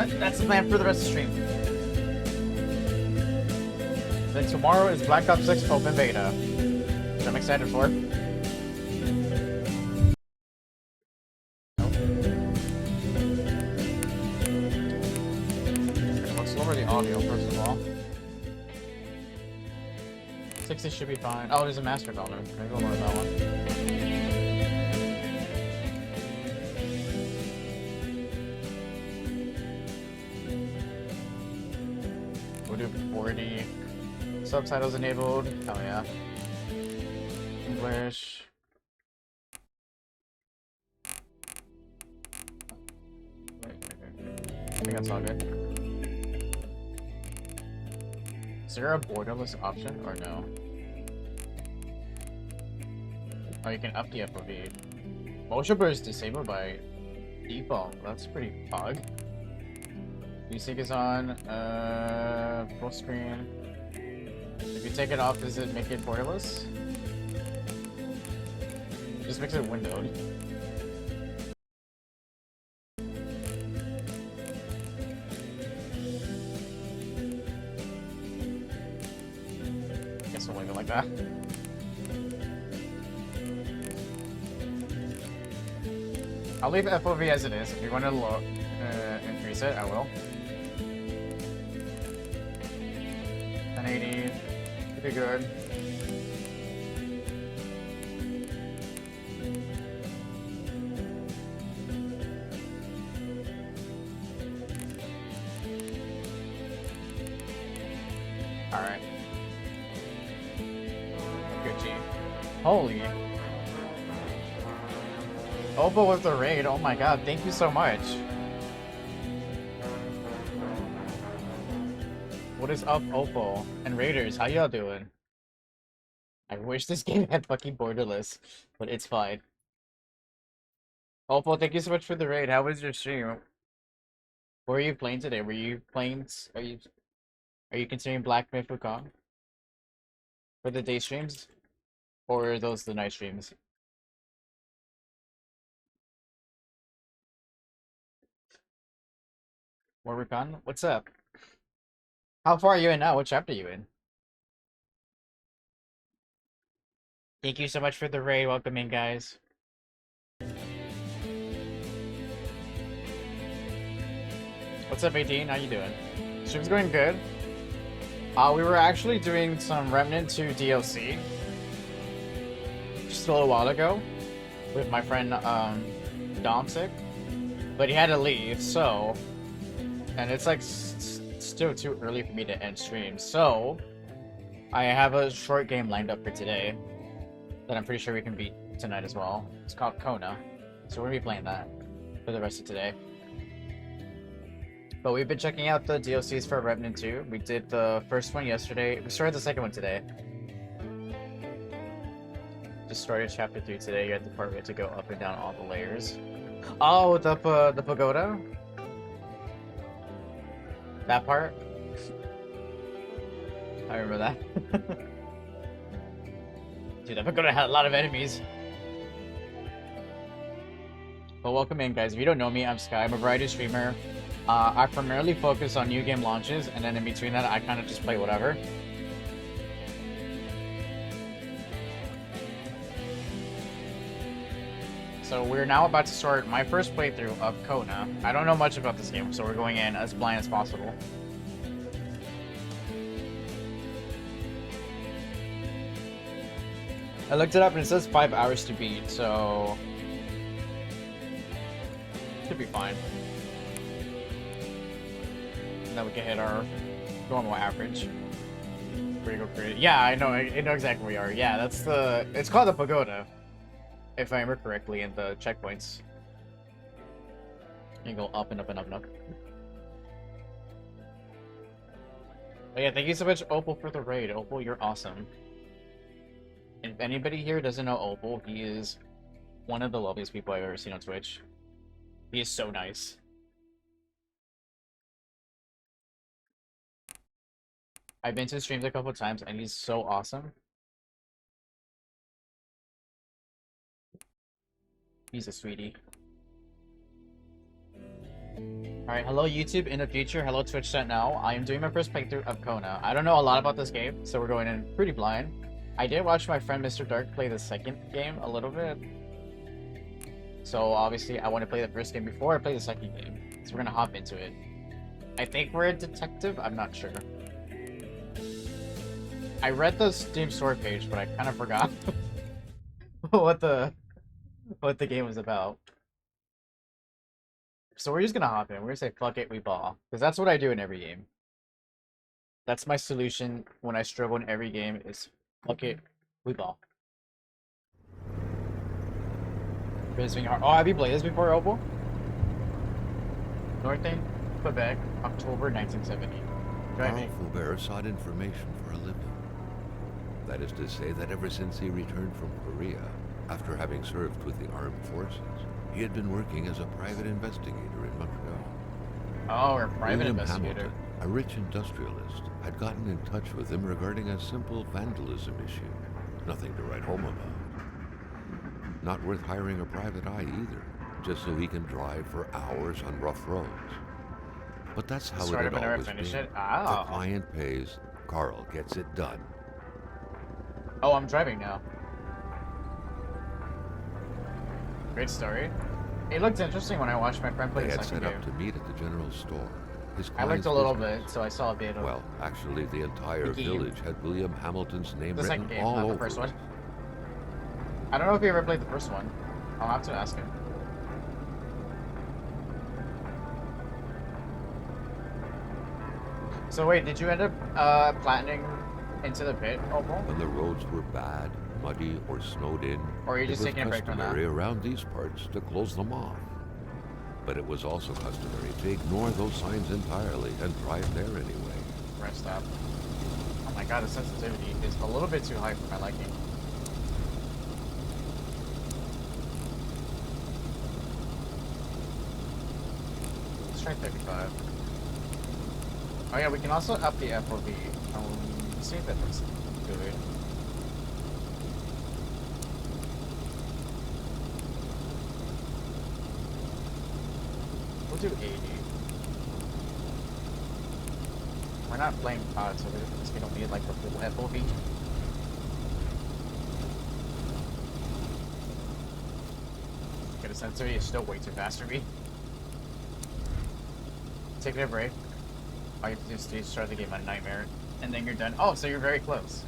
That's the plan for the rest of the stream. Then tomorrow is Black Ops 6 Open Beta, which I'm excited for. Let's lower the audio first of all. 60 should be fine. Oh, there's a master dollar. Maybe we'll lower that one. We'll do 40. Subtitles enabled. Oh yeah. English. I think that's all good. Is there a borderless option or no? Oh, you can up the FOV. Motion blur is disabled by default. That's pretty pog. Music is on. Full screen. If you take it off, does it make it borderless? It just makes it windowed. Guess we'll leave it like that. I'll leave FOV as it is. If you want to increase it, I will. 1080. Pretty good. Alright. Good G. Holy. Oppo with the raid. Oh my god, thank you so much. What is up, Oppo and Raiders? How y'all doing? I wish this game had fucking borderless, but it's fine. Oppo, thank you so much for the raid. How was your stream? What were you playing today? Were you playing? Are you considering Black Myth Wukong for the day streams, or are those the night streams? More Recon? What's up? How far are you in now? What chapter are you in? Thank you so much for the raid. Welcome in, guys. What's up, 18? How you doing? Stream's going good. We were actually doing some Remnant 2 DLC just a little while ago with my friend Domsic, but he had to leave, so, and it's like still too early for me to end stream, so I have a short game lined up for today that I'm pretty sure we can beat tonight as well. It's called Kona, so we're gonna be playing that for the rest of today. But we've been checking out the DLCs for Remnant 2. We did the first one yesterday. We started the second one today. Just started chapter 3 today. You're at the part where you have to go up and down all the layers. Oh, the pagoda? That part? I remember that. Dude, that pagoda had a lot of enemies. But welcome in, guys. If you don't know me, I'm Sky. I'm a variety streamer. I primarily focus on new game launches, and then in between that, I kind of just play whatever. So we're now about to start my first playthrough of Kona. I don't know much about this game, so we're going in as blind as possible. I looked it up and it says 5 hours to beat, so should be fine. And then we can hit our normal average. Critical crit. Yeah, I know exactly where we are. Yeah, that's the. It's called the pagoda, if I remember correctly, in the checkpoints. You go up and up and up and up. But yeah, thank you so much, Opal, for the raid. Opal, you're awesome. If anybody here doesn't know Opal, he is one of the loveliest people I've ever seen on Twitch. He is so nice. I've been to his streams a couple of times, and he's so awesome. He's a sweetie. Alright, Alright, hello YouTube in the future, hello Twitch chat now. I am doing my first playthrough of Kona. I don't know a lot about this game, so we're going in pretty blind. I did watch my friend Mr. Dark play the second game a little bit. So obviously I want to play the first game before I play the second game. So we're gonna hop into it. I think we're a detective, I'm not sure. I read the Steam store page, but I kind of forgot what the game was about. So we're just gonna hop in. We're gonna say fuck it, we ball. Because that's what I do in every game. That's my solution when I struggle in every game is fuck it, we ball. Oh, have you played this before, Opal? Northern, Quebec, October 1970. Carl Faubert sought information for a living. That is to say that ever since he returned from Korea, after having served with the armed forces, he had been working as a private investigator in Montreal. Oh, a private William investigator. Hamilton, a rich industrialist, had gotten in touch with him regarding a simple vandalism issue. Nothing to write home about. Not worth hiring a private eye either, just so he can drive for hours on rough roads. But that's how it had always been. The client pays, Carl gets it done. Oh, I'm driving now. Great story. It looked interesting when I watched my friend play the second game. They had set up to meet at the general store. I looked a little bit, so I saw a bit of. Well, actually, the entire village had William Hamilton's name the second written game, all not over the first it. one. I don't know if you ever played the first one. I'll have to ask him. So wait, did you end up platining into the pit, Opal? When the roads were bad, muddy, or snowed in, or are you just taking a break from that? It was customary around these parts to close them off. But it was also customary to ignore those signs entirely and drive there anyway. Rest stop. Oh my god, the sensitivity is a little bit too high for my liking. Let's try 35. Oh yeah, we can also up the FOV. Let's see if that looks good. We'll do 80. We're not playing COD, so we don't need like the full FOV. Get a sensory is still way too fast for me. Taking a break. All you have to do is to start the game on Nightmare, and then you're done. Oh, so you're very close.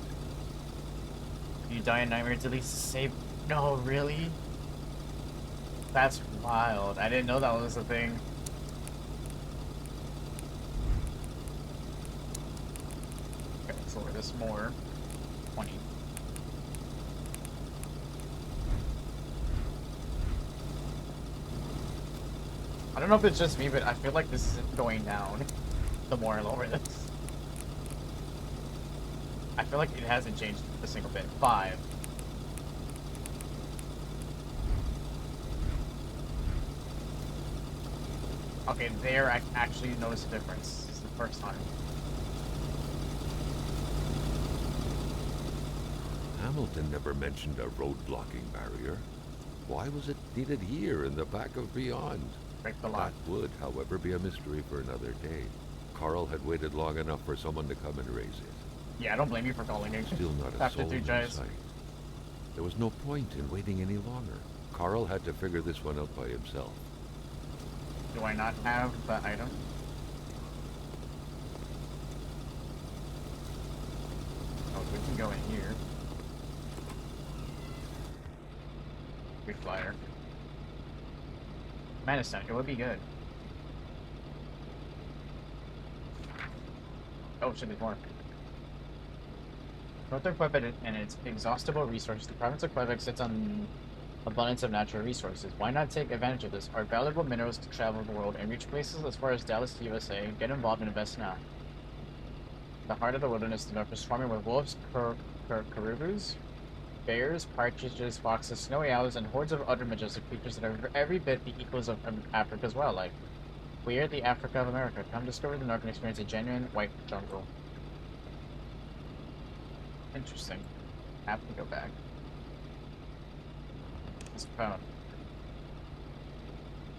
You die in Nightmare, it's at least save. No, really? That's wild. I didn't know that was a thing. Okay, let's lower this more. 20. I don't know if it's just me, but I feel like this isn't going down the more I lower this. I feel like it hasn't changed a single bit. 5. Okay, there I actually noticed a difference. It's the first time. Hamilton never mentioned a road blocking barrier. Why was it needed here in the back of Beyond? Break the lock. That would, however, be a mystery for another day. Carl had waited long enough for someone to come and raise it. Yeah, I don't blame you for calling it. Still not a After soul 3 in tries. sight. There was no point in waiting any longer. Carl had to figure this one out by himself. Do I not have the item? Oh, we can go in here. Big flyer. Madison, it would be good. Oh, should be more. Northern Quebec and its exhaustible resources. The province of Quebec sits on abundance of natural resources. Why not take advantage of this? Our valuable minerals to travel the world and reach places as far as Dallas, USA. Get involved and invest now. The heart of the wilderness, the north is swarming with wolves, caribous, bears, partridges, foxes, snowy owls, and hordes of other majestic creatures that are every bit the equals of Africa's wildlife. We are the Africa of America. Come discover the north and experience a genuine white jungle. Interesting. Have to go back. It's found.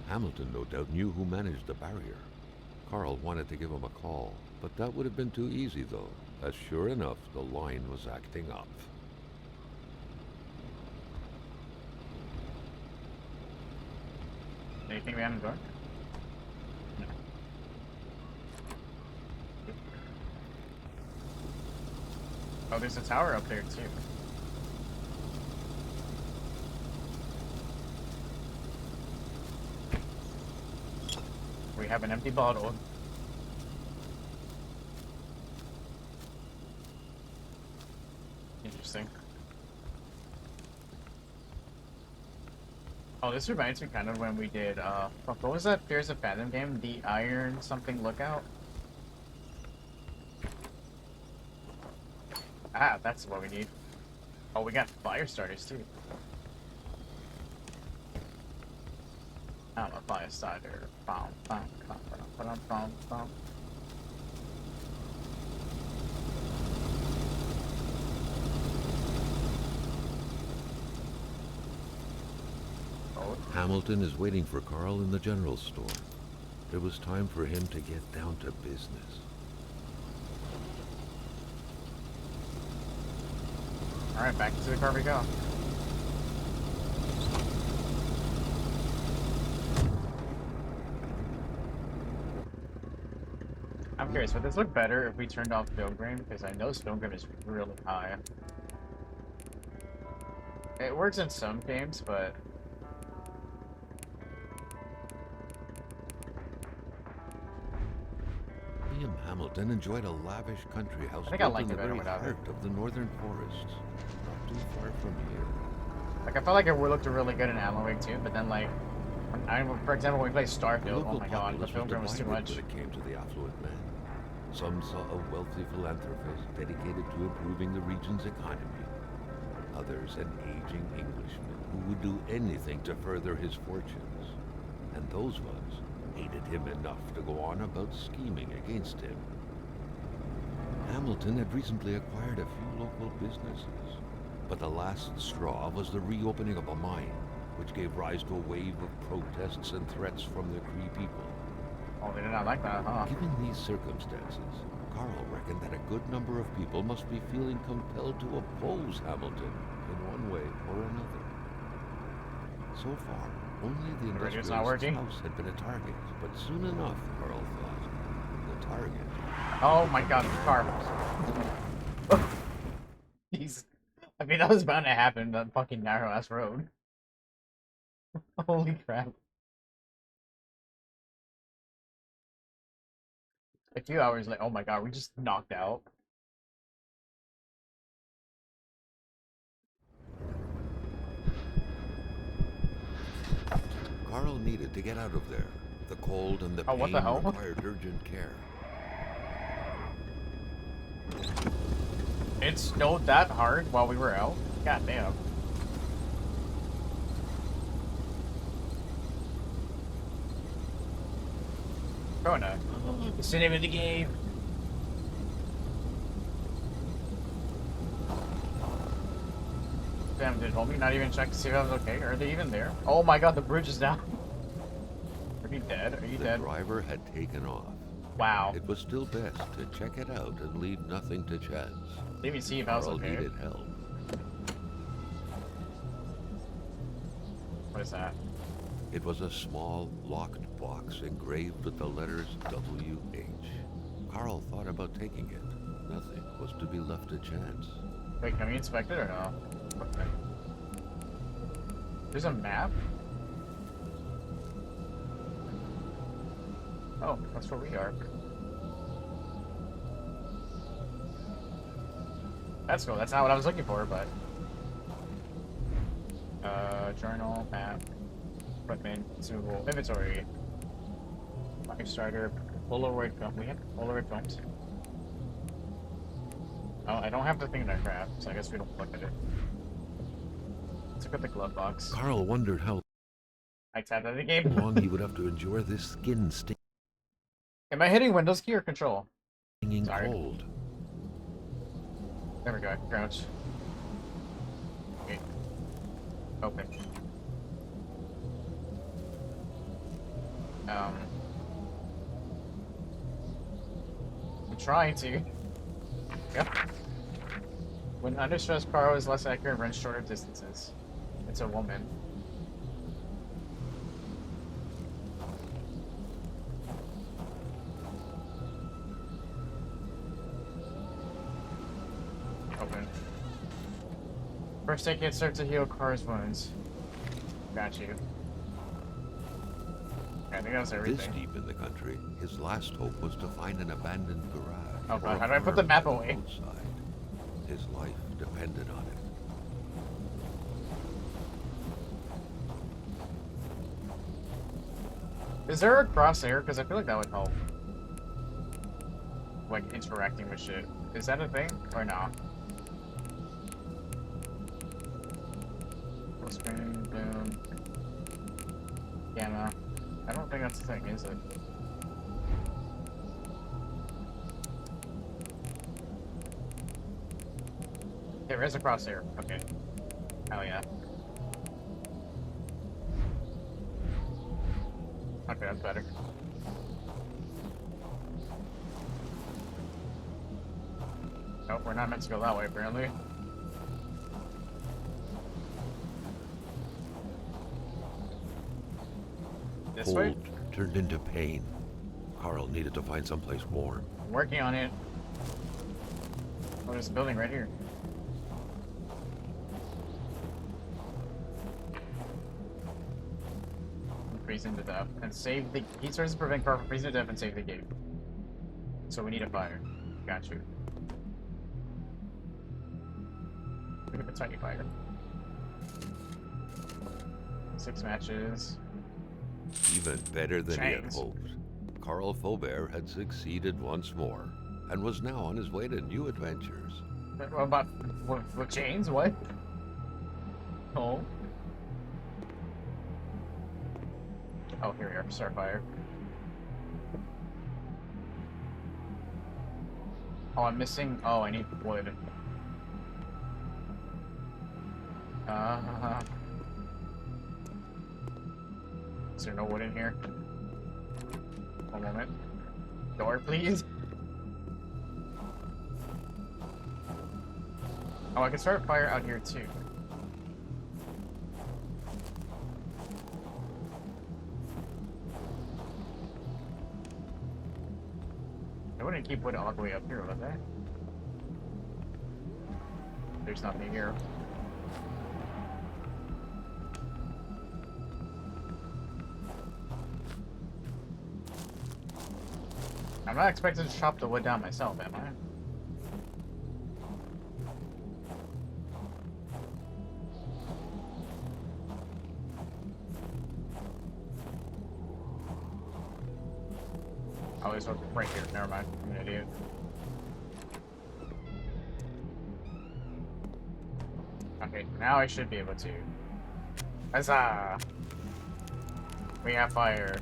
Hamilton no doubt knew who managed the barrier. Carl wanted to give him a call, but that would have been too easy though, as sure enough, the line was acting up. Anything behind the door? No. Oh, there's a tower up there too. We have an empty bottle. Interesting. Oh, this reminds me kind of when we did, fuck, what was that Fears of Fathom game? The Iron something Lookout? Ah, that's what we need. Oh, we got fire starters too. I'm a fire starter. Bum, bum, bum, bum, bum, bum, bum. Hamilton is waiting for Carl in the general store. It was time for him to get down to business. Alright, back to the car we go. I'm curious, would this look better if we turned off Pilgrim? Because I know Pilgrim is really high. It works in some games, but... He and Hamilton enjoyed a lavish country house I think I built liked in it the better very without it. heart of the northern forests, not too far from here. Like, I felt like it looked really good in Alan Wake too, but then, like... for example, when we played The Starfield, oh local my god, the populace Pilgrim was too divided much. when it came to the affluent men. Some saw a wealthy philanthropist dedicated to improving the region's economy. Others an aging Englishman who would do anything to further his fortunes. And those ones hated him enough to go on about scheming against him. Hamilton had recently acquired a few local businesses, but the last straw was the reopening of a mine, which gave rise to a wave of protests and threats from the Cree people. Oh, they did not like that, huh? Given these circumstances, Carl reckoned that a good number of people must be feeling compelled to oppose Hamilton in one way or another. So far, only the The radio's industrialist's not working? house had been a target, but soon enough, Carl thought, the target. Oh my god, the car. Jeez. I mean, that was bound to happen, that fucking narrow-ass road. Holy crap. A few hours later, oh my god, we just knocked out. Carl needed to get out of there. The cold and the Oh, pain what the hell? required urgent care. It snowed that hard while we were out? God damn. Kona. It's the name of the game. Damn, did homie not even check to see if I was okay? Are they even there? Oh my god, the bridge is down. Are you dead? Are you The dead? driver had taken off. Wow. It was still best to check it out and leave nothing to chance. Let me see if I was Carl okay. needed help. What is that? It was a small, locked box engraved with the letters W.H. Carl thought about taking it. Nothing was to be left to chance. Wait, can we inspect it or no? Okay. There's a map? Oh, that's where we are. That's cool. That's not what I was looking for, but... journal, map, equipment, tool, inventory. Fire starter, Polaroid film. We have Polaroid films. Oh, I don't have the thing in our craft, so I guess we don't look at it. Let's look at the glove box. Carl wondered how I tapped out of the game. long he would have to endure this skin Am I hitting Windows key or Control? stinging Sorry. cold. There we go. Crouch. Okay. Open. trying to. Yep. When under stress, Karo is less accurate and runs shorter distances. It's a woman. Open. First aid kit starts to heal Karo's wounds. Got you. I think that's everything. This deep in the country, his last hope was to find an abandoned garage. Oh or god, a how do I put the farm map on away? roadside. His life depended on it. Is there a crosshair? Because I feel like that would help. Like, interacting with shit. Is that a thing? Or no? Full screen, boom. Gamma. I don't think that's a thing, is it? There is a crosshair. Okay. Hell yeah. Okay, that's better. Nope, we're not meant to go that way, apparently. This way? Cold turned into pain. Carl needed to find someplace warm. I'm working on it. Oh, there's a building right here. Freezing to death and save the heat sources prevent Carl from freezing to death and save the gate. So we need a fire. Got you. We have a tiny fire. 6 matches. Even better than he had Chains. hoped. Carl Faubert had succeeded once more and was now on his way to new adventures. What about what chains? What? Oh. Oh, here we are. Starfire. Oh, I'm missing. Oh, I need wood. Is there no wood in here? One moment. Door, please. Oh, I can start a fire out here too. I wouldn't keep wood all the way up here, would they? There's nothing here. I'm not expected to chop the wood down myself, am I? Oh, there's one right here. Never mind. I'm an idiot. Okay, now I should be able to. Huzzah! We have fire.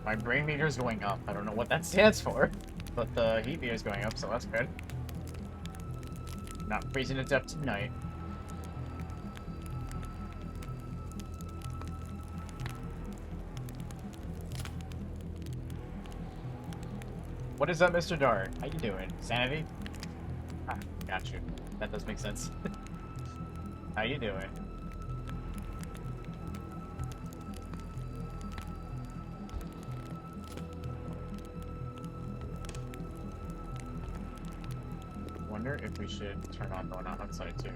My brain meter is going up. I don't know what that stands for, but the heat meter is going up, so that's good. Not freezing to death tonight. What is up, Mr. Dart? How you doing? Sanity? Ah, got you. That does make sense. How you doing? Wonder if we should turn on going on outside too.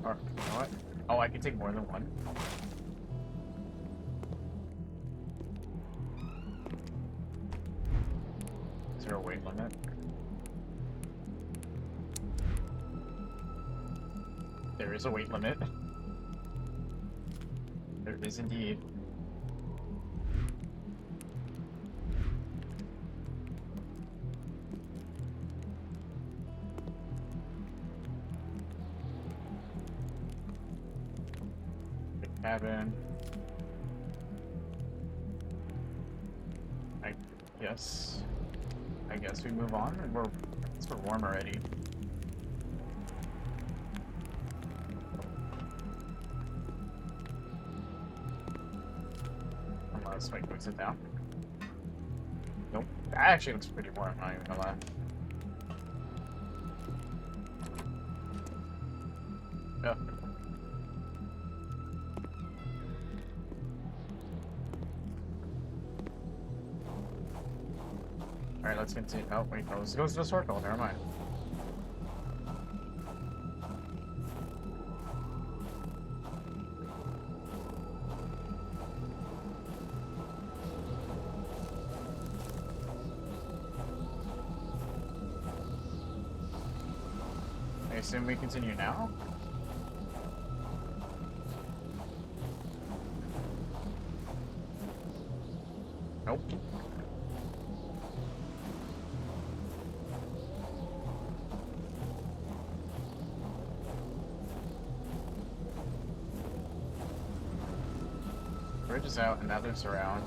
Or, you know what? Oh, I can take more than one. Is there a weight limit? There is a weight limit. There is indeed. Cabin. I guess we move on. We're warm already. we sit down? Nope. That actually looks pretty warm, I'm not even gonna lie. Yeah. Alright, let's continue. Oh, wait, no, let's go to the circle. Never mind. I assume we continue now? Nope. Bridge is out and others around.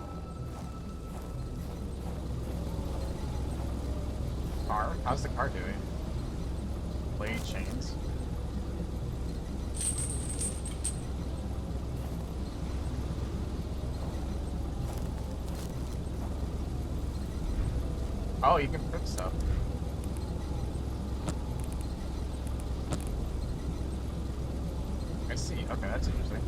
Car? How's the car doing? Blade chains. Oh, you can put stuff. I see. Okay, that's interesting.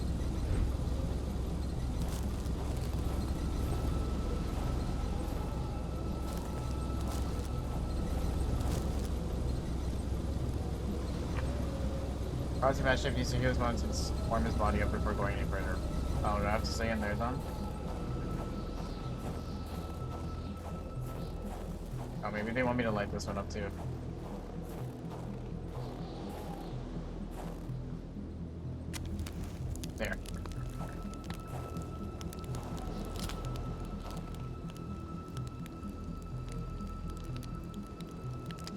How's the match if you see his ones and warm his body up before going any further? Oh, do I have to stay in there, then? Oh, maybe they want me to light this one up too. There.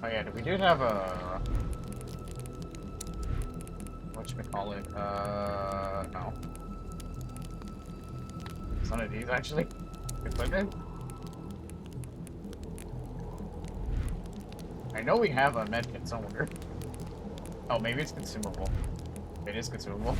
Oh yeah, we do have a... whatchamacallit, no. It's one of these, actually. Equipment? I know we have a medkit somewhere. Oh, maybe it's consumable. It is consumable.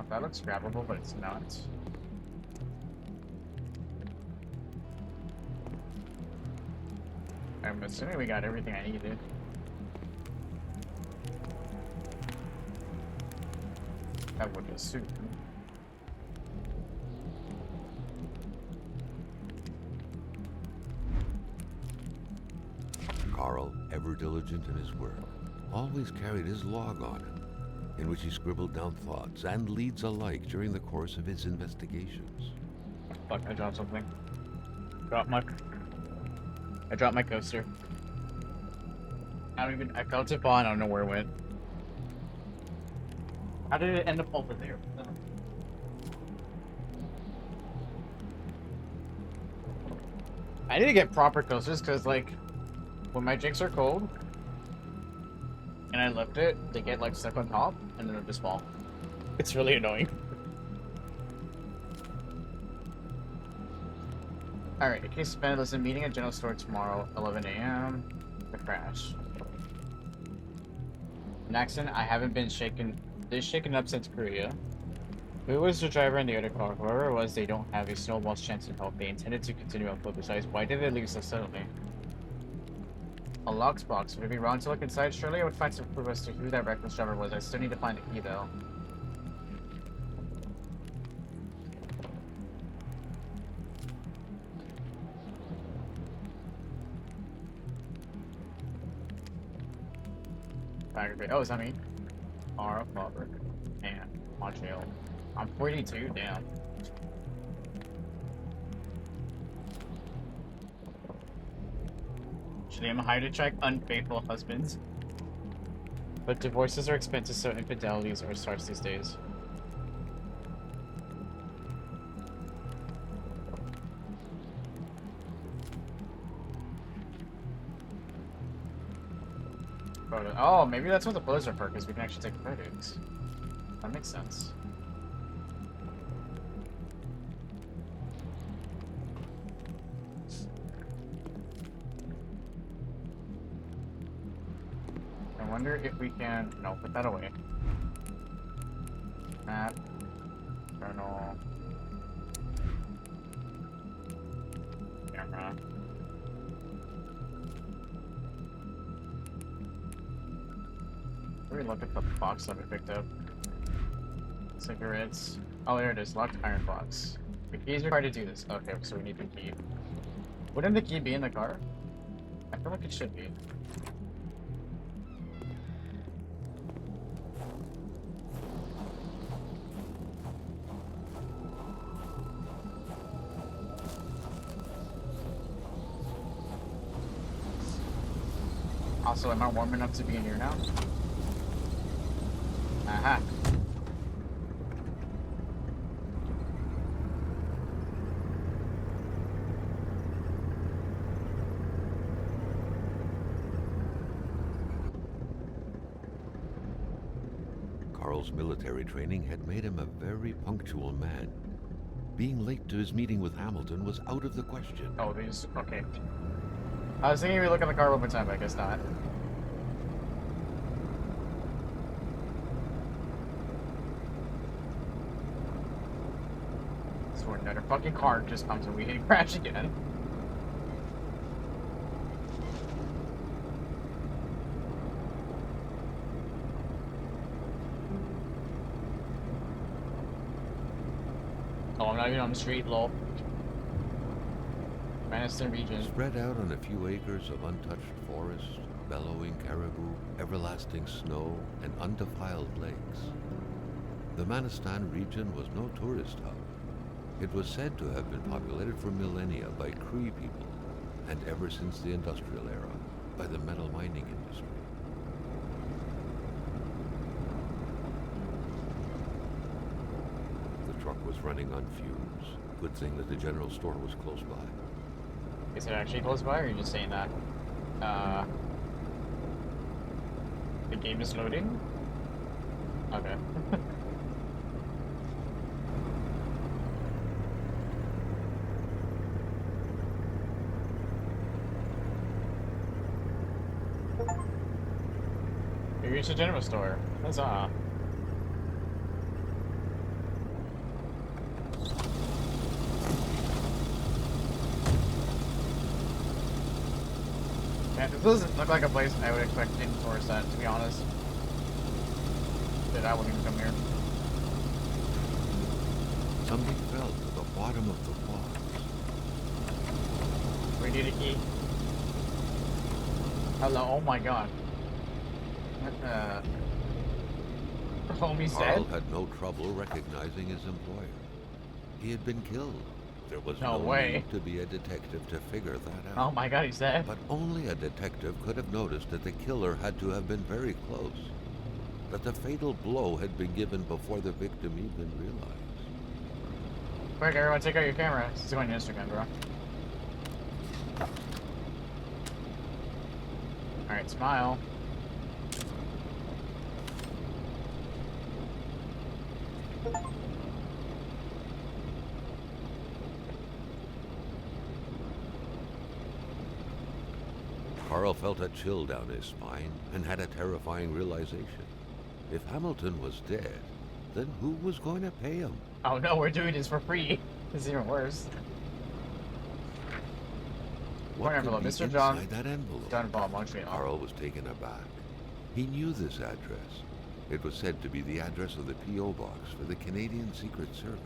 That looks grabbable, but it's not. I'm assuming we got everything I needed. I would assume. Carl, ever diligent in his work, always carried his log on him, in which he scribbled down thoughts and leads alike during the course of his investigations. Fuck, I dropped something. I dropped my coaster. I felt it fall and I don't know where it went. How did it end up over there? I need to get proper coasters because, like, when my jigs are cold and I lift it, they get, like, stuck on top and then they just fall. It's really annoying. Alright, in case spent, there's a meeting at General Store tomorrow, 11 a.m. The crash. An accident, I haven't been shaken up since Korea. Who was the driver in the other car? Whoever it was, they don't have a snowball's chance of help. They intended to continue on foot. Besides, why did they leave so suddenly? A lockbox. Would it be wrong to look inside? Surely I would find some clue as to who that reckless driver was. I still need to find the key, though. Oh, is that me? Ara Fabric. Man, Montreal. I'm 42, damn. Should aim higher to check unfaithful husbands. But divorces are expensive, so infidelities are scarce these days. Oh, maybe that's what the photos are for, because we can actually take photos. That makes sense. wonder if we can... No, put that away. Map. Journal. Camera. Let me look at the box that we picked up. Cigarettes. Oh, there it is. Locked iron box. The key is required to do this. Okay, so we need the key. Wouldn't the key be in the car? I feel like it should be. Also, am I warm enough to be in here now? Aha. Carl's military training had made him a very punctual man. Being late to his meeting with Hamilton was out of the question. Oh, these. Okay. I was thinking we look at the car one more time, but I guess not. So another fucking car just comes and we hit crash again. Oh, I'm not even on the street, lol. Maniston region. Spread out on a few acres of untouched forest, bellowing caribou, everlasting snow, and undefiled lakes. The Manistan region was no tourist hub. It was said to have been populated for millennia by Cree people, and ever since the industrial era, by the metal mining industry. The truck was running on fumes. Good thing that the general store was close by. Is it actually close by, or are you just saying that? The game is loading? Okay. We reached the general store. Huzzah. Man, this doesn't look like a place I would expect any tourists at, to be honest. That I wouldn't even come here. Something fell to the bottom of the box. We need a key. Hello, oh my god. Homie's Carl dead? had no trouble recognizing his employer. He had been killed. There was No no way. need to be a detective to figure that Oh out. my god, he's dead. But only a detective could have noticed that the killer had to have been very close. That the fatal blow had been given before the victim even realized. Quick, everyone, take out your camera. This is going to Instagram, bro. Alright, smile. Carl felt a chill down his spine and had a terrifying realization. If Hamilton was dead, then who was going to pay him? Oh no, we're doing this for free. This is even worse. What Point could envelope, be Mr. John. inside that envelope? Dunbar, Montreal. Carl was taken aback. He knew this address. It was said to be the address of the P.O. box for the Canadian Secret Service.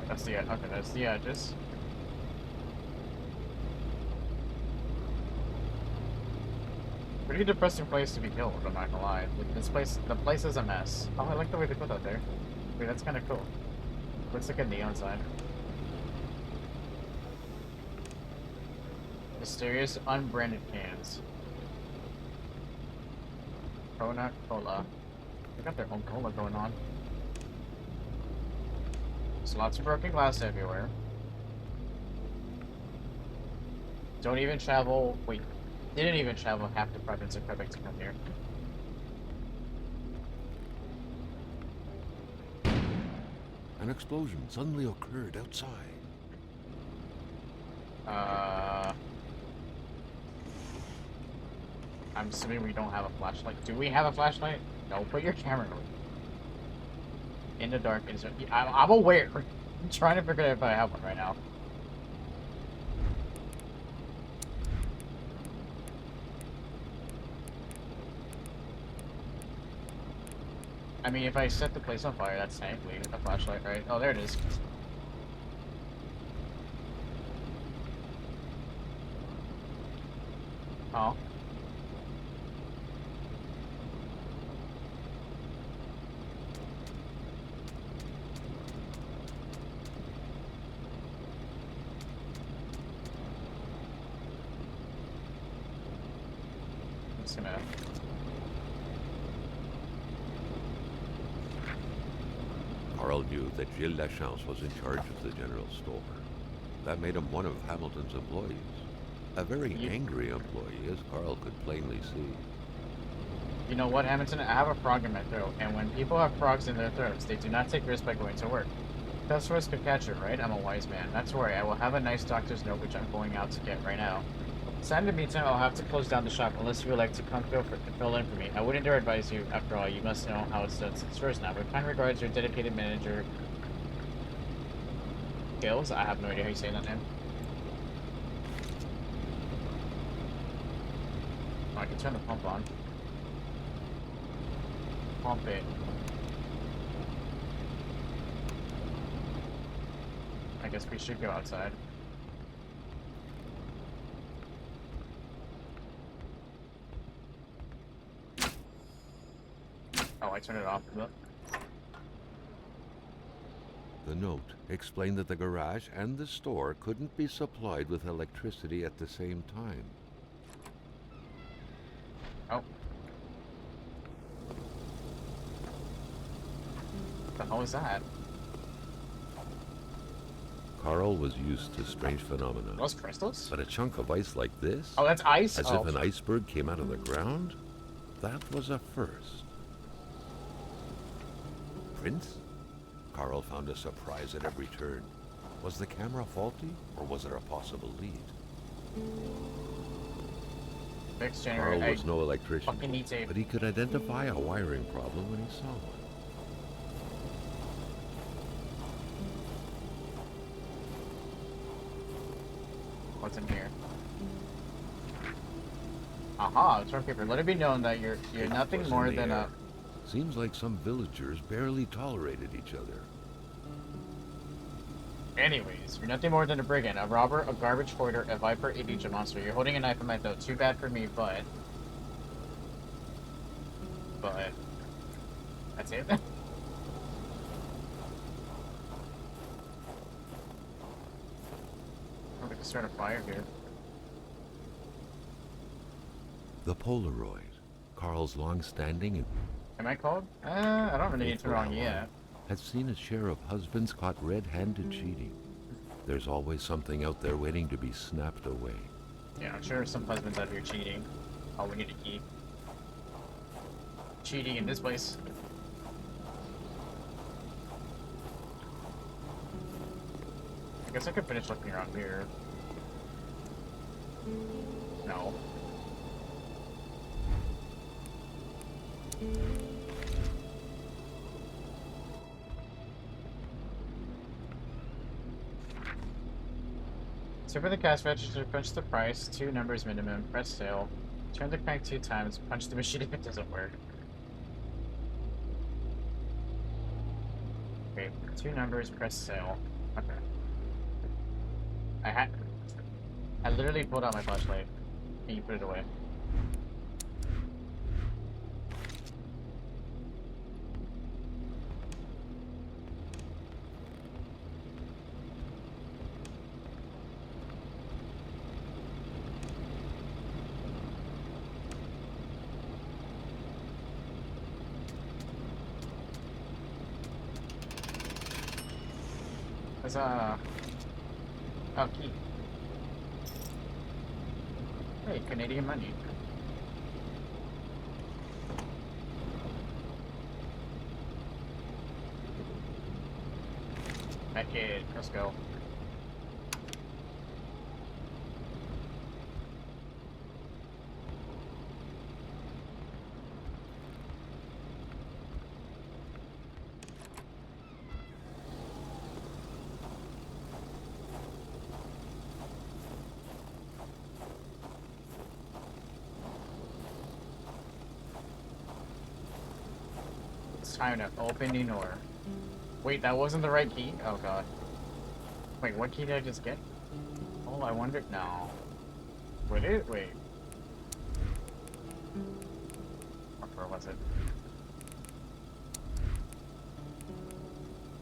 That's the okay, that's the address. Pretty depressing place to be killed, I'm not gonna lie. This place, the place is a mess. Oh, I like the way they put that there. Wait, that's kind of cool. Looks like a neon sign. Mysterious unbranded cans. Kona Cola. They got their own cola going on. There's lots of broken glass everywhere. Don't even travel. Wait, didn't even travel half the province of Quebec to come here. An explosion suddenly occurred outside. I'm assuming we don't have a flashlight. Do we have a flashlight? No, put your camera away. In the dark. I'm aware. I'm trying to figure out if I have one right now. I mean, if I set the place on fire, that's technically a flashlight, right? Oh, there it is. Oh. I'm just gonna... Carl knew that Gilles Lachance was in charge of the general store. That made him one of Hamilton's employees. A very angry employee, as Carl could plainly see. You know what, Hamilton? I have a frog in my throat, and when people have frogs in their throats, they do not take risks by going to work. Customers could catch it, right? I'm a wise man. Not to worry, I will have a nice doctor's note, which I'm going out to get right now. Sign the meantime, I'll have to close down the shop, unless you would like to come fill in for me. I wouldn't dare advise you. After all, you must know how it's done since first now. With kind regards, your dedicated manager... Gilles? I have no idea how you say that name. Oh, I can turn the pump on. Pump it. I guess we should go outside. Oh, I turned it off. Look. The note explained that the garage and the store couldn't be supplied with electricity at the same time. Oh. What the hell is that? Carl was used to strange phenomena. Those crystals? But a chunk of ice like this? Oh, that's ice? As if an iceberg came out of the ground? That was a first. Prince? Carl found a surprise at every turn. Was the camera faulty, or was there a possible lead? Fixed Carl generator. was no electrician, Fucking need tape. but he could identify a wiring problem when he saw one. What's in here? Aha, term paper. Let it be known that you're nothing more than a... Seems like some villagers barely tolerated each other. Anyways, you're nothing more than a brigand, a robber, a garbage hoarder, a viper, a legion monster. You're holding a knife in my throat. Too bad for me, but... That's it? Oh, we can start a fire here. The Polaroid, Carl's long-standing and... Am I called? I don't really need to wrong yet. Had seen a share of husbands caught red-handed cheating. There's always something out there waiting to be snapped away. Yeah, I'm sure some husbands out here cheating. Oh, we need to keep cheating in this place. I guess I could finish looking around here. No. So for the cash register, punch the price, 2 numbers minimum, press sale, turn the crank 2 times, punch the machine if it doesn't work. Okay, 2 numbers, press sale. Okay. I literally pulled out my flashlight. Can you put it away? There's a... Oh, key. Hey, Canadian money. That kid, let's go. It's time to open the door. Wait, that wasn't the right key? Oh god. Wait, what key did I just get? Oh, I wonder. No. Would it? Wait. Where was it?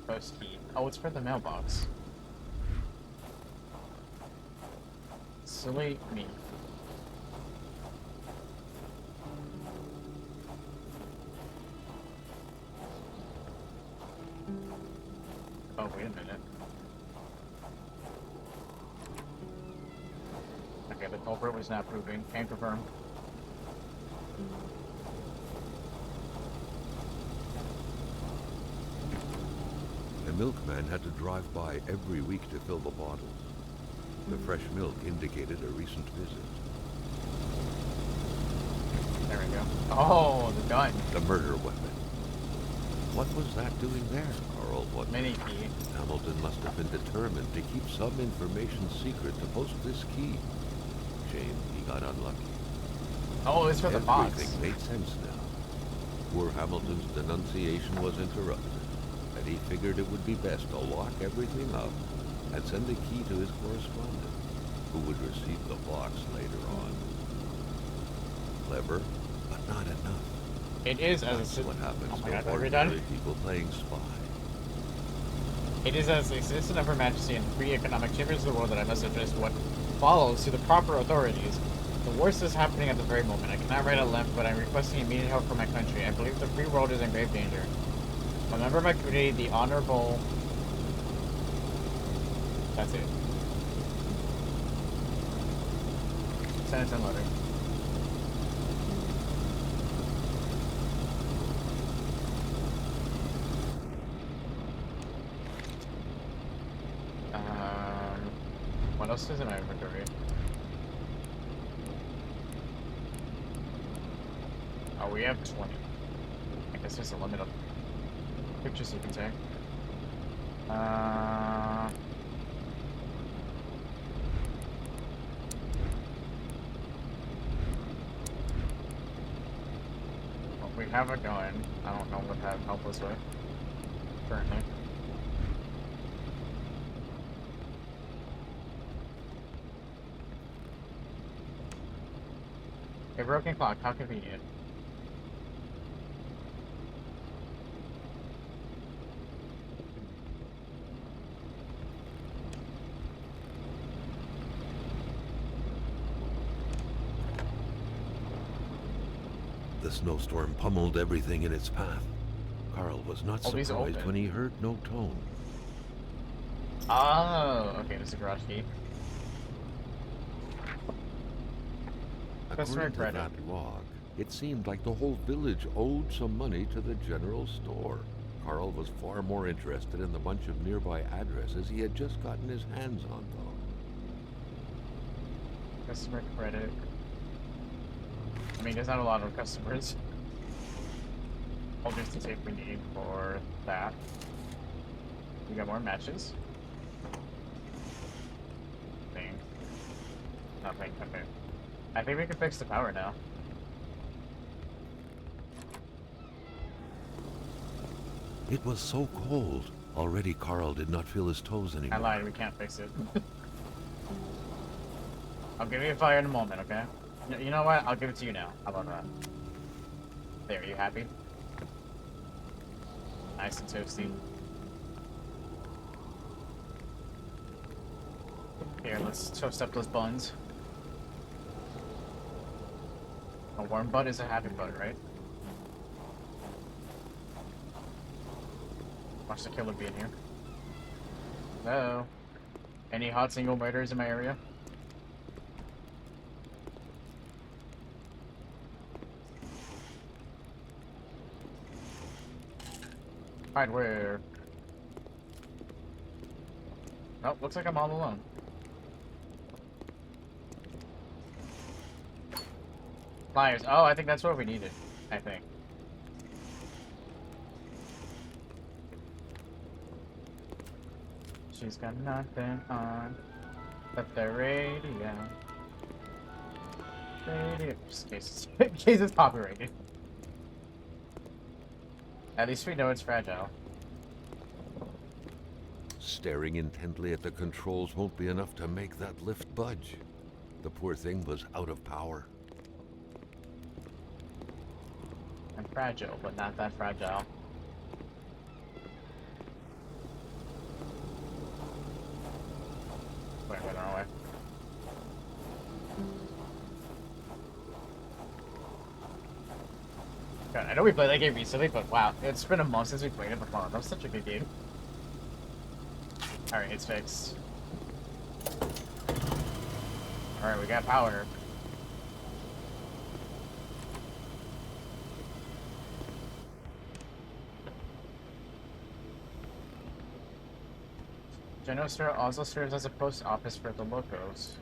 Post key. Oh, it's for the mailbox. Silly me. Oh, wait a minute. Okay, the culprit was not proving. Can confirm. The milkman had to drive by every week to fill the bottles. The fresh milk indicated a recent visit. There we go. Oh, the gun. The murder weapon. What was that doing there, Carl? What Mini key. Hamilton must have been determined to keep some information secret to post this key. Shame he got unlucky. Oh, it's for the box. Everything made sense now. Poor Hamilton's denunciation was interrupted, and he figured it would be best to lock everything up and send the key to his correspondent, who would receive the box later on. Clever, but not enough. It is as That's what happens oh my to God, are we ordinary done? people playing spy. It is as a citizen of Her Majesty and the free economic chambers of the world that I must address what follows to the proper authorities. The worst is happening at the very moment. I cannot write a left, but I'm requesting immediate help from my country. I believe the free world is in grave danger. A member of my community, the Honorable... That's it. Sentence and letter. What else is in my inventory? Oh, we have 20. I guess there's a limit of pictures you can take. Well, we have a gun. I don't know what that help us with currently. A broken clock, how convenient. The snowstorm pummeled everything in its path. Carl was not Oh, these are surprised open. when he heard no tone. Oh, okay, there's a garage key. Customer According to credit. that log, it seemed like the whole village owed some money to the general store. Carl was far more interested in the bunch of nearby addresses he had just gotten his hands on, though. Customer credit. I mean, there's not a lot of customers. I'll just take we need for that. We got more matches. Thing. Nothing. Okay. I think we can fix the power now. It was so cold. Already Carl did not feel his toes anymore. I lied, we can't fix it. I'll give you a fire in a moment, okay? You know what? I'll give it to you now. How about that? There, are you happy? Nice and toasty. Here, let's toast up those buns. A warm bud is a happy bud, right? Watch the killer be in here. Hello? Any hot single murders in my area? Hide where? Oh, looks like I'm all alone. Flyers. Oh, I think that's what we needed. I think. She's got nothing on but the radio. Just in case it's copyrighted. At least we know it's fragile. Staring intently at the controls won't be enough to make that lift budge. The poor thing was out of power. I'm fragile, but not that fragile. Wait, the wrong way. God, I know we played that game recently, but wow, it's been a month since we played it before. That was such a good game. Alright, it's fixed. Alright, we got power. General Store also serves as a post office for the locals.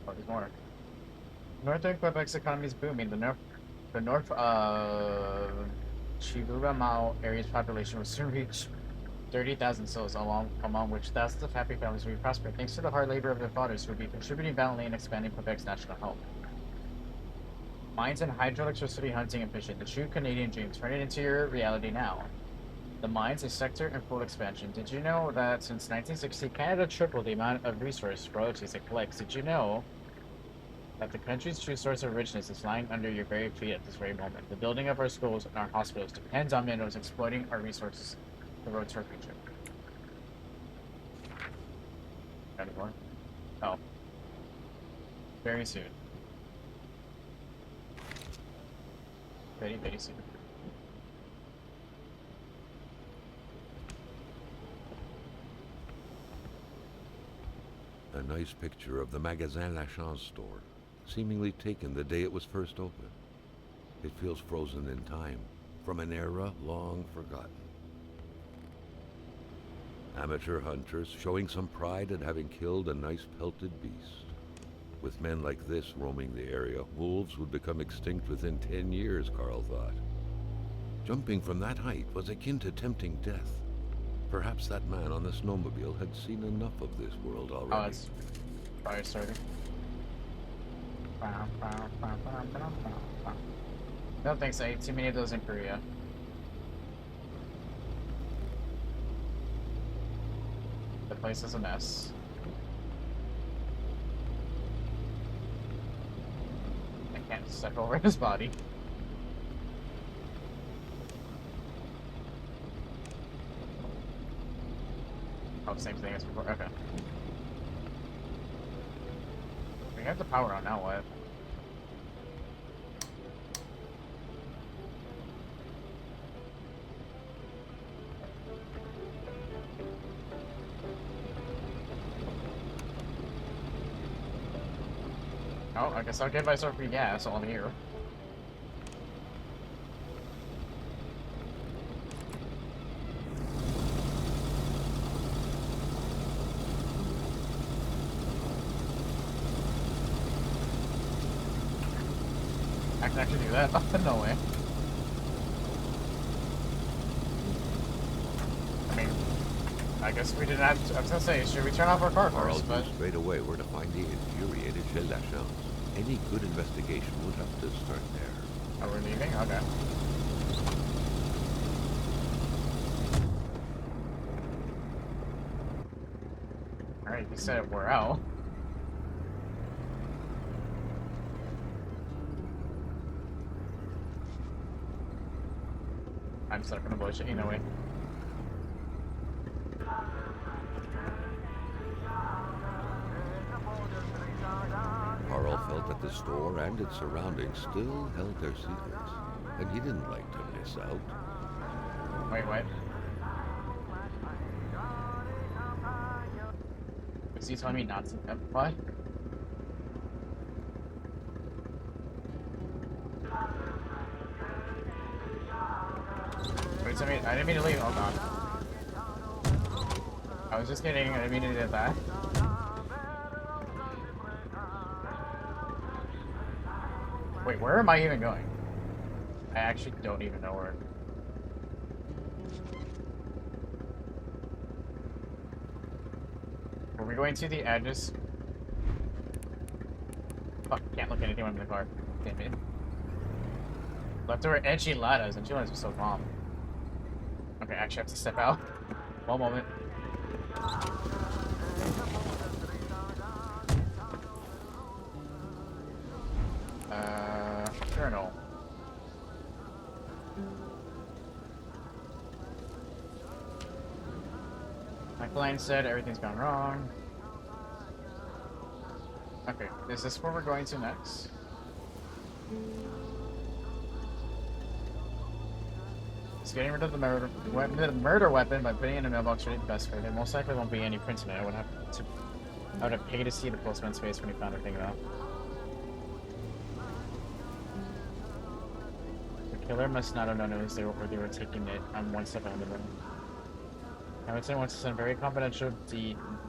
Oh, there's more. Northern Quebec's economy is booming. The north Chibougamau area's population will soon reach 30,000 souls, among which thousands of happy families will be prospered, thanks to the hard labor of their fathers who will be contributing valiantly in expanding Quebec's national health. Mines and hydroelectricity, hunting, and fishing, the true Canadian dream. Turn it into your reality now. The mines, a sector in full expansion. Did you know that since 1960, Canada tripled the amount of resource royalties it collects? Did you know that the country's true source of richness is lying under your very feet at this very moment? The building of our schools and our hospitals depends on minerals exploiting our resources. The road to our future. Got any more? Oh. Very soon. Very, very soon. A nice picture of the Magasin Lachance store, seemingly taken the day it was first opened. It feels frozen in time, from an era long forgotten. Amateur hunters showing some pride at having killed a nice pelted beast. With men like this roaming the area, wolves would become extinct within 10 years, Carl thought. Jumping from that height was akin to tempting death. Perhaps that man on the snowmobile had seen enough of this world already. Oh, it's fire starting. No thanks, I ate too many of those in Korea. The place is a mess. I can't step over his body. Oh, same thing as before. Okay. We have the power on now, what? Oh, I guess I'll give myself free gas on here. I can actually do that? No way. I mean, I guess we didn't have to, I was gonna say, should we turn off our car Carl first, but... knew straight away where to find the infuriated Chez Lachance. Any good investigation would have to start there. Oh, we're leaving? Okay. Alright, you said we're out. I'm stuck in a bush, anyway. Carl felt that the store and its surroundings still held their secrets, and he didn't like to miss out. Wait, what? Is he telling me not to? What? Wait, I didn't mean to leave. Oh god. I was just kidding. I didn't mean to do that. Wait, where am I even going? I actually don't even know where. we're going to the address. Fuck, can't look at anything when I'm in the car. Damn it. Left over enchiladas. Enchiladas are so bomb. Okay, actually I have to step out. One moment. Colonel. My client said everything's gone wrong. Okay, is this where we're going to next? It's getting rid of the murder weapon by putting it in a mailbox ready to best for it. There most likely won't be any prints in it. I would have paid to see the postman's face when he found the thing though. The killer must not have known it was they were taking it. I'm one step ahead of them. Hamilton wants to send a very confidential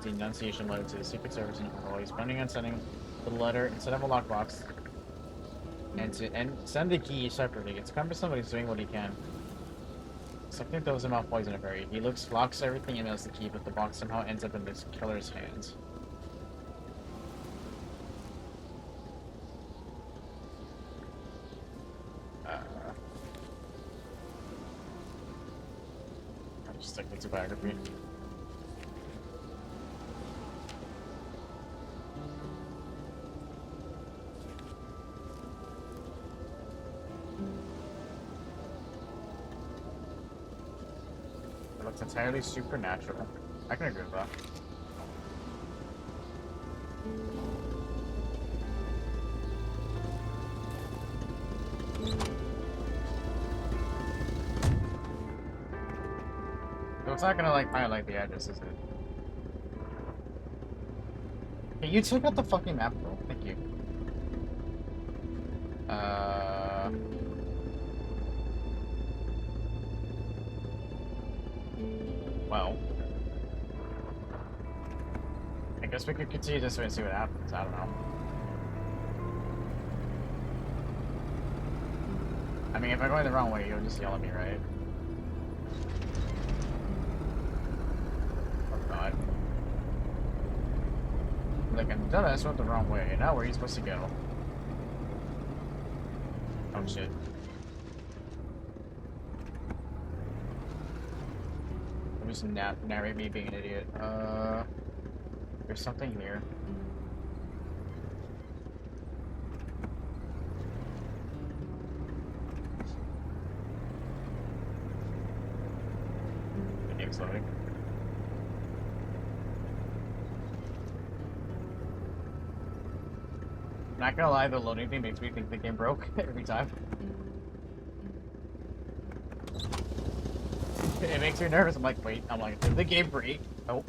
denunciation letter to the Secret Service in Interpol. He's planning on sending the letter instead of a lockbox and send the key separately. It's cumbersome, but he's doing what he can. Something throws him off poison in a hurry. He locks everything and nails the key, but the box somehow ends up in this killer's hands. I'll just stick with the biography. It looks entirely supernatural. I can agree with that. So it's not gonna like highlight the address, is it? Hey, you took out the fucking map, bro. Thank you. Well. I guess we could continue this way and see what happens. I don't know. I mean, if I'm going the wrong way, you'll just yell at me, right? Oh god. Like, I'm done, I went the wrong way. Now where are you supposed to go? Oh shit. Just narrate me being an idiot. There's something here. The game's loading. Not gonna lie, the loading thing makes me think the game broke every time. It makes me nervous. I'm like, wait. I'm like, did the game break? Nope.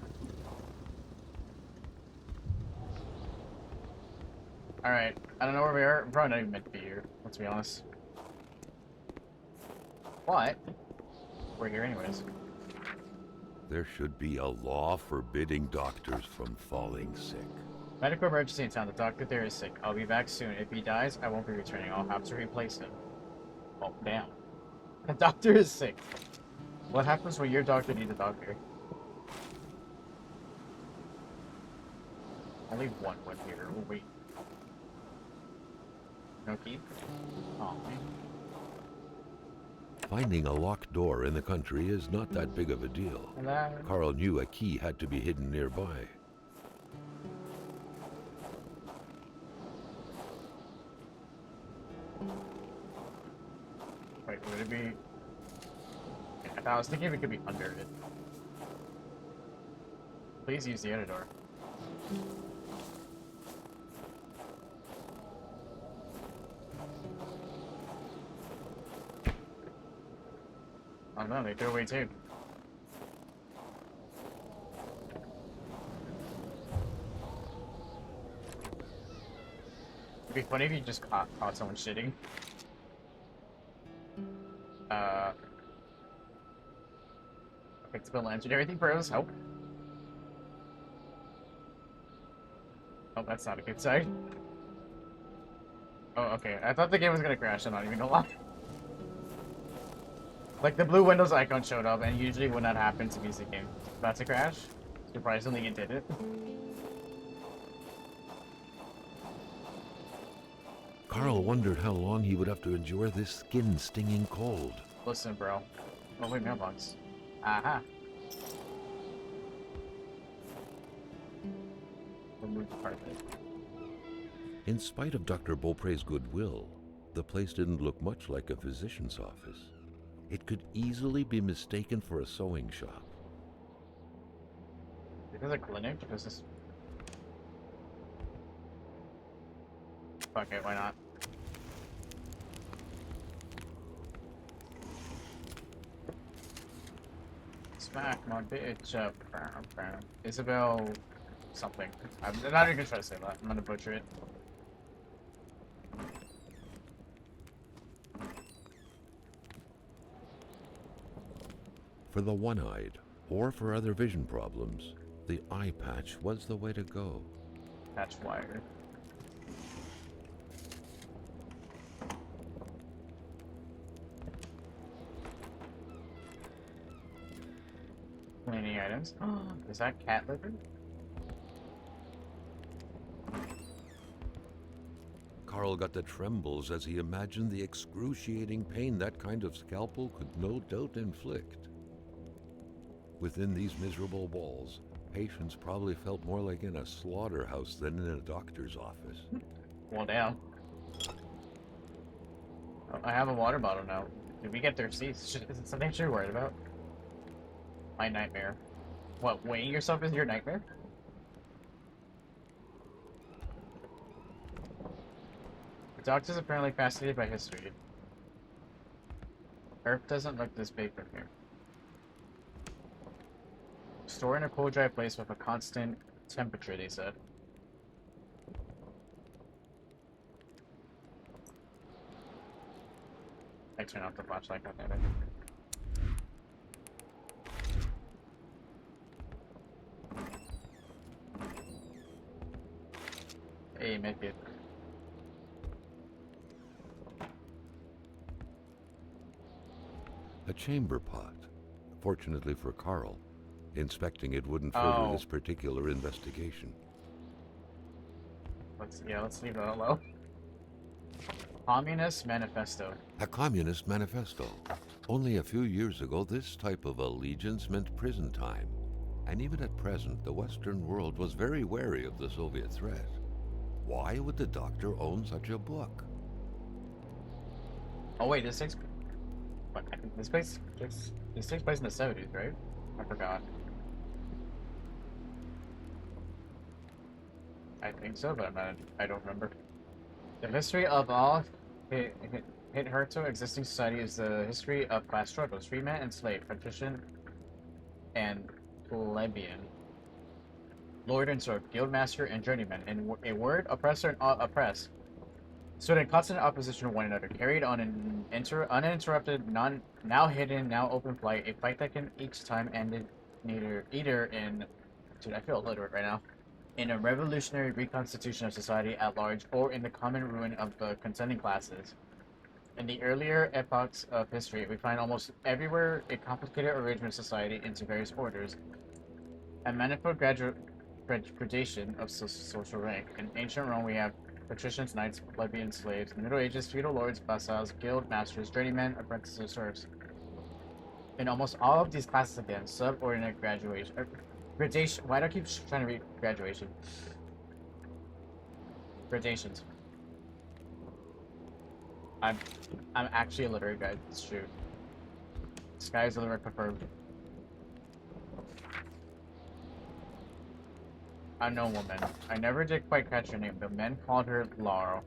Alright. I don't know where we are. I'm probably not even meant to be here. Let's be honest. But we're here anyways. There should be a law forbidding doctors from falling sick. Medical emergency in town. The doctor there is sick. I'll be back soon. If he dies, I won't be returning. I'll have to replace him. Oh, damn. The doctor is sick. What happens when your doctor needs a doctor? Only one went here. Oh, wait. No key? Oh, man. Finding a locked door in the country is not that big of a deal. Hello? Carl knew a key had to be hidden nearby. Wait, would it be... I was thinking it could be under it. Please use the other door. Oh no, they threw away too. It'd be funny if you just caught someone shitting. Okay, it's been lantern. Everything froze. Help. Oh, that's not a good sign. Oh, okay. I thought the game was gonna crash. I'm not even gonna lie. Like, the blue Windows icon showed up, and usually when that happens, it means the game's about to crash. Surprisingly, it didn't. Carl wondered how long he would have to endure this skin-stinging cold. Listen, bro. Oh, wait, mailbox. Aha. Remove carpet. In spite of Dr. Beaupre's goodwill, the place didn't look much like a physician's office. It could easily be mistaken for a sewing shop. Is this a clinic? Is this... Fuck it, why not? Smack my bitch up. Isabel... something. I'm not even gonna try to say that. I'm gonna butcher it. For the one-eyed, or for other vision problems, the eye patch was the way to go. Patch wire. Cleaning items. Is that cat litter? Carl got the trembles as he imagined the excruciating pain that kind of scalpel could no doubt inflict. Within these miserable walls, patients probably felt more like in a slaughterhouse than in a doctor's office. Well, damn. Oh, I have a water bottle now. Did we get thirsty? Is it something you're worried about? My nightmare. What, weighing yourself is your nightmare? The doctor's apparently fascinated by history. Earth doesn't look this big from here. Store in a cool, dry place with a constant temperature, they said. I turn off the flashlight, goddammit. Hey, medkit. A chamber pot. Fortunately for Carl, inspecting it wouldn't further this particular investigation. Let's leave that alone. Communist Manifesto. A communist manifesto. Only a few years ago, this type of allegiance meant prison time. And even at present, the Western world was very wary of the Soviet threat. Why would the doctor own such a book? Oh wait, this takes... What, I think this takes place in the 70s, right? I forgot. I think so, but I don't remember. The history of all hitherto existing society is the history of class struggles, free man and slave, patrician and plebeian, lord and serf, guild master and journeyman. In a word, oppressor and oppressed stood in constant opposition to one another, carried on an uninterrupted, now hidden, now open fight, a fight that can each time ended either in... Dude, I feel illiterate right now. In a revolutionary reconstitution of society at large, or in the common ruin of the contending classes. In the earlier epochs of history, we find almost everywhere a complicated arrangement of society into various orders, a manifold gradation of social rank. In ancient Rome, we have patricians, knights, plebeians, slaves. In the Middle Ages, feudal lords, vassals, guild masters, journeymen, apprentices, serfs. In almost all of these classes, again, subordinate gradation. Why do I keep trying to read graduation? Gradations. I'm actually illiterate, guys. It's true. Sky is illiterate confirmed. Unknown woman. I never did quite catch her name, but men called her Laurel.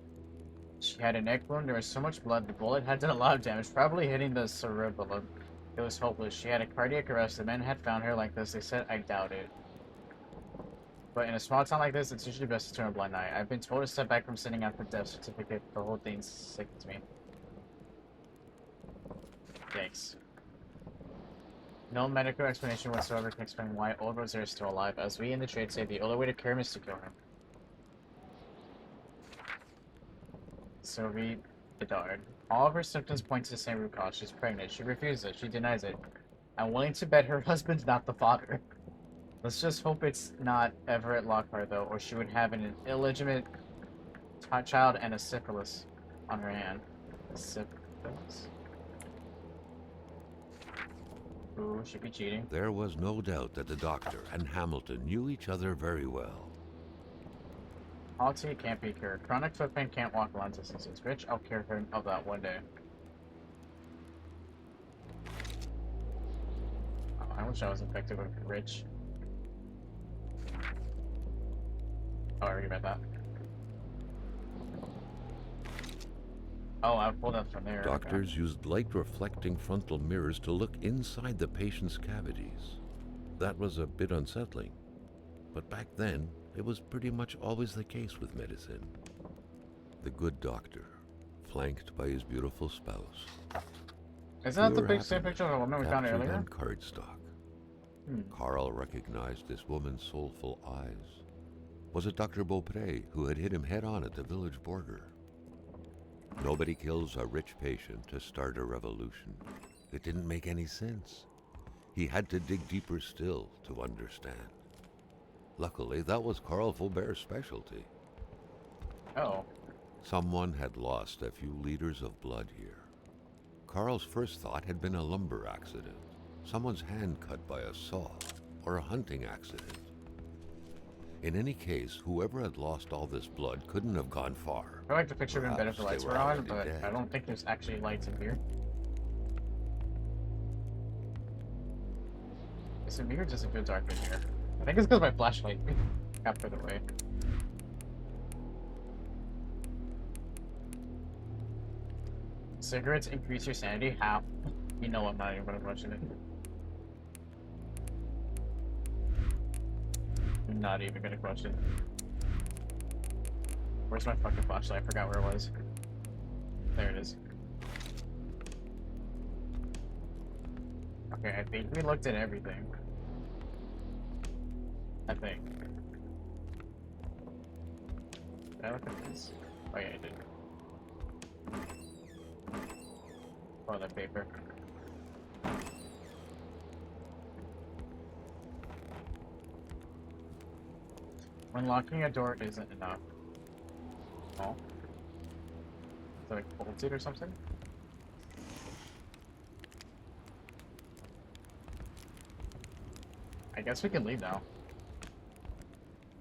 She had a neck wound. There was so much blood. The bullet had done a lot of damage, probably hitting the cerebellum. It was hopeless. She had a cardiac arrest. The men had found her like this. They said, I doubt it. But in a small town like this, it's usually best to turn a blind eye. I've been told to step back from sending out the death certificate. The whole thing's sick to me. Thanks. No medical explanation whatsoever can explain why old Rosaire is still alive. As we in the trade say, the only way to cure him is to kill him. Sylvie Bedard. All of her symptoms point to the same root cause. She's pregnant. She refuses it. She denies it. I'm willing to bet her husband's not the father. Let's just hope it's not Everett Lockhart, though, or she would have an illegitimate child and a syphilis. on her hand. Sip things. Ooh, should be cheating. There was no doubt that the doctor and Hamilton knew each other very well. Halsey can't be cured. Chronic foot pain can't walk long distances. Rich, I'll cure her of that one day. Oh, I wish I was infected with Rich. Oh, I already read that. Oh, I pulled up from there. Doctors used light-reflecting frontal mirrors to look inside the patient's cavities. That was a bit unsettling. But back then, it was pretty much always the case with medicine. The good doctor, flanked by his beautiful spouse. Isn't that the same picture of the woman we found earlier? On cardstock. Carl recognized this woman's soulful eyes. Was it Dr. Beaupre who had hit him head-on at the village border? Nobody kills a rich patient to start a revolution. It didn't make any sense. He had to dig deeper still to understand. Luckily, that was Carl Faubert's specialty. Oh. Someone had lost a few liters of blood here. Carl's first thought had been a lumber accident, someone's hand cut by a saw, or a hunting accident. In any case, whoever had lost all this blood couldn't have gone far. I like the picture would have been better if the lights were on, but dead. I don't think there's actually lights in here. Is it me or does it feel dark in here? I think it's because my flashlight got further away. Cigarettes increase your sanity? How? You know I'm not even going to question it. I'm not even going to question it. Where's my fucking flashlight? I forgot where it was. There it is. Okay, I think we looked at everything. I think. Did I look at this? Oh yeah, I did. Oh, that paper. Unlocking a door isn't enough. Oh. Is it like bolted or something? I guess we can leave now.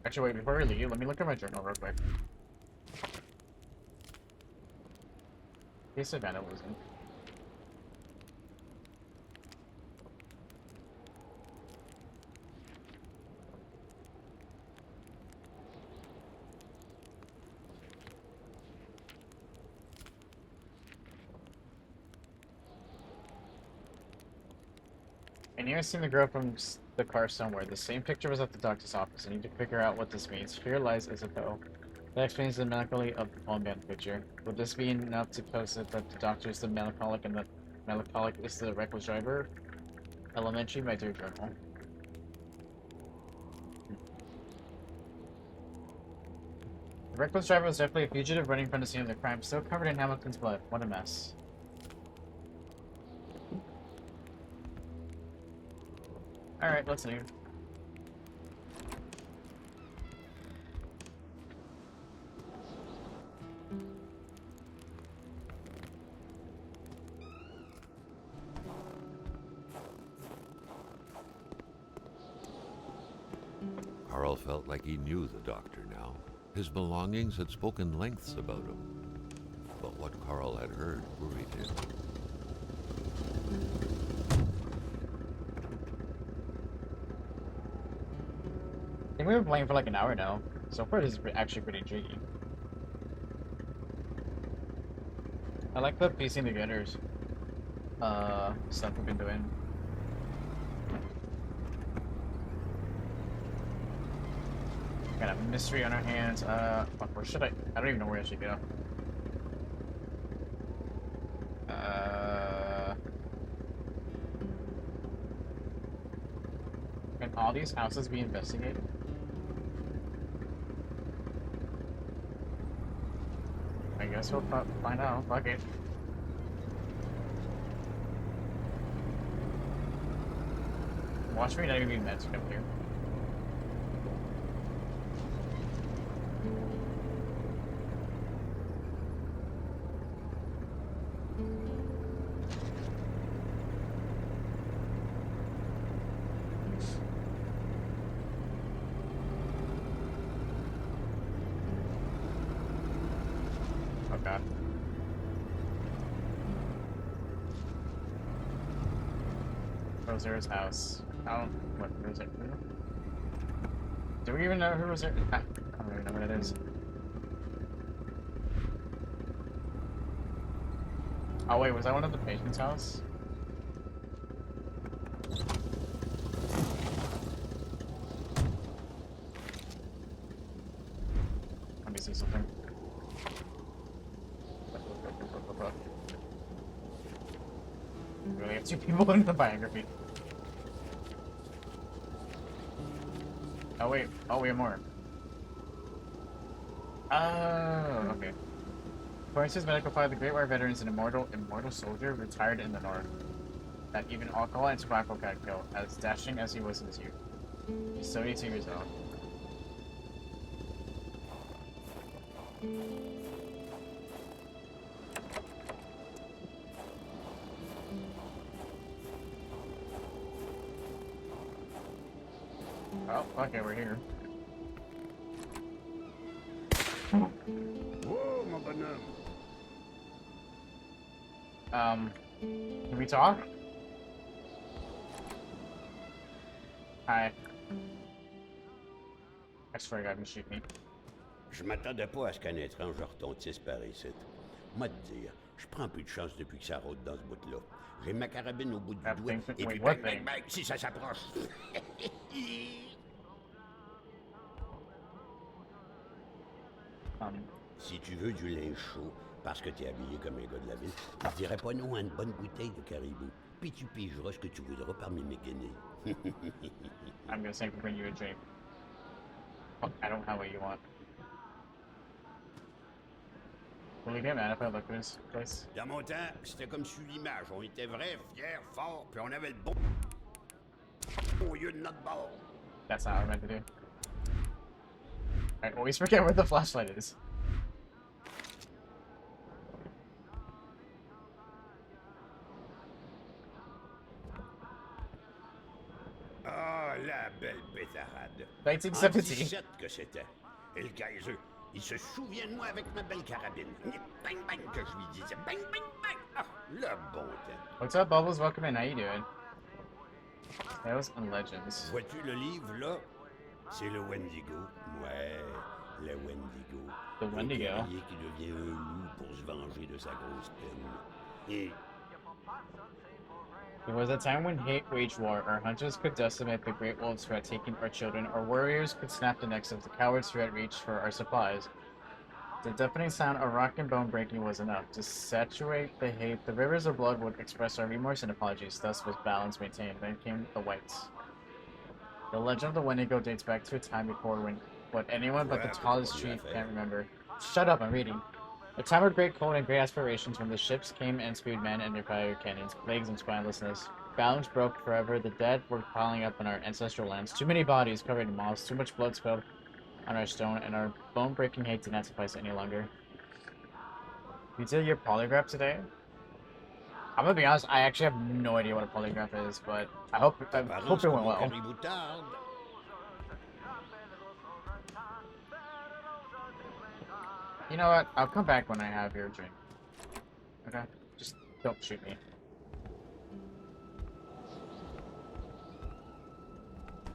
Actually, wait, before we leave, let me look at my journal real quick. In case of vandalism. I knew I seen the girl from the car somewhere. The same picture was at the doctor's office. I need to figure out what this means. Here lies Isabel. That explains the melancholy of the phone band picture. Would this be enough to posit that the doctor is the melancholic and the melancholic is the reckless driver? Elementary, my dear journal. The reckless driver was definitely a fugitive running from the scene of the crime, still covered in Hamilton's blood. What a mess. Alright, let's leave. Carl felt like he knew the doctor now. His belongings had spoken lengths about him. But what Carl had heard worried him. I think we've been playing for like an hour now. So far, this is actually pretty intriguing. I like the piecing together stuff we've been doing. Got a mystery on our hands. Fuck, where should I don't even know where I should go. Can all these houses be investigated? I guess we'll find out. Fuck it. Watch me not even be meant to come here. Oh god. Rosera's house. What, Rosera? Do we even know who Rosera? I don't even know what it is. Oh wait, was that one of the patient's house? Let me see something. We really have two people in the biography. Oh wait, we have more. Oh, okay. According to his medical file, the Great War veteran is an immortal soldier retired in the North. That even alcohol and tobacco can't kill, as dashing as he was in his youth. He's 72 years old. Oh, okay, we're here. Whoa, mon bonhomme. Can we talk? Hi. I swear to God, you shoot me. Je m'attendais pas à ce qu'un étrange retontisse par ici. Moi te dire, je prends un peu de chance depuis que ça rôde dans ce bout-là. J'ai ma carabine au bout du doigt, et puis bang, bang, bang, si ça s'approche. Si tu veux du linge chaud, parce que t'es habillé comme un gars de la ville, je dirais pas non à une bonne bouteille de caribou. Puis tu pigeras ce que tu voudras parmi mes guinées. I'm gonna say bring you a drink. Oh, I don't have what you want. Will you get mad if I look at this place? Dans mon temps, c'était comme sur l'image. On était vrais, fiers, forts, puis on avait le bon au lieu de notre bord. That's not what I meant to do. I always forget where the flashlight is. Ah, la belle pétarade. 1970. 17 que c'était. Et le Kaiser, il se souvient de moi avec ma belle carabine. Bang, bang, que je lui disais. Bang, bang, bang. Ah, le bon temps. What's up, Bubbles? Welcome in. How you doing? Tales and Legends. Vois-tu le livre, là? C'est le Wendigo. Ouais, le Wendigo. The Wendigo. Un guerrier qui devient un loup pour se venger de sa grosse peine. Et... There was a time when hate waged war, our hunters could decimate the great wolves who had taken our children, or warriors could snap the necks of the cowards who had reached for our supplies. The deafening sound of rock and bone breaking was enough to saturate the hate. The rivers of blood would express our remorse and apologies. Thus was balance maintained. Then came the whites. The legend of the Wendigo dates back to a time before when what anyone but the tallest tree can't remember. Shut up, I'm reading. A time of great cold and great aspirations when the ships came and spewed men and their fire cannons, plagues and spinelessness. Balance broke forever, the dead were piling up in our ancestral lands. Too many bodies covered in moss, too much blood spilled on our stone, and our bone-breaking hate did not suffice any longer. You did your polygraph today? I'm gonna be honest, I actually have no idea what a polygraph is, but I hope it went well. You know what? I'll come back when I have your drink. Okay? Just don't shoot me.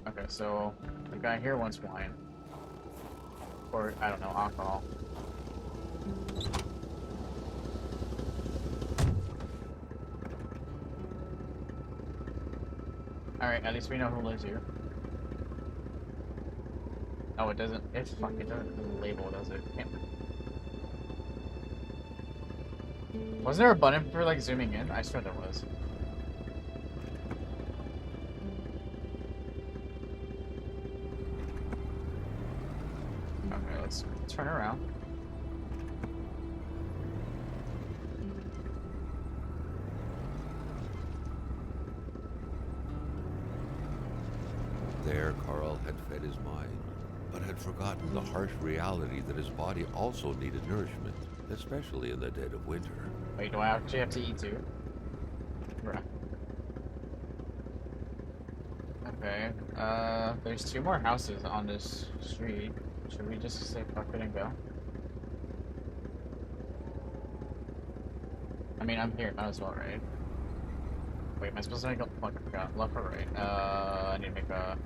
Okay, so the guy here wants wine. Or, I don't know, alcohol. Alright, at least we know who lives here. Oh, it doesn't. It doesn't label, does it? Wasn't there a button for like zooming in? I swear there was. Okay, let's turn around. There, Carl had fed his mind, but had forgotten the harsh reality that his body also needed nourishment, especially in the dead of winter. Wait, do I actually have to eat too? Right. Okay, there's two more houses on this street. Should we just say fuck it and go? I mean, I'm here. Might as well, right? Wait, am I supposed to make a fuck? I forgot. Left or right? I need to make a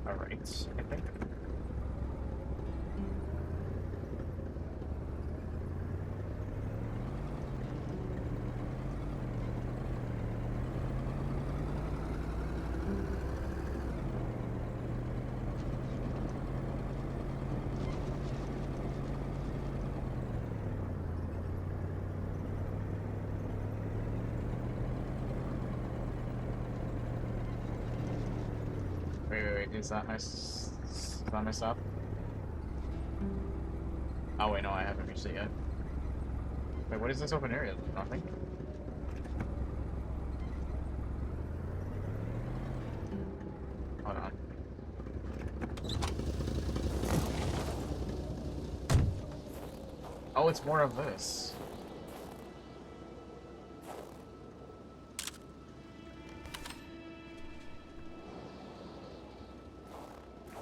right, I think. Wait, is that my stop? Oh wait, no, I haven't reached it yet. Wait, what is this open area? Nothing? Hold on. Oh, it's more of this.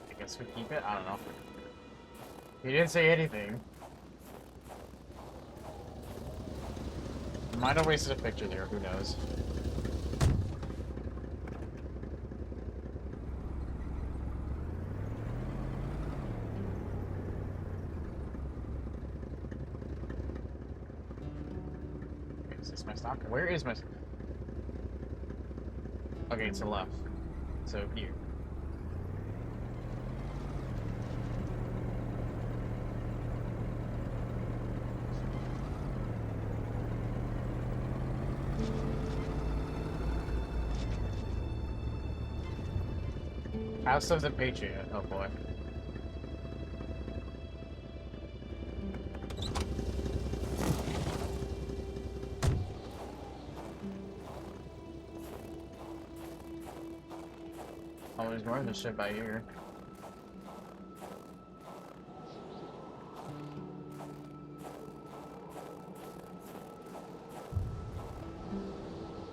I guess we keep it? I don't know. He didn't say anything. Might have wasted a picture there, who knows. Is this my stop? Where is my... Okay, it's to the left. So here. House of the Patriot. Oh boy. Oh, there's more than shit by here.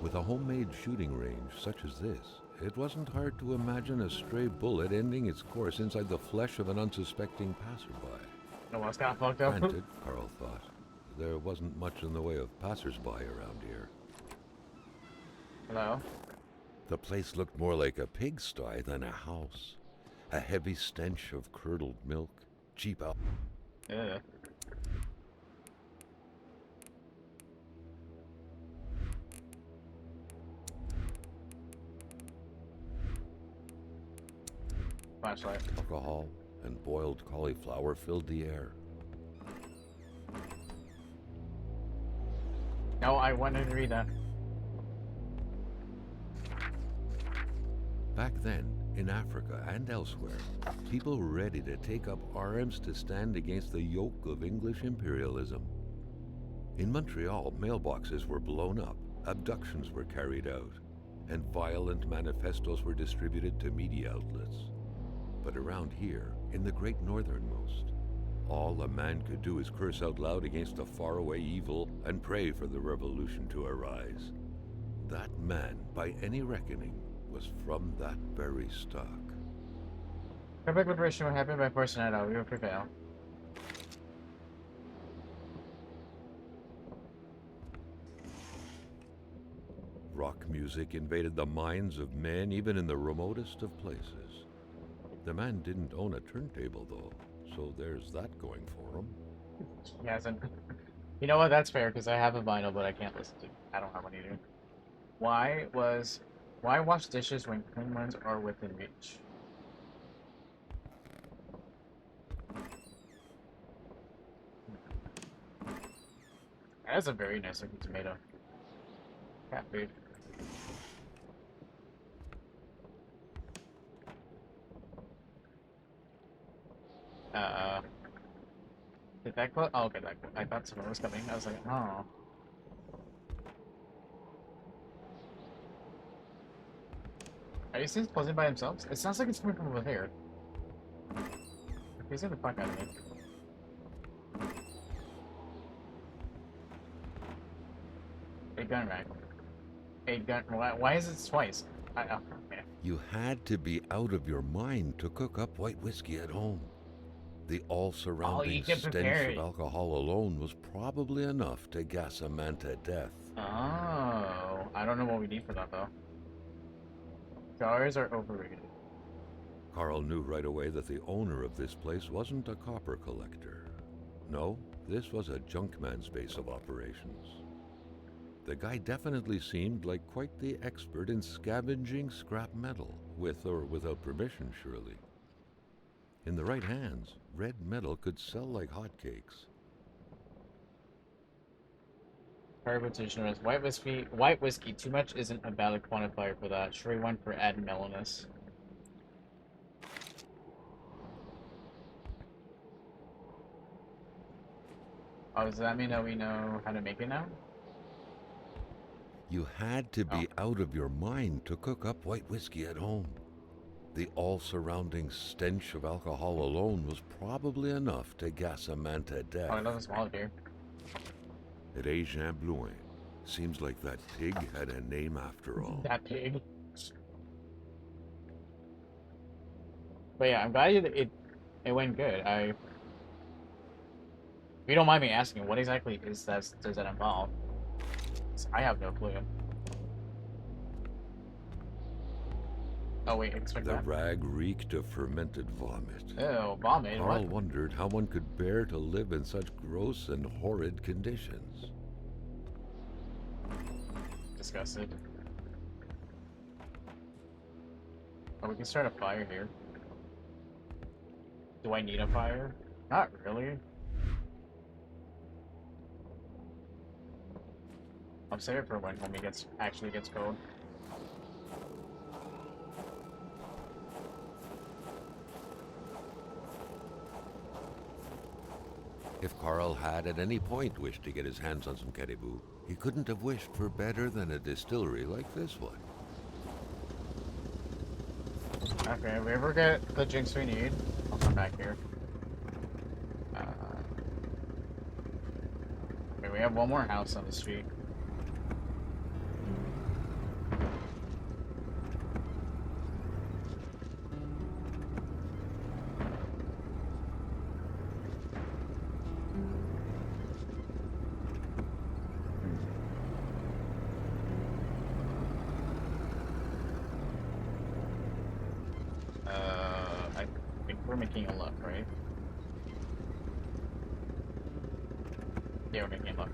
With a homemade shooting range such as this, it wasn't hard to imagine a stray bullet ending its course inside the flesh of an unsuspecting passerby. No one's got fucked up. Granted, Carl thought, there wasn't much in the way of passersby around here. Hello? The place looked more like a pigsty than a house. A heavy stench of curdled milk, cheap out. Yeah. Flashlight. Alcohol and boiled cauliflower filled the air. No, I wanted to read that. Back then, in Africa and elsewhere, people were ready to take up arms to stand against the yoke of English imperialism. In Montreal, mailboxes were blown up, abductions were carried out, and violent manifestos were distributed to media outlets. But around here, in the great northernmost, all a man could do is curse out loud against a faraway evil and pray for the revolution to arise. That man, by any reckoning, was from that very stock. Perfect liberation will happen by forcing it out. We will prevail. Rock music invaded the minds of men even in the remotest of places. The man didn't own a turntable, though, so there's that going for him. He hasn't. You know what? That's fair, because I have a vinyl, but I can't listen to it. I don't have one either. Why wash dishes when clean ones are within reach? That's a very nice looking tomato. Cat food. Did that close? Oh, okay, I thought someone was coming. I was like, oh. Are these things closing by themselves? It sounds like it's coming from over here. He's the fuck out of me. A gun rack. A gun. Why is it twice? Oh, okay. You had to be out of your mind to cook up white whiskey at home. The all-surrounding stench of alcohol alone was probably enough to gas a man to death. Oh, I don't know what we need for that though. Jars are overrated. Carl knew right away that the owner of this place wasn't a copper collector. No, this was a junkman's base of operations. The guy definitely seemed like quite the expert in scavenging scrap metal, with or without permission, surely. In the right hands, red metal could sell like hotcakes. Carbonation is white whiskey. White whiskey, too much isn't a valid quantifier for that. Sure, one for add mellowness. Oh, does that mean that we know how to make it now? You had to be out of your mind to cook up white whiskey at home. The all-surrounding stench of alcohol alone was probably enough to gas a man to death. Oh, I love this wallet here. At Jean Blouin. Seems like that pig had a name after all. That pig. But yeah, I'm glad it went good. If you don't mind me asking, what exactly does that involve? I have no clue. Oh wait, expect The that. rag reeked of fermented vomit. Ew, vomit. Carl What? wondered how one could bear to live in such gross and horrid conditions. Disgusted. Oh, we can start a fire here. Do I need a fire? Not really. I'll save it for when homie actually gets cold. If Carl had at any point wished to get his hands on some caribou, he couldn't have wished for better than a distillery like this one. Okay, if we ever get the drinks we need, I'll come back here. Okay, we have one more house on the street. I think we're making a left, right? Yeah, we're making a left.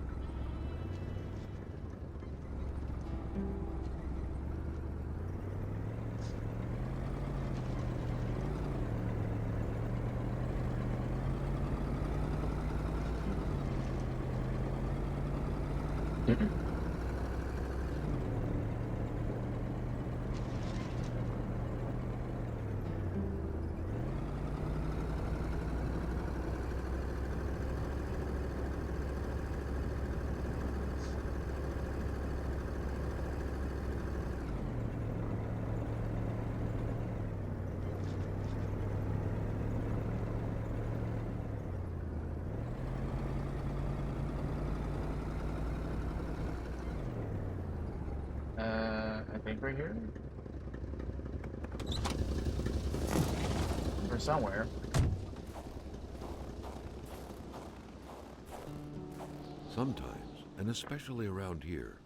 I think we're here. Or somewhere. Sometimes, and especially around here,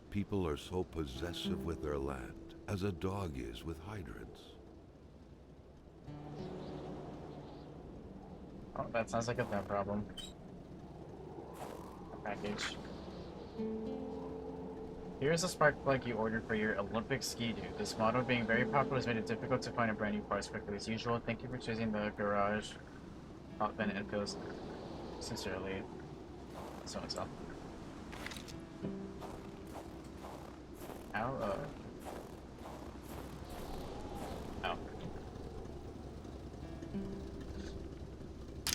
people are so possessive with their land, as a dog is with hydrants. Oh, that sounds like a them problem. Package. Here's a spark plug you ordered for your Olympic ski dude. This model being very popular has made it difficult to find a brand new parts quickly as usual. Thank you for choosing the garage. Hot vent and feels sincerely. So and so. Ow, oh.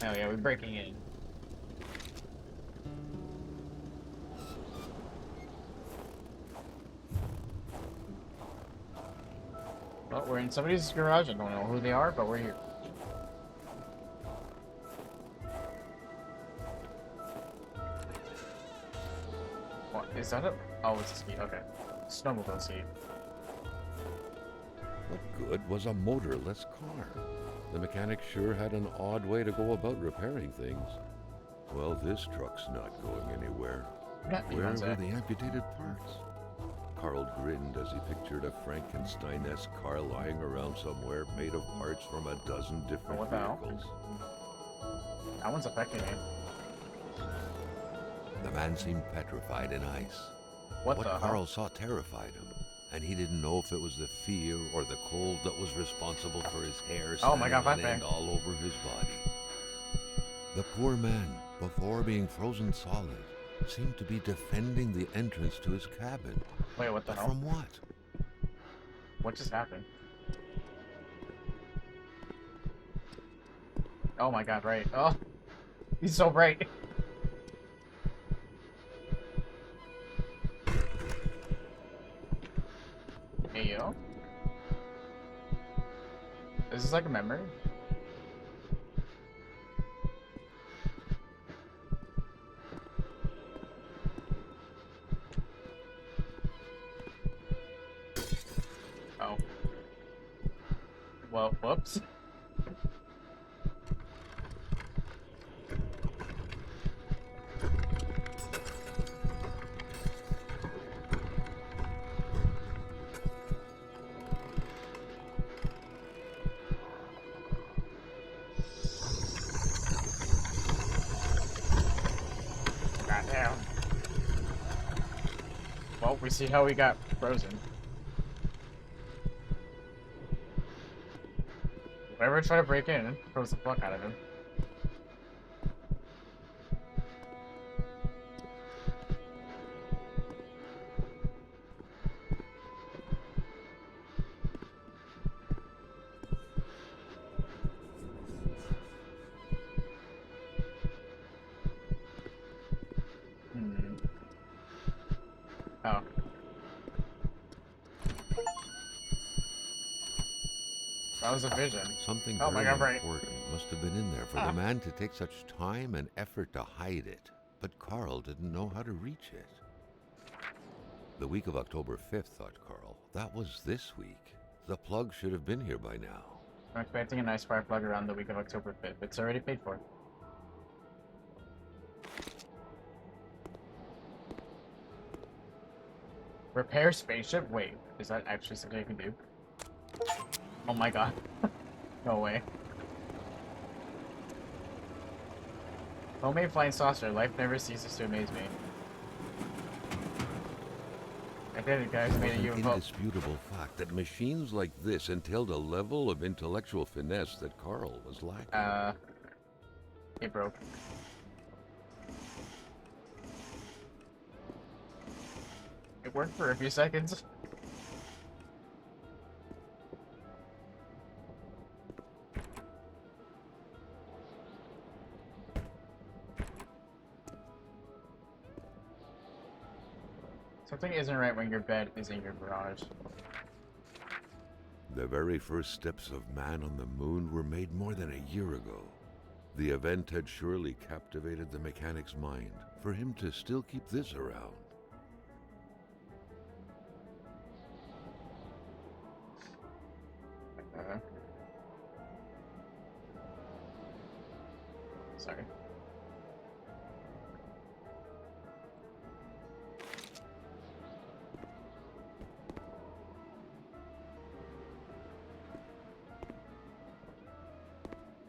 Oh yeah, we're breaking in. Well, we're in somebody's garage. I don't know who they are, but we're here. What is that? Oh, it's a ski. Okay, snowmobile seat. What good was a motorless car? The mechanic sure had an odd way to go about repairing things. Well, this truck's not going anywhere. Where were the amputated parts? Carl grinned as he pictured a Frankenstein-esque car lying around somewhere made of parts from a dozen different vehicles. That one's affecting me. The man seemed petrified in ice. What Carl saw terrified him, and he didn't know if it was the fear or the cold that was responsible for his hair standing on end all over his body. The poor man, before being frozen solid, seemed to be defending the entrance to his cabin. Wait, what the hell? From what? What just happened? Oh my god, right. Oh, he's so bright. Hey, yo. Is this like a memory? Oh. Well, whoops. Goddamn. Well, we see how we got frozen. Whoever tried to break in, froze the fuck out of him. Oh. That was a vision. Something oh very my God, right. important must have been in there for the man to take such time and effort to hide it. But Carl didn't know how to reach it. The week of October 5th, thought Carl. That was this week. The plug should have been here by now. I'm expecting a nice spark plug around the week of October 5th. It's already paid for. Repair spaceship? Wait, is that actually something I can do? Oh my god. No way. Homemade flying saucer. Life never ceases to amaze me. I did it, guys. Made a It was an UFO. indisputable fact that machines like this entailed a level of intellectual finesse that Carl was lacking. It broke. It worked for a few seconds. Something isn't right when your bed is in your garage. The very first steps of man on the moon were made more than a year ago. The event had surely captivated the mechanic's mind for him to still keep this around. Sorry.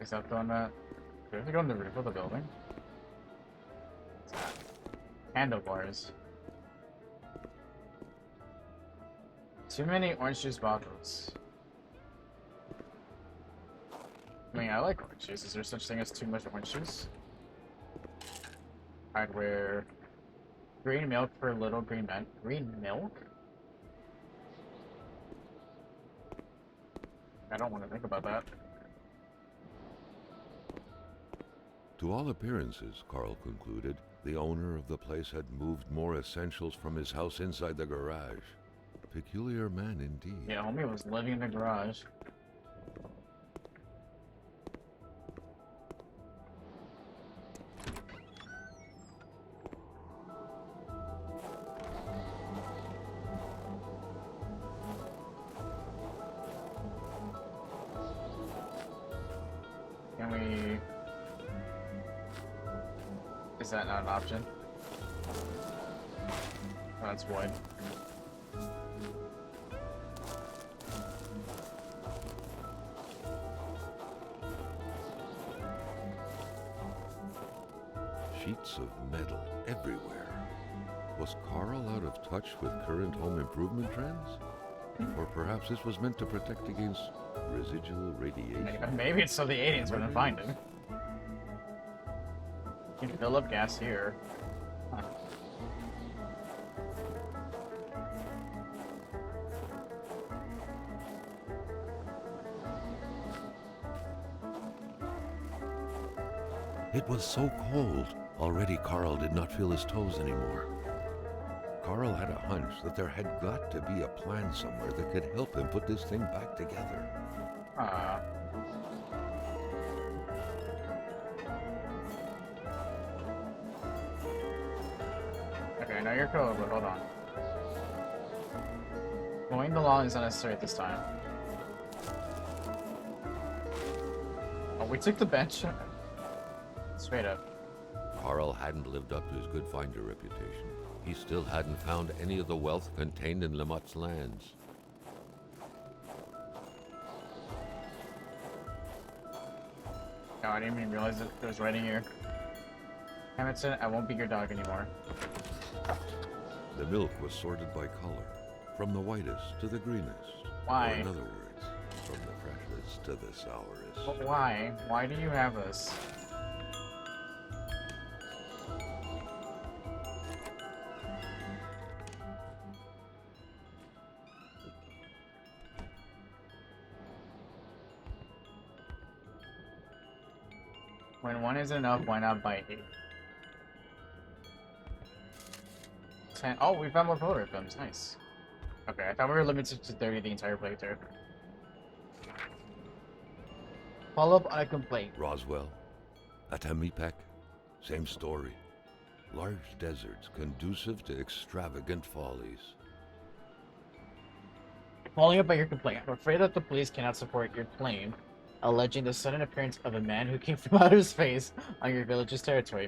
Is that on that? Do we have to go on the roof of the building? What's that? Handlebars. Too many orange juice bottles. I mean, I like orange juice. Is there such thing as too much orange juice? Hardware. Green milk for little green men. Green milk? I don't want to think about that. To all appearances, Carl concluded, the owner of the place had moved more essentials from his house inside the garage. Peculiar man indeed. Yeah, homie was living in the garage. Is that not an option? Oh, that's wood. Sheets of metal everywhere. Was Carl out of touch with current home improvement trends? Or perhaps this was meant to protect against residual radiation? Maybe it's so the aliens wouldn't find him. You can fill up gas here. Huh. It was so cold. Already Carl did not feel his toes anymore. Carl had a hunch that there had got to be a plan somewhere that could help him put this thing back together. Okay, now you're cool, but hold on. Mowing the lawn is unnecessary at this time. Oh, we took the bench. Straight up. Carl hadn't lived up to his good finder reputation. He still hadn't found any of the wealth contained in Lamotte's lands. No, I didn't even realize that there was writing here. Hamilton, I won't be your dog anymore. The milk was sorted by color, from the whitest to the greenest. Why? Or in other words, from the freshest to the sourest. But why? Why do you have us? When one is enough, why not buy 8? 10. Oh, we found more photo films. Nice. Okay, I thought we were limited to 30 the entire playthrough. Follow up on a complaint. Roswell, Atamipek, same story. Large deserts conducive to extravagant follies. Following up on your complaint, I'm afraid that the police cannot support your claim, alleging the sudden appearance of a man who came from outer space on your village's territory.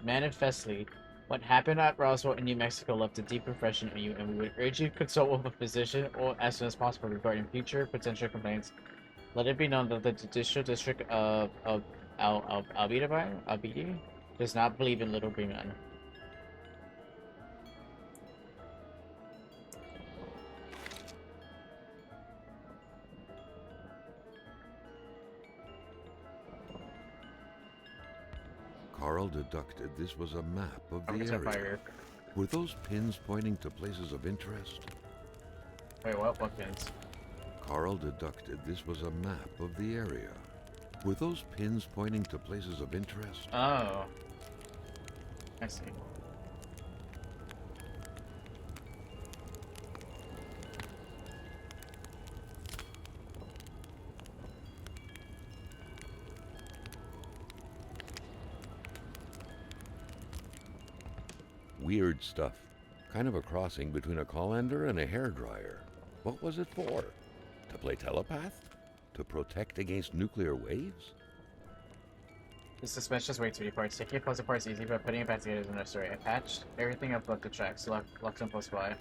Manifestly, what happened at Roswell in New Mexico left a deep impression on you, and we would urge you to consult with a physician or as soon as possible regarding future potential complaints. Let it be known that the judicial district of Albidi does not believe in little green men. Carl deducted this was a map of the Fire. area. Were those pins pointing to places of interest? Wait, what? What pins? Carl deducted this was a map of the area. Were those pins pointing to places of interest? Oh. I see. Weird stuff. Kind of a crossing between a colander and a hairdryer. What was it for? To play telepath? To protect against nuclear waves? The suspension is way too many parts. Taking it apart is easy, but putting it back together is unnecessary. I patched everything up but the tracks. Left and post by.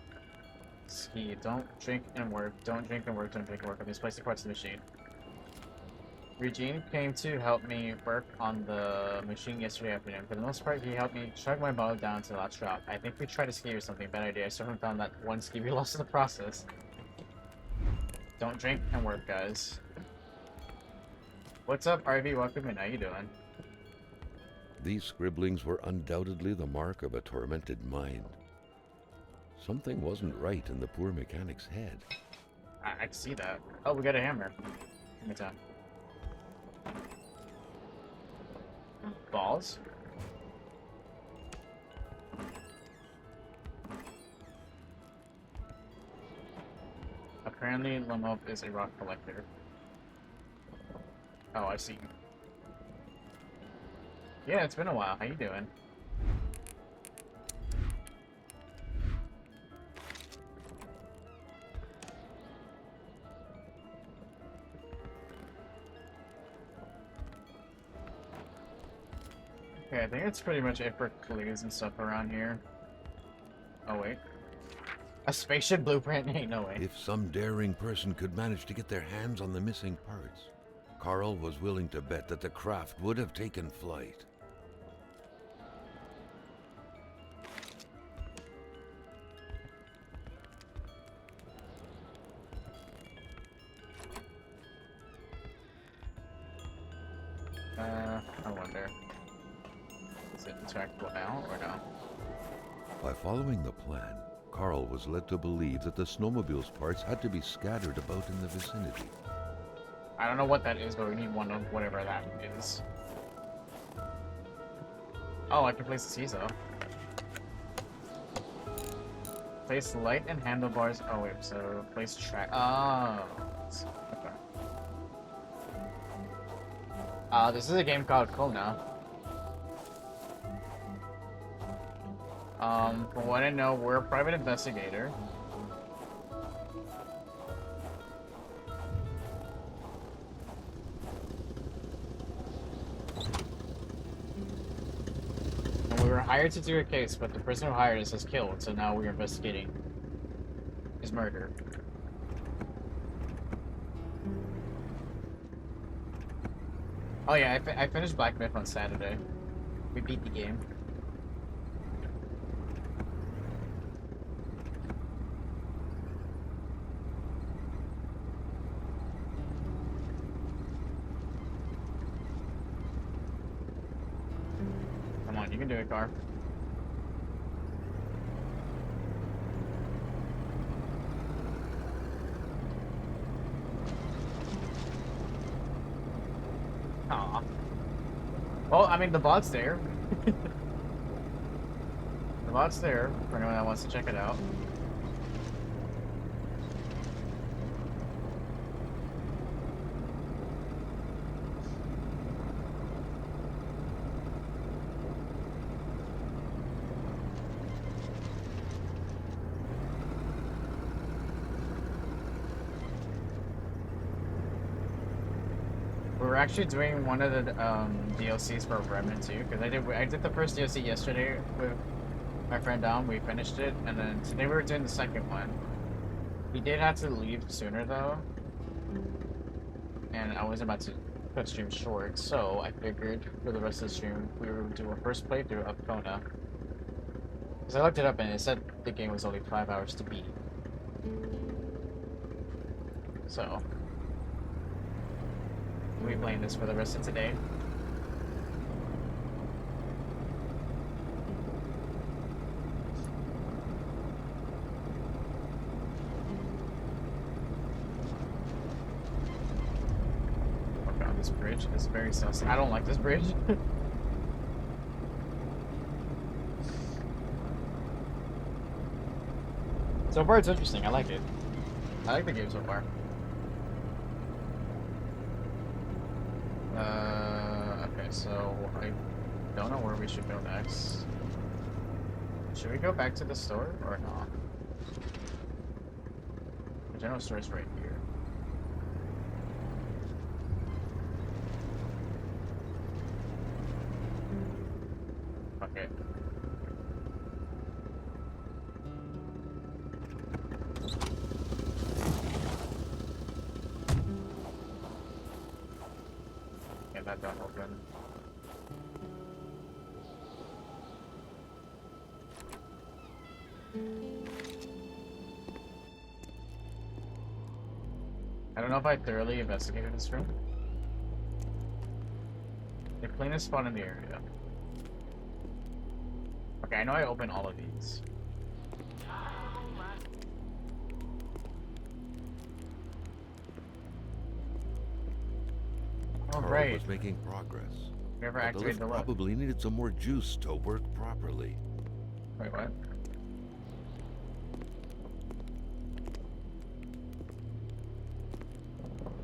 Ski. Don't drink and work. Don't drink and work. Don't drink and work. I'm misplacing parts of the machine. Eugene came to help me work on the machine yesterday afternoon. For the most part, he helped me chug my bottle down to the last drop. I think we tried to ski or something. Bad idea. I still haven't found that one ski we lost in the process. Don't drink and work, guys. What's up, RV? Welcome in. How you doing? These scribblings were undoubtedly the mark of a tormented mind. Something wasn't right in the poor mechanic's head. I can see that. Oh, we got a hammer. Give me time. Balls? Apparently, Lamop is a rock collector. Oh, I see. Yeah, it's been a while. How you doing? Okay, I think it's pretty much it for clues and stuff around here. Oh, wait. A spaceship blueprint? Ain't no way. If some daring person could manage to get their hands on the missing parts, Carl was willing to bet that the craft would have taken flight. I wonder. Is it interactable now or no? By following the plan, Carl was led to believe that the snowmobile's parts had to be scattered about in the vicinity. I don't know what that is, but we need one of whatever that is. Oh, I can place the seesaw. Place light and handlebars. Oh wait, so place track. Oh, okay. This is a game called Kona. From what I know, we're a private investigator. And we were hired to do a case, but the person who hired us is killed, so now we're investigating his murder. Oh yeah, I finished Black Myth on Saturday. We beat the game. Come on, you can do it, car. Aw. Well, I mean, the bot's there. The bot's there for anyone that wants to check it out. We're actually doing one of the DLCs for Remnant 2 because I did the first DLC yesterday with my friend Dom. We finished it, and then today we were doing the second one. We did have to leave sooner though, and I wasn't about to cut stream short, so I figured for the rest of the stream we would do a first playthrough of Kona. Because I looked it up and it said the game was only 5 hours to beat. So we'll be playing this for the rest of today. Oh god, this bridge is very sussy. I don't like this bridge. So far it's interesting, I like it. I like the game so far. Okay, so I don't know where we should go next. Should we go back to the store or not? The general store is right here. Okay. Get that door open. I don't know if I thoroughly investigated this room. The cleanest spot in the area. Okay, I know I opened all of these. Oh, Carl right. was making progress. Never But the activated lift the lift. probably needed some more juice to work properly. Wait, what?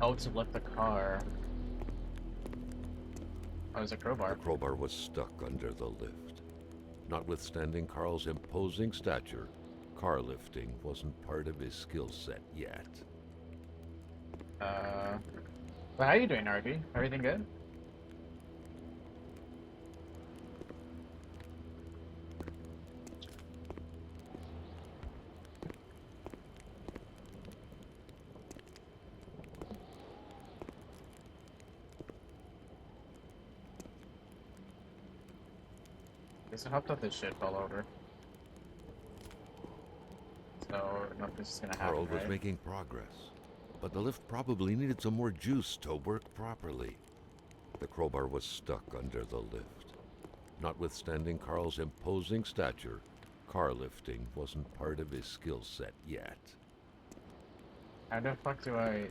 Oh, to lift the car. Oh, there's a crowbar. The crowbar was stuck under the lift. Notwithstanding Carl's imposing stature, car lifting wasn't part of his skill set yet. But how you doing, RB? Everything good? Guess I hope that this shit fell over. So nothing's gonna happen, Carl was right? making progress, but the lift probably needed some more juice to work properly. The crowbar was stuck under the lift. Notwithstanding Carl's imposing stature, car lifting wasn't part of his skill set yet. How the fuck do I...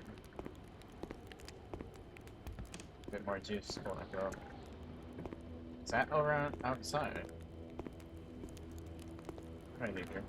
Bit more juice, quote unquote. Is that around outside? What do I do here?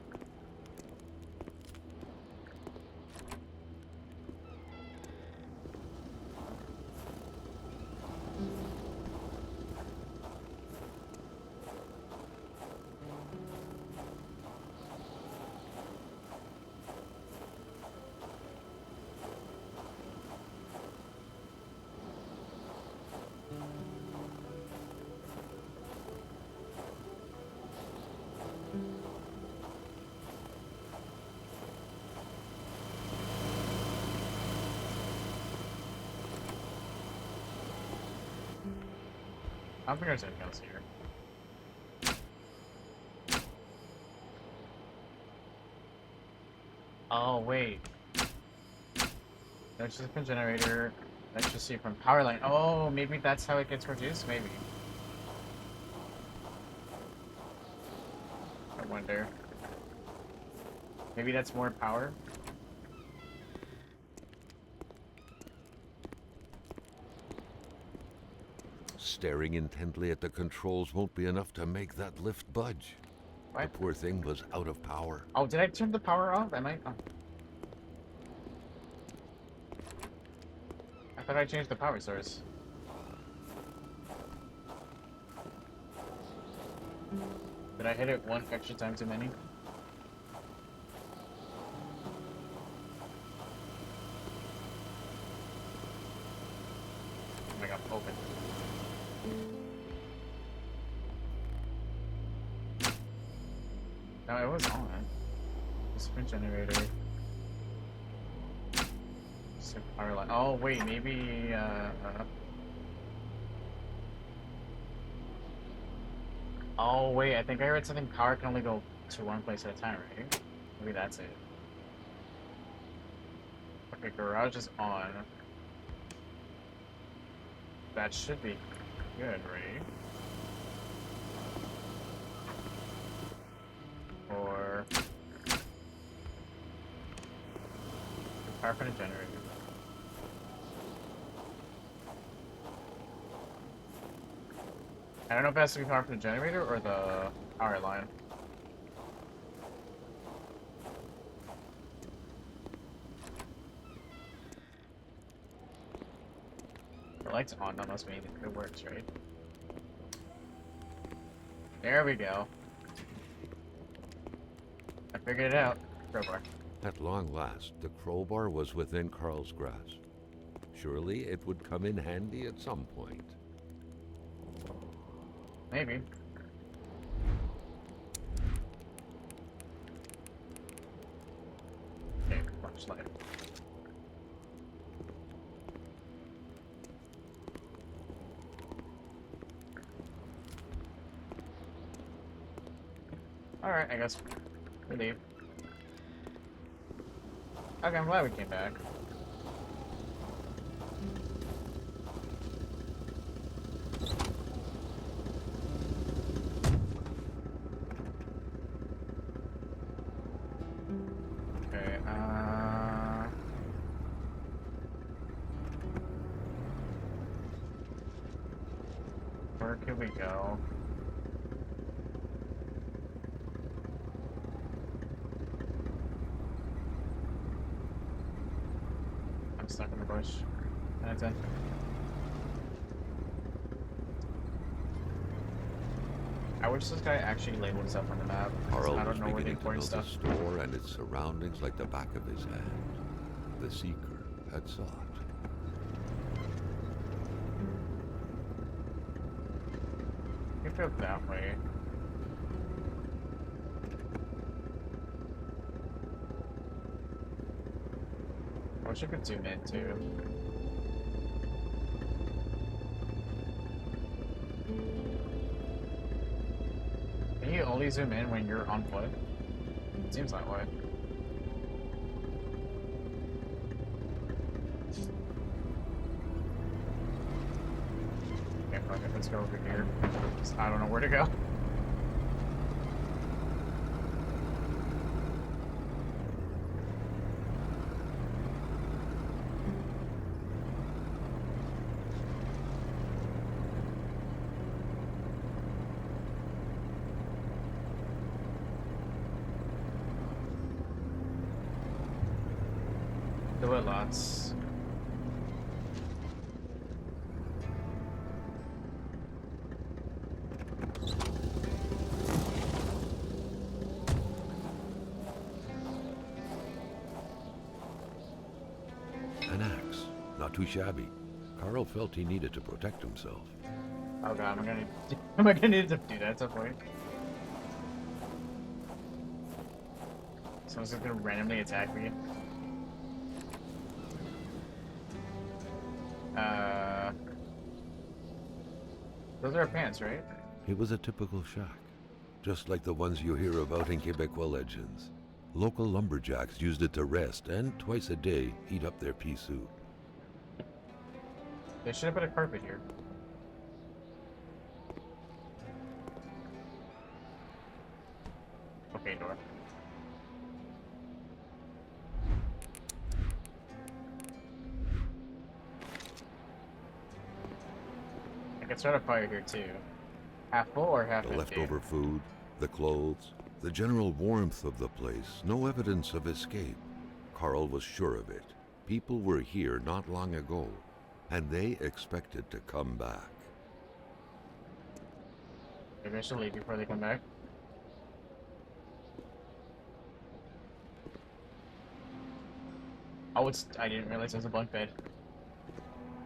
I don't think there's anything else here. Oh, wait. There's just a generator. Let's just see from power line. Oh, maybe that's how it gets reduced? Maybe. I wonder. Maybe that's more power? Staring intently at the controls won't be enough to make that lift budge. What? The poor thing was out of power. Oh, did I turn the power off? I might... Oh. I thought I changed the power source. Did I hit it one extra time too many? Oh my god, open. No, it was on. The sprint generator. Power line. Oh wait, maybe oh wait, I think I read something. Power can only go to one place at a time, right? Maybe that's it. Okay, garage is on. That should be good, right? Or power from the generator. I don't know if it has to be power from the generator or the power line. The light's on, that must mean it works, right? There we go. I figured it out. Crowbar. At long last, the crowbar was within Carl's grasp. Surely it would come in handy at some point. Maybe. Okay, flashlight. Alright, I guess we leave. Okay, I'm glad we came back. Okay, where can we go? I'm stuck in the bush. 10 out of 10. I wish this guy actually labeled stuff on the map. Carl I was don't know where the beginning to know important the stuff. store and its surroundings like the back of his hand. The seeker had sought. You go that way. I wish I could zoom in too. only zoom in when you're on foot? It seems that way. Okay, fuck it, let's go over here. I don't know where to go. There were lots. An axe. Not too shabby. Carl felt he needed to protect himself. Oh god, am I gonna need to do that at some point? Someone's just gonna randomly attack me. Those are our pants, right? It was a typical shack, just like the ones you hear about in Quebecois legends. Local lumberjacks used it to rest and twice a day heat up their pea soup. They should have put a carpet here. Okay, door. I can start a fire here too. Half full or half The empty? leftover food, the clothes, the general warmth of the place, no evidence of escape. Carl was sure of it. People were here not long ago, and they expected to come back. Maybe I should leave before they come back. Oh, I didn't realize there's a bunk bed.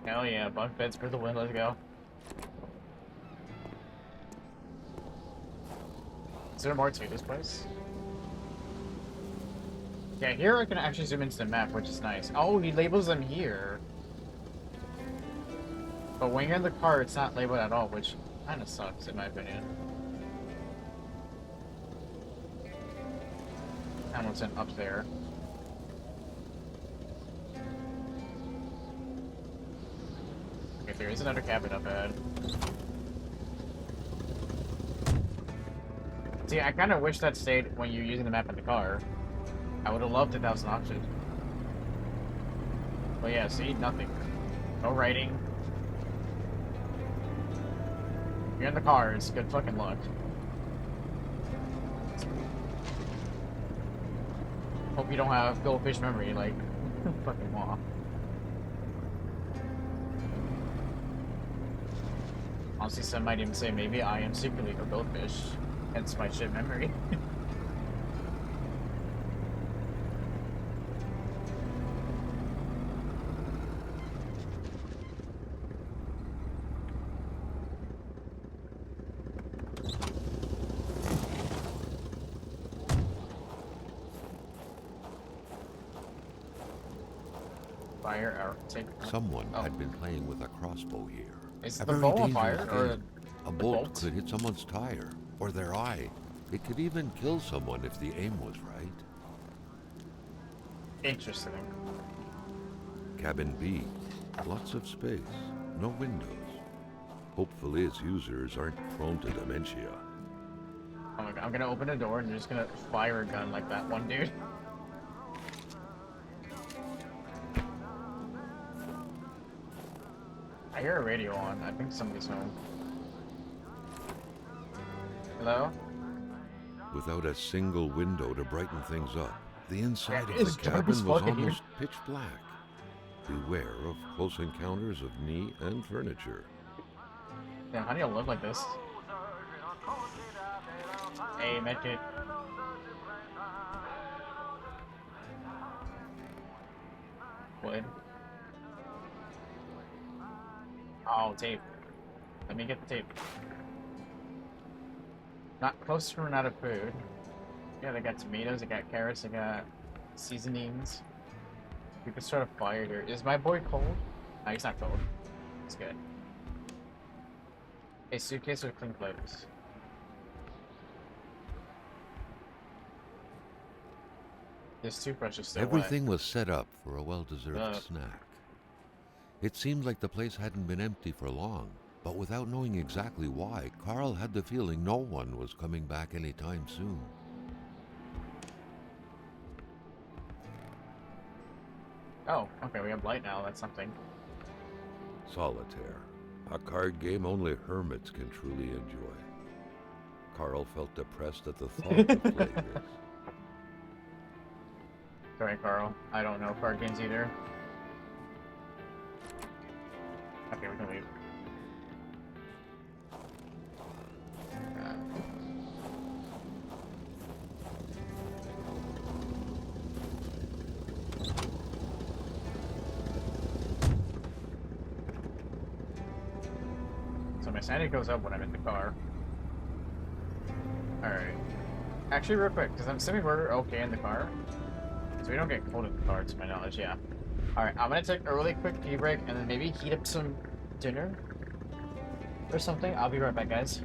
Hell yeah, bunk beds for the win, let's go. Is there more to this place? Yeah, here I can actually zoom into the map, which is nice. Oh, he labels them here. But when you're in the car, it's not labeled at all, which kind of sucks, in my opinion. Hamilton up there. Okay, there is another cabin up ahead. See, I kind of wish that stayed when you're using the map in the car. I would have loved it, that was an option. But yeah, see, nothing. No writing. If you're in the car, it's good fucking luck. Hope you don't have goldfish memory like fucking Maw. Honestly, some might even say maybe I am secretly a goldfish, hence my shit memory. Fire arrow. Take. Someone had been playing with a crossbow here. Is A the very bow on dangerous fire or game. A the bolt bolt? could hit someone's tire or their eye. It could even kill someone if the aim was right. Interesting. Cabin B. Lots of space. No windows. Hopefully its users aren't prone to dementia. Oh my god, I'm gonna open a door and they're just gonna fire a gun like that one dude. I hear a radio on. I think somebody's home. Hello? Without a single window to brighten things up, the inside Yeah, of it's the dark as cabin was fuck in here. almost pitch black. Beware of close encounters of knee and furniture. Damn, how do you live like this? Hey, medkit. Wood. Oh, tape. Let me get the tape. Not close to run out of food. Yeah, they got tomatoes, they got carrots, they got seasonings. We could start a fire here. Is my boy cold? No, he's not cold. It's good. A suitcase with clean clothes. This toothbrush is still Everything was set up for a well-deserved Ugh. snack. It seemed like the place hadn't been empty for long, but without knowing exactly why, Carl had the feeling no one was coming back anytime soon. Oh, okay, we have light now. That's something. Solitaire, a card game only hermits can truly enjoy. Carl felt depressed at the thought of playing this. Sorry, Carl. I don't know card games either. Okay, we can leave. So my sanity goes up when I'm in the car. Alright. Actually, real quick, because I'm assuming we're okay in the car. So we don't get cold in the car, to my knowledge, yeah. Alright, I'm gonna take a really quick pee break and then maybe heat up some dinner or something. I'll be right back, guys.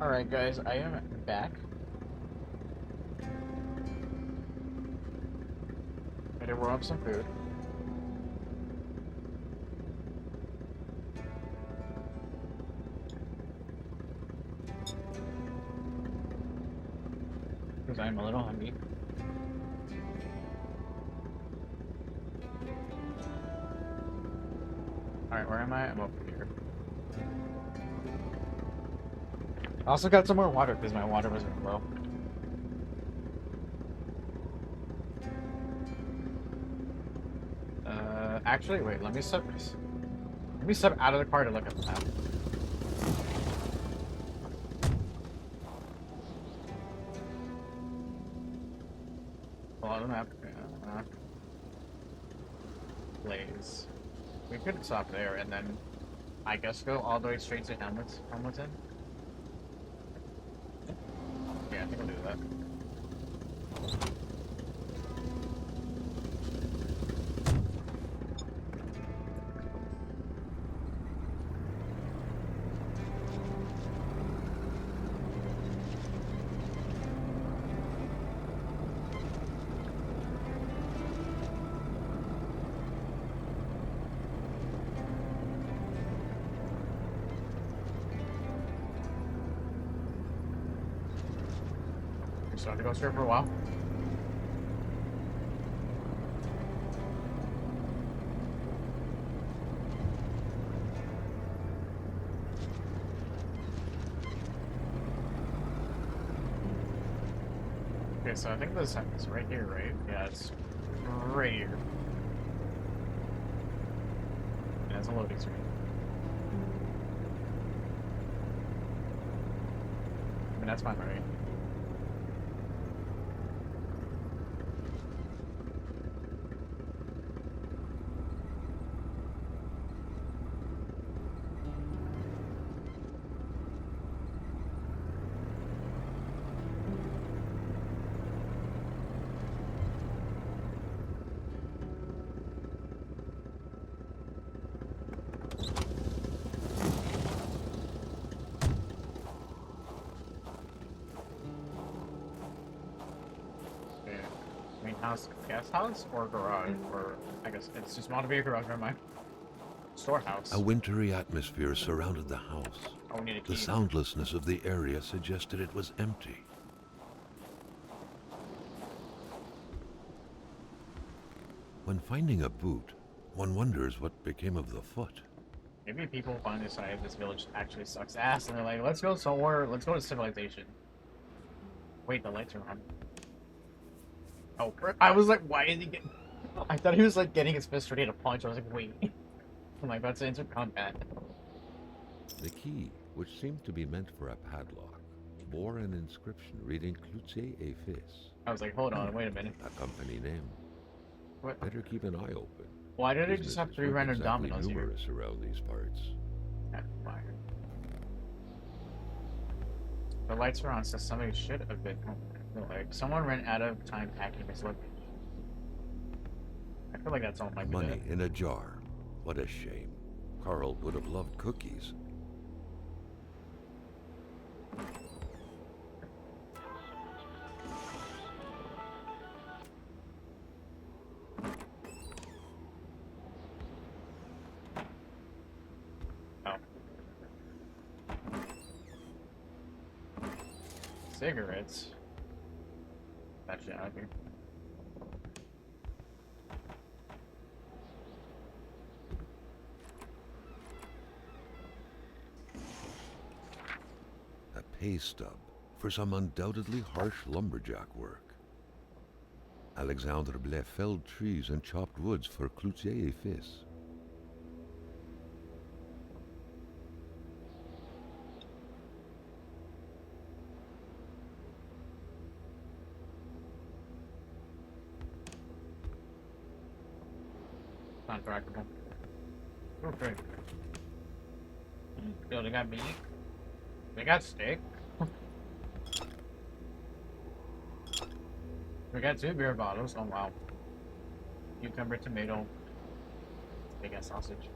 Alright guys, I am back. I did warm up some food. Because I'm a little hungry. Alright, where am I? I'm over here. I also got some more water because my water was low. Actually, wait, let me step out of the car to look at the map. Pull out the map. Blaze. We could stop there and then I guess go all the way straight to Hamilton. Yeah, I think I'll do that. So I have to go straight for a while. Okay, so I think this is right here, right? Yeah, it's right here. Yeah, it's a loading screen. I mean, that's fine, right? Guest house or garage, or I guess it's just want to be a garage, never mind. Storehouse. A wintry atmosphere surrounded the house. Oh, we need a key. The soundlessness of the area suggested it was empty. When finding a boot, one wonders what became of the foot. Maybe people finally decided this village actually sucks ass, and they're like, let's go somewhere, let's go to civilization. Wait, the lights are on. Oh, I was like, why is he getting... I thought he was like getting his fist ready to punch. I was like, wait. I'm like, that's into combat. The key, which seemed to be meant for a padlock, bore an inscription reading Cloutier et Fils. I was like, hold on, wait a minute. A company name. What? Better keep an eye open. Why did it just have 3 random exactly dominoes here? numerous around these parts. Fire. The lights are on, so somebody should have been home. Like, someone ran out of time packing his luggage. I feel like that's all my Money in a jar. What a shame. Carl would have loved cookies. Oh. Cigarettes. That shit out of here. A pay stub for some undoubtedly harsh lumberjack work. Alexandre Blais felled trees and chopped woods for Cloutier et Fils. Not trackable. Okay. Yo, they got meat. They got steak. We got 2 beer bottles. Oh wow. Cucumber, tomato, big ass sausage.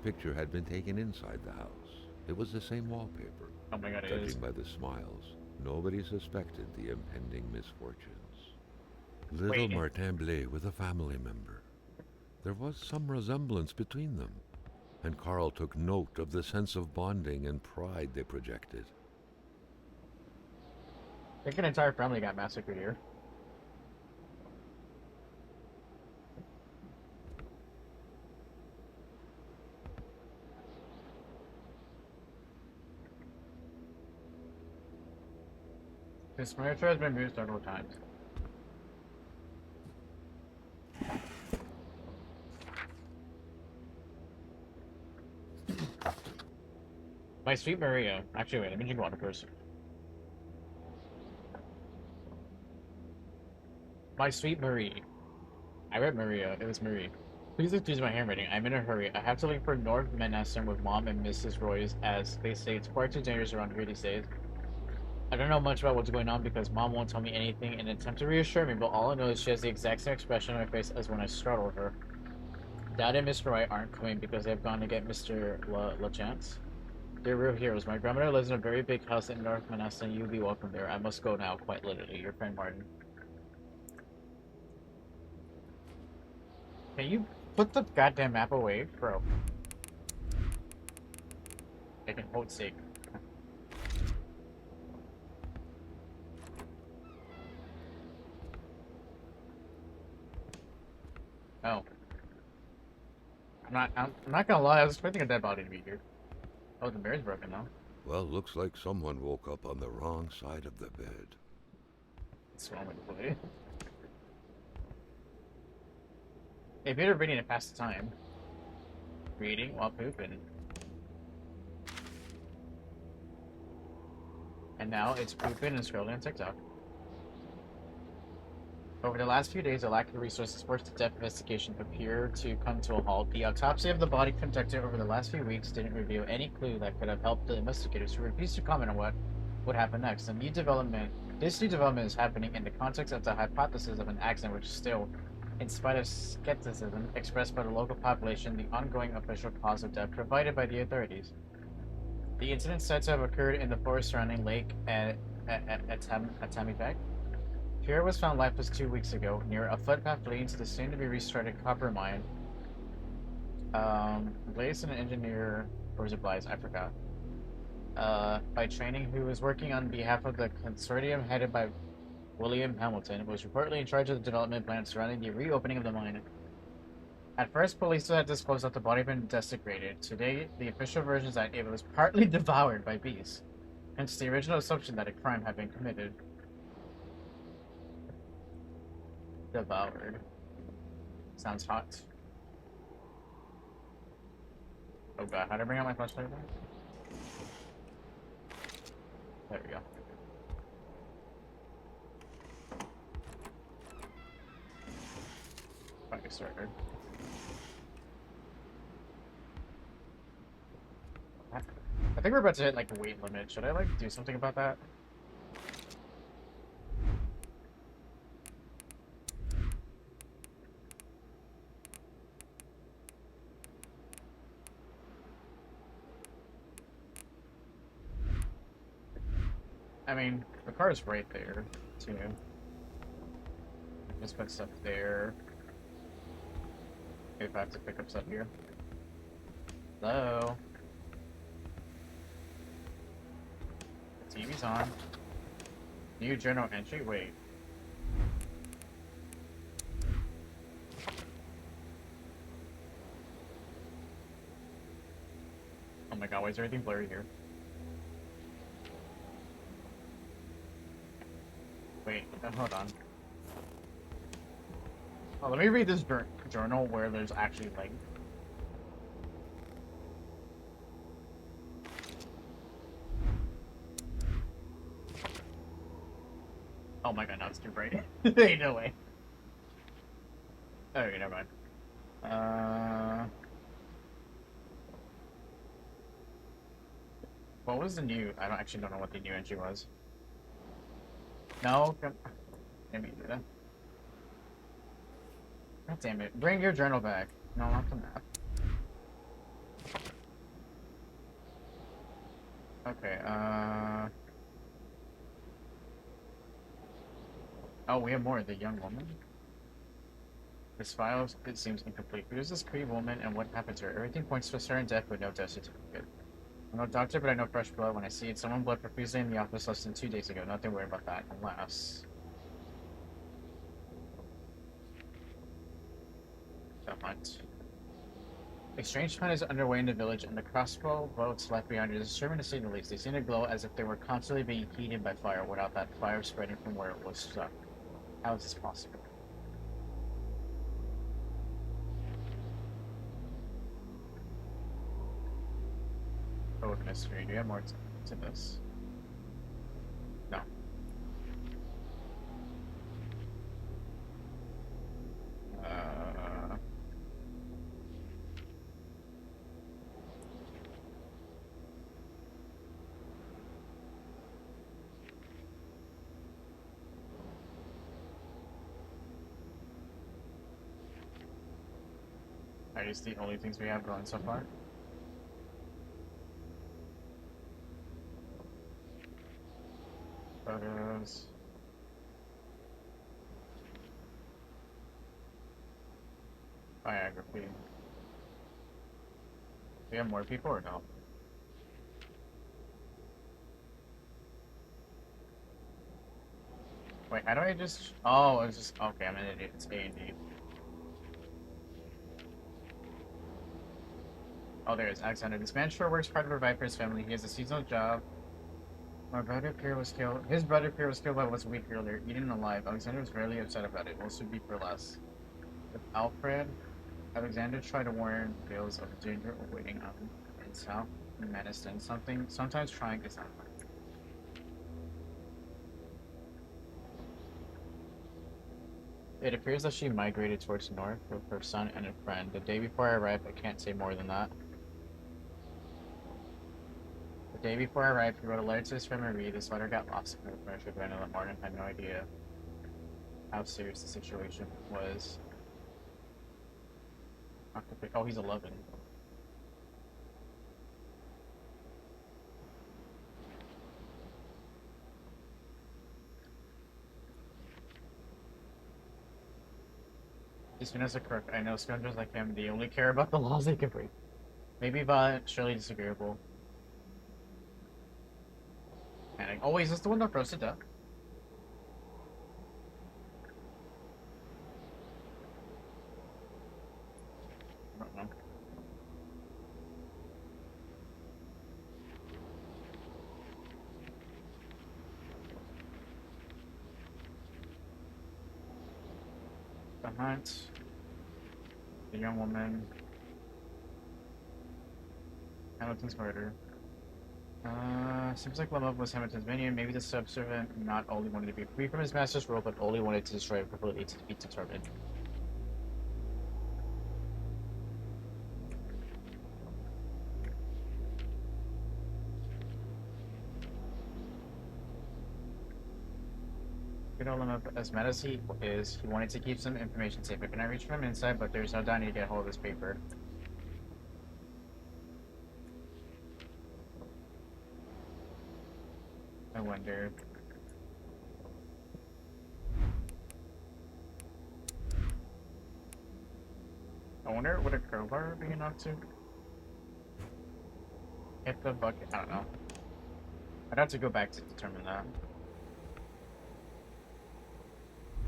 picture had been taken inside the house. It was the same wallpaper. Oh my god, it is. Judging by the smiles, nobody suspected the impending misfortunes. Little Wait. Martin Blais with a family member. There was some resemblance between them, and Carl took note of the sense of bonding and pride they projected. I think an entire family got massacred here. This furniture has been moved several times. My sweet Maria. Actually, wait, let me drink water first. My sweet Marie. I read Maria. It was Marie. Please excuse my handwriting. I'm in a hurry. I have to leave for North Manhattan with Mom and Mrs. Royce, as they say it's far too dangerous around here these days. I don't know much about what's going on because Mom won't tell me anything in an attempt to reassure me, but all I know is she has the exact same expression on her face as when I startled her. Dad and Mr. Wright aren't coming because they've gone to get Mr. LaChance. They're real heroes. My grandmother lives in a very big house in North Manhattan. You'll be welcome there. I must go now, quite literally. Your friend Martin. Can you put the goddamn map away, bro? I can hold sake. Oh. I'm not gonna lie, I was expecting a dead body to be here. Oh, the bear's broken now. Well, looks like someone woke up on the wrong side of the bed. What's wrong with the play? Hey, better reading to pass the time. Reading while pooping. And now it's pooping and scrolling on TikTok. Over the last few days, a lack of resources forced the death investigation appear to come to a halt. The autopsy of the body conducted over the last few weeks didn't reveal any clue that could have helped the investigators, who refused to comment on what would happen next. This new development is happening in the context of the hypothesis of an accident, which still, in spite of skepticism expressed by the local population, the ongoing official cause of death provided by the authorities. The incident said to have occurred in the forest surrounding Lake Atamipeg. Pierre was found lifeless 2 weeks ago near a footpath leading to the soon-to-be restarted copper mine. Blaze, an engineer, or was it Blaze? I forgot. By training, who was working on behalf of the consortium headed by William Hamilton, was reportedly in charge of the development plan surrounding the reopening of the mine. At first, police had disclosed that the body had been desecrated. Today, the official version is that it was partly devoured by beasts, hence the original assumption that a crime had been committed. Devoured. Sounds hot. Oh god, how do I bring out my flashlight again? There we go. Fire starter. I think we're about to hit like a weight limit. Should I like do something about that? I mean, the car's right there, too. Just put stuff there. If I have to pick up stuff here. Hello? The TV's on. New journal entry? Wait. Oh my god, why is everything blurry here? Wait, hold on. Oh, let me read this journal where there's actually like... Oh my god, now it's too bright. Ain't no way. Okay, never mind. What was the new... I actually don't know what the new entry was. No, let me do that. God damn it. Bring your journal back. No, not the map. Okay, oh, we have more. The young woman? This file, it seems incomplete. Who is this Cree woman and what happened to her? Everything points to a certain death with no death certificate. I'm no doctor, but I know fresh blood when I see it. Someone bled profusely in the office less than 2 days ago. Nothing worried about that, unless... The hunt. A strange hunt is underway in the village, and the crossbow boats left behind are disturbing to say the least. They seem to glow as if they were constantly being heated by fire without that fire spreading from where it was stuck. How is this possible? Code mystery. Do you have more to this? No. Are these the only things we have going so far? Photos. Biography. Do we have more people or no? Wait, how do I just... Oh, it's just... Okay, I'm an idiot. It's A&D. Oh, there it is. Alexander. This man sure works hard to provide for his family. He has a seasonal job. My brother Pierre was killed. His brother Pierre was killed by once a week earlier, eaten alive. Alexander was rarely upset about it. Most would be for less. With Alfred, Alexander tried to warn Bales of danger awaiting him in South Medicine. Sometimes trying is not hard. It appears that she migrated towards the north with her son and a friend. The day before I arrived, I can't say more than that. The day before I arrived, he wrote a letter to his friend Marie. This letter got lost in the furniture bin, and Martin had no idea how serious the situation was. Oh, he's 11. He's seen as a crook. I know scoundrels like him, they only care about the laws they can break. Maybe violent, surely disagreeable. Panic. Oh, wait, is this the one that froze to death? I don't know. The hunt. The young woman. Hamilton's murder. Seems like Lemov was Hamilton's minion. Maybe the subservient not only wanted to be free from his master's rule, but only wanted to destroy it completely to be determined. Good old Lemov, as mad as he is, he wanted to keep some information safe. I cannot reach from inside, but there's no doubt I need to get hold of this paper. I wonder. I wonder what a crowbar would be enough to hit the bucket. I don't know. I'd have to go back to determine that.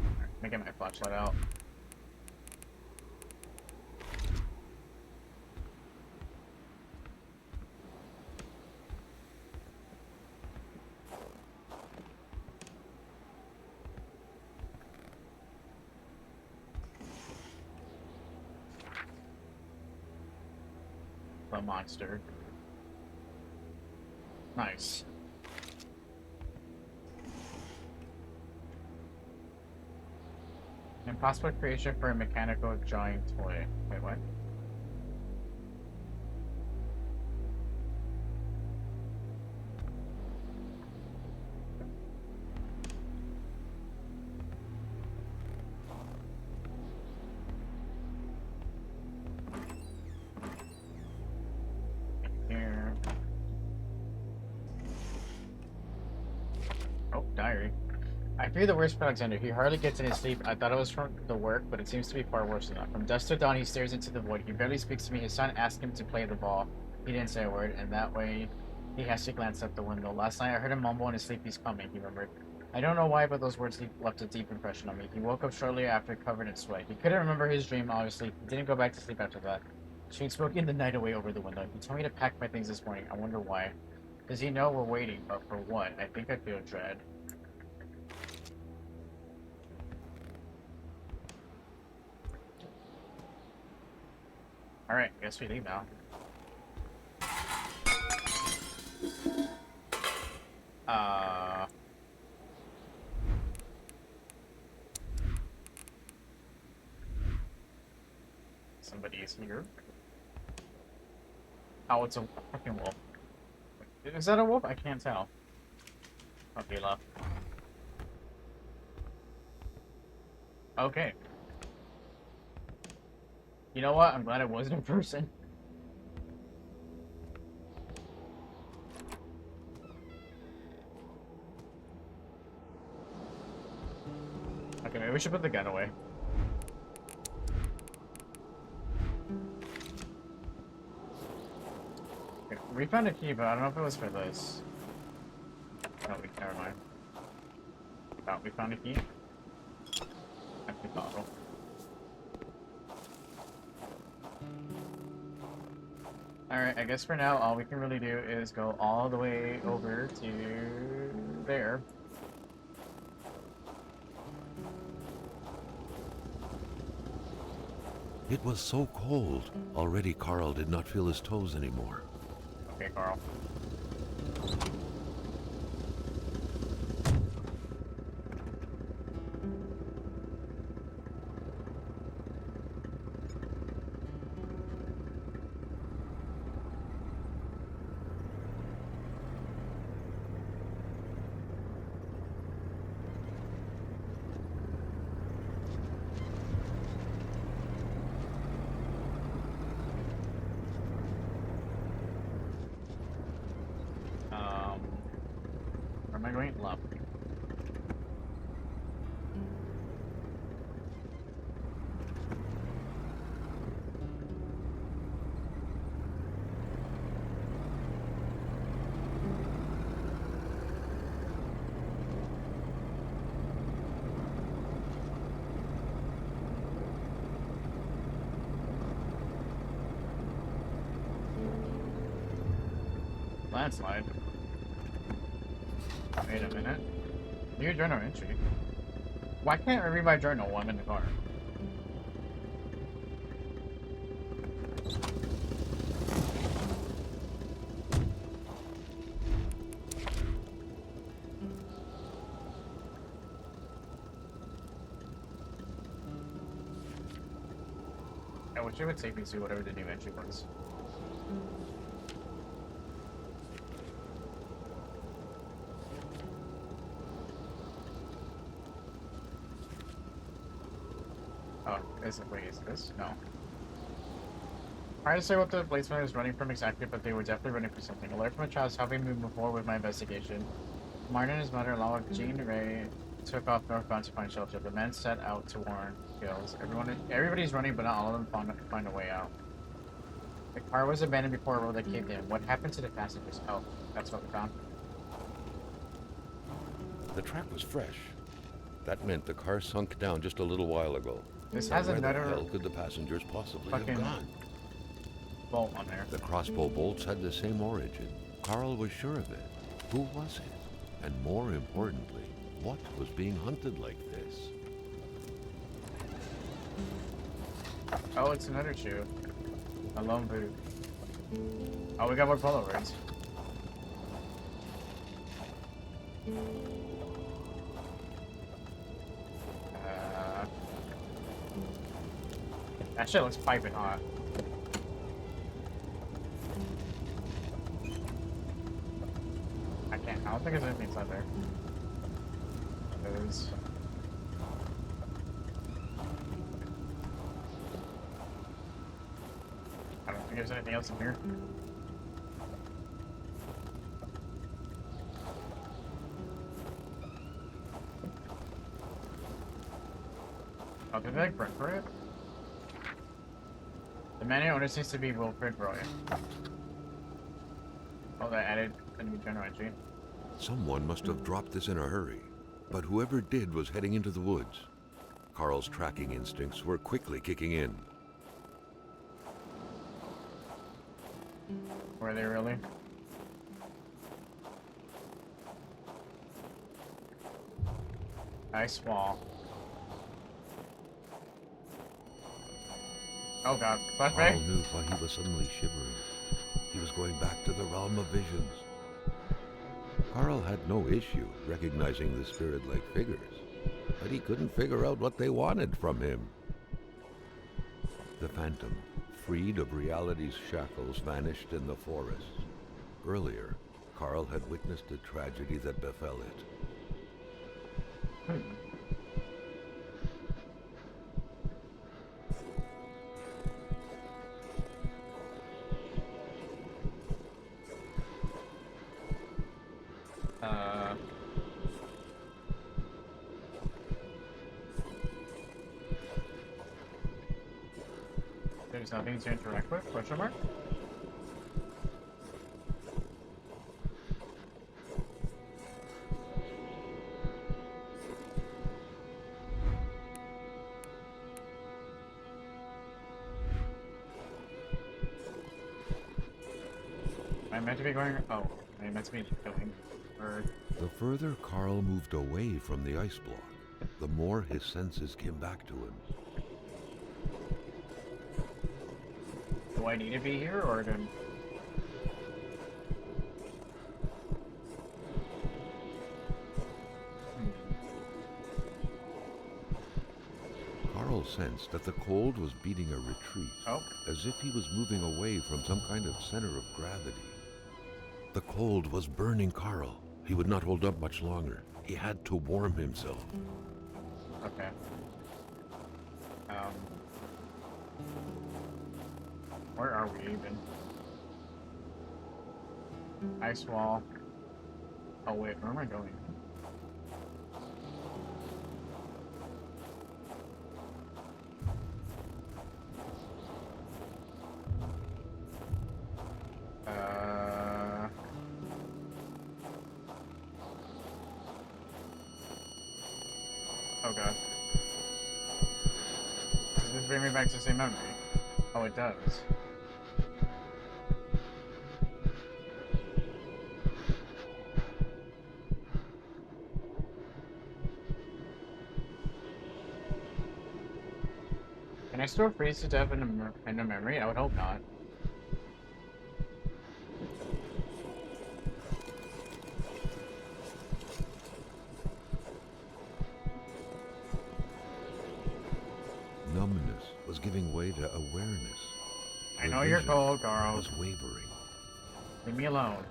Alright, let me get my flashlight out. The monster. Nice. Impossible creation for a mechanical drawing toy. Wait, what? Here. I fear the worst for Alexander. He hardly gets any sleep. I thought it was from the work, but it seems to be far worse than that. From dusk to dawn, he stares into the void. He barely speaks to me. His son asked him to play the ball. He didn't say a word, and that way he has to glance out the window. Last night, I heard him mumble in his sleep, "He's coming," he remembered. I don't know why, but those words left a deep impression on me. He woke up shortly after, covered in sweat. He couldn't remember his dream, obviously. He didn't go back to sleep after that. She had spoken the night away over the window. He told me to pack my things this morning. I wonder why. Does he know we're waiting, but for what? I think I feel dread. Alright, guess we leave now. Somebody is here. Oh, it's a fucking wolf. Is that a wolf? I can't tell. Okay, left. Okay. You know what? I'm glad it wasn't a person. Okay, maybe we should put the gun away. Okay, we found a key, but I don't know if it was for this. Oh, never mind. Thought we found a key. Empty bottle. Alright, I guess for now, all we can really do is go all the way over to there. It was so cold. Already Carl did not feel his toes anymore. Okay, Carl. Where am I going? Left. Landslide. Wait a minute. New journal entry. Why can't I read my journal while I'm in the car? I wish it would take me to whatever the new entry was. Oh, wait, is this? No. Hard to say what the policeman is running from exactly, but they were definitely running for something. Alert from a child is helping me move forward with my investigation. Martin and his mother, along with Jean Ray, took off northbound to find shelter. The men set out to warn Gills. Everybody's running, but not all of them find a way out. The car was abandoned before a road that caved in. What happened to the passengers? Oh, that's what we found. The track was fresh. That meant the car sunk down just a little while ago. This Now has where another the hell could the passengers possibly have fucking gone? bolt on there. The crossbow bolts had the same origin. Carl was sure of it. Who was it? And more importantly, what was being hunted like this? Oh, it's another shoe. A lone boot. Oh, we got more polo birds. That shit looks piping hot. I don't think there's anything inside there. There's... I don't think there's anything else in here. Did they like print for it? The menu owner seems to be Wilfred Roy. Oh, they added a new general entry. Someone must have dropped this in a hurry, but whoever did was heading into the woods. Carl's tracking instincts were quickly kicking in. Were they really? Ice wall. Oh god, flashback? Carl knew why he was suddenly shivering. He was going back to the realm of visions. Carl had no issue recognizing the spirit-like figures, but he couldn't figure out what they wanted from him. The phantom, freed of reality's shackles, vanished in the forest. Earlier, Carl had witnessed a tragedy that befell it. There's nothing to interact with? Question mark? Am I meant to be going? Oh, am I meant to be killing? Or The further Carl moved away from the ice block, the more his senses came back to him. do I need to be here, or do? Carl sensed that the cold was beating a retreat, as if he was moving away from some kind of center of gravity. The cold was burning Carl. He would not hold up much longer. He had to warm himself. Okay. Where are we even? Ice wall. Oh wait, where am I going? Oh god. Does this bring me back to the same memory? Oh, it does. Can I store freeze to death in a memory? I would hope not. Numbness was giving way to awareness. I The know you're vision cold, Carl. was wavering. Leave me alone.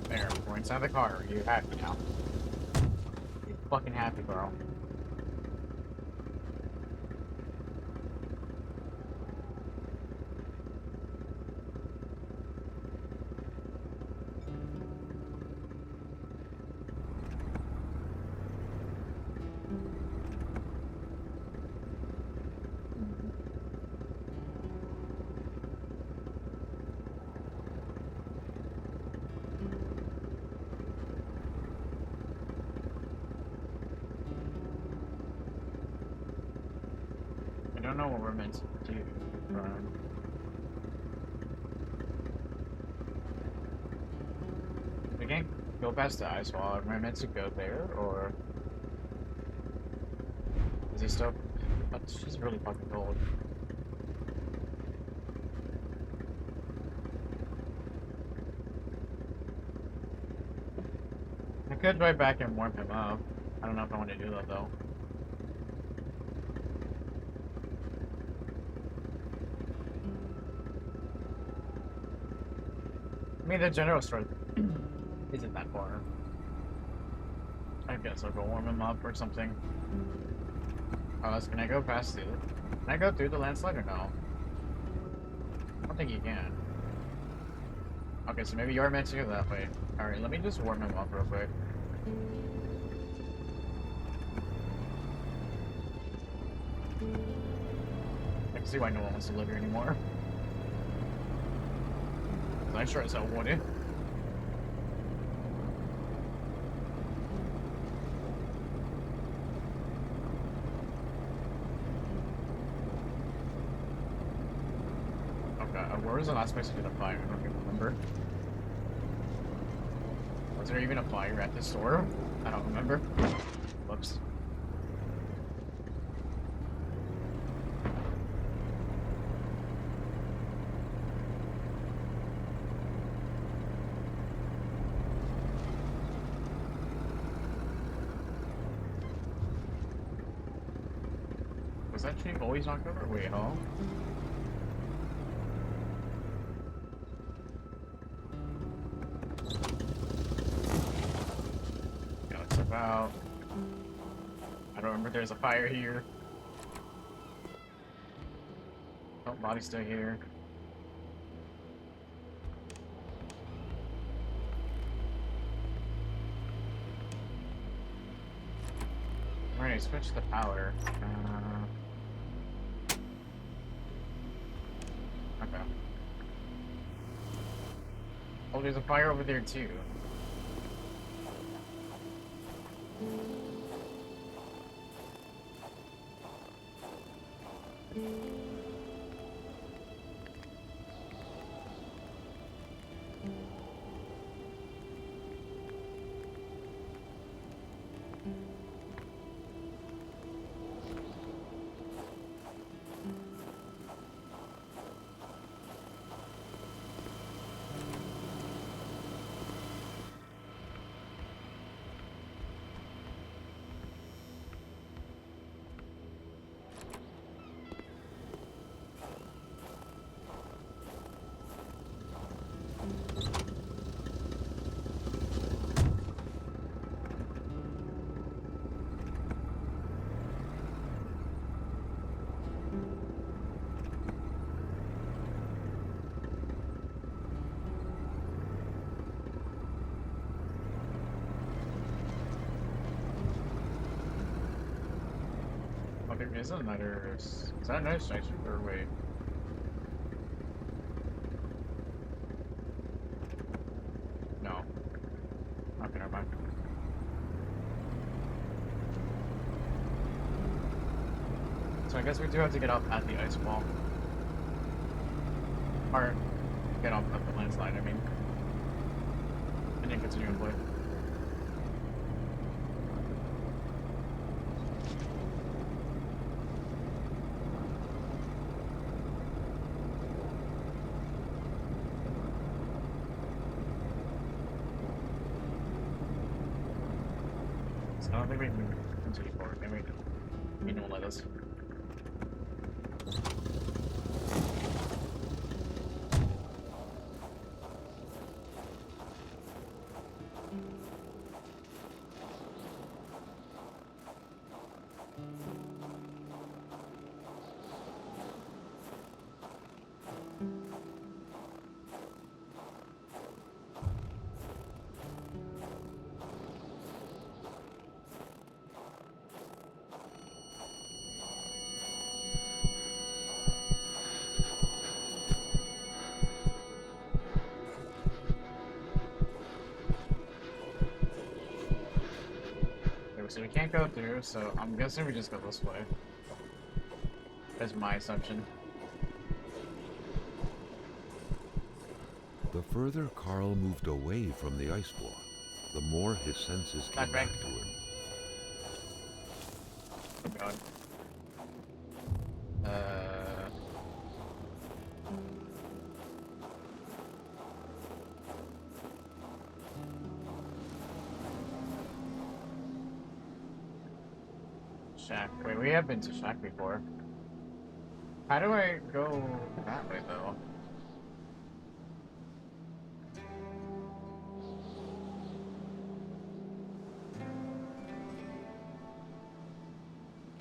There, we're inside the car. Are you happy now? You fucking happy, girl. I don't know what we're meant to do. We can't go past the ice wall. Am I meant to go there, or is he still? But she's really fucking cold. I could drive back and warm him up. I don't know if I want to do that though. I mean, the general store isn't that far. I guess I'll go warm him up or something. Oh, can I go past through? Can I go through the landslide or no? I don't think you can. Okay, so maybe you're meant to go that way. Alright, let me just warm him up real quick. I can see why no one wants to live here anymore. I sure as hell wouldn't. Where was the last place to get a fire? I don't even remember. Was there even a fire at the store? I don't remember. Whoops. Was that tree always knocked over? Wait, huh? Out. I don't remember there's a fire here. Oh, body's still here. Alright, switch the power. Okay. Oh, there's a fire over there too. There is another. Is that another statue or wait? No. Okay, never mind. So I guess we do have to get up at the ice wall. Or get up at the landslide, I mean. And then continue to play. I don't think we can continue forward. Maybe he won't let us. So we can't go through, so I'm guessing we just go this way. That's my assumption. The further Carl moved away from the ice block, the more his senses came back to him. Oh god. Shack. Wait, we have been to Shack before. How do I go that way, though?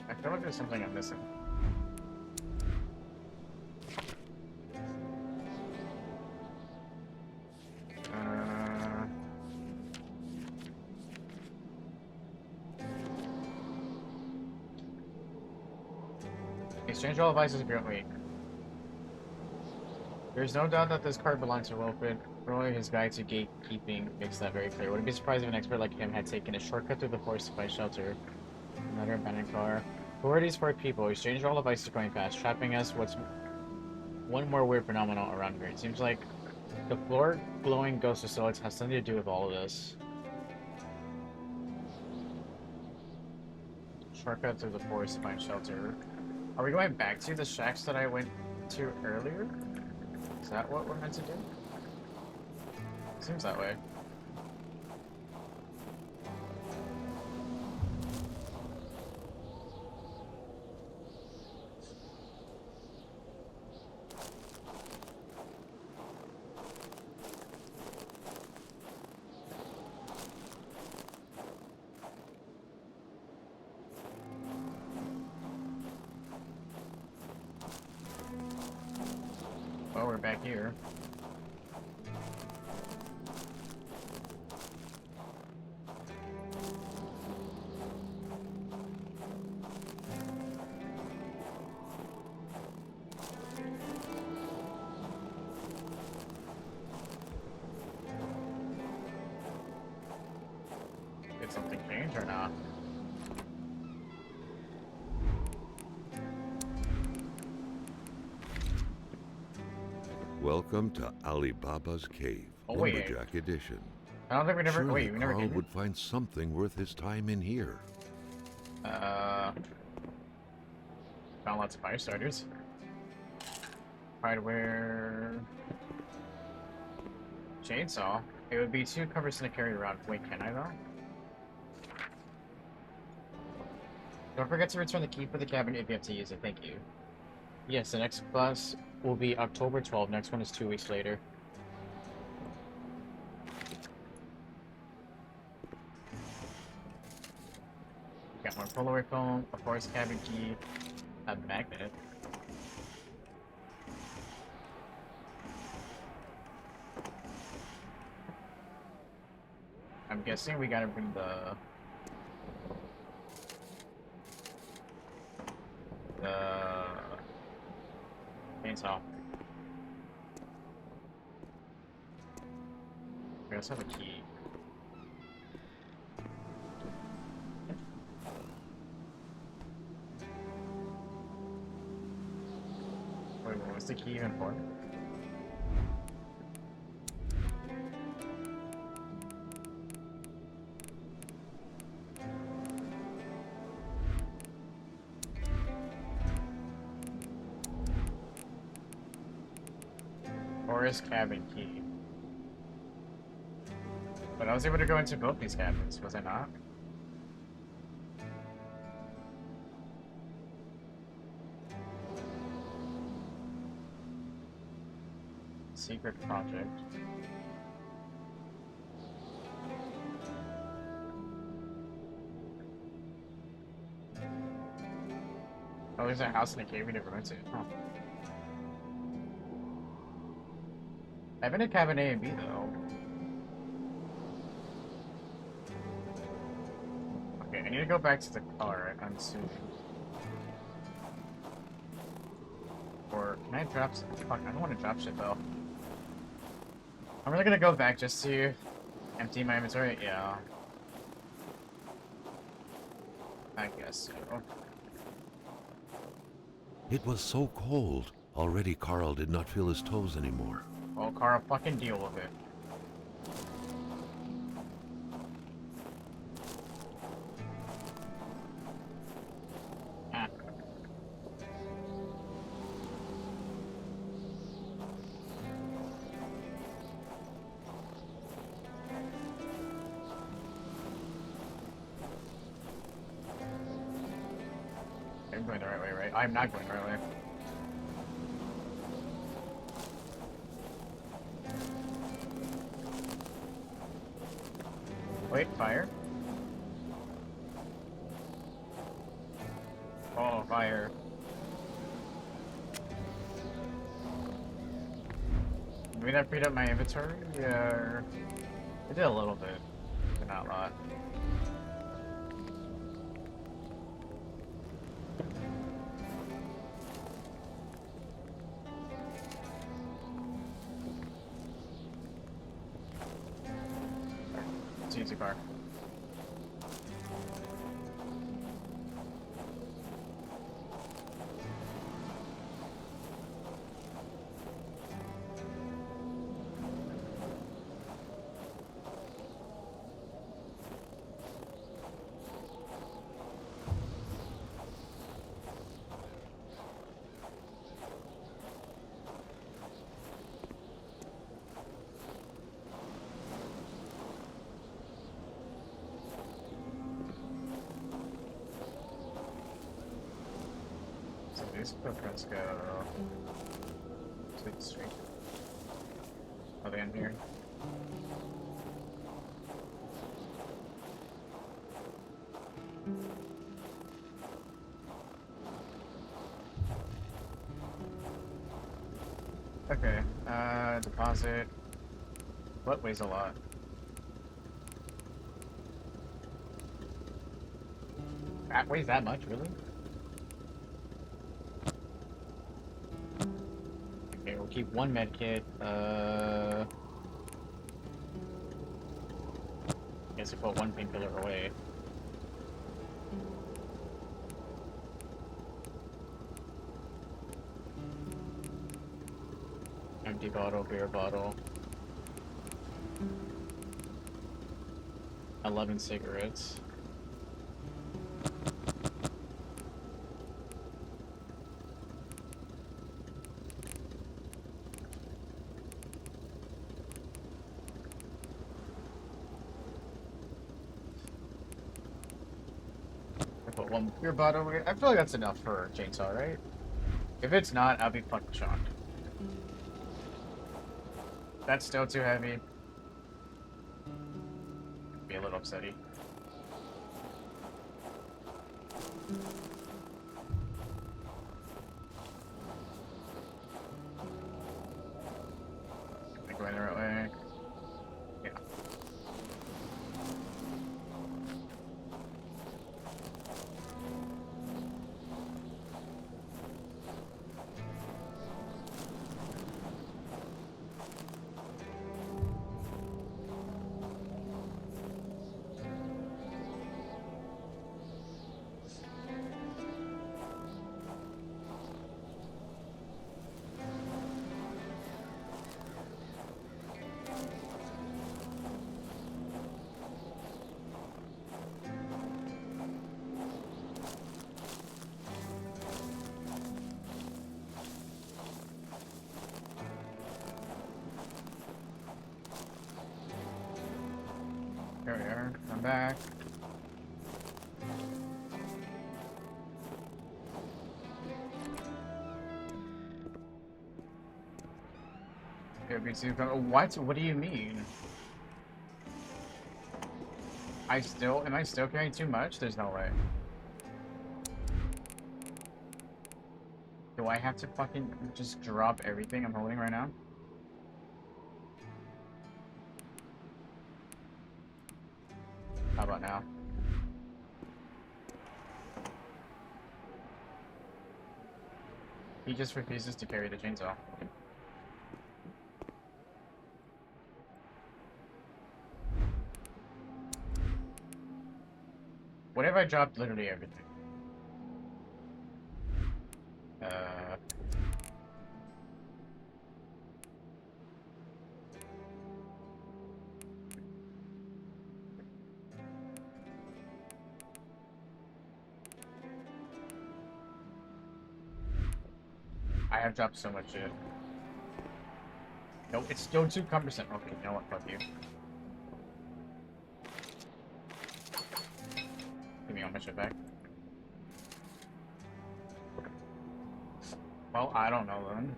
I feel like there's something I'm missing. Exchange all devices if you're weak. There's no doubt that this card belongs to Wilfred. Roy, his guide to gatekeeping, makes that very clear. Wouldn't be surprised if an expert like him had taken a shortcut through the forest to find shelter. Another abandoned car. Who are these four people? Exchange all devices going past, trapping us. What's one more weird phenomenon around here? It seems like the floor glowing ghost of Silix has something to do with all of this. Shortcut through the forest to find shelter. Are we going back to the shacks that I went to earlier? Is that what we're meant to do? Seems that way. Well, we're back here. Did something change or not? Welcome to Alibaba's Cave, Oh, wait. Lumberjack Edition. I don't think we never. Surely Wait, we never Carl came would find something worth his time in here. Found lots of fire starters. Hardware. Chainsaw. It would be too cumbersome to carry around. Wait, can I though? Don't forget to return the key for the cabinet if you have to use it. Thank you. Yes, the next class will be October 12th. Next one is 2 weeks later. Got more Polaroid phone, a forest cabin key, a magnet. I'm guessing we gotta bring the chainsaw. We also have a key. Wait, what was the key even for? Forest cabin key. But I was able to go into both these cabins, was I not? Secret project. Oh, there's a house in a cave we never went to. Huh. I've been in cabin A and B though. Okay, I need to go back to the car, I'm assuming. Or can I drop some? Fuck, I don't want to drop shit though. I'm really gonna go back just to empty my inventory. Yeah. I guess so. It was so cold. Already Carl did not feel his toes anymore. Well, Carl, fucking deal with it. Ah. I'm going the right way, right? I'm not going the right way. Wait, fire? fire. Maybe that freed up my inventory? Yeah. It did a little bit, but not a lot. It's an easy car. These footprints go to the street. Are they in here? Okay, deposit. What weighs a lot? That weighs that much, really? Okay, we'll keep one med kit. Guess we put one painkiller away. Empty bottle, beer bottle. 11 cigarettes. Put one beer bottle away. I feel like that's enough for a chainsaw, right? If it's not, I'll be fucking shocked. That's still too heavy. Be a little upsetty. Am I going the right way? Yeah. There we are. I'm back. What? What do you mean? Am I still carrying too much? There's no way. Do I have to fucking just drop everything I'm holding right now? How about now? He just refuses to carry the chainsaw. What if I dropped literally everything? I have dropped so much shit. No, it's still too cumbersome. Okay, you know what? Fuck you. Give me all my shit back. Well, I don't know then.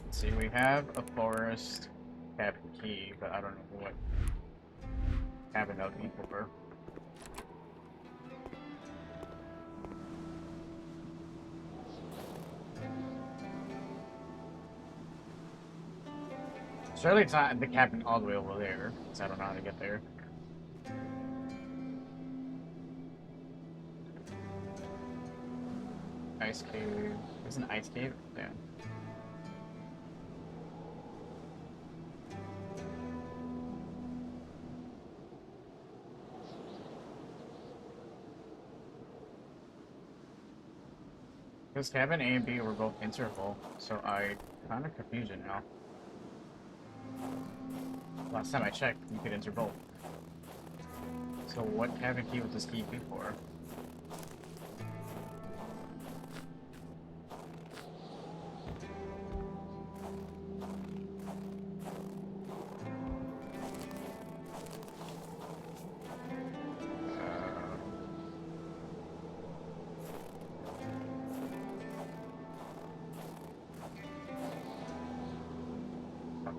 Let's see, we have a forest cabin key, but I don't know what cabin that would be for. Surely it's not the cabin all the way over there, because I don't know how to get there. Ice cave. There's an ice cave? Yeah. Because cabin A and B were both interval, so I kind of confusion now. Last time I checked, you could enter both. So what cabin key was this key for?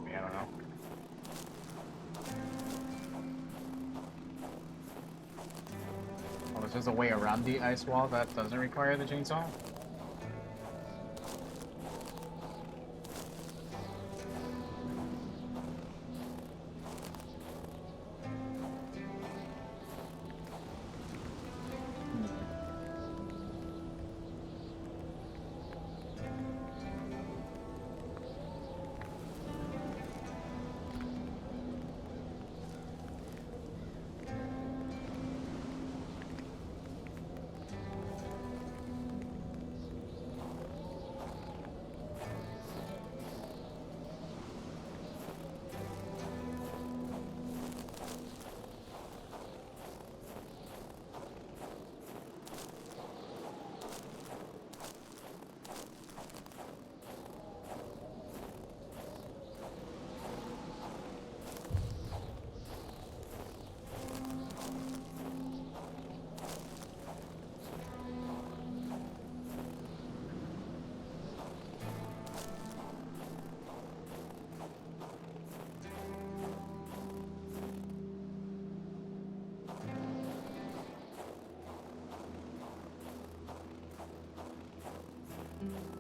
I don't know. Oh, there's just a way around the ice wall that doesn't require the chainsaw?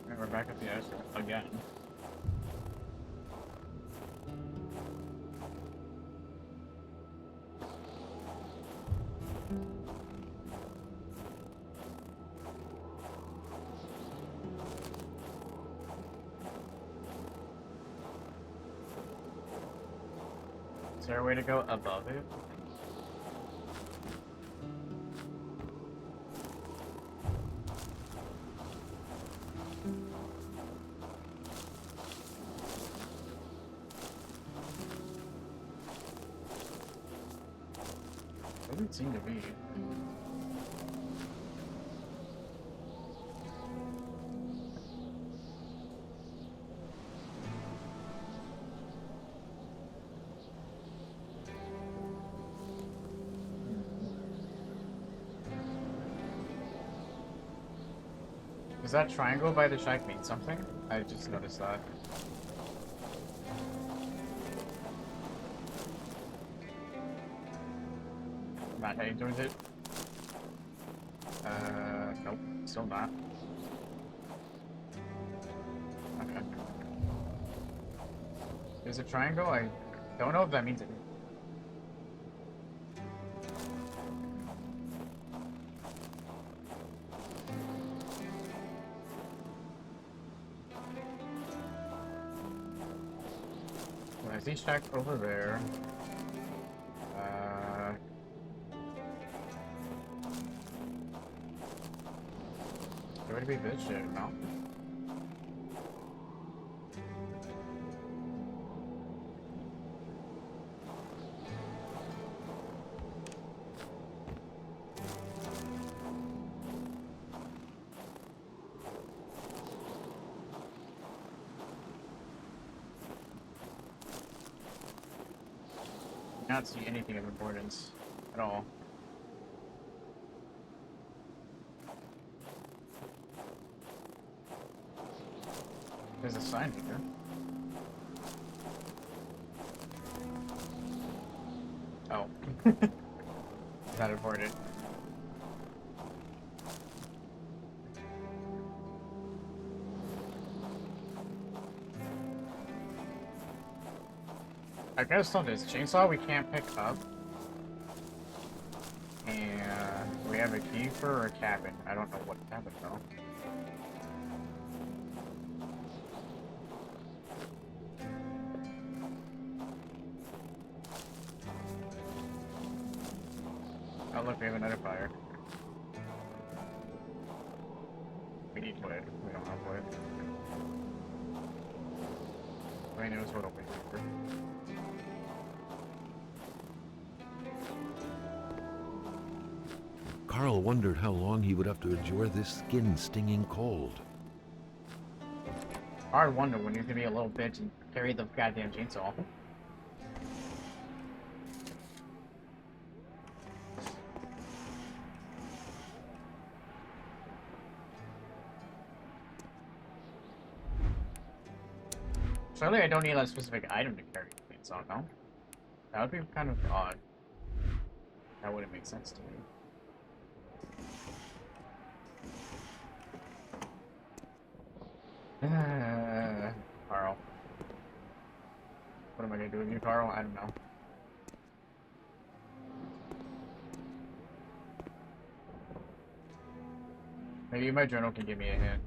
And we're back at the ice again. Is there a way to go above it? Doesn't seem to be. Does that triangle by the shack mean something? I just noticed that. Not heading towards it. Nope, still not. Okay. There's a triangle. I don't know if that means it. There's these shacks over there. Where to be this shit? No. Not see anything of importance at all. There's a sign here. Oh. Not important. I guess on this chainsaw we can't pick up. And we have a key for a cabin. I don't know what cabin though. Oh look, we have another fire. We need wood. We don't have wood. I know what over here. Carl wondered how long he would have to endure this skin-stinging cold. I wonder when you're gonna be a little bitch and carry the goddamn chainsaw. Surely I don't need a specific item to carry the chainsaw, no? That would be kind of odd. That wouldn't make sense to me. Carl. What am I gonna do with you, Carl? I don't know. Maybe my journal can give me a hint.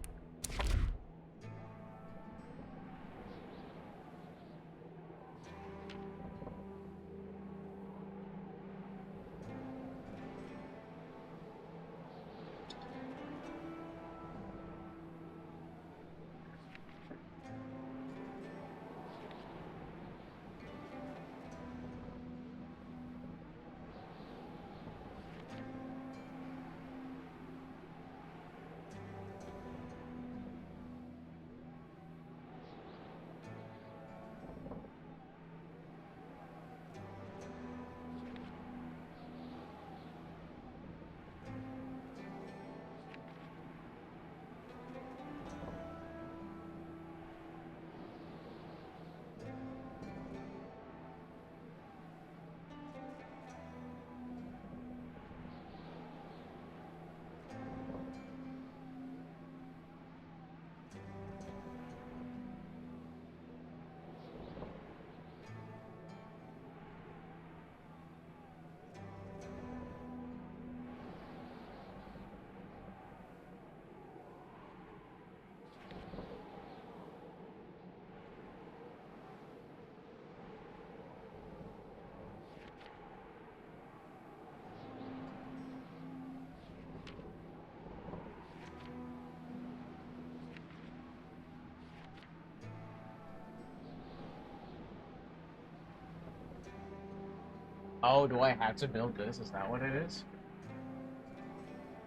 Oh, do I have to build this? Is that what it is?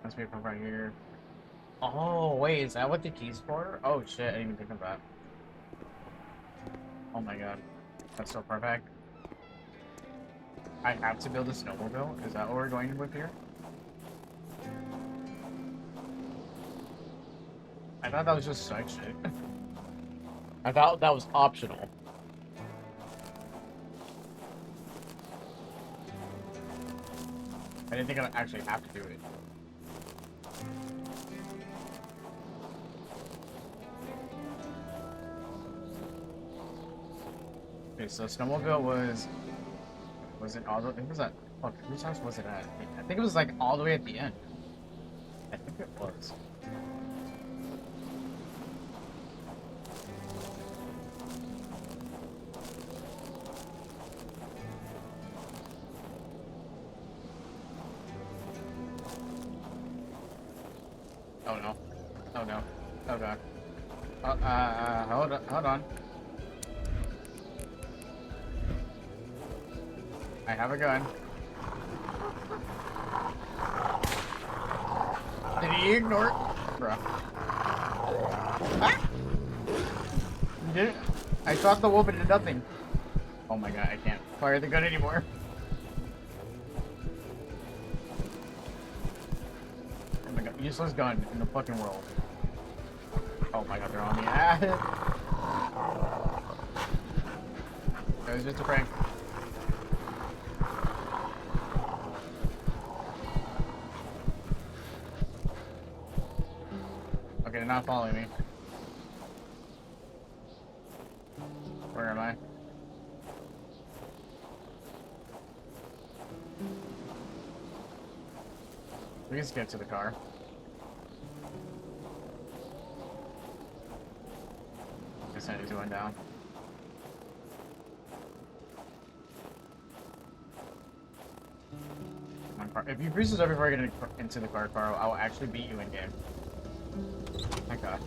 Must be from right here. Oh, wait, is that what the key's for? Oh shit, I didn't even think of that. Oh my god. That's so perfect. I have to build a snowmobile? Is that what we're going with here? I thought that was just side shit. I thought that was optional. I didn't think I'd actually have to do it. Okay, so snowmobile was it all the, it was at, fuck, whose house was it at? I think it was like all the way at the end. I think it was. Oh no. Oh no. Oh god. Hold on. I have a gun. Did he ignore it? Bruh. Ah! You did it? I shot the wolf and did nothing. Oh my god, I can't fire the gun anymore. Oh my god, useless gun in the fucking world. Oh my god, they're on me. Ah! It was just a prank. Okay, they're not following me. Where am I? We can just get to the car. Guess I need to go down. If you freeze up before I get into the car, Carl, I will actually beat you in game. My god.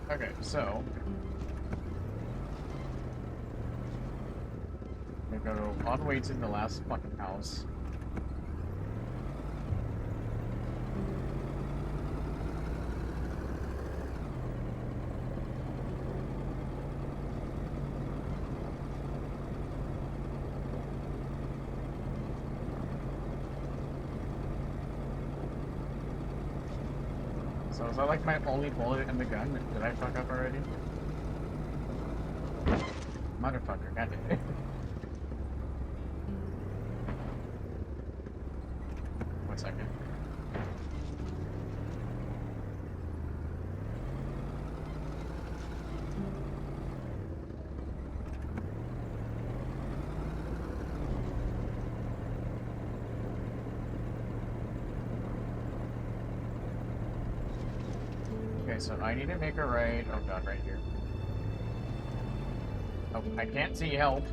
Okay, so we go all the way to the last fucking house. So is that like my only bullet in the gun? Did I fuck up already? Motherfucker, goddamn it. One second. Okay, so I need to make a right. Oh god, right here. Oh, I can't see help.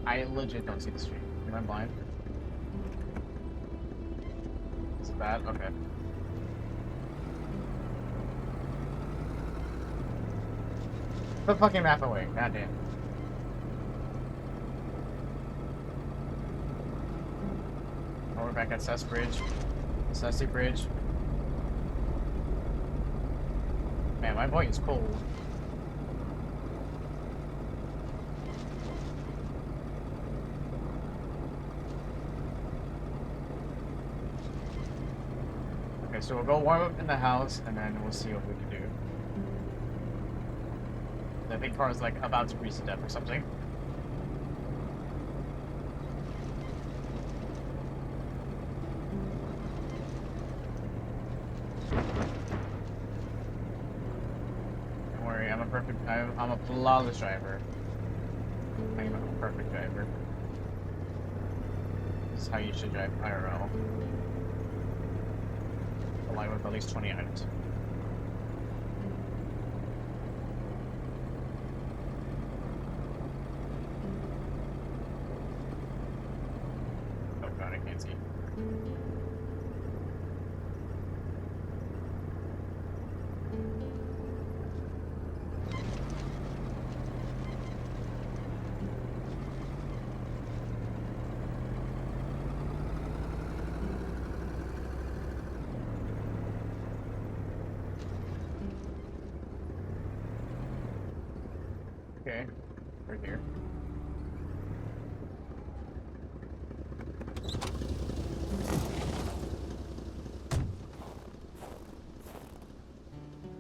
I legit don't see the street. Am I blind? Is it bad? Okay. Put the fucking map away. Goddamn. Oh, we're back at Cess Bridge. Cessy Bridge. Man, my voice is cold. Okay, so we'll go warm up in the house, and then we'll see what we can do. I think Car's like about to freeze to death or something. Don't worry, I'm a flawless driver. I'm a perfect driver. This is how you should drive IRL. Aligned with at least 20 items. Oh god, I can't see. Okay, right here.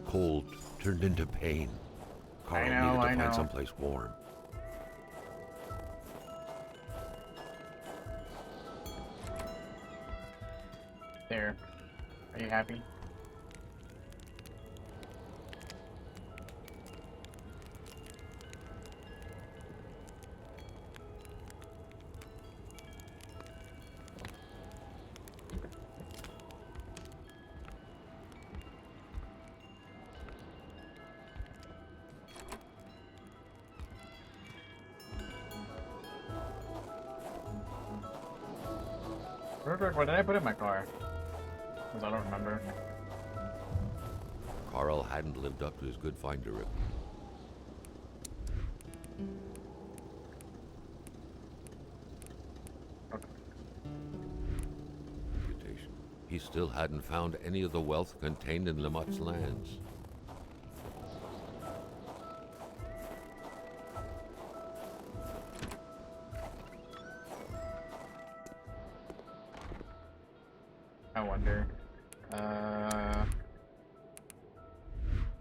Cold turned into pain. Carl needed to find someplace warm. There. Are you happy? What did I put in my car? Because I don't remember. Carl hadn't lived up to his good finder reputation. He still hadn't found any of the wealth contained in Lamott's lands. I wonder.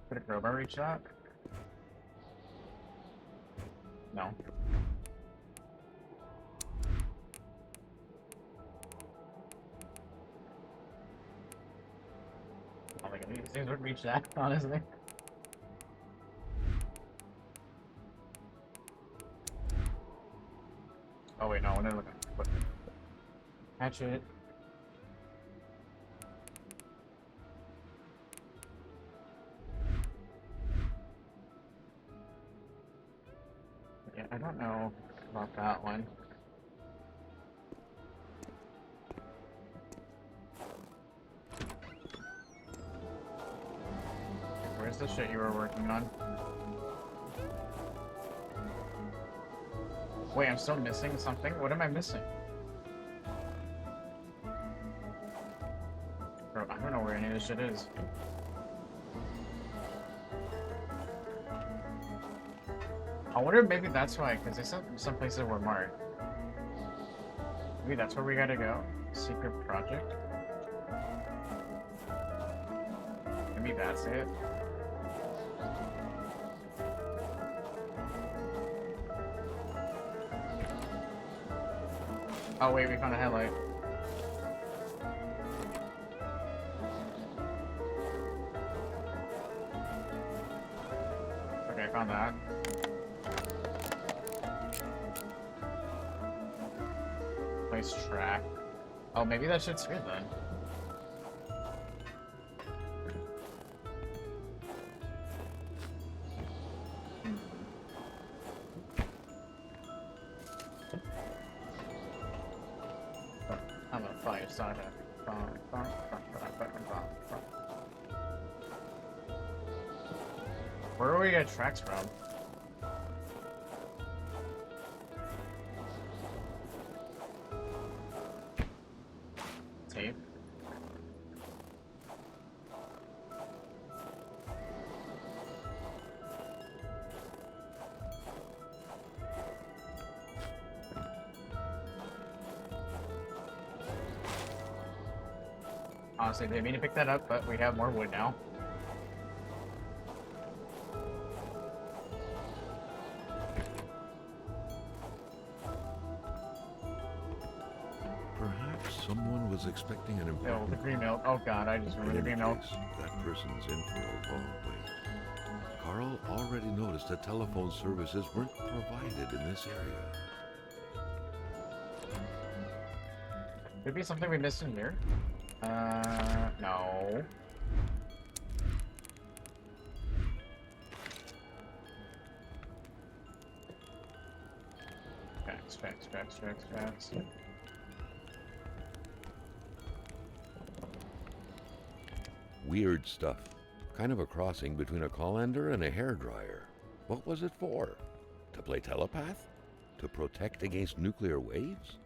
Could a crowbar reach that? No. I don't think it is. These things would reach that, honestly. Oh wait, no, we're not looking. Hatchet. Yeah, I don't know about that one. Where's the shit you were working on? Wait, I'm still missing something? What am I missing? Bro, I don't know where any of this shit is. I wonder if maybe that's why, because there's some places were marked. Maybe that's where we gotta go? Secret project? Maybe that's it. Oh wait, we found a headlight. Okay, I found that. Place track. Oh, maybe that shit's here then. I'm a fire starter. Where do we get tracks from? Tape. Honestly, didn't mean to pick that up, but we have more wood now. Perhaps someone was expecting an Oh, important... the green milk. Oh god, I just remember the green milk. That person's in for a long wait. Carl already noticed that telephone services weren't provided in this area. Could be something we missed in here. No. Facts. Weird stuff. Kind of a crossing between a colander and a hairdryer. What was it for? To play telepath? To protect against nuclear waves?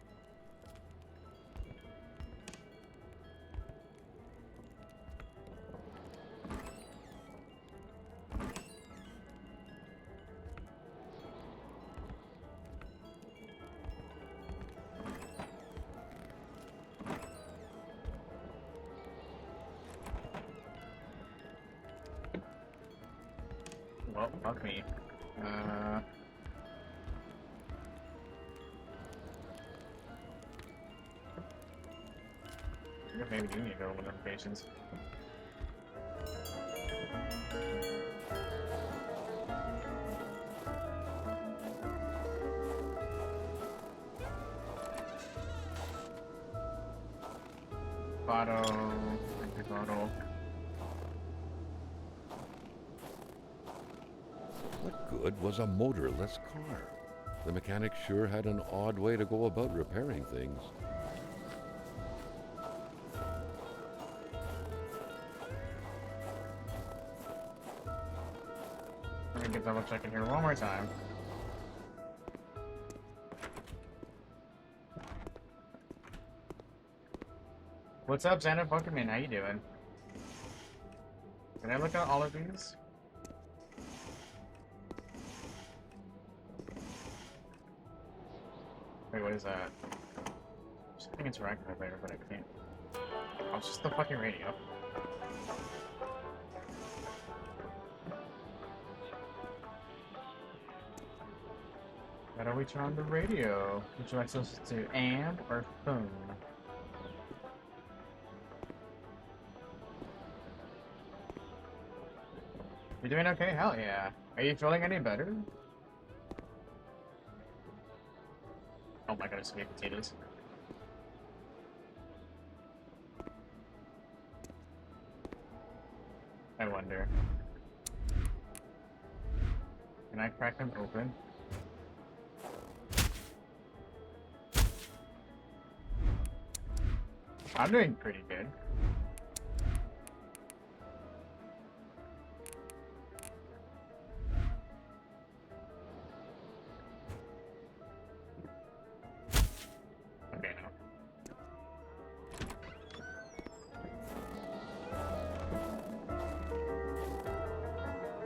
Well, fuck me. Maybe do need to go with notifications. Bottle. What good was a motorless car? The mechanic sure had an odd way to go about repairing things. Let me get double check in here one more time. What's up, Xander Pokemon? How you doing? Can I look at all of these? Wait, what is that? Something interactive over there, but I can't. Oh, it's just the fucking radio. How do we turn on the radio? Would you like to listen to amp or phone? You doing okay? Hell yeah. Are you feeling any better? Oh my god, it's sweet potatoes. I wonder. Can I crack them open? I'm doing pretty good. Okay, no.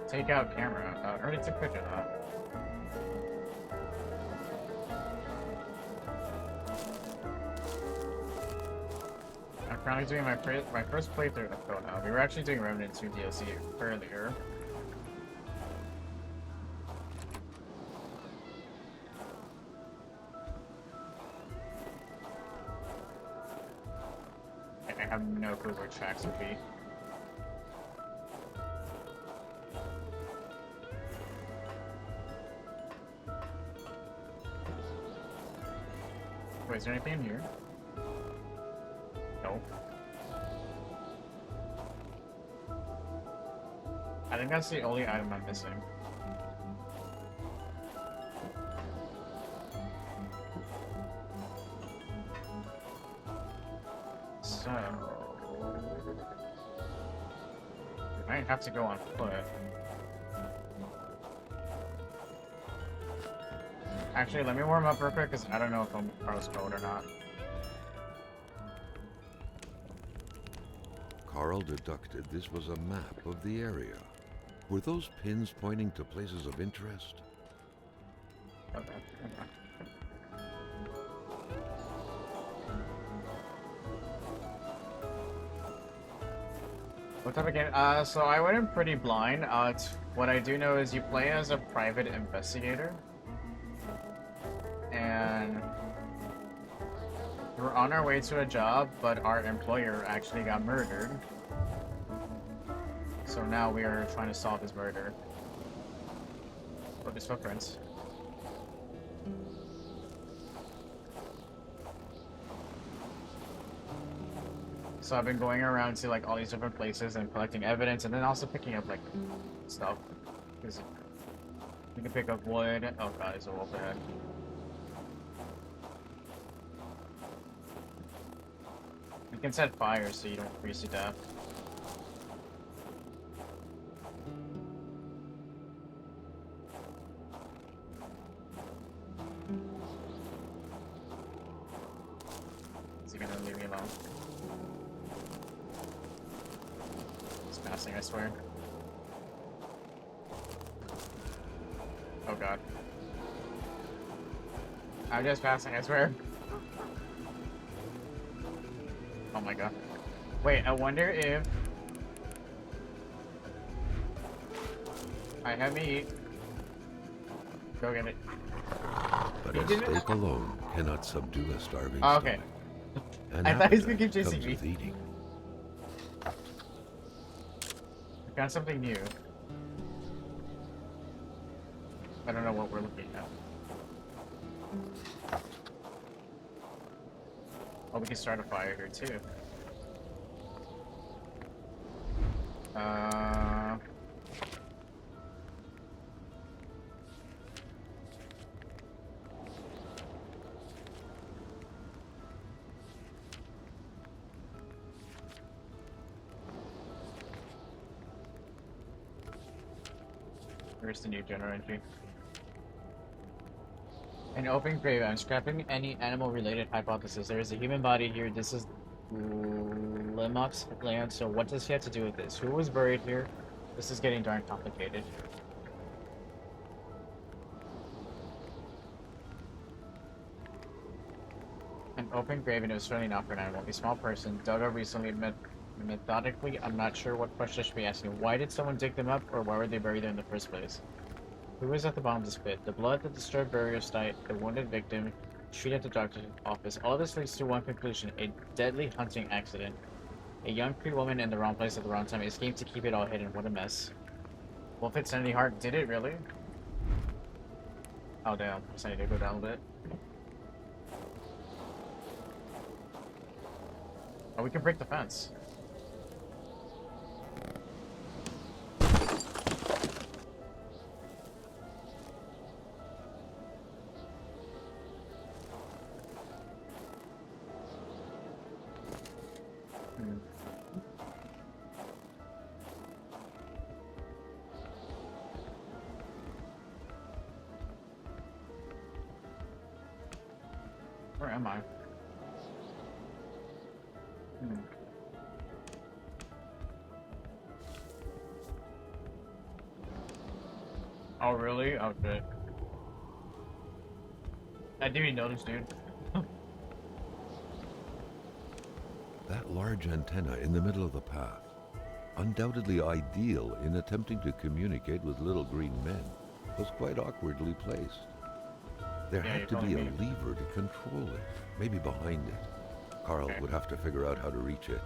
Take out camera. I already took picture of that. I'm currently doing my first playthrough of Kona. We were actually doing Remnant 2 DLC earlier. I have no clue where tracks would be. Wait, is there anything in here? No. I think that's the only item I'm missing. So... we might have to go on foot. Actually, let me warm up real quick, because I don't know if I'm cross code or not. Carl deducted this was a map of the area. Were those pins pointing to places of interest? Okay. What type of game? So I went in pretty blind. What I do know is you play as a private investigator. And we're on our way to a job, but our employer actually got murdered. So now we are trying to solve his murder. Look, his footprints. So I've been going around to like all these different places and collecting evidence, and then also picking up like stuff. Because you can pick up wood. Oh god, there's a wolf ahead. You can set fire so you don't freeze to death. Is he gonna leave me alone? He's passing, I swear. Oh god. I'm just passing, I swear. Oh my god. Wait, I wonder if... I have me eat. Go get it. But a steak alone cannot subdue a starving okay. stomach. An I thought he was gonna keep appetite chasing comes me. with eating. I found something new. I don't know what we're looking at. Oh, we can start a fire here too. Where's the new general entry? An open grave. I'm scrapping any animal-related hypothesis. There is a human body here. This is Limok's land, so what does he have to do with this? Who was buried here? This is getting darn complicated. An open grave, and it was certainly not for an animal. A small person dug up recently, methodically. I'm not sure what question I should be asking. Why did someone dig them up, or why were they buried there in the first place? Who was at the bottom of this pit? The blood, the disturbed burial site, the wounded victim, treat at the doctor's office. All this leads to one conclusion: a deadly hunting accident. A young Cree woman in the wrong place at the wrong time escaped to keep it all hidden. What a mess. Wolf Insanity Heart, did it really? Oh damn, I need to go down a bit. Oh, we can break the fence. Where am I? Oh really? Oh shit. I didn't even notice, dude. That large antenna in the middle of the path, undoubtedly ideal in attempting to communicate with little green men, was quite awkwardly placed. There Yeah, had to be a me. lever to control it, maybe behind it. Carl would have to figure out how to reach it.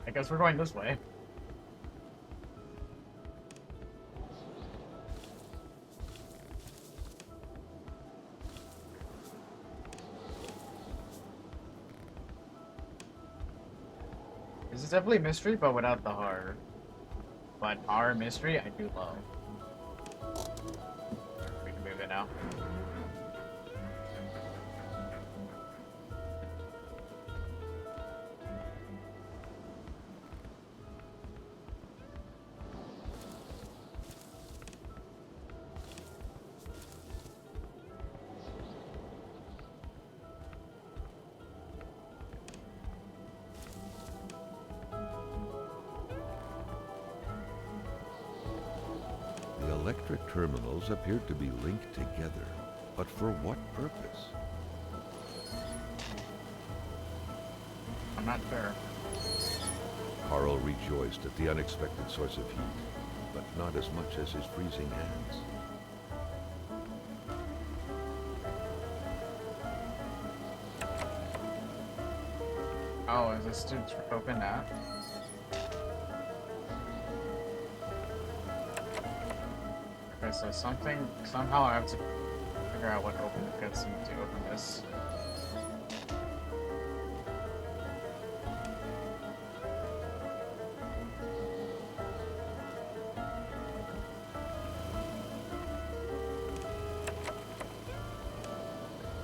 I guess we're going this way. This is definitely mystery, but without the horror. But our mystery, I do love. We can move it now. The electric terminals appeared to be linked together, but for what purpose? I'm not sure. Carl rejoiced at the unexpected source of heat, but not as much as his freezing hands. Oh, is this to open that? Okay, so somehow I have to figure out what gets me to open this.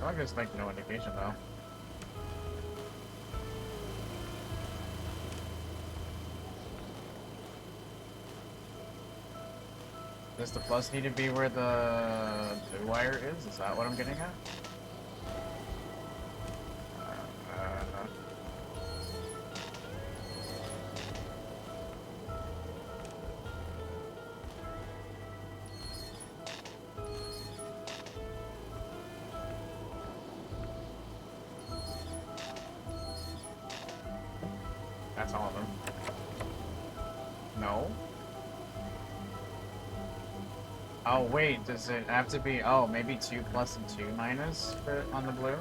I just like no indication though. Does the plus need to be where the blue wire is? Is that what I'm getting at? That's all of them. No? Oh wait, does it have to be, oh, maybe 2 plus and 2 minus for, on the blue?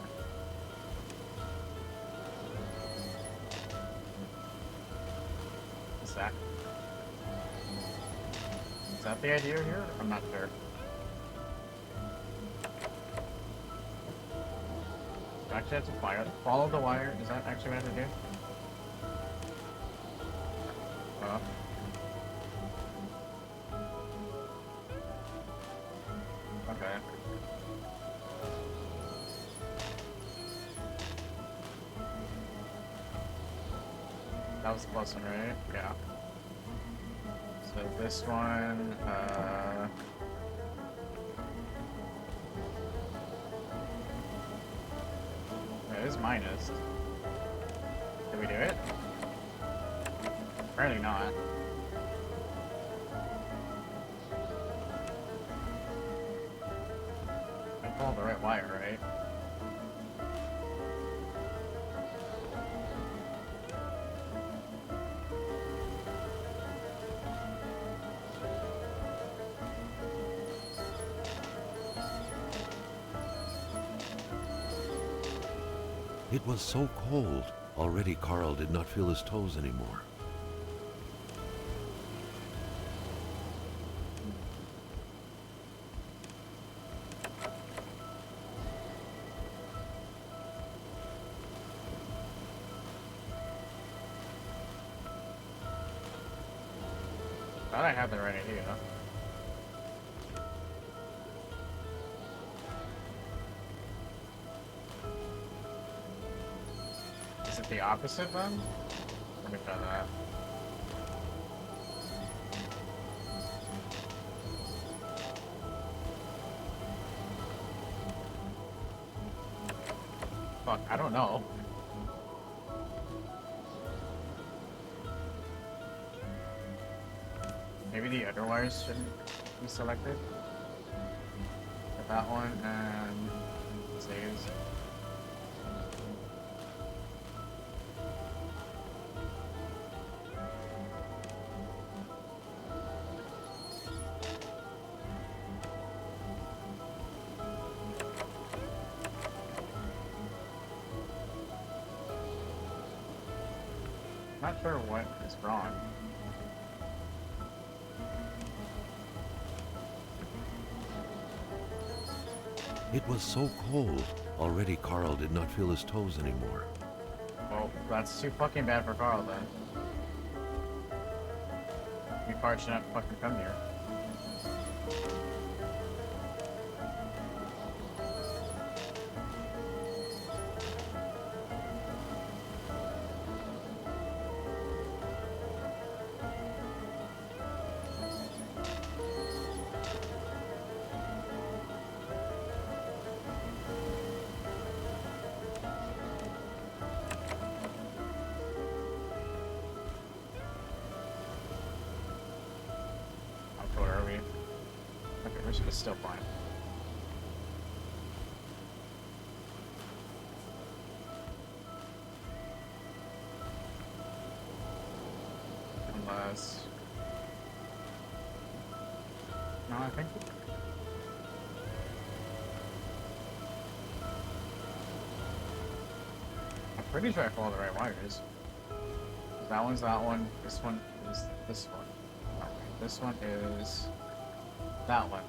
Is that the idea here? I'm not sure. Do I actually have to follow the wire? Is that actually what I have to do? Okay. That was the plus one, right? Yeah. So this one, it is minus. Did we do it? Apparently not. I pulled the right wire, right? It was so cold. Already Carl did not feel his toes anymore. thought I had the right idea. Is it the opposite then? Let me try that. Fuck, I don't know. Maybe the other wires shouldn't be selected. But that one and saves. Not sure what is wrong. It was so cold. Already Carl did not feel his toes anymore. Well, that's too fucking bad for Carl then. You probably should not fucking come here. Where are we? Okay, we're still fine. Unless... No, I think... I'm pretty sure I follow the right wires. That one's that one, this one is this one. This one is that one.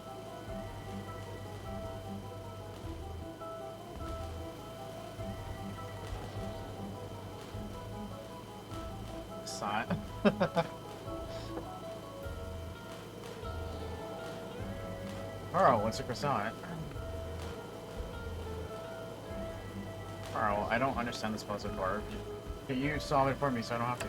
Side. Carl, what's a croissant? Carl, I don't understand this puzzle part. Can you solve it for me so I don't have to?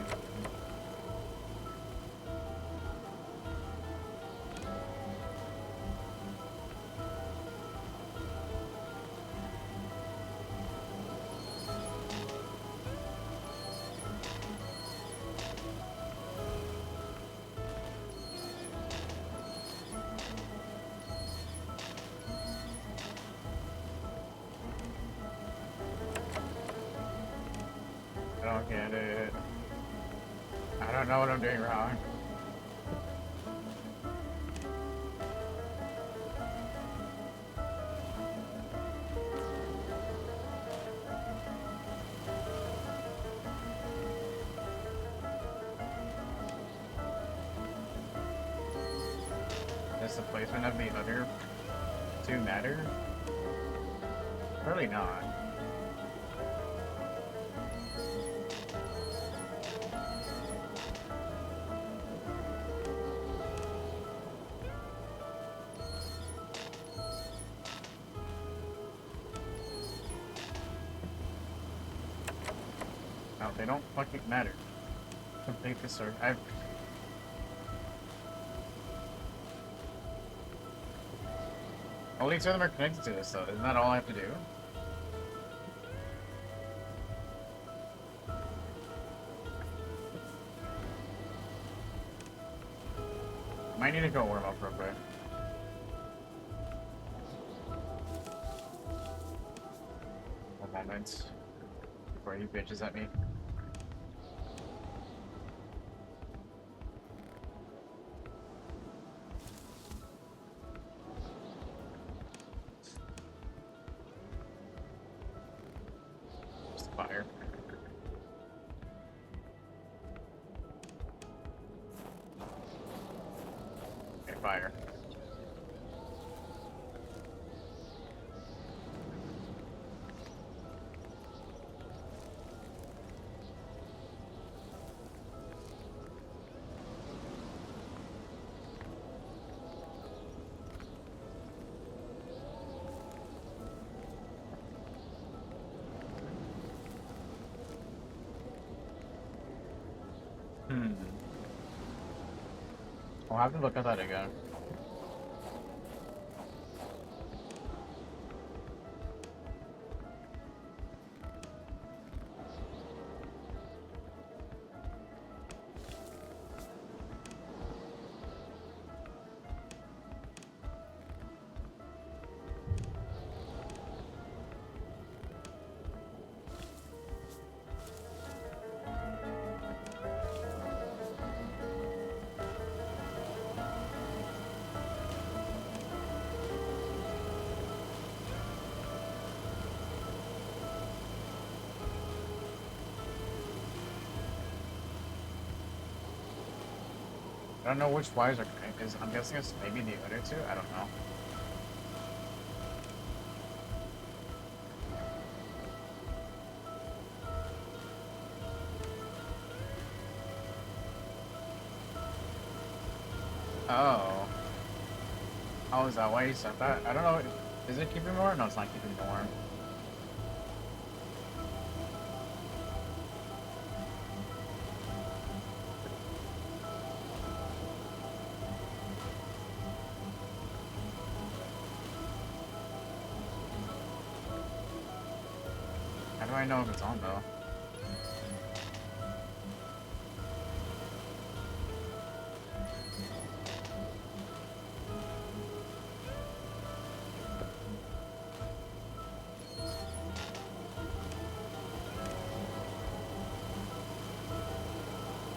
I don't get it. I don't know what I'm doing wrong. Does the placement of the other two matter? Really not. No, they don't fucking matter. Complete this circle. Only two of them are connected to this, though. Isn't that all I have to do? Might need to go warm up real quick. A moment before he bitches at me. Fire. Okay, fire. I'll have to look at that again. I don't know which wires are connected, because I'm guessing it's maybe the other two? I don't know. Oh. Oh, is that why you said that? I don't know. Is it keeping warm? No, it's not keeping warm. How do I know if it's on, though?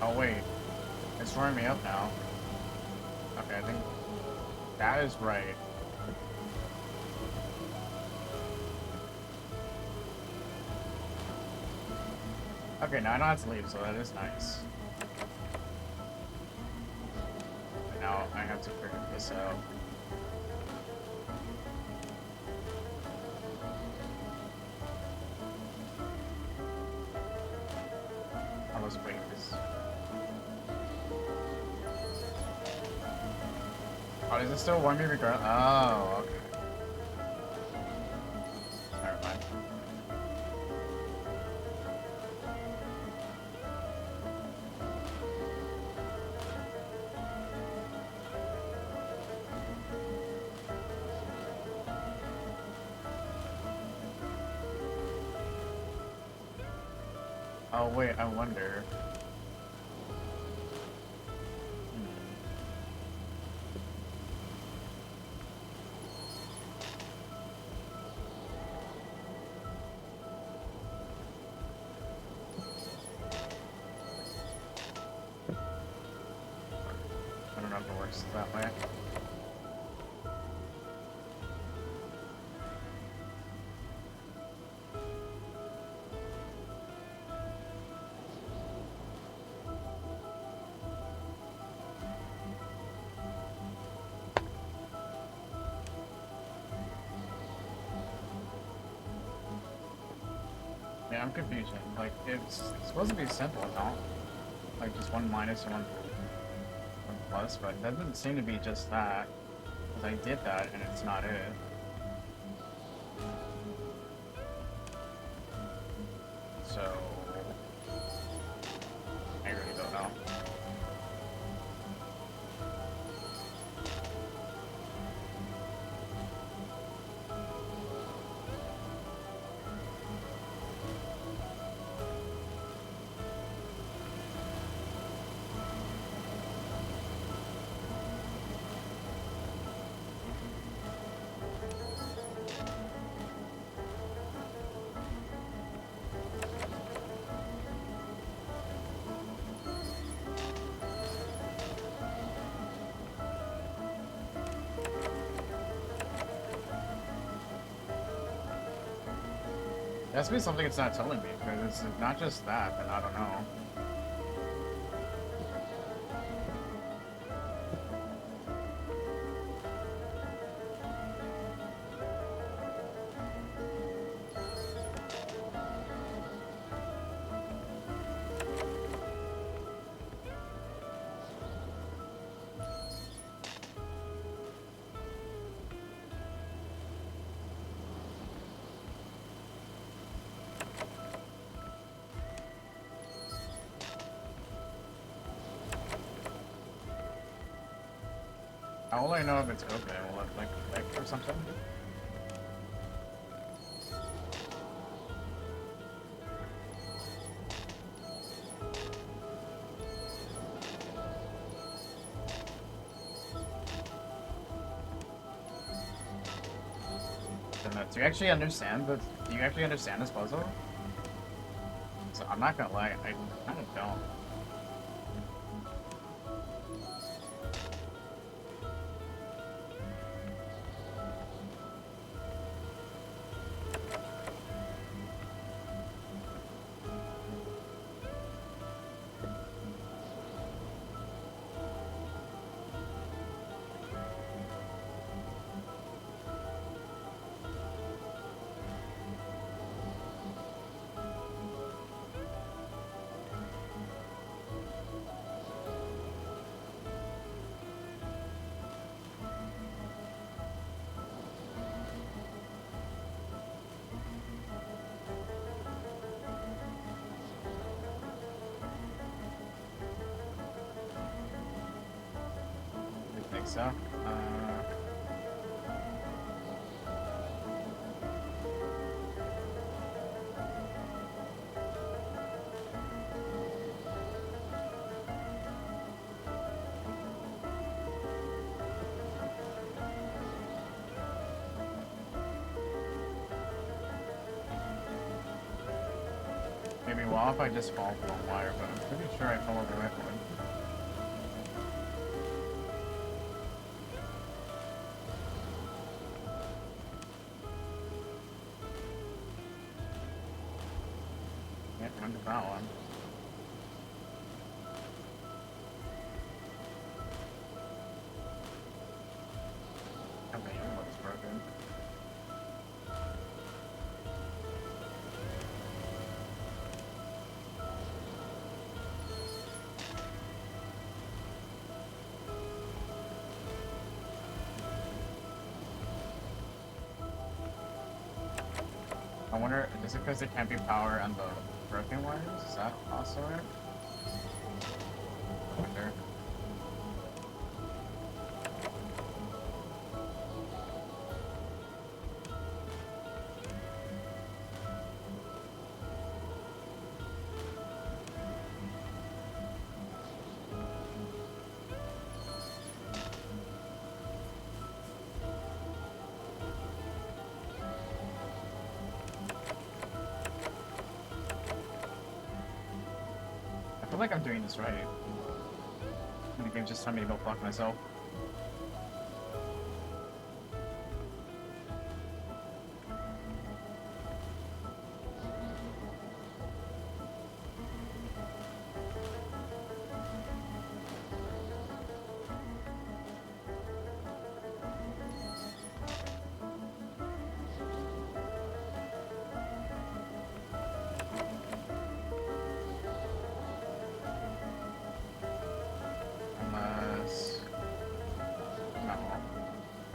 Oh wait, it's throwing me up now. Okay, I think that is right. Okay, now I don't have to leave, so that is nice. But now I have to figure this out. Oh, let's wait this. Oh, does it still warm me regardless? Oh, okay. Never mind. Oh wait, I wonder. I don't know if it works that way. Yeah, I'm confused. Like, it's supposed to be simple, no? Like, just one minus and one plus, but that doesn't seem to be just that. Because I did that, and it's not it. So... I really don't know. It has to be something it's not telling me, because it's not just that, but I don't know. How will I know if it's open? Will it like click or something? Do you actually understand this puzzle? So I'm not gonna lie, I kind of don't. So, maybe well if I just fall for a wire, but I'm pretty sure I followed the right one. Under that one. Okay, looks broken. I wonder, is it because there can't be power on the broken wires? Is that also it? I wonder. I feel like I'm doing this right. And the game's just telling me to go fuck myself.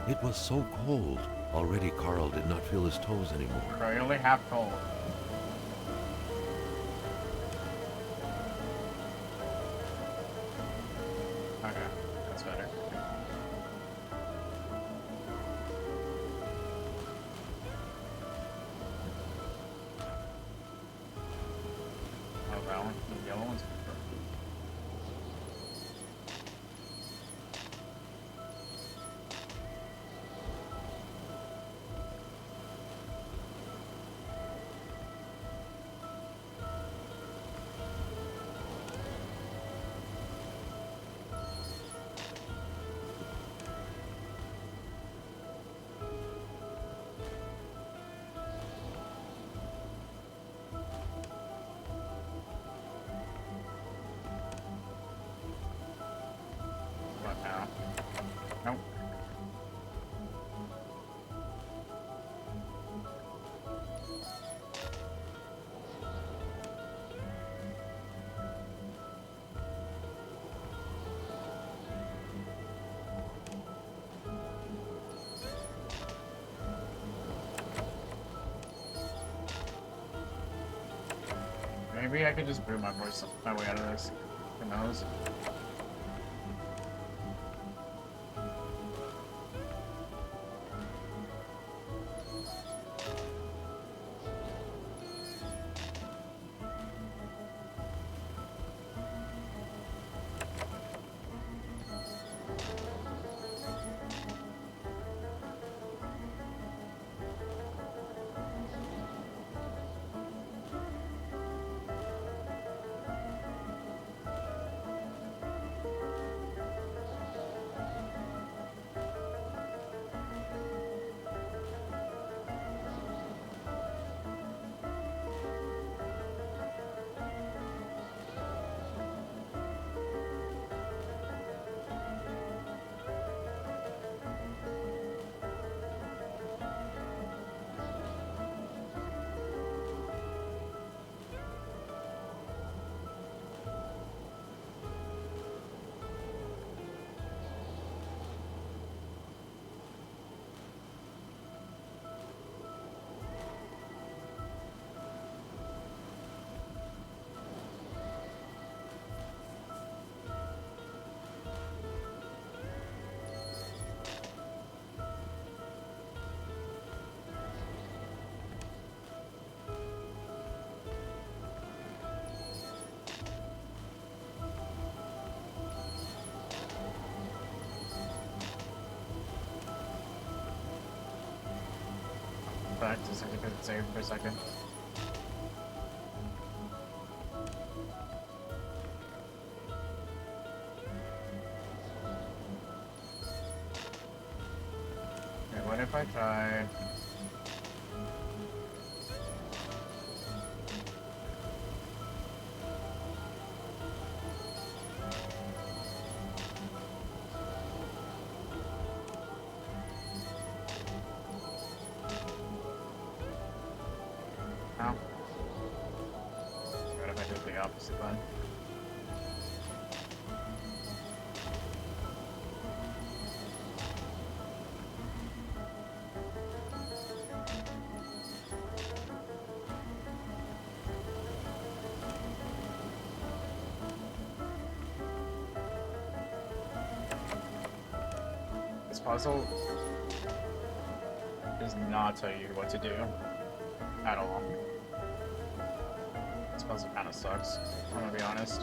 It was so cold. Already Carl did not feel his toes anymore. Bro, you're only half cold. Okay, that's better. Oh, that one? The yellow one's Nope. Maybe I could just brew my voice my way out of this. Who knows? back to see if I can save for a second. Okay, what if I tried... No. What if I did the opposite one? This puzzle does not tell you what to do at all. This puzzle kind of sucks, I'm gonna be honest.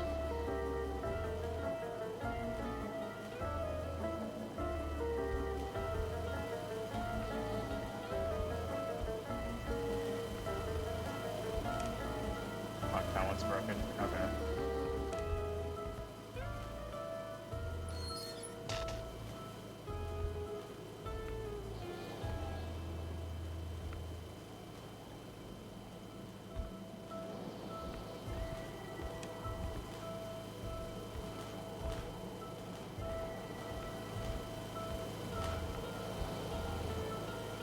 Fuck, that one's broken. Okay.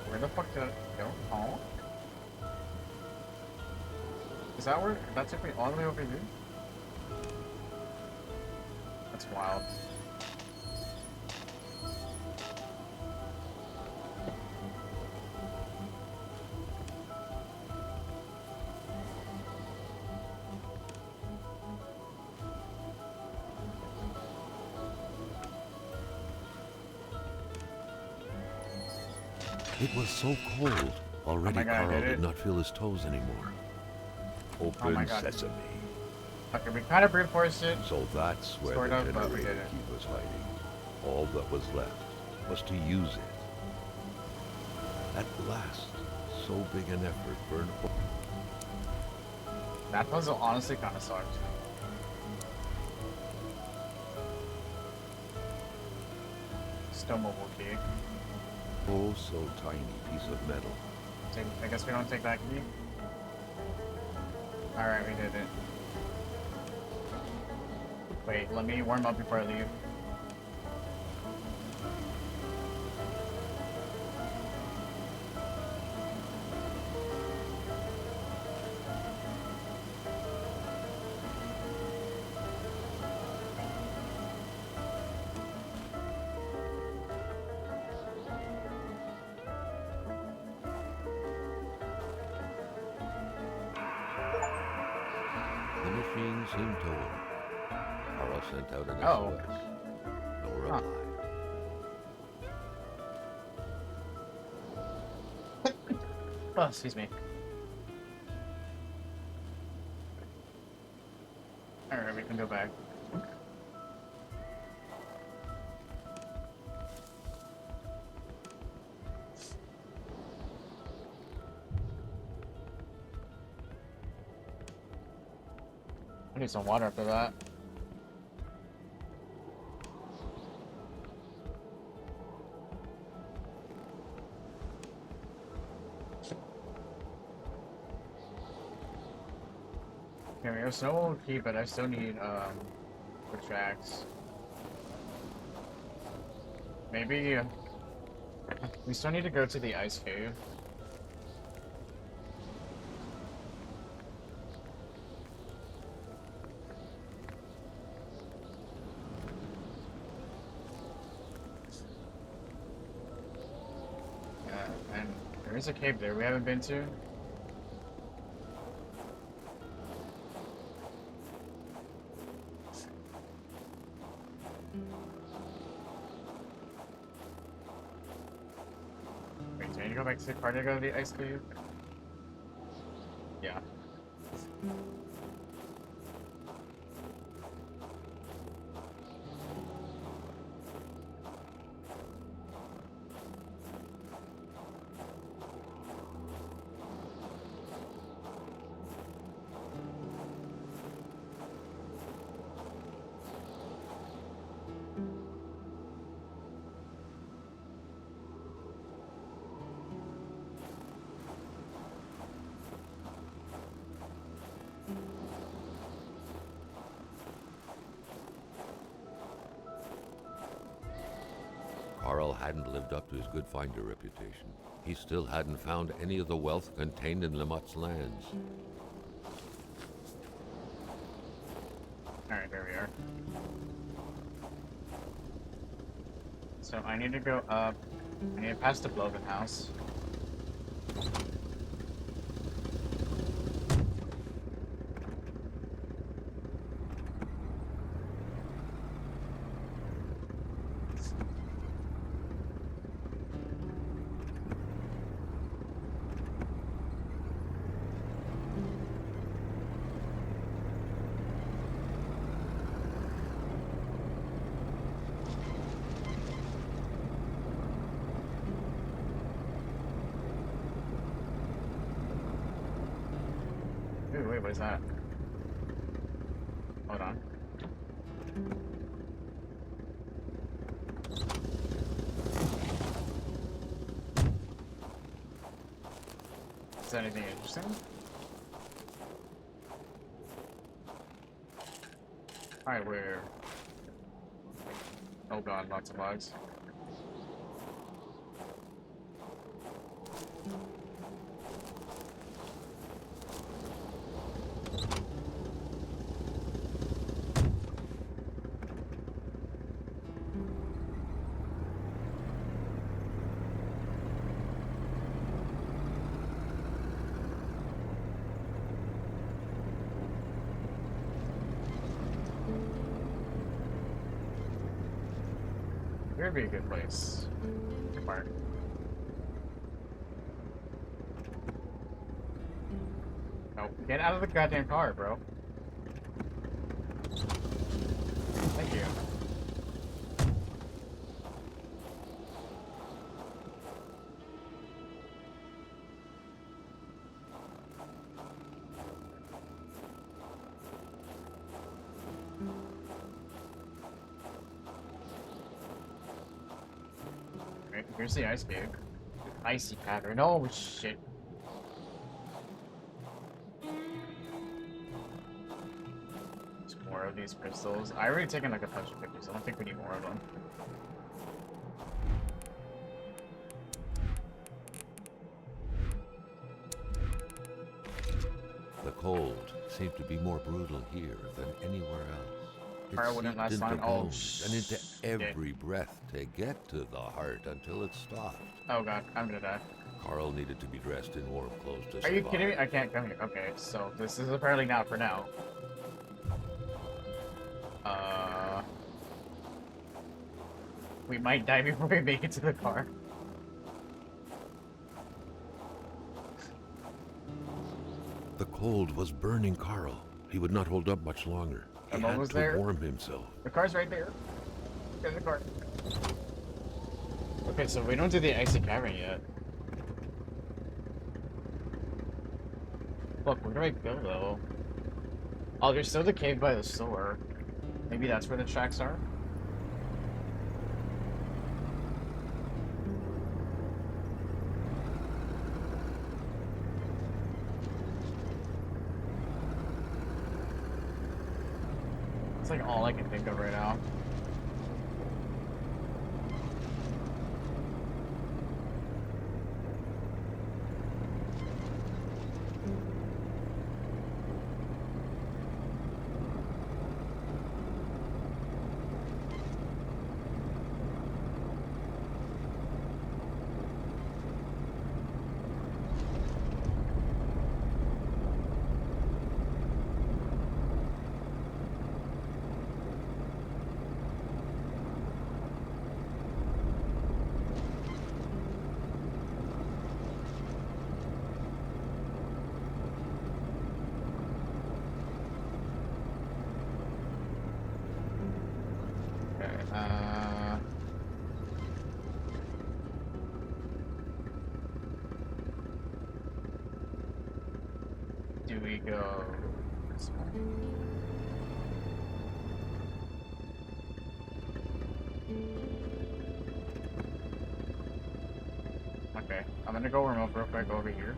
Where the fuck did I go? Oh? Is that where that took me all the way over here? That's wild. It was so cold. Already, Oh my God, Carl did did it? not feel his toes anymore. Oh my Open God. sesame. Okay, we kind of brute forced it. So that's where Sort the of, but we generator did it. key was hiding. All that was left was to use it. At last, so big an effort for an... That puzzle honestly kind of sucked. Still mobile key. Oh, so tiny piece of metal. I guess we don't take that key. Alright, we did it. Wait, let me warm up before I leave. The machine seemed to work. Carl sent out an Oh. SOS. No reply. Oh, excuse me. Alright, we can go back. I need some water after that. Okay, we have snow key, but I still need the tracks. Maybe we still need to go to the ice cave. And there is a cave there we haven't been to. Wait, do I need to go back to the car to go to the ice cave? Yeah. hadn't lived up to his good finder reputation. He still hadn't found any of the wealth contained in Lamotte's lands. Alright, there we are. So I need to go up. I need to pass the Bloven house. Ooh, wait, what is that? Hold on. Is that anything interesting? Alright, where? Oh god, lots of bugs. Here would be a good place. Park. Oh, get out of the goddamn car, bro. Thank you. Right, here's the ice cave. Icy pattern. Oh shit. There's more of these crystals. I already taken like a bunch of pictures. I don't think we need more of them. The cold seemed to be more brutal here than anywhere else. Fire wouldn't last long. Oh, bones and into every breath to get to the heart until it stopped. Oh god, I'm gonna die. Carl needed to be dressed in warm clothes to survive. Are you kidding me? I can't come here. Okay, so this is apparently not for now. We might die before we make it to the car. The cold was burning Carl. He would not hold up much longer. He I'm had almost to there. warm himself. The car's right there. Get in the car. Okay, so we don't do the icy cavern yet. Look, where do I go though? Oh, there's still the cave by the store. Maybe that's where the tracks are? It's like all I can think of right now. Do we go this way? Okay, I'm gonna go remote real quick over here.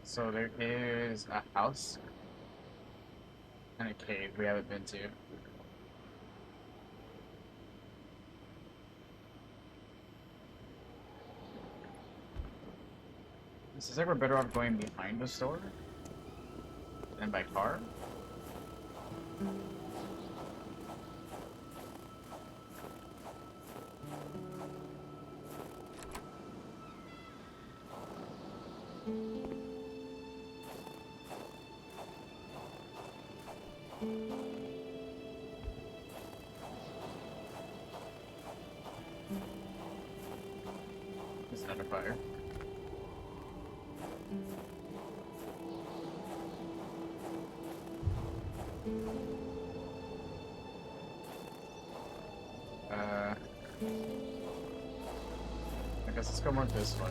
So there is a house and a cave we haven't been to. This is like we're better off going behind the store than by car. There's another fire. I guess let's go more this way.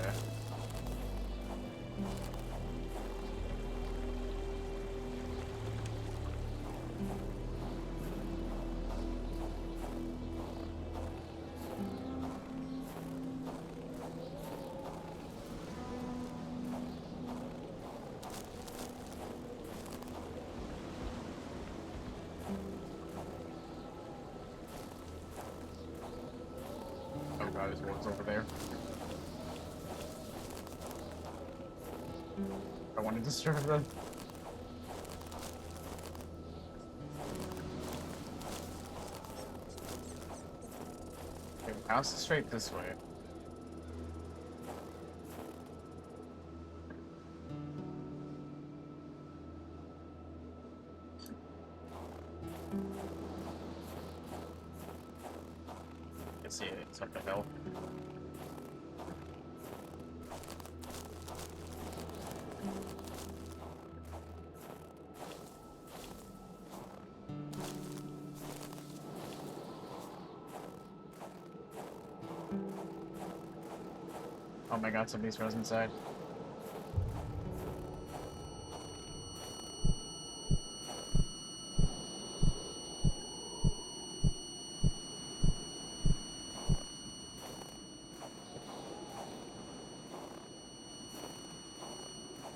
Oh god, there's wolves over there. I want to disturb them. Okay, the house is straight this way. You can see it, it's up the hill. Oh my god, somebody's frozen inside.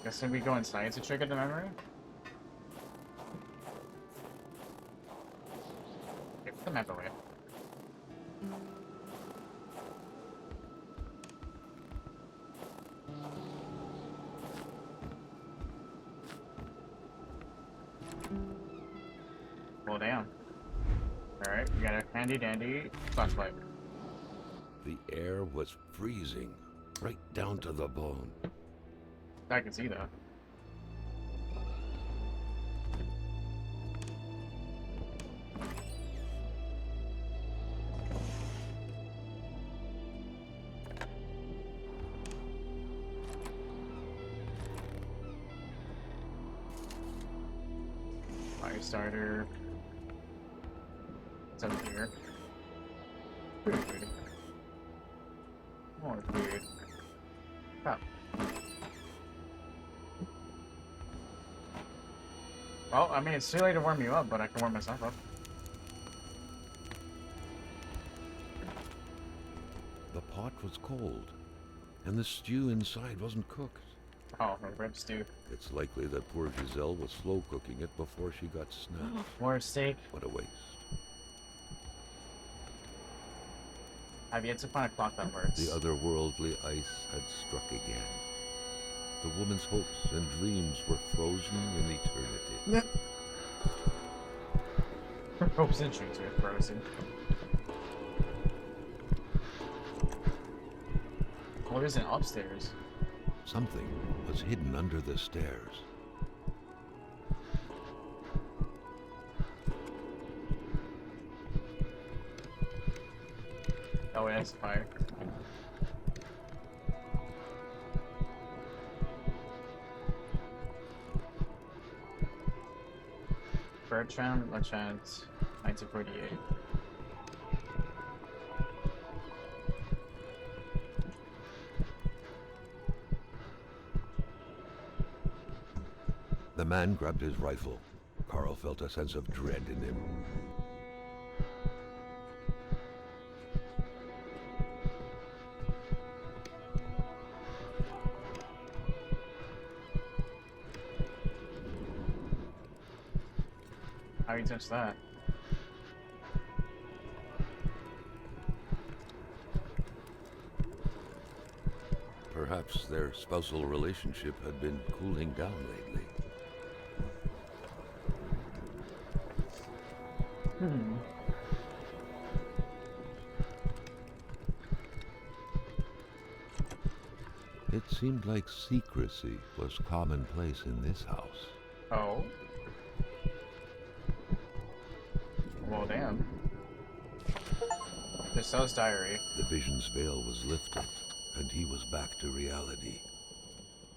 Guessing we go inside to trigger the memory? Okay, put the map away. Well, damn. Alright, we got a handy dandy flashlight. The air was freezing, right down to the bone. I can see that. Fire starter. What's up here? Food. More food. Oh. Well, I mean, it's too late to warm you up, but I can warm myself up. The pot was cold, and the stew inside wasn't cooked. Oh, a rib stew. It's likely that poor Giselle was slow cooking it before she got snapped. More steak. What a waste. I've yet to find a clock that works. The otherworldly ice had struck again. The woman's hopes and dreams were frozen in eternity. Hopes and dreams are frozen. What is it upstairs? Something was hidden under the stairs. Oh, yeah, it's fire. Bertrand Lachance, 1948. The man grabbed his rifle. Carl felt a sense of dread in him. How you touch that? Perhaps their spousal relationship had been cooling down lately. It seemed like secrecy was commonplace in this house. Oh. Well, damn. Giselle's diary. The vision's veil was lifted, and he was back to reality.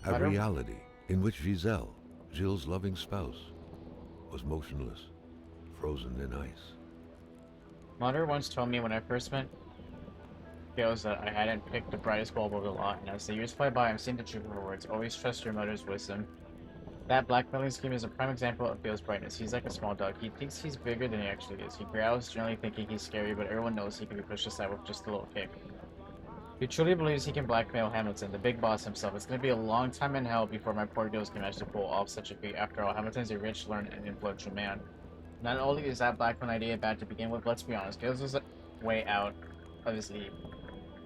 A Madam? reality in which Giselle, Gilles' loving spouse, was motionless, frozen in ice. Mother once told me when I first met Gilles that I hadn't picked the brightest bulb of the lot, and as the years fly by, I'm seeing the truth of her words. Always trust your mother's wisdom. That blackmailing scheme is a prime example of Gilles' brightness. He's like a small dog. He thinks he's bigger than he actually is. He growls, generally thinking he's scary, but everyone knows he can be pushed aside with just a little kick. He truly believes he can blackmail Hamilton, the big boss himself. It's going to be a long time in hell before my poor Gilles can manage to pull off such a feat. After all, Hamilton's a rich, learned, and influential man. Not only is that blackmail idea bad to begin with, let's be honest, Gilles was way out of his league.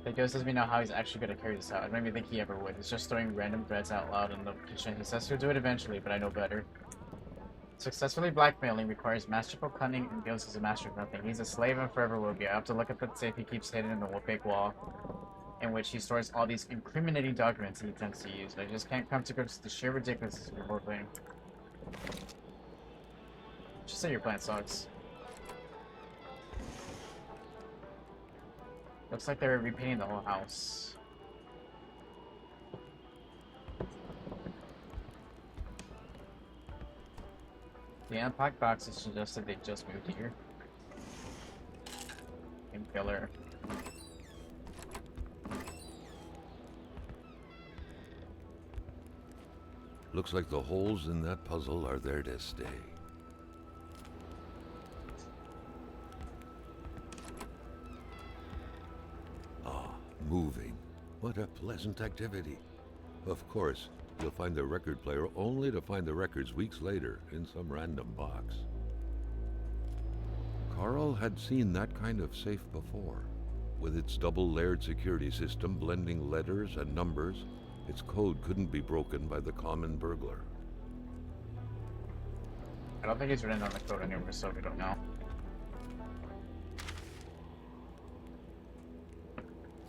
But Gilles doesn't know how he's actually going to carry this out. I don't even think he ever would. He's just throwing random threats out loud in the kitchen. He says he'll do it eventually, but I know better. Successfully blackmailing requires masterful cunning, and Gilles is a master of nothing. He's a slave and forever will be. I have to look at the safe he keeps hidden in the big wall, in which he stores all these incriminating documents he tends to use. I just can't come to grips with the sheer ridiculousness of your role-playing. Just say your plan sucks. Looks like they're repainting the whole house. The unpacked boxes suggested they just moved here. And killer. Looks like the holes in that puzzle are there to stay. Moving. What a pleasant activity. Of course, you'll find the record player only to find the records weeks later in some random box. Carl had seen that kind of safe before. With its double-layered security system blending letters and numbers, its code couldn't be broken by the common burglar. I don't think he's written on the code anywhere, so we don't know.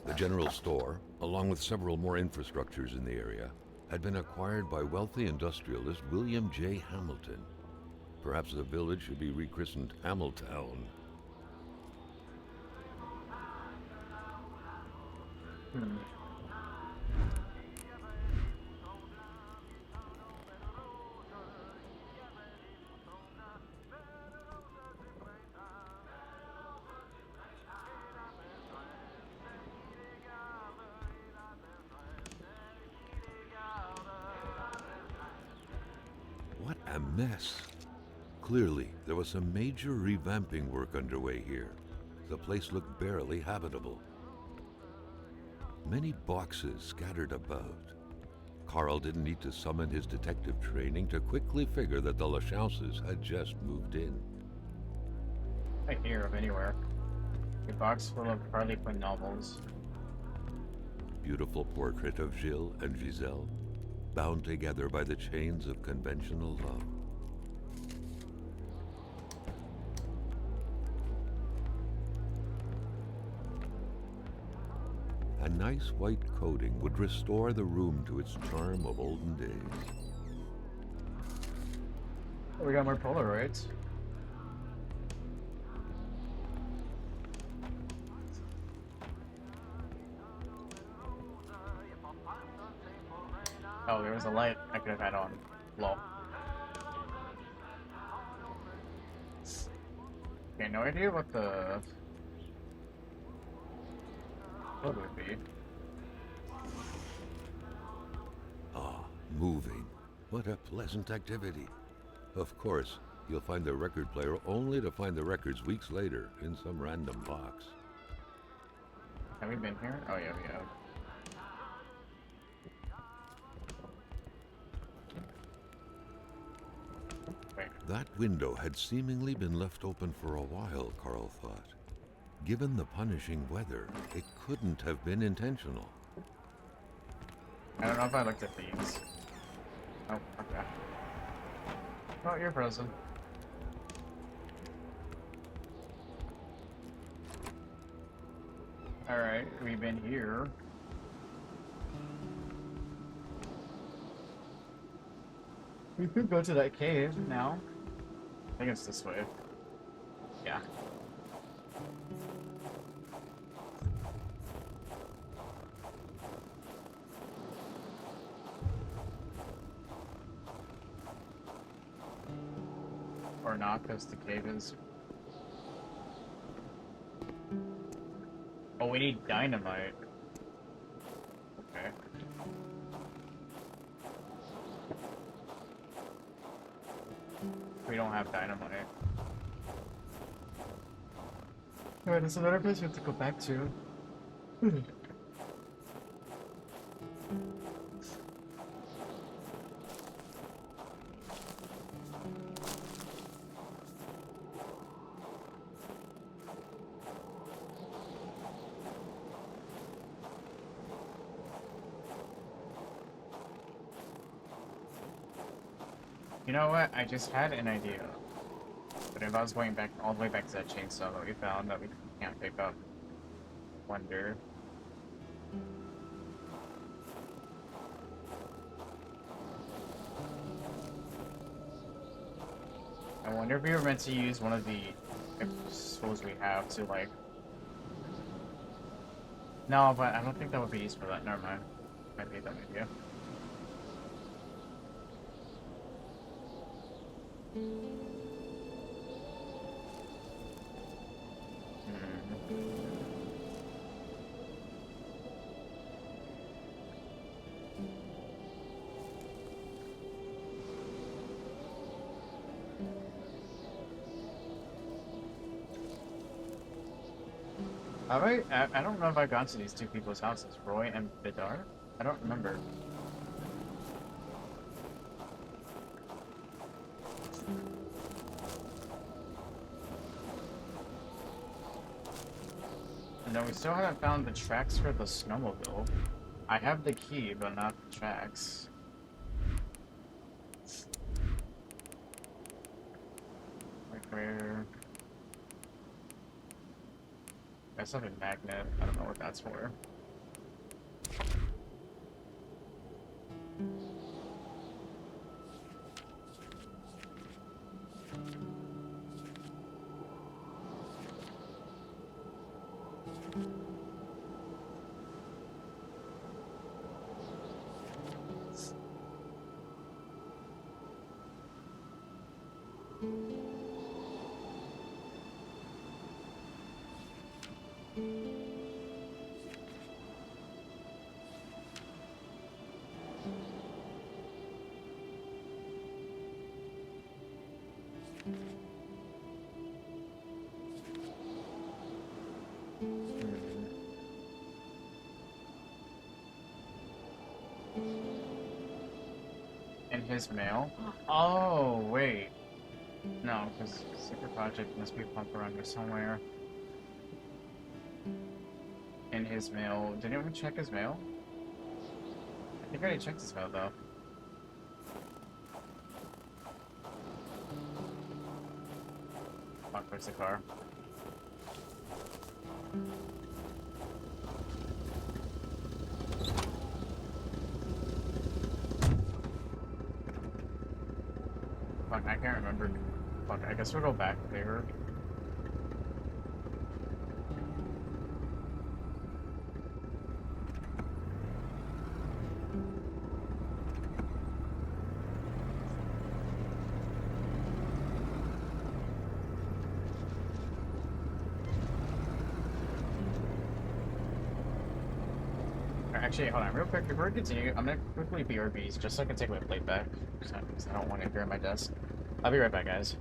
The general store, along with several more infrastructures in the area, had been acquired by wealthy industrialist William J. Hamilton. Perhaps the village should be rechristened Hamiltown. What a mess. Clearly, there was some major revamping work underway here. The place looked barely habitable. Many boxes scattered about. Carl didn't need to summon his detective training to quickly figure that the Lachauses had just moved in. I hear of anywhere. A box full of Harley Quinn novels. Beautiful portrait of Gilles and Giselle, bound together by the chains of conventional love. A nice white coating would restore the room to its charm of olden days. Oh, we got more Polaroids. Oh, there was a light I could have had on. Lol. Okay, no idea what the... What would it be? Moving. What a pleasant activity. Of course, you'll find the record player only to find the records weeks later in some random box. Have we been here? Oh yeah, we have. Wait, That window had seemingly been left open for a while, Carl thought. Given the punishing weather, it couldn't have been intentional. I don't know if I looked at these. Oh, okay. Oh, you're frozen. Alright, we've been here. We could go to that cave now. I think it's this way. Yeah. Or not, because the cave is... Oh, we need dynamite. Okay. We don't have dynamite. Alright, there's another place we have to go back to. You know what? I just had an idea. But if I was going back all the way back to that chainsaw that we found that we can't pick up, wonder. I wonder if we were meant to use one of the tools we have to like. No, but I don't think that would be used for that. Never mind. Might be that idea. I don't know if I've gone to these two people's houses, Roy and Vidar. I don't remember. No, we still haven't found the tracks for the snowmobile. I have the key, but not the tracks. Like where? That's not a magnet. I don't know what that's for. In his mail? Oh, wait. No, because secret project must be pumped around here somewhere. In his mail. Did anyone check his mail? I think I already checked his mail, though. Fuck, where's the car? Fuck, I can't remember. Fuck, I guess we'll go back there. Actually, hold on, real quick, before we continue, I'm gonna quickly BRBs just so I can take my plate back, because I don't want it here at my desk. I'll be right back, guys.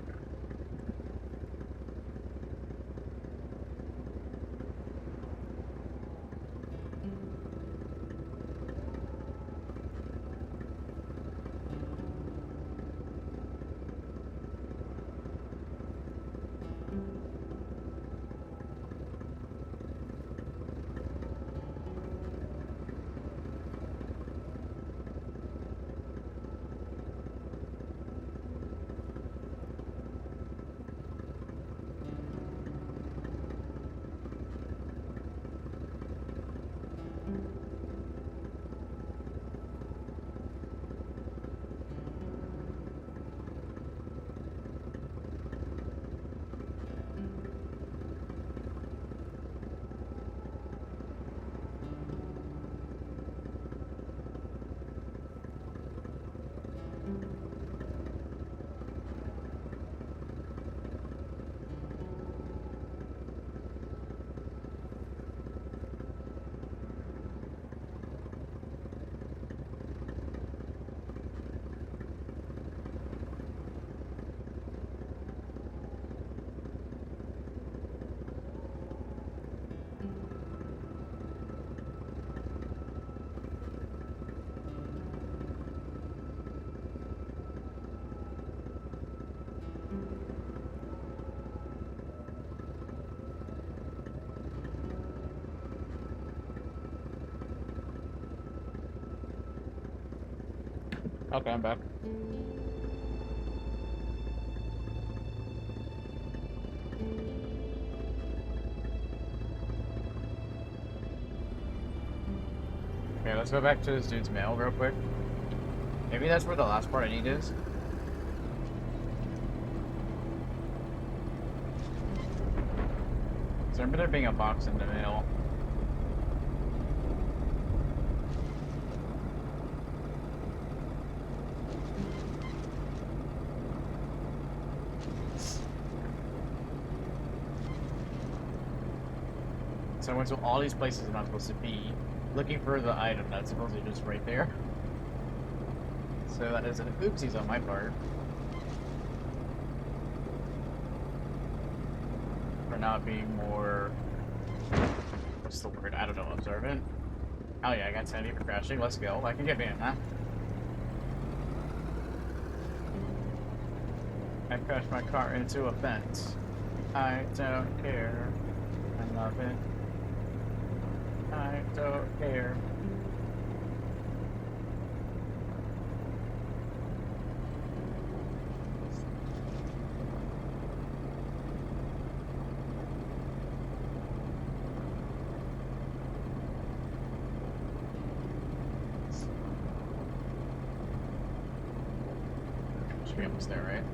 Okay, I'm back. Okay, let's go back to this dude's mail real quick. Maybe that's where the last part I need is. So I remember there being a box in the mail. So I went to all these places I'm not supposed to be, looking for the item that's supposedly just right there. So that is an oopsies on my part. For not being more... what's the word? I don't know, observant? Oh yeah, I got 10 for crashing. Let's go. I can get in, huh? I crashed my car into a fence. I don't care. I love it. I don't care. Should be almost there, right?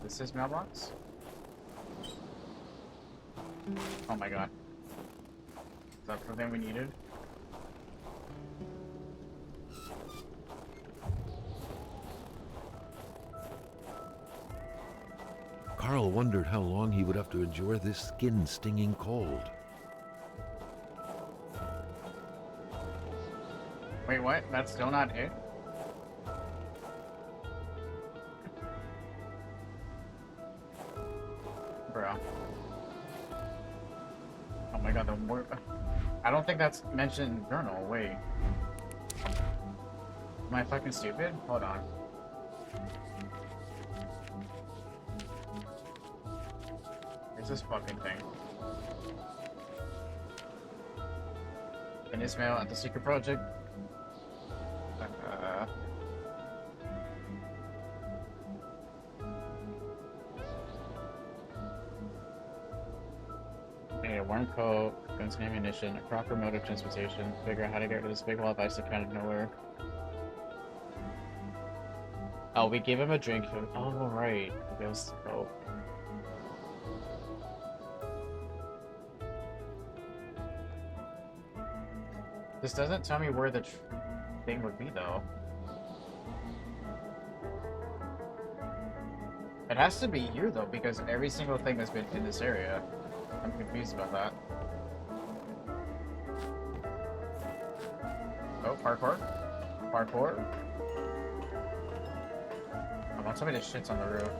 This is mailbox? Oh my god. Is that the thing we needed? Carl wondered how long he would have to endure this skin-stinging cold. Wait, what? That's still not it? Bro. Oh my god, the word. I don't think that's mentioned in the journal. Wait. Am I fucking stupid? Hold on. Where's this fucking thing? In this mail at the secret project. A warm coat, guns and ammunition, a proper mode of transportation, figure out how to get rid of this big wall of ice that kind of nowhere. Oh, we gave him a drink. Oh, right. Yes. Oh. This doesn't tell me where the thing would be, though. It has to be here, though, because every single thing has been in this area. I'm confused about that. Oh, parkour. Parkour. I want somebody that shits on the roof.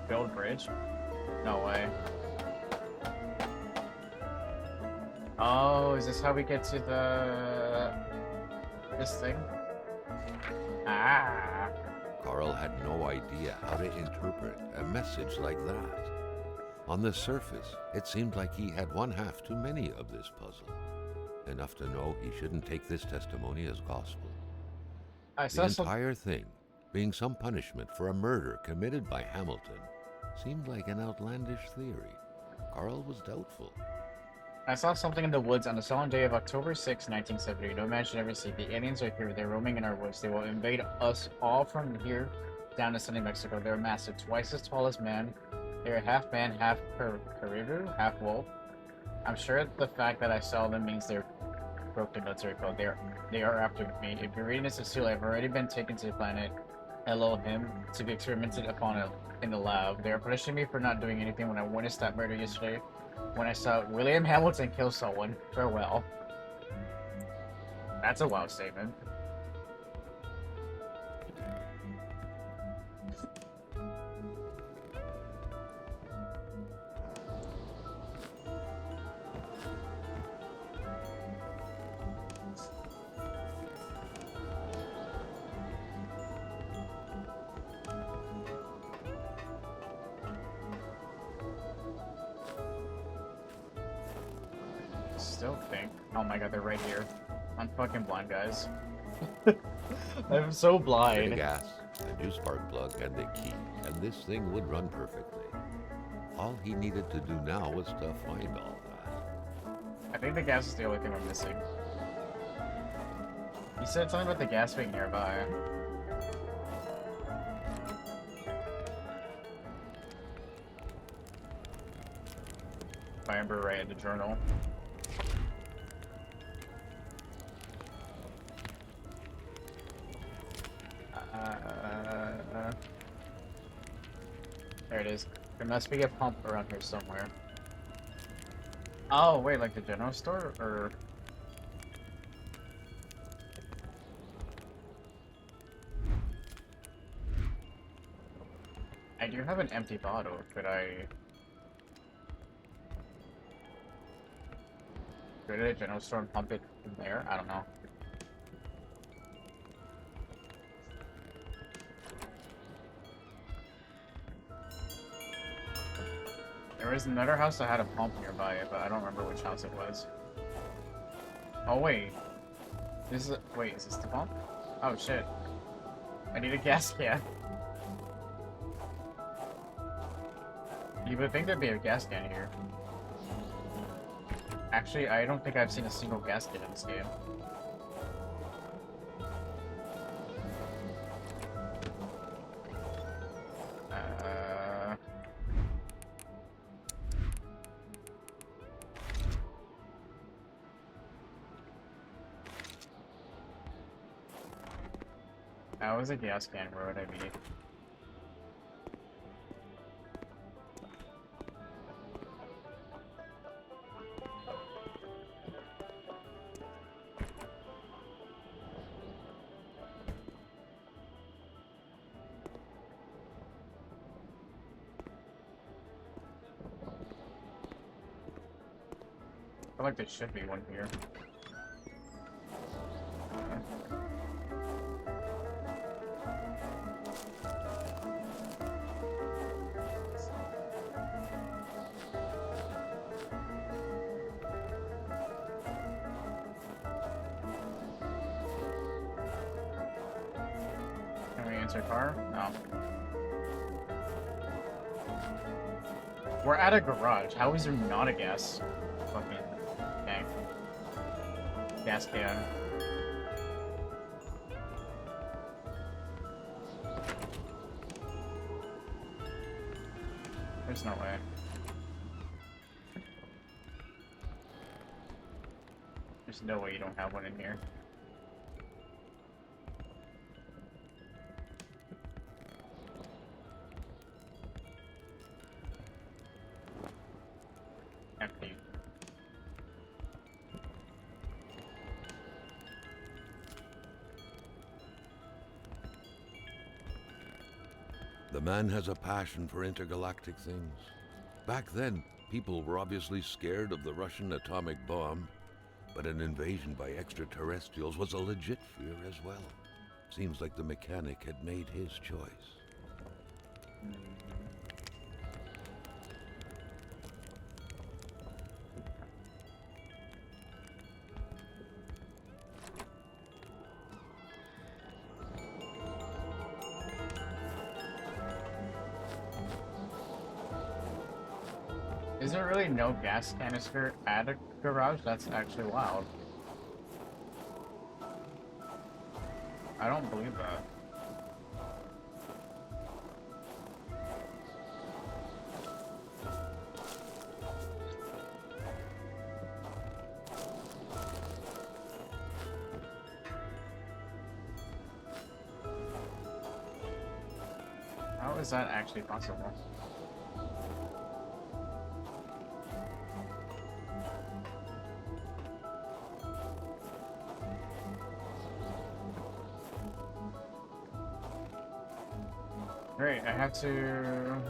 Build bridge? No way. Oh, is this how we get to the... this thing? Ah. Carl had no idea how to interpret a message like that. On the surface, it seemed like he had one half too many of this puzzle. Enough to know he shouldn't take this testimony as gospel. The entire thing, being some punishment for a murder committed by Hamilton, seemed like an outlandish theory. Carl was doubtful. I saw something in the woods on the solemn day of October 6, 1970. No man should ever see. The aliens are here. They're roaming in our woods. They will invade us all from here down to sunny Mexico. They're massive, twice as tall as man. They're half man, half caribou, half wolf. I'm sure the fact that I saw them means they're broken military code. They are after me. If you're reading this as I've already been taken to the planet Elohim to be experimented upon in the lab. They are punishing me for not doing anything when I witnessed that murder yesterday. When I saw William Hamilton kill someone. Farewell. That's a wild statement. still think. Oh my god, they're right here. I'm fucking blind, guys. I'm so Bit blind. of gas, a new spark plug, and the key, and this thing would run perfectly. All he needed to do now was to find all that. I think the gas is the only thing we're missing. You said something about the gas being nearby. I remember right in the journal. There it is. There must be a pump around here somewhere. Oh, wait, like the general store? Or... I do have an empty bottle. Could I... go to the general store and pump it from there? I don't know. There was another house that had a pump nearby it, but I don't remember which house it was. Oh wait. This is wait, is this the pump? Oh shit. I need a gas can. You would think there'd be a gas can here. Actually, I don't think I've seen a single gas can in this game. That was a gas can, where would I be? I feel like there should be one here. Can we enter car? No. We're at a garage. How is there not a gas fucking tank? Gas can. There's no way. There's no way you don't have one in here. Empty. The man has a passion for intergalactic things. Back then, people were obviously scared of the Russian atomic bomb, but an invasion by extraterrestrials was a legit fear as well. Seems like the mechanic had made his choice. Is there really no gas canister at a garage? That's actually wild. I don't believe that. How is that actually possible? Great, I have to...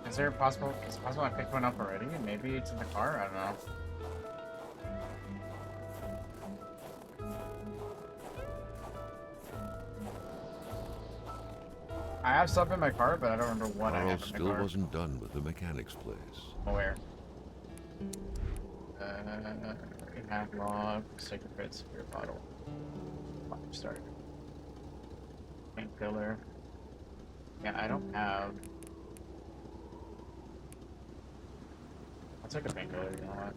Is it possible I picked one up already? Maybe it's in the car? I don't know. I have stuff in my car, but I don't remember what I have in my Still car. wasn't done with the mechanic's place. Where? Half log, cigarette, beer bottle, 5-star. Painkiller. Yeah, I don't have. I'll take a painkiller, you know what?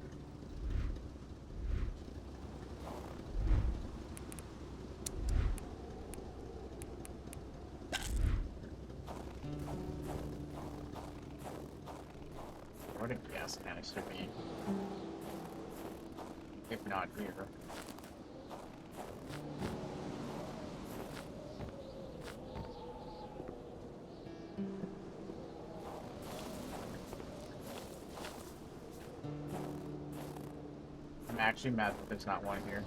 What a gas canister be? If not here. I'm actually mad that there's not one here.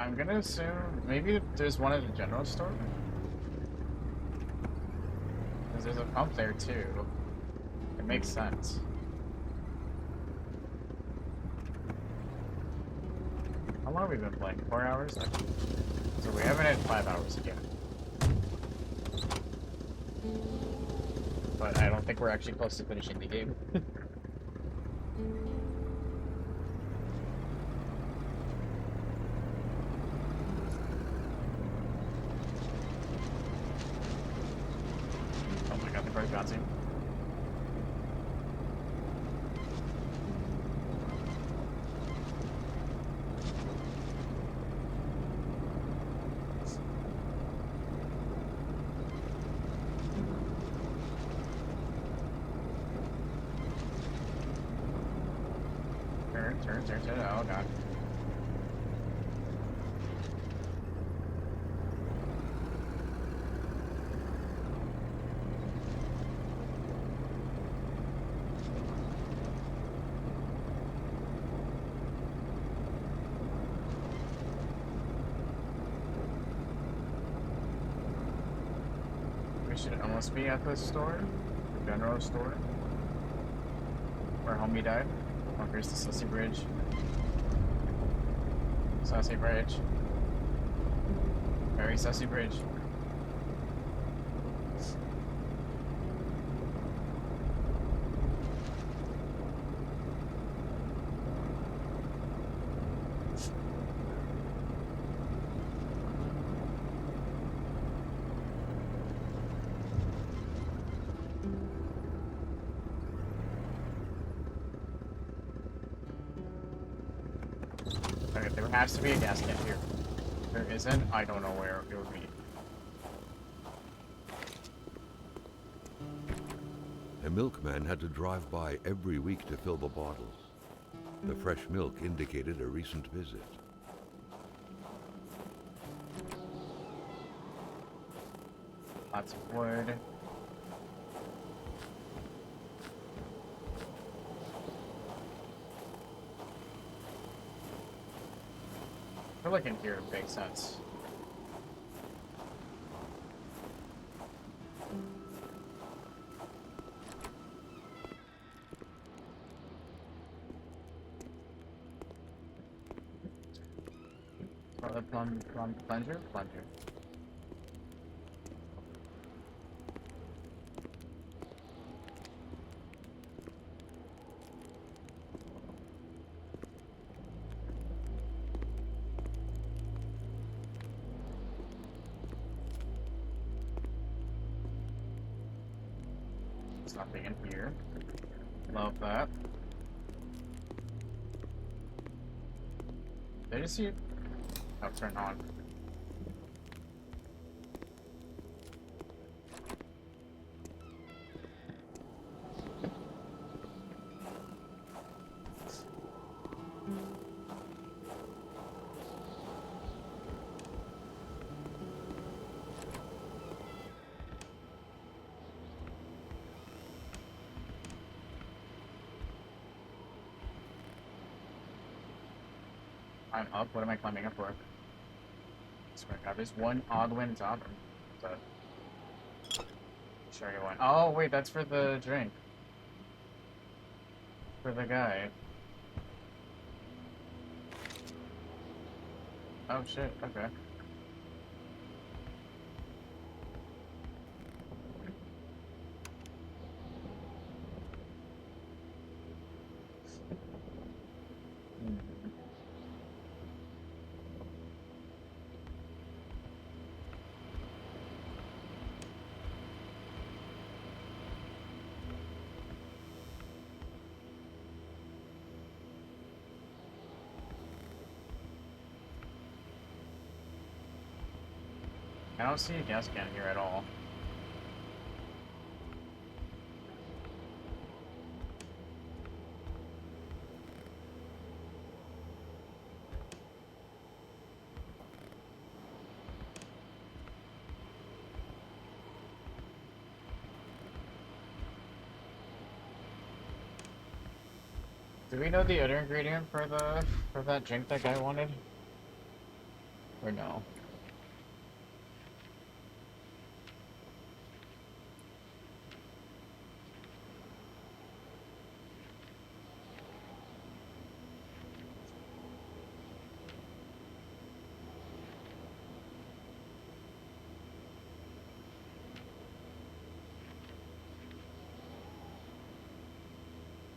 I'm gonna assume maybe there's one at the general store. Because there's a pump there too. It makes sense. How long have we been playing? 4 hours? So we haven't had 5 hours yet. But I don't think we're actually close to finishing the game. Oh my god, the car's bouncing. Turn. Oh god. We should almost be at the store, the general store, where homie died. Oh, here's the Sussy Bridge. Sussy Bridge. Very Sussy Bridge. Okay, there has to be a gas can here. If there isn't, I don't know where it would be. A milkman had to drive by every week to fill the bottles. The fresh milk indicated a recent visit. Lots of wood. I feel like in here it makes sense. Plunger? Plunger. There's nothing in here. Love that. Did I just see it? Oh, turn on. I'm up. What am I climbing up for? swear to God, there's one odd win top. Cherry wine. Oh wait, that's for the drink. For the guy. Oh shit, okay. I don't see a gas can here at all. Do we know the other ingredient for that drink that guy wanted? Or no?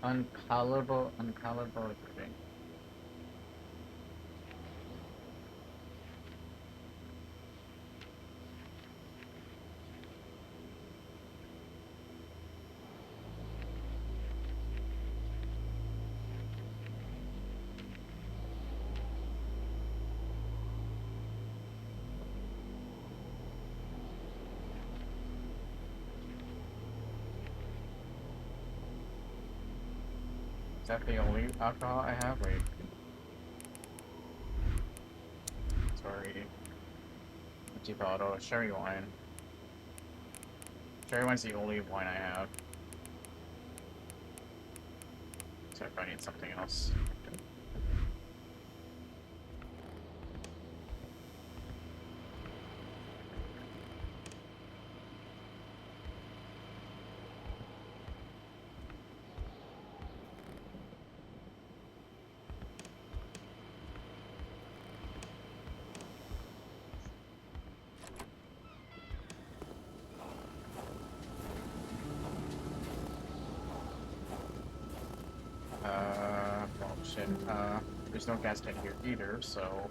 Unpalatable drink. Is that the only alcohol I have? Wait. Sorry. Empty bottle. Sherry wine. Sherry wine's the only wine I have. So if I need something else. Well, shit. There's no gas tank here either, so...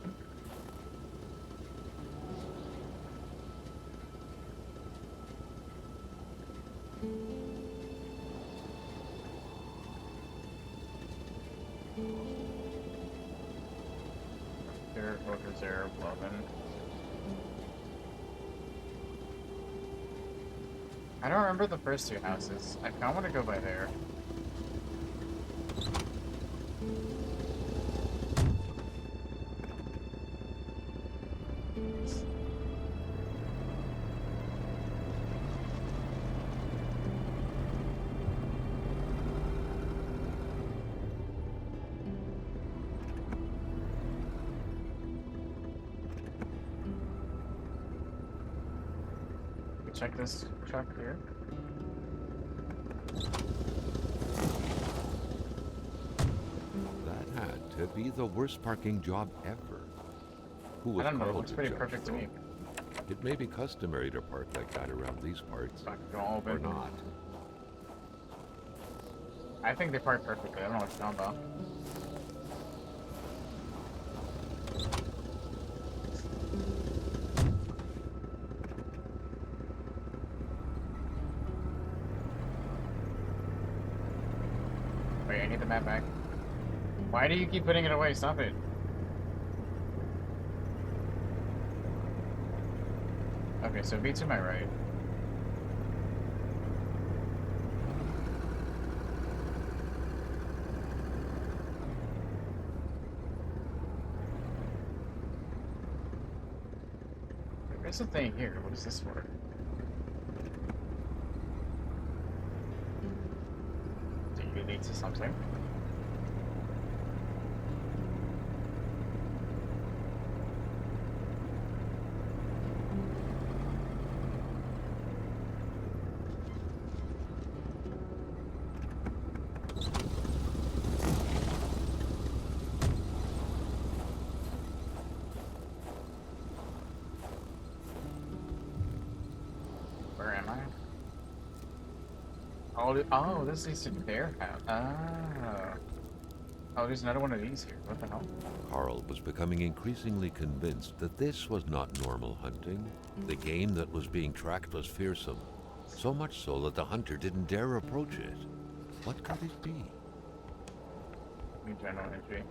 There, road reserve, Lovin. I don't remember the first two houses. I kinda wanna go by there. Check this truck here. That had to be the worst parking job ever. Who was I don't know, it called looks to pretty judge, perfect to though? me. It may be customary to park like that around these parts, All or not. I think they park perfectly. I don't know what you're talking about. Wait, I need the map back. Why do you keep putting it away? Stop it. Okay, so be to my right. There's a thing here. What is this for? Do you lead to something? Where am I? Oh, this is their house. Oh. Oh, there's another one of these here. What the hell? Carl was becoming increasingly convinced that this was not normal hunting. The game that was being tracked was fearsome, so much so that the hunter didn't dare approach it. What could it be? New general entry.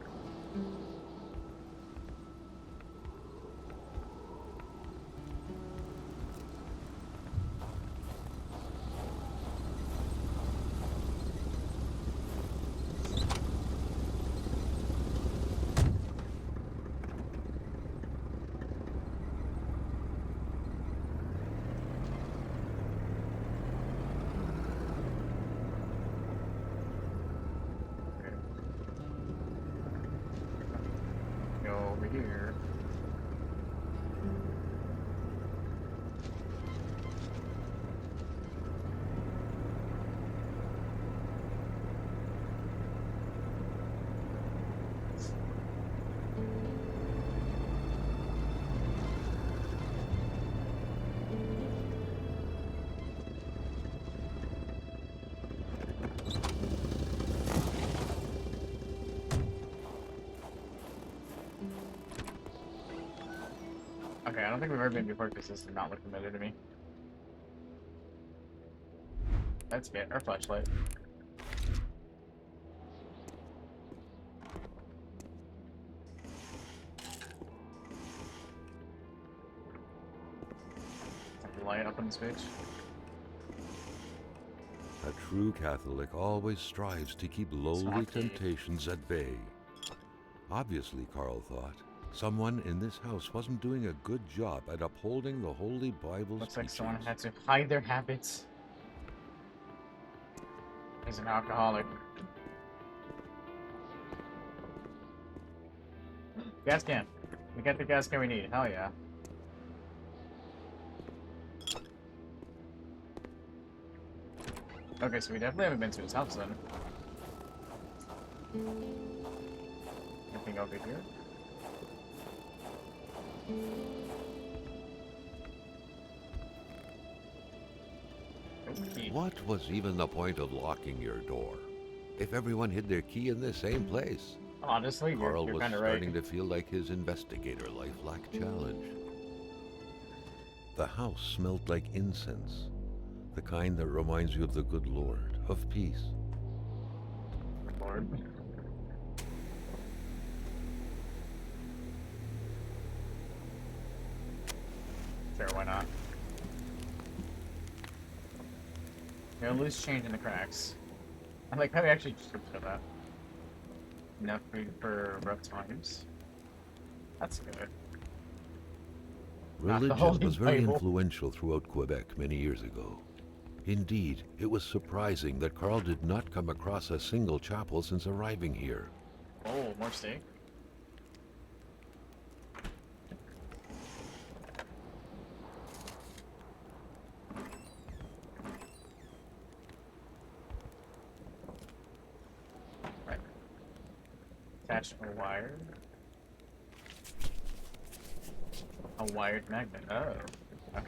Over here. Okay, I don't think we've ever been before because this did not look familiar to me. Let's get our flashlight. Light up on this bitch. A true Catholic always strives to keep lowly temptations at bay. Obviously, Carl thought, someone in this house wasn't doing a good job at upholding the Holy Bible's Looks like teachings. someone had to hide their habits. He's an alcoholic. Gas can. We got the gas can we need. Hell yeah. Okay, so we definitely haven't been to his house then. Anything over here? Okay. What was even the point of locking your door if everyone hid their key in the same place? Honestly, Carl you're was kind of starting right. to feel like his investigator life lacked challenge. The house smelled like incense, the kind that reminds you of the good Lord, of peace. Lord. Sure, why not? You know, loose change in the cracks. I like how we actually stripped of that. Enough food for rough times. That's good. Not the Religion Holy was very Bible. influential throughout Quebec many years ago. Indeed, it was surprising that Carl did not come across a single chapel since arriving here. Oh, more steak. Right. Attach a wire. A wired magnet. Oh. Okay.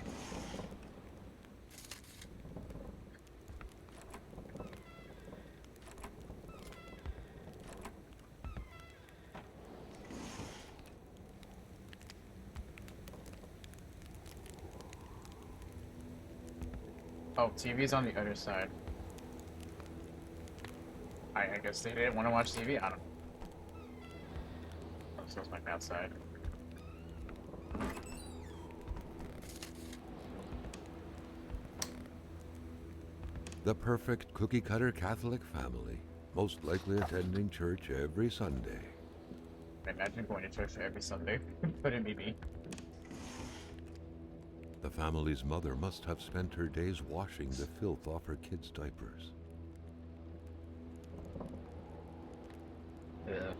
Oh, TV's on the other side. I guess they didn't want to watch TV? I don't know. Oh, so it's like outside. The perfect cookie-cutter Catholic family, most likely attending church every Sunday. I imagine going to church every Sunday, but it may be. The family's mother must have spent her days washing the filth off her kids' diapers. Yeah.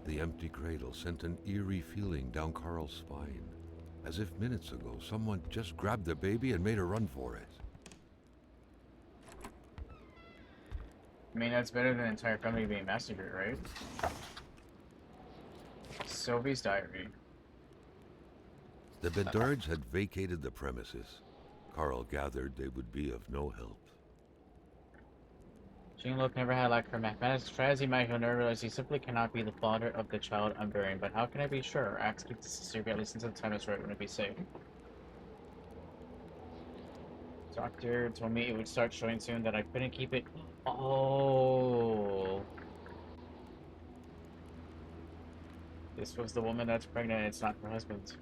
The empty cradle sent an eerie feeling down Carl's spine, as if minutes ago someone just grabbed the baby and made a run for it. I mean, that's better than the entire family being massacred, right? Sylvie's diary. The Bedards had vacated the premises. Carl gathered they would be of no help. Jean-Luc never had lack for mathematics. Try as he might, he'll never realize he simply cannot be the father of the child I'm bearing. But how can I be sure? Axe keep this secret, at least until the time is right when it be safe. Doctor told me it would start showing soon, that I couldn't keep it. Oh. This was the woman that's pregnant, it's not her husband.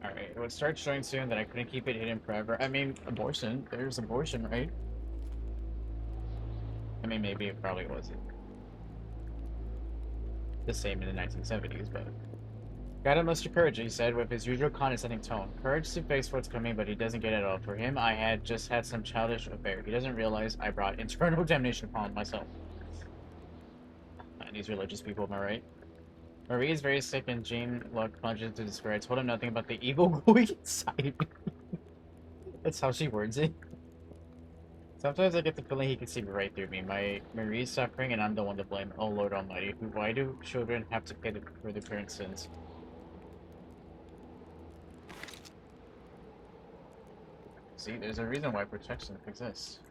Alright, it would start showing soon that I couldn't keep it hidden forever. I mean, abortion. There's abortion, right? I mean, maybe it probably wasn't the same in the 1970s, but... Gotta muster courage, he said, with his usual condescending tone. Courage to face what's coming, but he doesn't get it all. For him, I had just had some childish affair. He doesn't realize I brought internal damnation upon myself. And these religious people, am I right? Marie is very sick and Jean-Luc plunges into despair. I told him nothing about the evil going inside. That's how she words it. Sometimes I get the feeling he can see right through me. Marie's suffering and I'm the one to blame. Oh Lord Almighty, why do children have to pay for their parents' sins? See, there's a reason why protection exists.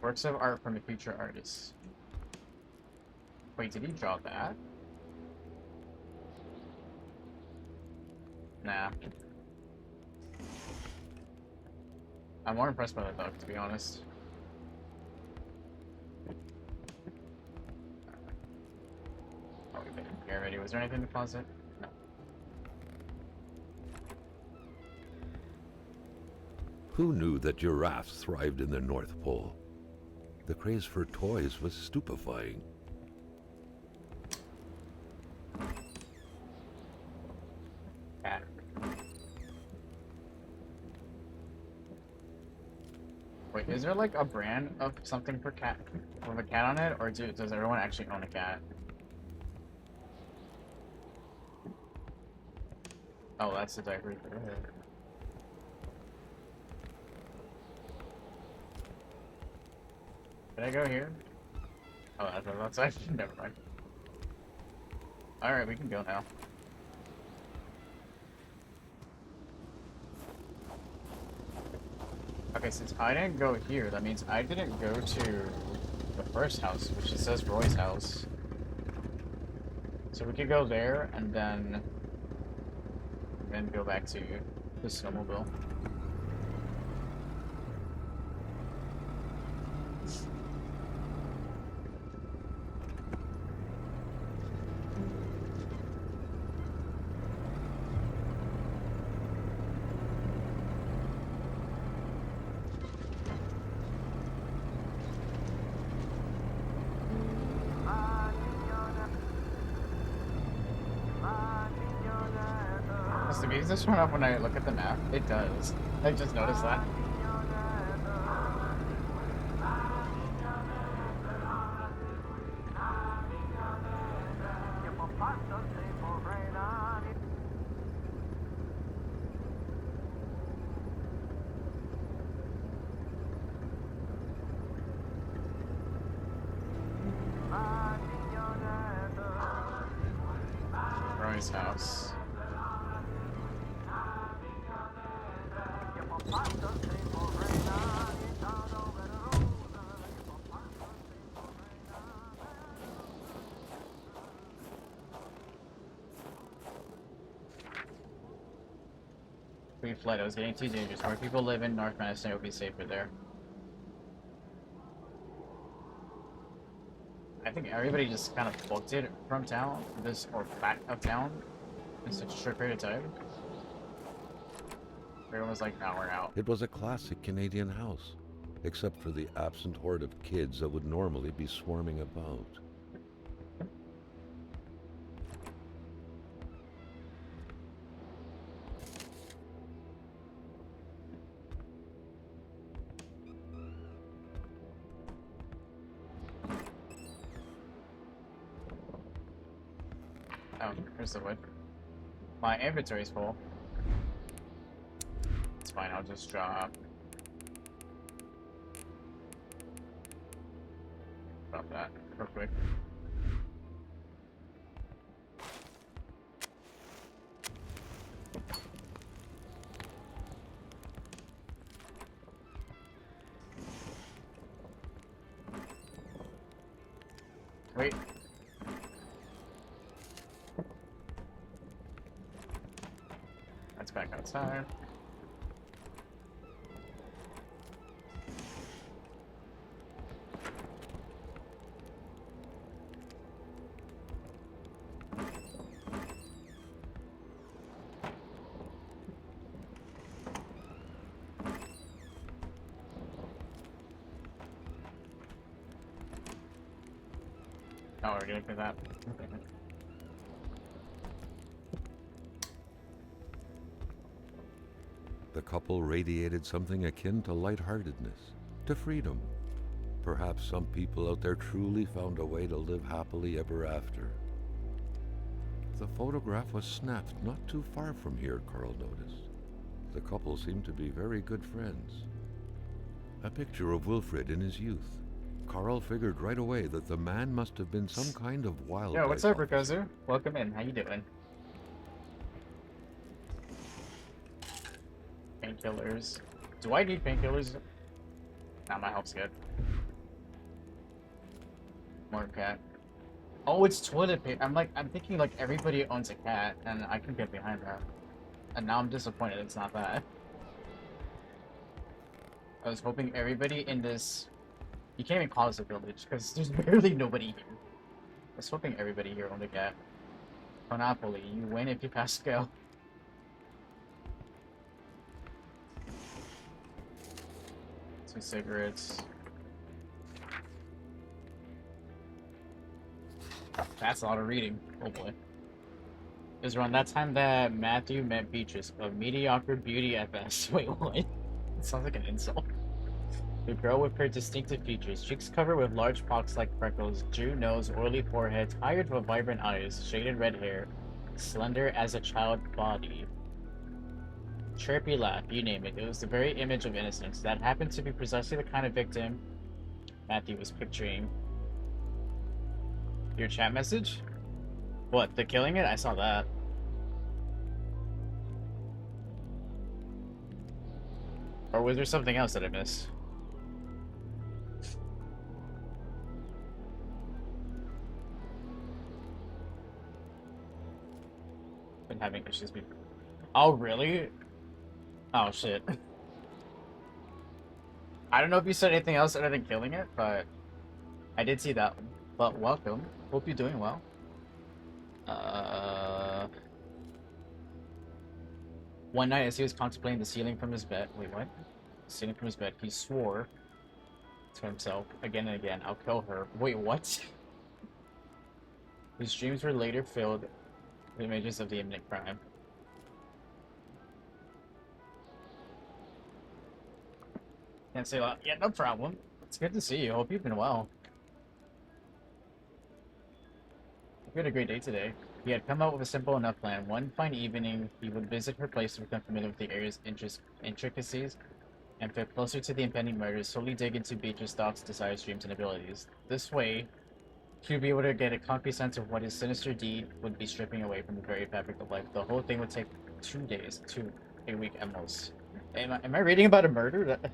Works of art from a future artist. Wait, did he draw that? Nah. I'm more impressed by the dog, to be honest. Oh, we've been here already. Was there anything in the closet? No. Who knew that giraffes thrived in the North Pole? The craze for toys was stupefying. Cat. Wait, is there like a brand of something for cat with a cat on it, or does everyone actually own a cat? Oh, that's the diaper. Did I go here? Oh, that's outside. Never mind. Alright, we can go now. Okay, since I didn't go here, that means I didn't go to the first house, which it says Roy's house. So we could go there and then go back to the snowmobile. Does the music just run off when I look at the map? It does. I just noticed that. Roy's house. We fled. It was getting too dangerous. More people live in North Madison. It would be safer there. I think everybody just kind of booked it from town, or back of town, in such a short period of time. Everyone was like, "No, we're out." It was a classic Canadian house, except for the absent horde of kids that would normally be swarming about. Oh, here's the wood. My inventory's full. It's fine, I'll just drop. Drop that real quick. Wait. That's back outside. Oh, we're doing for that. The couple radiated something akin to lightheartedness, to freedom. Perhaps some people out there truly found a way to live happily ever after. The photograph was snapped not too far from here, Carl noticed. The couple seemed to be very good friends. A picture of Wilfred in his youth. Carl figured right away that the man must have been some kind of wild. Yo, what's up, Rikozu? Welcome in. How you doing? Painkillers. Do I need painkillers? Nah, my health's good. More cat. Oh, it's toilet paper. I'm thinking like everybody owns a cat, and I can get behind that. And now I'm disappointed it's not that. I was hoping everybody in this... You can't even call this a village, because there's barely nobody here. I was hoping everybody here owned a cat. Monopoly, you win if you pass scale. Two cigarettes. That's a lot of reading. Oh boy. It was around that time that Matthew met Beatrice, of mediocre beauty at best. Wait, what? It sounds like an insult. The girl with her distinctive features, cheeks covered with large pox-like freckles, Jew nose, oily forehead, tired with vibrant eyes, shaded red hair, slender as a child body. Chirpy laugh, you name it. It was the very image of innocence. That happened to be precisely the kind of victim Matthew was picturing. Your chat message? What, the killing it? I saw that. Or was there something else that I missed? Been having issues before. Oh, really? Oh, shit. I don't know if you said anything else other than killing it, but I did see that one. But welcome. Hope you're doing well. One night as he was contemplating the ceiling from his bed... Wait, what? The ceiling from his bed, he swore to himself again and again, I'll kill her. Wait, what? His dreams were later filled with images of the imminent crime. Can't say a lot. Yeah, no problem. It's good to see you. Hope you've been well. We had a great day today. He had come up with a simple enough plan. One fine evening, he would visit her place to become familiar with the area's intricacies and feel closer to the impending murders, slowly dig into Beatrice's thoughts, desires, dreams, and abilities. This way, he would be able to get a concrete sense of what his sinister deed would be stripping away from the very fabric of life. The whole thing would take 2 days to a week at most. Am I reading about a murder? That...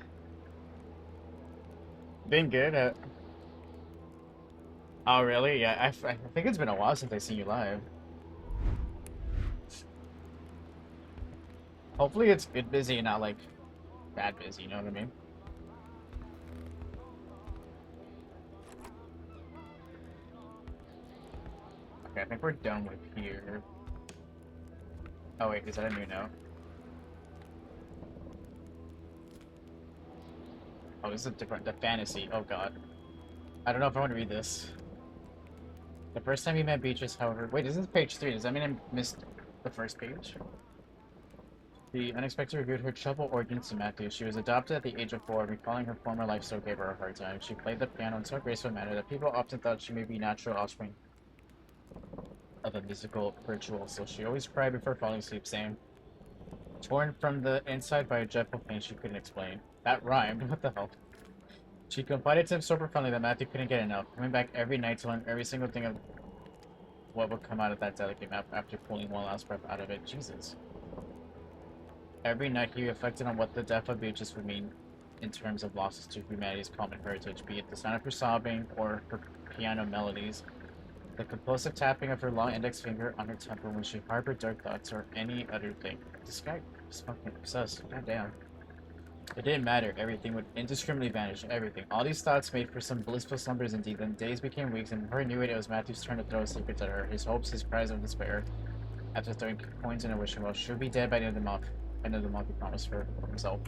Been good. Oh, really? Yeah, I think it's been a while since I've seen you live. Hopefully it's good busy and not, like, bad busy, you know what I mean? Okay, I think we're done with here. Oh, wait, is that a new note? Oh, this is a different... The fantasy. Oh, God. I don't know if I want to read this. The first time you met Beatrice, however... Wait, this is page 3. Does that mean I missed the first page? The unexpected revealed her troubled origins to Matthew. She was adopted at the age of 4, recalling her former life so gave her a hard time. She played the piano in so graceful a manner that people often thought she may be natural offspring of a musical virtuoso. She always cried before falling asleep, saying, Torn from the inside by a dreadful pain she couldn't explain. That rhymed. What the hell? She confided to him so profoundly that Matthew couldn't get enough, coming back every night to learn every single thing of what would come out of that delicate map after pulling one last breath out of it. Jesus. Every night he reflected on what the death of Beatrice would mean in terms of losses to humanity's common heritage, be it the sound of her sobbing or her piano melodies, the compulsive tapping of her long index finger on her temple when she harbored dark thoughts, or any other thing. This guy is fucking obsessed. Goddamn. It didn't matter. Everything would indiscriminately vanish. Everything. All these thoughts made for some blissful slumbers indeed. Then days became weeks, and before he knew it, it was Matthew's turn to throw his secrets at her. His hopes, his cries of despair. After throwing coins in her wishing well, she'll be dead by the end of the month. End of the month, he promised for himself.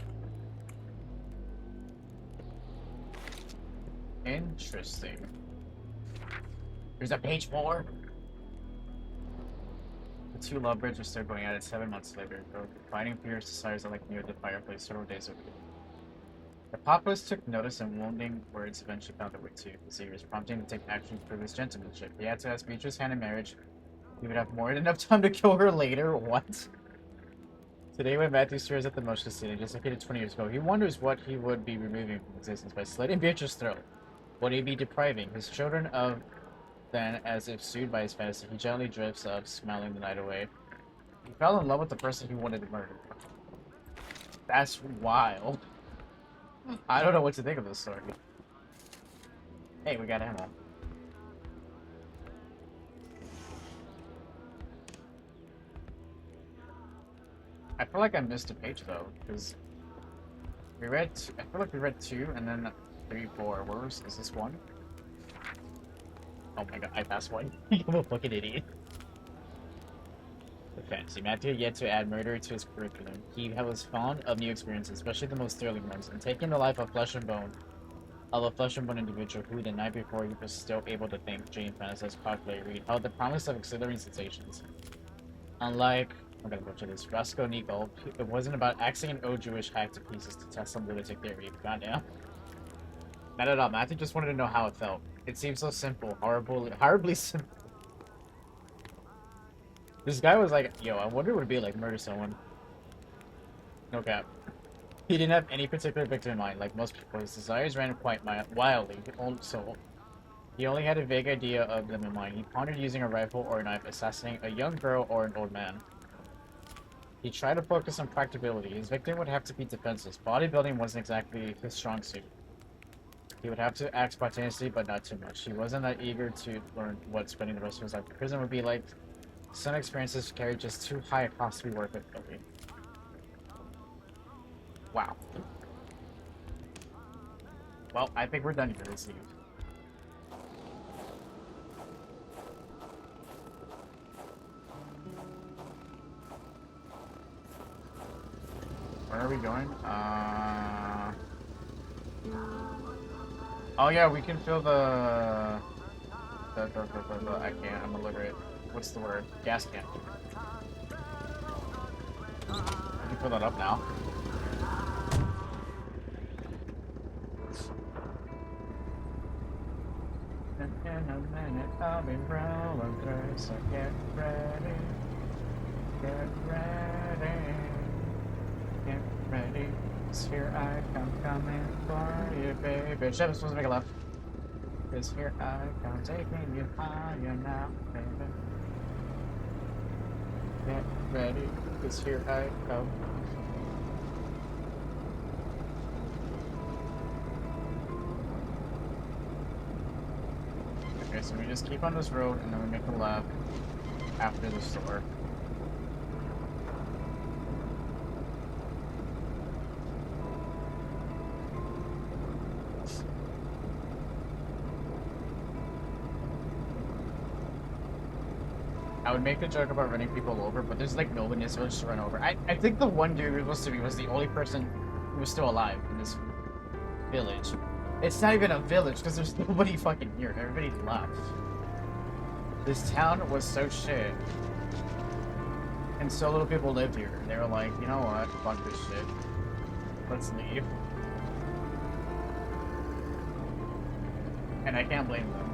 Interesting. There's a page 4. The two lovebirds are still going at it 7 months later, though fighting fierce desires are like near the fireplace several days a week. The populace took notice, and wounding words eventually found their way to his ears, prompting him to take action for his gentlemanship. He had to ask Beatrice's hand in marriage. He would have more than enough time to kill her later. What? Today, when Matthew stares at the motionless ceiling, just like he did 20 years ago, he wonders what he would be removing from existence by slitting Beatrice's throat. Would he be depriving his children of? Then, as if soothed by his fantasy, he gently drifts up, smiling the night away. He fell in love with the person he wanted to murder. That's wild. I don't know what to think of this story. Hey, we got ammo. I feel like I missed a page though, because we read. I feel like we read 2 and then 3, 4. Is this 1? Oh my god, I passed 1. I'm a fucking idiot. The fantasy. Matthew had yet to add murder to his curriculum. He was fond of new experiences, especially the most thrilling ones, and taking the life of flesh and bone, of a flesh and bone individual who, the night before, he was still able to think, Jane fantasized, calculate, read, held the promise of exhilarating sensations. Unlike, I'm gonna butcher this, Raskolnikov, it wasn't about axing an old Jewish hack to pieces to test some lunatic theory. Goddamn. Not at all. Matthew just wanted to know how it felt. It seemed so simple, horribly simple. This guy was like, yo, I wonder what it would be like to murder someone. No cap. He didn't have any particular victim in mind, like most people. His desires ran quite wildly, so he only had a vague idea of them in mind. He pondered using a rifle or a knife, assassinating a young girl or an old man. He tried to focus on practicability. His victim would have to be defenseless. Bodybuilding wasn't exactly his strong suit. He would have to act spontaneously, but not too much. He wasn't that eager to learn what spending the rest of his life in prison would be like. Some experiences carried just too high a cost to be worth it, really. Wow. Well, I think we're done here this evening. Where are we going? Oh yeah, we can fill the I can't, I'm illiterate. What's the word? Gas can. I can fill that up now. In a minute, I'll be rolling through, so get ready. Get ready. Get ready. Cause here I come coming for you, baby. Shit, I'm supposed to make a left. Cause here I come taking you higher now, baby. Get ready. Cause here I come. Okay, so we just keep on this road and then we make a left after the store. I would make the joke about running people over, but there's like nobody in this village to run over. I think the one dude who was supposed to be was the only person who was still alive in this village. It's not even a village because there's nobody fucking here. Everybody left. This town was so shit. And so little people lived here. They were like, you know what? Fuck this shit. Let's leave. And I can't blame them.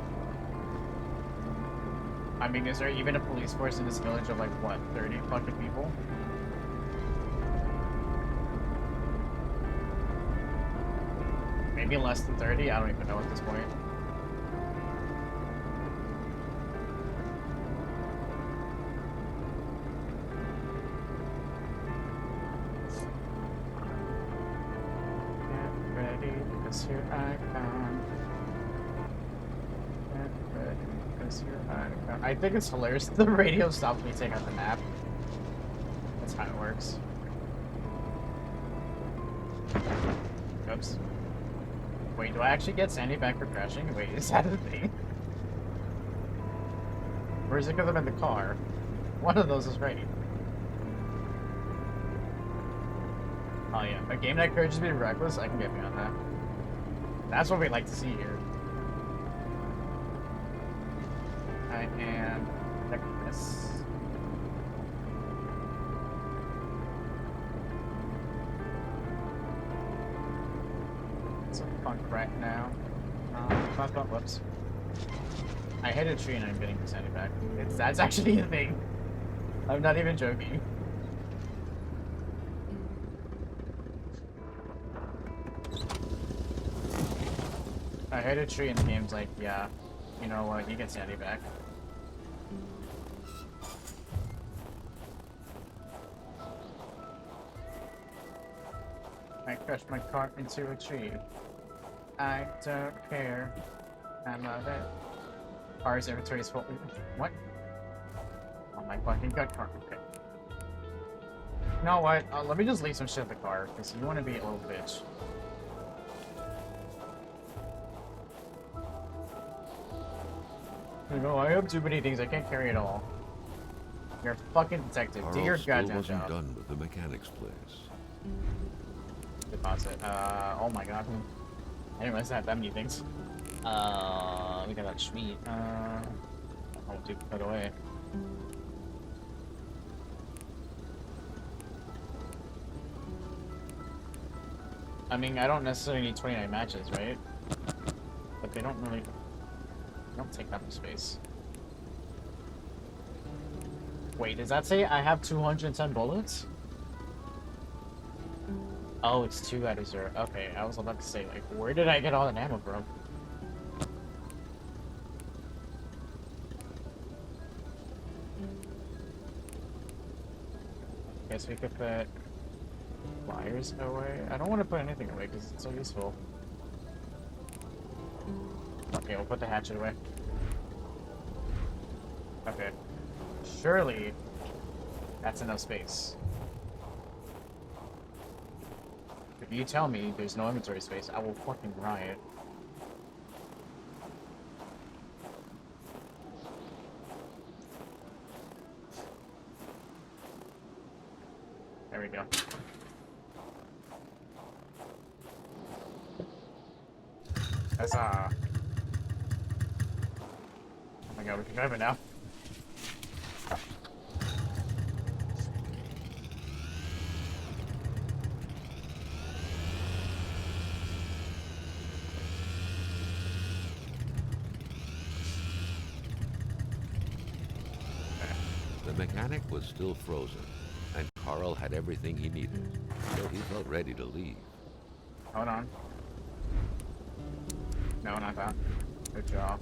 I mean, is there even a police force in this village of like, what, 30 fucking people? Maybe less than 30? I don't even know at this point. Get ready, because here I come. Get ready, because here I come. I think it's hilarious that the radio stops when you take out the map. That's how it works. Oops. Wait, do I actually get Sandy back for crashing? Wait, is that a thing? Or is it because I'm in the car? One of those is right. Oh yeah, a game that encourages me to be reckless, I can get behind that. That's what we like to see here. I am reckless. It's a funk right now. Whoops. I hit a tree and I'm getting the Sandy back. That's actually a thing. I'm not even joking. I hit a tree and the game's like, yeah, you know what, you get Sandy back. I crashed my car into a tree. I don't care. I love it. Car's inventory is full. What? Oh my fucking god, car. Okay. You know what? Let me just leave some shit in the car, because you want to be a little bitch. No, I have too many things. I can't carry it all. You're a fucking detective. Do your goddamn wasn't job. done with the mechanic's place. Deposit. Oh my god. I didn't realize I had that many things. We got that sweet. Oh, dude, put away. I mean, I don't necessarily need 29 matches, right? But they don't really... They don't take that much space. Wait, does that say I have 210 bullets? Oh, it's 2 out of 0. Okay, I was about to say, like, where did I get all that ammo from? Guess we could put flyers away. I don't want to put anything away because it's so useful. Okay, we'll put the hatchet away. Okay. Surely that's enough space. If you tell me there's no inventory space, I will fucking riot. There we go. That's oh my god, we can drive it now. The mechanic was still frozen, and Carl had everything he needed, so he felt ready to leave. Hold on. No, not that. Good job.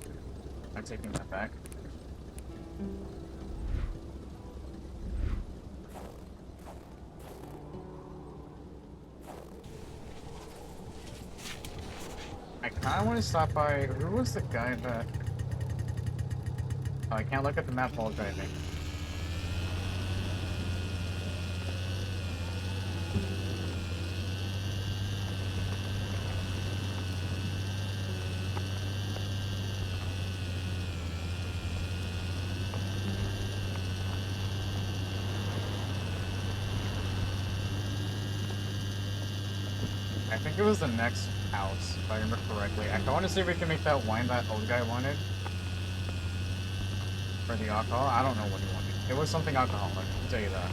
I'm taking that back. I kind of want to stop by... Who was the guy that... Oh, I can't look at the map while driving. I think it was the next house, if I remember correctly. I want to see if we can make that wine that old guy wanted. For the alcohol. I don't know what he wanted. It was something alcoholic, I'll tell you that.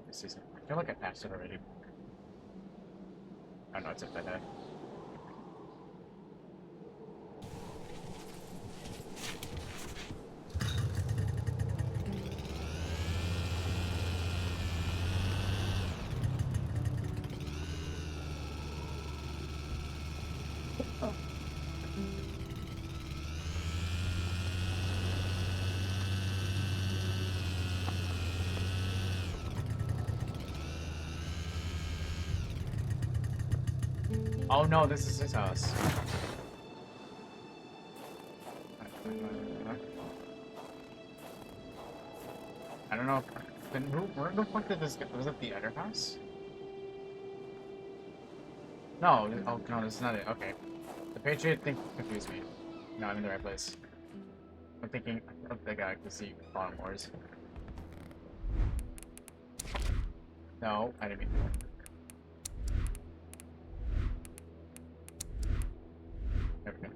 This is, I feel like I passed it already. Oh no, it's up ahead. Oh no, this is his house. I don't know. Then where the fuck did this go? Was it the other house? No. Oh no, this is not it. Okay. The Patriot thing confused me. No, I'm in the right place. I'm thinking of the guy to see Farm Wars. No, I didn't mean to. There we go.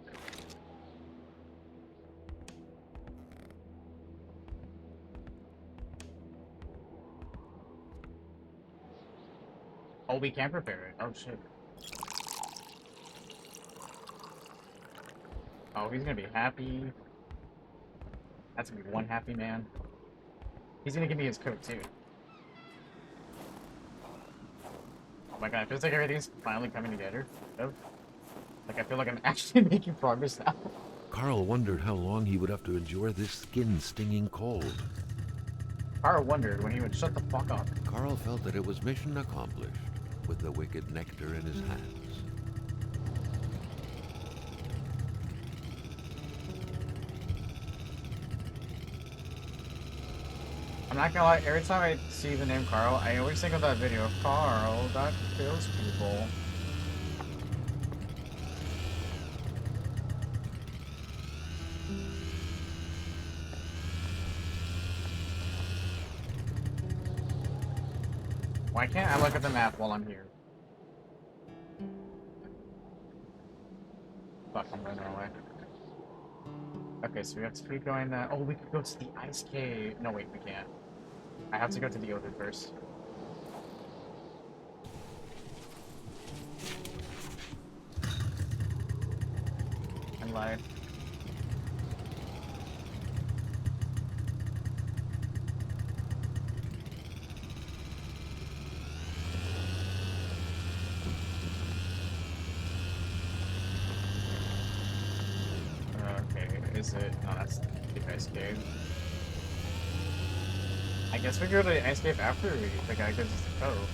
Oh, we can prepare it. Oh shit. Oh, he's gonna be happy. That's gonna be one happy man. He's gonna give me his coat too. Oh my god, it feels like everything's finally coming together. Like, I feel like I'm actually making progress now. Carl wondered how long he would have to endure this skin-stinging cold. Carl wondered when he would shut the fuck up. Carl felt that it was mission accomplished, with the wicked nectar in his hands. I'm not gonna lie, every time I see the name Carl, I always think of that video of Carl that kills people. Why can't I look at the map while I'm here? Fuck, I'm running away. Okay, so we have to keep going that. Oh, we could go to the ice cave. No, wait, we can't. I have to go to the ocean first. I lied. Okay, is it? No, that's the ice cave. I guess we go to the ice cave after the guy gives us the code.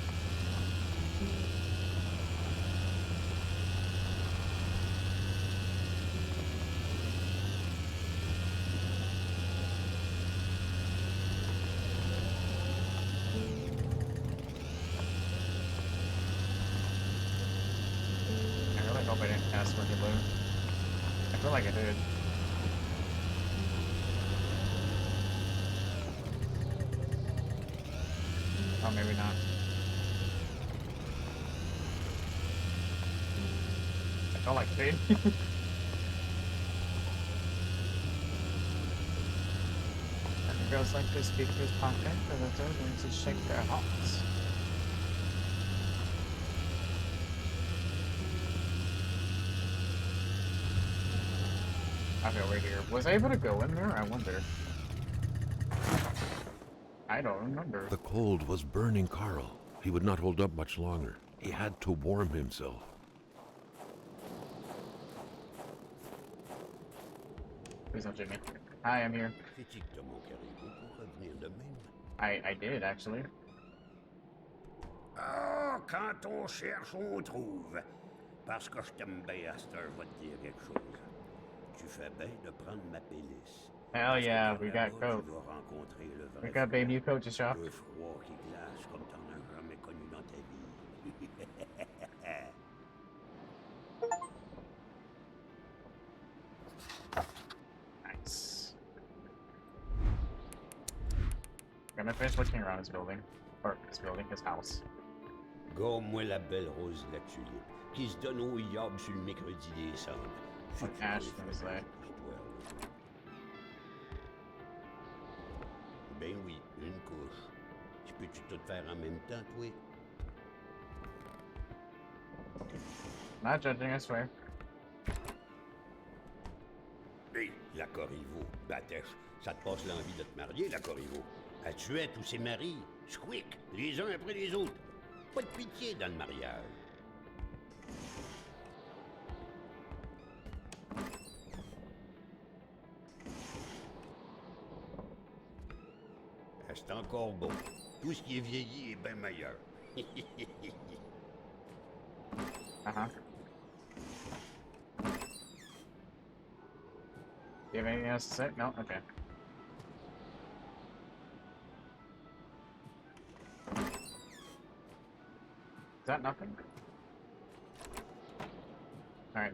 I really hope I didn't pass where he lived. I feel like I did. Oh, maybe not. I felt like I did. Girls like to speak with pocket, but the going to shake their hearts. Okay, we're here. Was I able to go in there? I wonder. I don't remember. The cold was burning Carl. He would not hold up much longer. He had to warm himself. Please don't shoot me. Hi, I'm here. I did, actually. Ah, quand on cherche, on trouve. Parce que je t'aime bien, Astor, je vais te dire quelque chose. Tu fais bien de prendre ma pélice. Hell yeah, we got coat. We got baby new coat to shop. Le froid qui glace comme t'en as jamais connu dans ta vie. Nice. I'm gonna finish looking around his building. Or his building, his house. Gomme-moi la belle rose de la tulipe, qui se donne au yab sur le mercredi des cendres. What Ash was that? Ben oui, une couche. Tu peux-tu tout faire en même temps, toi? Not judging, I swear. Hey, la Corriveau, Batèche, ça te passe l'envie de te marier, la Corriveau. Elle tuait tous ses maris, squick, les uns après les autres. Pas de pitié dans le mariage. C'est encore beau. Tout ce qui est vieilli est bien meilleur. Do you have anything else to say? No? Okay. Is that nothing? Alright.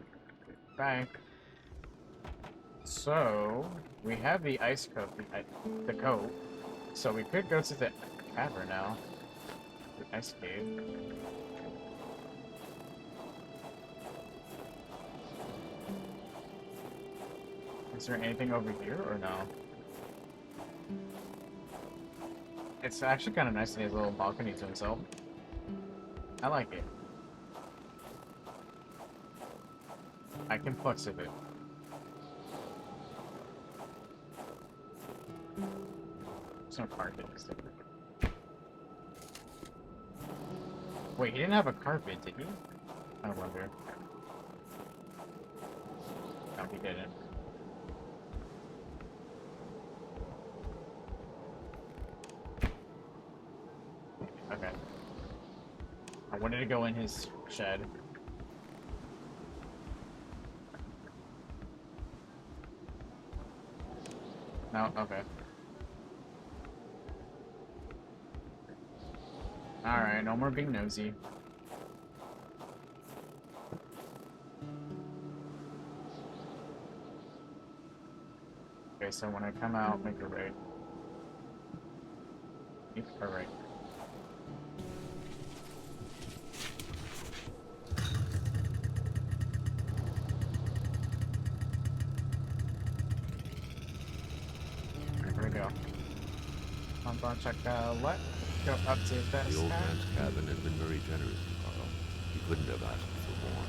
Bye. So, we have the ice coat, the coat. So we could go to the cavern now. The ice cave. Is there anything over here or no? It's actually kind of nice in his little balcony to himself. I like it. I can flex a bit. There's no carpet. Wait, he didn't have a carpet, did he? I wonder. No, he didn't. Okay. I wanted to go in his shed. No, okay. Alright, no more being nosy. Okay, so when I come out, make a right. Alright. Here we go. I'm gonna check the left. Go up to that The old sky. man's cabin had been very generous to Carl. He couldn't have asked for more.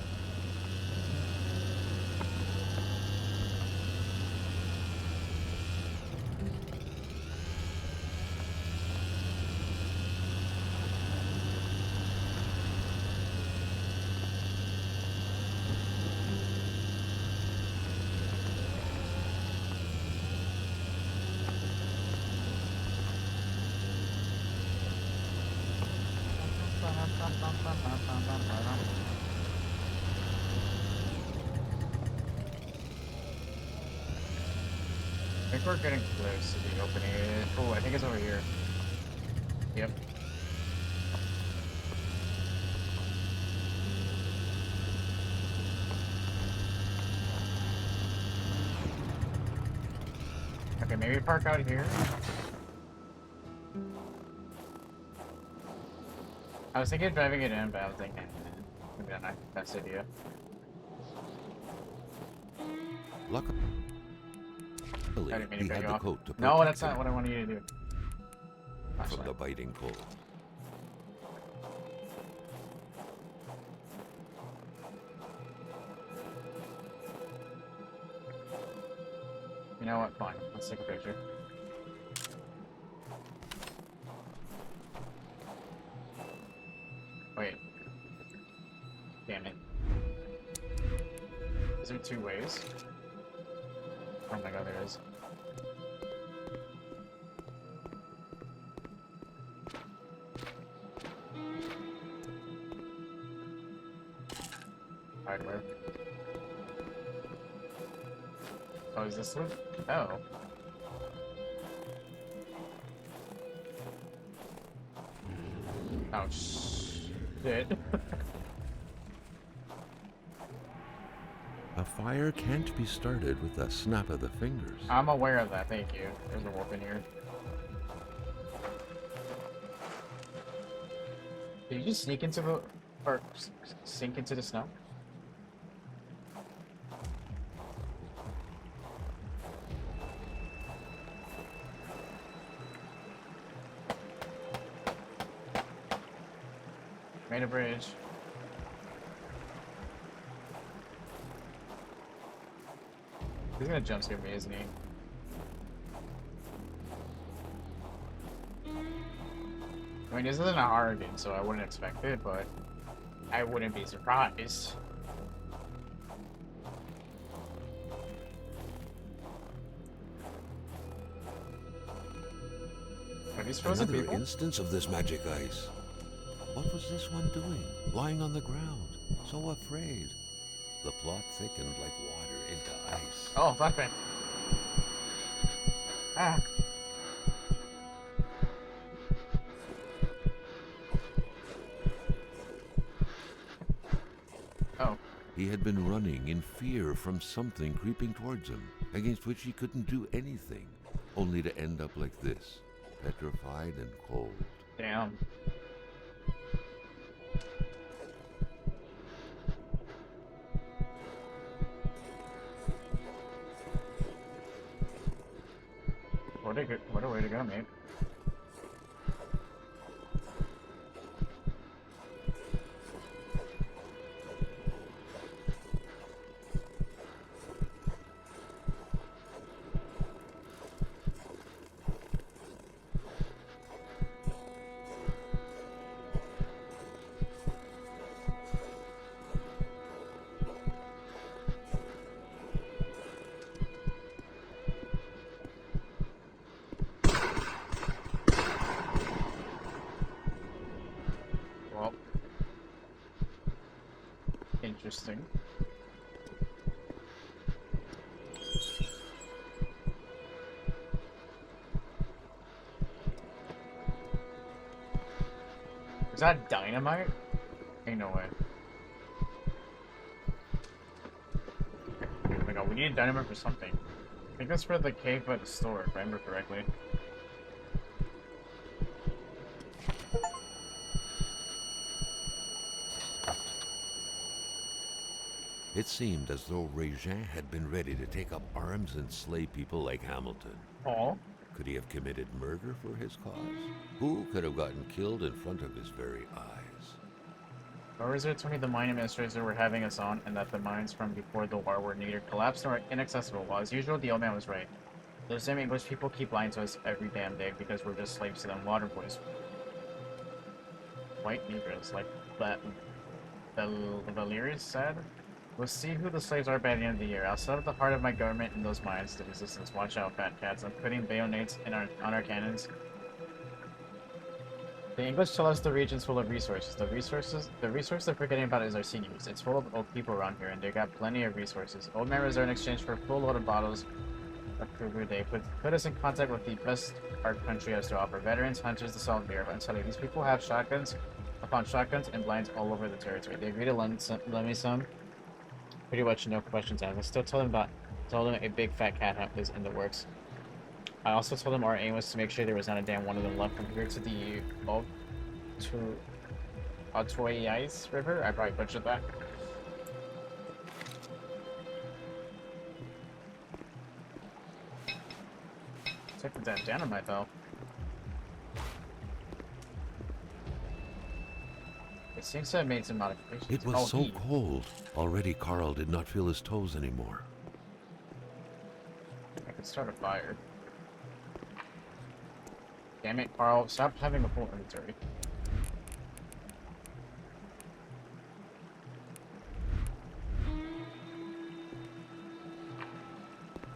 I think we're getting close to the opening. Oh, I think it's over here. Yep. Okay, maybe park out here. I was thinking of driving it in, but I was thinking maybe not the best idea. Luckily, I didn't mean he to cut had you the off. coat to No, protect that's not him what I wanted you to do. from the biting cold. You know what? Fine. Let's take a picture. Wait. Damn it. Is there two ways? Oh my god, there is. Alright, where? Oh, is this one? Oh. Oh, shit. A fire can't be started with a snap of the fingers. I'm aware of that, thank you. There's a warp in here. Did you just sneak into the... or sink into the snow? Made a bridge. He's gonna jump scare me, isn't he? I mean, this isn't a horror game, so I wouldn't expect it, but I wouldn't be surprised. Are these frozen Another people? instance of this magic ice. What was this one doing? Lying on the ground, so afraid. The plot thickened like water into ice. Oh, flashbang. Ah. Oh. He had been running in fear from something creeping towards him, against which he couldn't do anything, only to end up like this, petrified and cold. Damn. What a way to go, mate. Well, interesting. Is that dynamite? Ain't no way. Oh my god, we need dynamite for something. I think that's for the cave by the store, if I remember correctly. It seemed as though Régin had been ready to take up arms and slay people like Hamilton. Oh? Could he have committed murder for his cause? Who could have gotten killed in front of his very eyes? Or is it told me the mine administrators were having us on, and that the mines from before the war were neither collapsed nor inaccessible? Well, as usual, the old man was right. Those damn English people keep lying to us every damn day because we're just slaves to them water boys. White Negroes, like that Valerius said. We'll see who the slaves are by the end of the year. I'll set up the heart of my government in those mines to resistance. Watch out, fat cats. I'm putting bayonets on our cannons. The English tell us the region's full of resources. The resource they're forgetting about is our seniors. It's full of old people around here, and they got plenty of resources. Old man reserve in exchange for a full load of bottles of Kruger. They put us in contact with the best our country has to offer. Veterans, hunters, the salt beer. I'm telling you, these people have shotguns upon shotguns and blinds all over the territory. They agree to lend me some. Pretty much no questions asked. I still told them a big fat cat hunt is in the works. I also told them our aim was to make sure there was not a damn one of them left from here to the Otoyais River. I probably butchered that. Take the damn dynamite though. It seems to have made some modifications. It was so cold. Already Carl did not feel his toes anymore. I could start a fire. Damn it, Carl. Stop having a full inventory.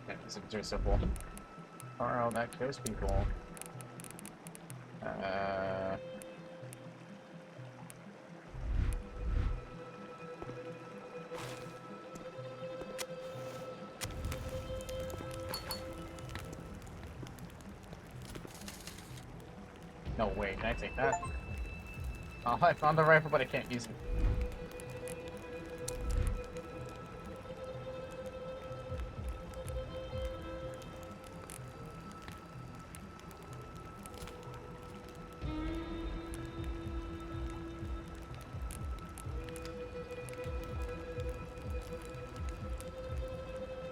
Okay, this inventory is so full. Carl, that kills people. No way, can I take that? Oh, I found the rifle, but I can't use it.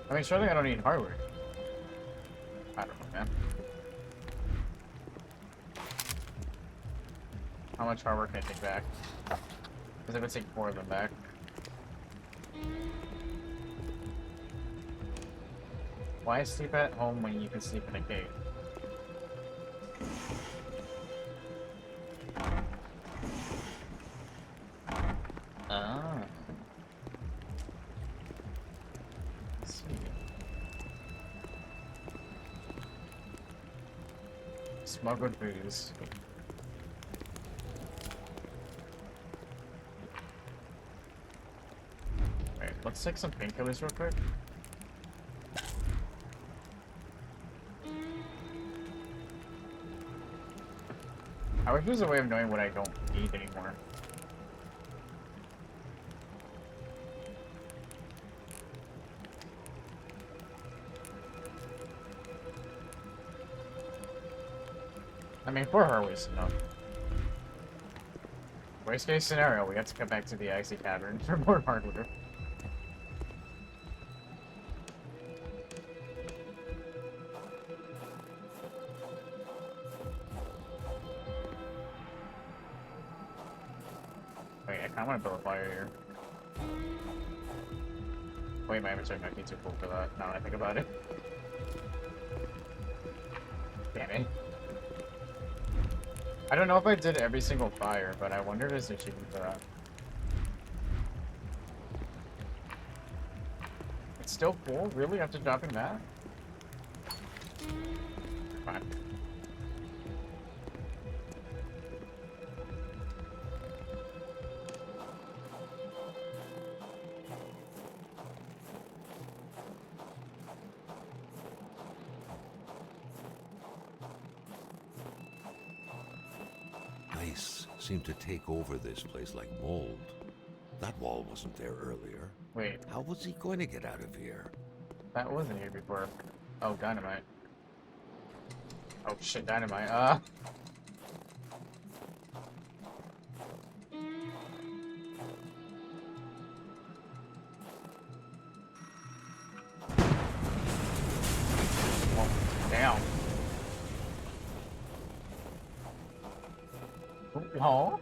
I mean, surely I don't need hardware. I don't know, man. How much hardware can I take back? Because I would take 4 of them back. Why sleep at home when you can sleep in a cave? Ah. Let's see. Smuggled booze. Alright, let's take some painkillers real quick. I wish there's a way of knowing what I don't need anymore. I mean, for her, was enough. Worst case scenario, we have to come back to the Icy Cavern for more hardware. Wait, I kinda wanna build a fire here. Wait, my inventory might be too full for that, now that I think about it. Damn it. I don't know if I did every single fire, but I wonder if there's an achievement for that. It's still full? Really? After dropping that? Fine. Ice seemed to take over this place like mold. That wall wasn't there earlier. Wait, How was he going to get out of here? that wasn't here before. Oh, dynamite. Oh shit, dynamite. Oh, damn. Oh?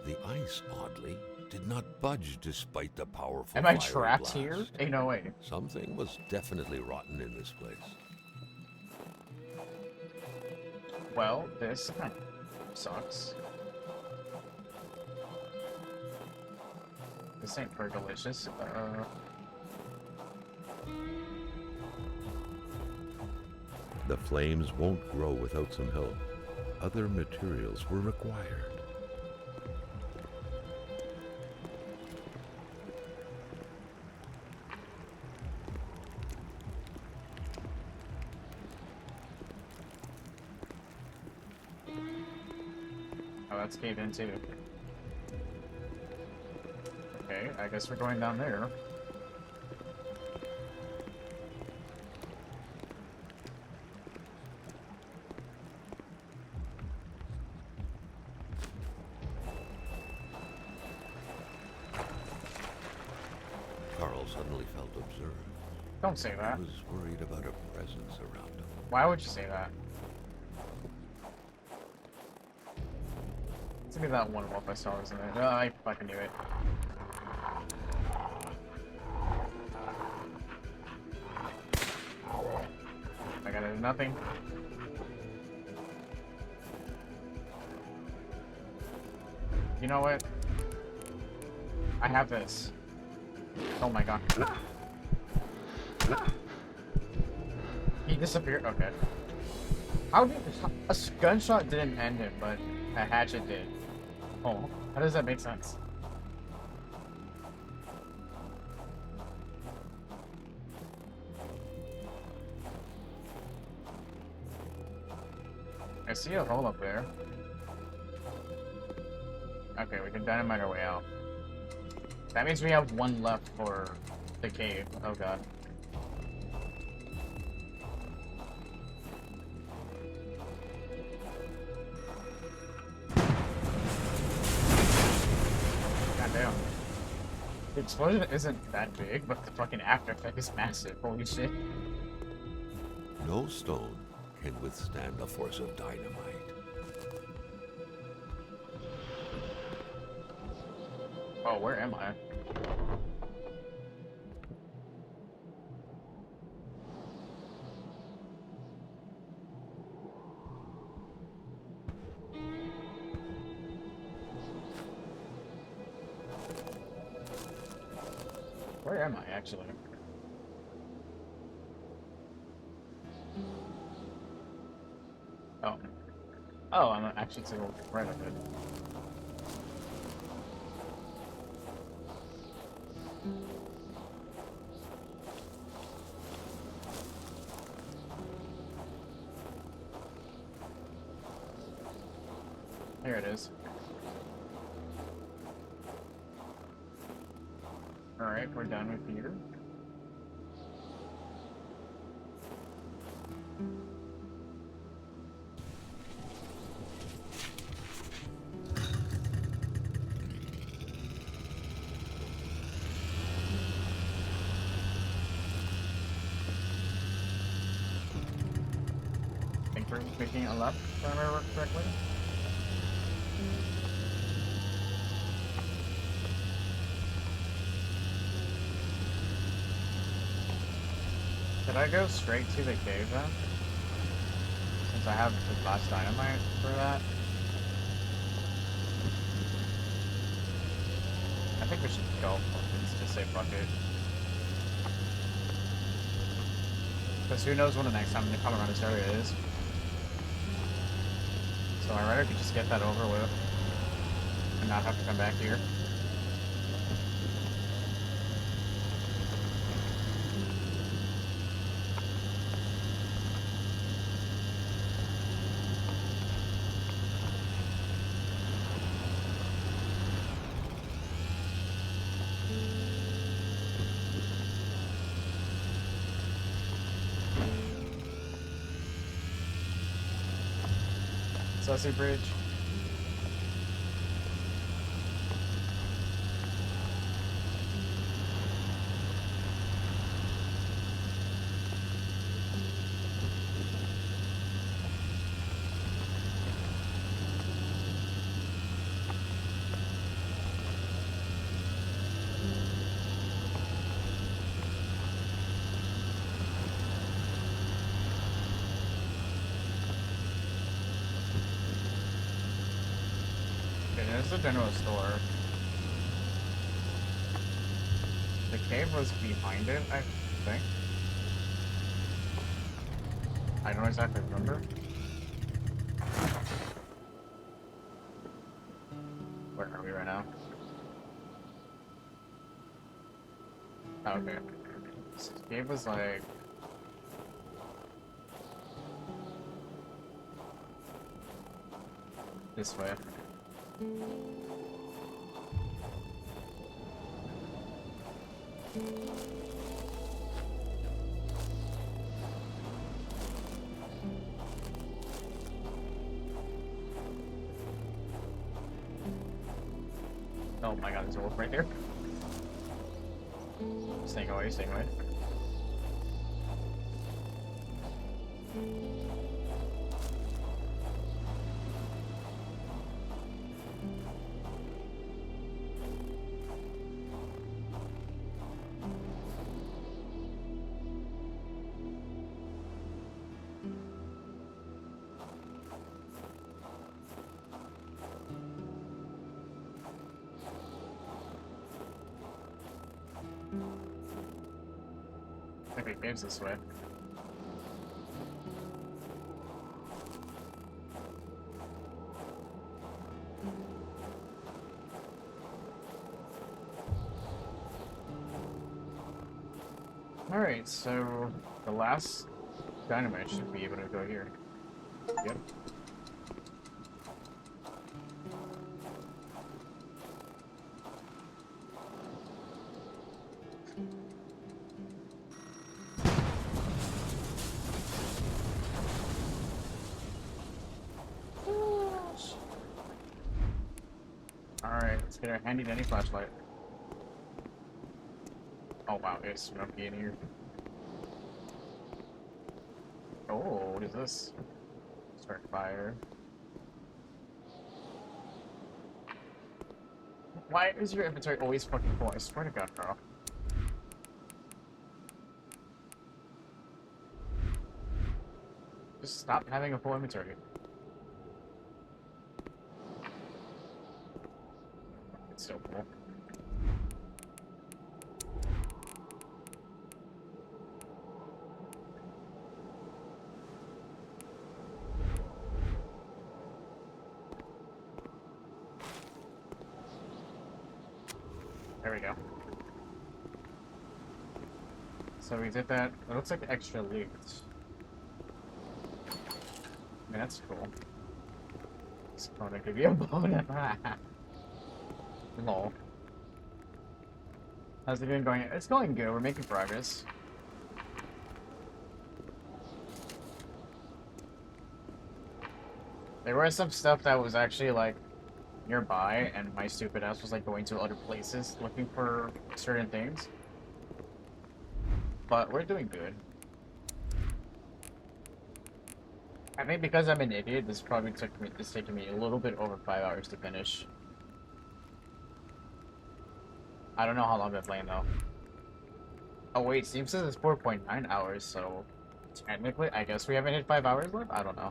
The ice, oddly, did not budge despite the powerful Am I fiery trapped blast. here? Ain't no way. Something was definitely rotten in this place. Well, this sucks. This ain't very delicious. The flames won't grow without some help. Other materials were required. Oh, that's cave in too. Okay, I guess we're going down there. Carl suddenly felt observed. Don't say that. He was worried about a presence around him. Why would you say that? It's gonna be that one wolf I saw, isn't it? Oh, I fucking knew it. I got nothing. You know what? I have this. Oh my god. He disappeared. Okay. How did a gunshot didn't end him, but a hatchet did? Oh, how does that make sense? I see a hole up there. Okay, we can dynamite our way out. That means we have one left for the cave. Oh god. Goddamn. The explosion isn't that big, but the fucking after effect is massive. Holy shit. No stone can withstand the force of dynamite. Oh, where am I? Where am I, actually? Oh. Oh, I'm actually to the right of it. Here it is. Alright, we're done with here. I think we're making a left, if I remember correctly. Did I go straight to the cave then? Since I have the last dynamite for that? I think we should go. Let's just say fuck it. Because who knows when the next time they come around this area is. So I'd rather just get that over with and not have to come back here. Sussy Bridge. There's the general store. The cave was behind it, I think. I don't exactly remember. Where are we right now? Oh, okay. So the cave was like... this way. Oh my god, there's a wolf right there. Staying away, staying away. I think it game's this way. Alright, so the last dynamite should be able to go here. Yep. Alright, let's get our handy dandy flashlight. Oh wow, it's smoky in here. Oh, what is this? Start fire. Why is your inventory always fucking full? I swear to God, bro. Just stop having a full inventory. It's so cool. There we go. So we did that. It looks like extra loot. I mean, that's cool. It's gonna give you a bonus. Lol. How's it been going? It's going good. We're making progress. There was some stuff that was actually like nearby, and my stupid ass was like going to other places looking for certain things. But we're doing good. I think because I'm an idiot, this probably it's taking me a little bit over 5 hours to finish. I don't know how long I've been playing though. Oh wait, Steam says it's 4.9 hours, so technically, I guess we haven't hit 5 hours left? I don't know.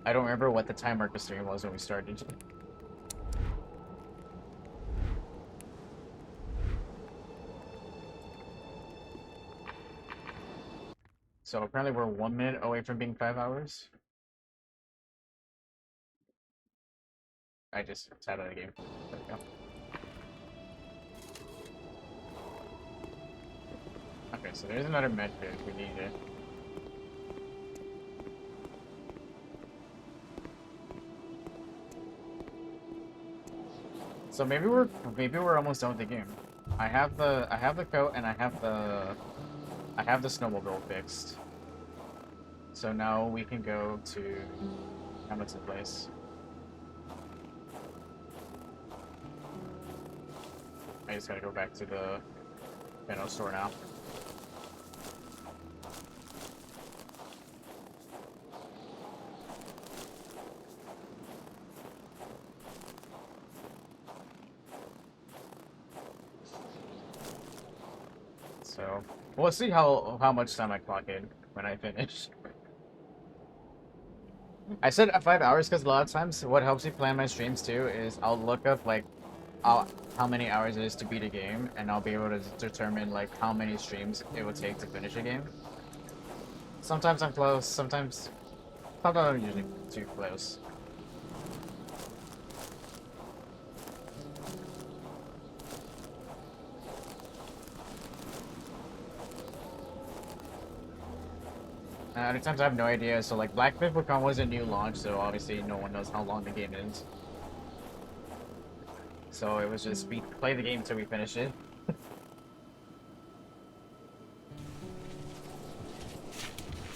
I don't remember what the time mark of stream was when we started. So apparently we're 1 minute away from being 5 hours. I just sat out of the game. There we go. Okay, so there's another med kit if we need it. So maybe we're almost done with the game. I have the coat and I have the snowmobile fixed. So now we can go to Hamilton Place. I just gotta go back to the store now. So we'll see how much time I clock in when I finish. I said 5 hours because a lot of times what helps me plan my streams too is I'll look up like how many hours it is to beat a game, and I'll be able to determine like how many streams it would take to finish a game. Sometimes I'm close, sometimes I'm usually too close. Other times I have no idea, so like Black Myth Wukong was a new launch, so obviously no one knows how long the game is. So it was just, we play the game until we finish it.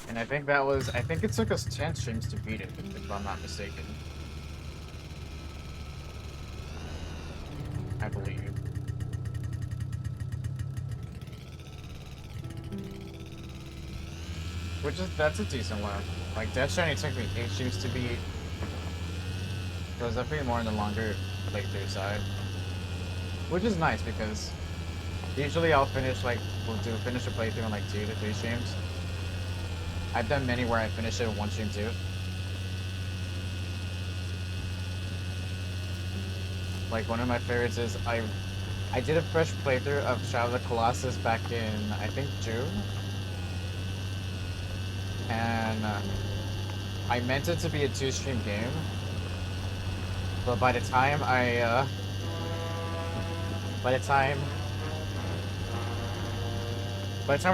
And I think it took us 10 streams to beat it, if I'm not mistaken. I believe. That's a decent one. Like, Death Stranding took me 8 streams to beat. So it was definitely more on the longer playthrough side. Which is nice, because usually I'll finish, like, finish a playthrough in, like, 2 to 3 streams. I've done many where I finish it in 1 stream too. Like, one of my favorites is, I did a fresh playthrough of Shadow of the Colossus back in, I think, June. And I meant it to be a 2-stream game, but by the time we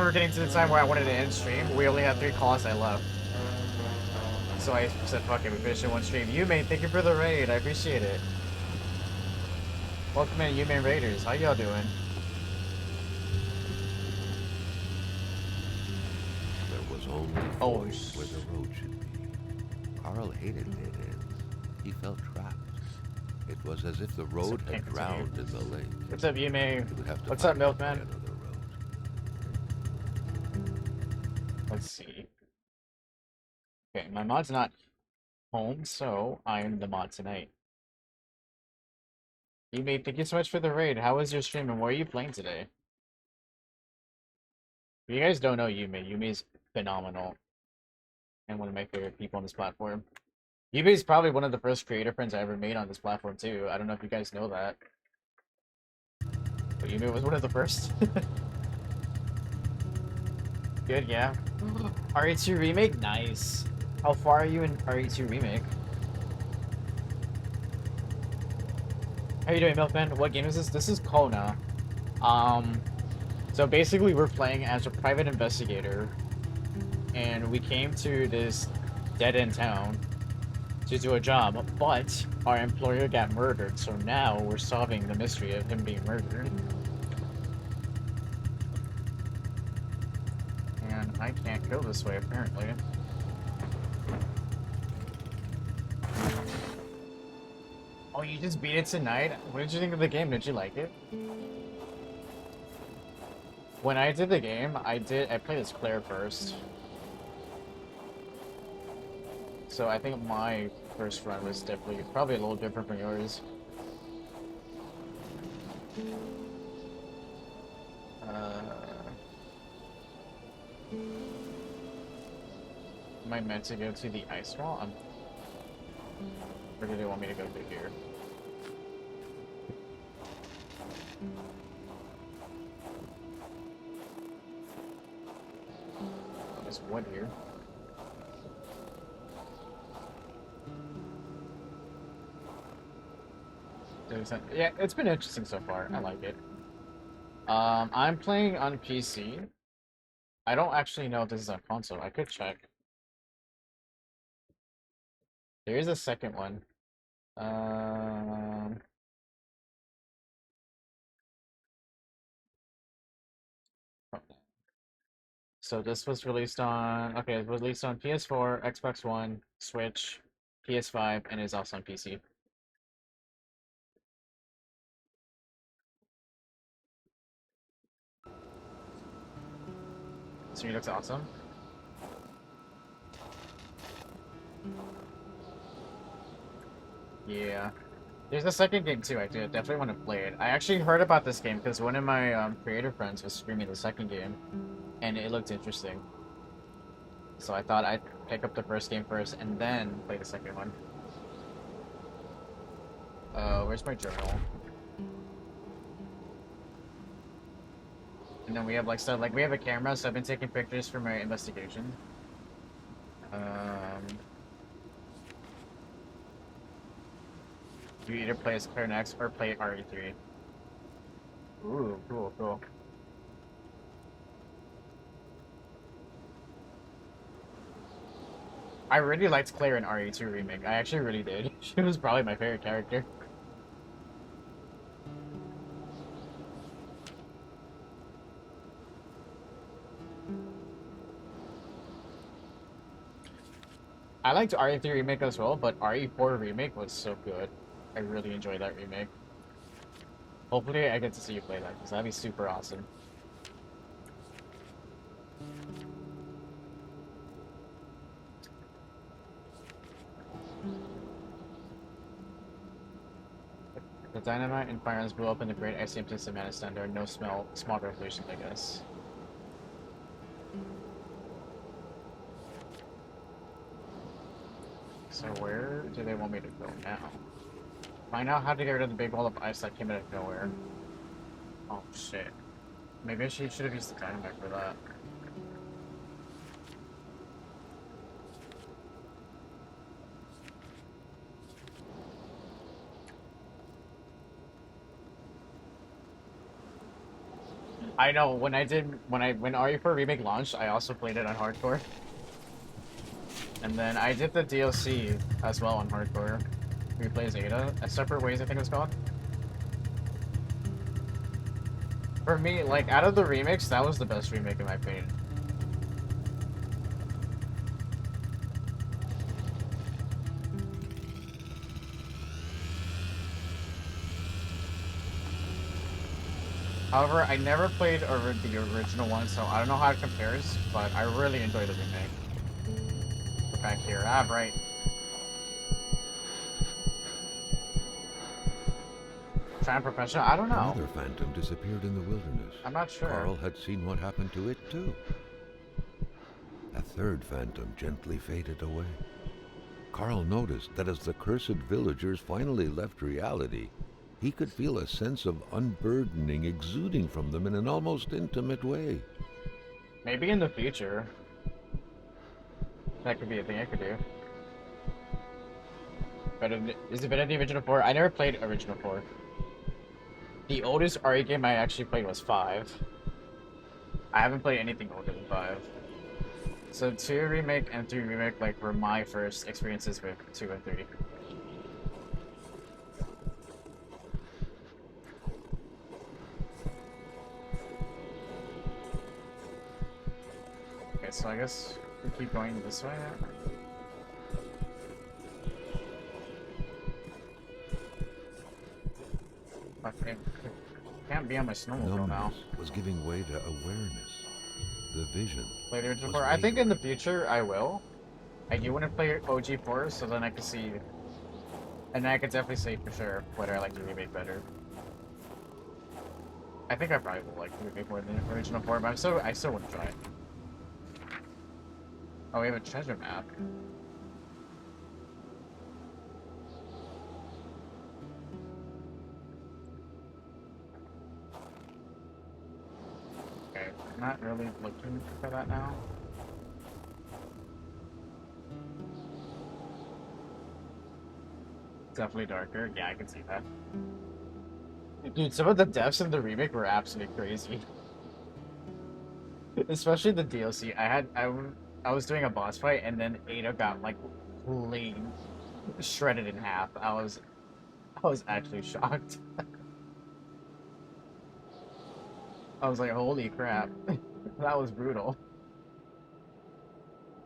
were getting to the time where I wanted to end stream, we only had 3 calls I left. So I said, fuck it, we finished in 1 stream. Yume, thank you for the raid, I appreciate it. Welcome in, Yume Raiders, how y'all doing? Only where the road should be. Carl hated dead ends. He felt trapped. It was as if the road had drowned in the lake. What's up, Yume? What's up, Milkman? Let's see. Okay, my mod's not home, so I'm the mod tonight. Yume, thank you so much for the raid. How was your stream and what are you playing today? If you guys don't know Yume, Yume's phenomenal. And one of my favorite people on this platform. Yume is probably one of the first creator friends I ever made on this platform too. I don't know if you guys know that. But Yume was one of the first. Good, yeah. RE2 Remake? Nice. How far are you in RE2 Remake? How you doing, Milkman? What game is this? This is Kona. So basically we're playing as a private investigator. And we came to this dead-end town to do a job, but our employer got murdered, so now we're solving the mystery of him being murdered. And I can't go this way, apparently. Oh, you just beat it tonight? What did you think of the game? Did you like it? When I did the game, I played as Claire first. So I think my first run was definitely probably a little different from yours. Am I meant to go to the ice wall? Or do they want me to go through here? There's wood here. Yeah, it's been interesting so far. I like it. I'm playing on PC. I don't actually know if this is on console. I could check. There is a second one. So this was released on, okay, it was released on PS4, Xbox One, Switch, PS5, and is also on PC. So he looks awesome. Yeah. There's a second game too, I do definitely want to play it. I actually heard about this game because one of my creator friends was streaming the second game, and it looked interesting. So I thought I'd pick up the first game first and then play the second one. Where's my journal? And then we have like stuff, like we have a camera, so I've been taking pictures for my investigation. You either play as Claire next or play RE3. Ooh, cool, cool. I really liked Claire in RE2 Remake. I actually really did. She was probably my favorite character. I liked RE3 Remake as well, but RE4 Remake was so good. I really enjoyed that remake. Hopefully I get to see you play that, because that'd be super awesome. The dynamite and firearms blew up in the Great Ice Age in Afghanistan. There are no small revolutions, I guess. So where do they want me to go now? Find out how to get rid of the big wall of ice that came out of nowhere. Oh shit. Maybe she should have used the dynamite for that. I know, when RE4 Remake launched, I also played it on hardcore. And then I did the DLC as well on hardcore. Replay Zeta, a Separate Ways I think it was called. For me, like, out of the remakes, that was the best remake in my opinion. However, I never played the original one, so I don't know how it compares, but I really enjoyed the remake. Look back here. Ah, right. Fan professional? I don't know. Another phantom disappeared in the wilderness. I'm not sure. Carl had seen what happened to it, too. A third phantom gently faded away. Carl noticed that as the cursed villagers finally left reality, he could feel a sense of unburdening exuding from them in an almost intimate way. Maybe in the future. That could be a thing I could do. But is it better than the original 4? I never played original 4. The oldest RE game I actually played was 5. I haven't played anything older than 5. So 2 remake and 3 remake like were my first experiences with 2 and 3. Okay, so I guess we keep going this way. Okay, can't be on my snowmobile now. Numbness was giving way to awareness. The vision. Play the original was 4. I think in the wavering. future I will. I do want to play OG 4, so then I can see, and I could definitely say for sure whether I like the remake better. I think I probably will like the remake more than the original 4, but I still want to try it. Oh, we have a treasure map. Okay, I'm not really looking for that now. Definitely darker. Yeah, I can see that. Dude, some of the deaths in the remake were absolutely crazy. Especially the DLC. I was doing a boss fight and then Ada got like clean shredded in half. I was actually shocked. I was like, holy crap. That was brutal.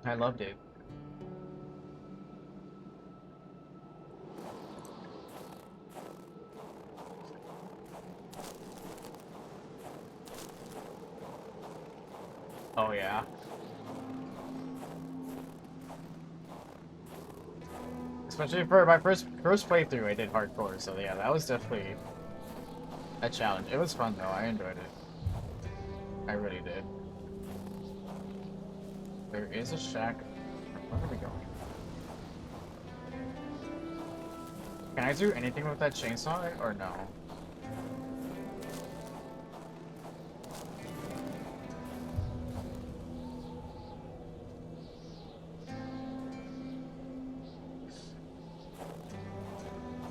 I loved it. Oh yeah. Especially for my first playthrough, I did hardcore, so yeah, that was definitely a challenge. It was fun though, I enjoyed it. I really did. There is a shack. Where are we going? Can I do anything with that chainsaw or no?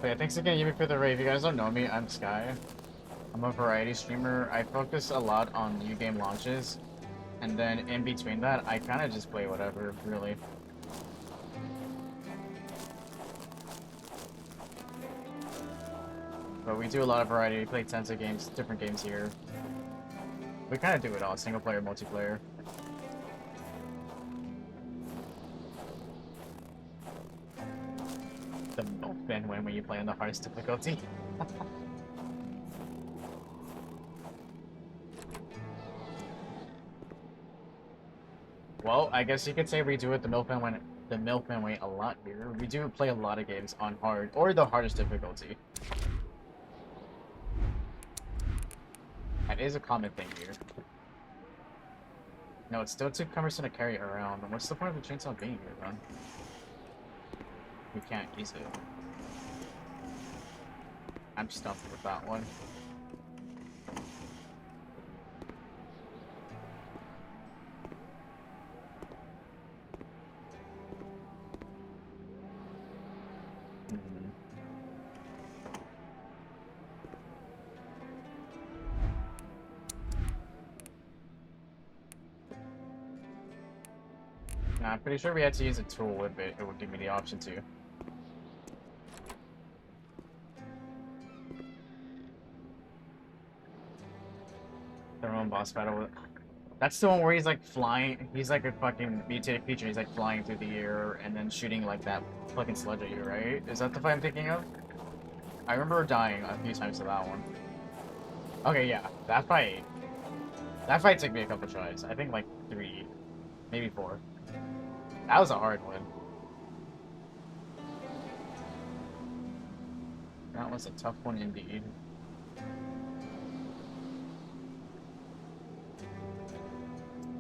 But yeah, thanks again, Yumi, for the raid. If you guys don't know me, I'm Sky. I'm a variety streamer. I focus a lot on new game launches, and then in between that, I kind of just play whatever, really. But we do a lot of variety. We play tons of games, different games here. We kind of do it all, single player, multiplayer. The milkman when you play on the hardest difficulty. Well, I guess you could say we do it the milkman way a lot here. We do play a lot of games on hard or the hardest difficulty. That is a common thing here. No, it's still too cumbersome to carry around. What's the point of the chainsaw being here, then? We can't use it. I'm stumped with that one. Nah, I'm pretty sure we had to use a tool with it. It would give me the option to. The Roman boss battle. That's the one where he's like flying. He's like a fucking mutated creature. He's like flying through the air and then shooting like that fucking sludge at you, right? Is that the fight I'm thinking of? I remember dying a few times to that one. Okay, yeah, that fight. That fight took me a couple tries. I think like 3, maybe 4. That was a hard one. That was a tough one indeed.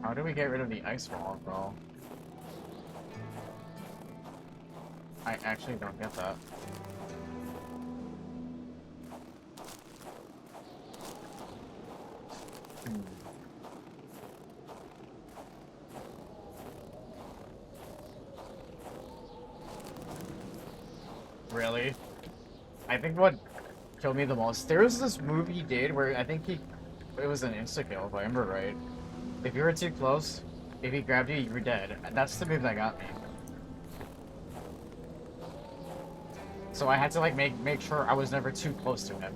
How do we get rid of the ice wall, bro? I actually don't get that. Really? I think what killed me the most, there was this move he did where I think it was an insta-kill, if I remember right. If you were too close, If he grabbed you, you were dead. That's the move that got me. So I had to like make sure I was never too close to him.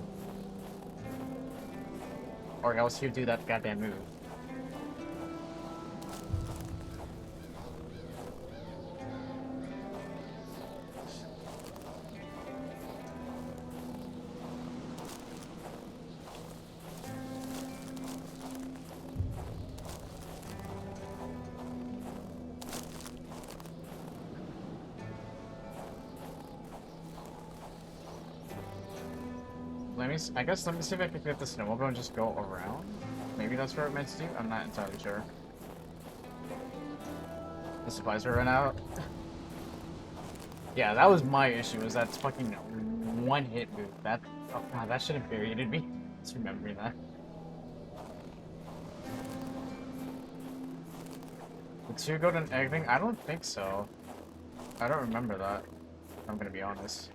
Or else he'd do that goddamn move. I guess let me see if I can get the snowmobile and just go around. Maybe that's what it meant to do. I'm not entirely sure. The supplies are run out. Yeah, that was my issue. Was that fucking one hit move? That oh god, that should have infuriated me. Just remembering that. The 2 golden egg thing? I don't think so. I don't remember that. I'm gonna be honest.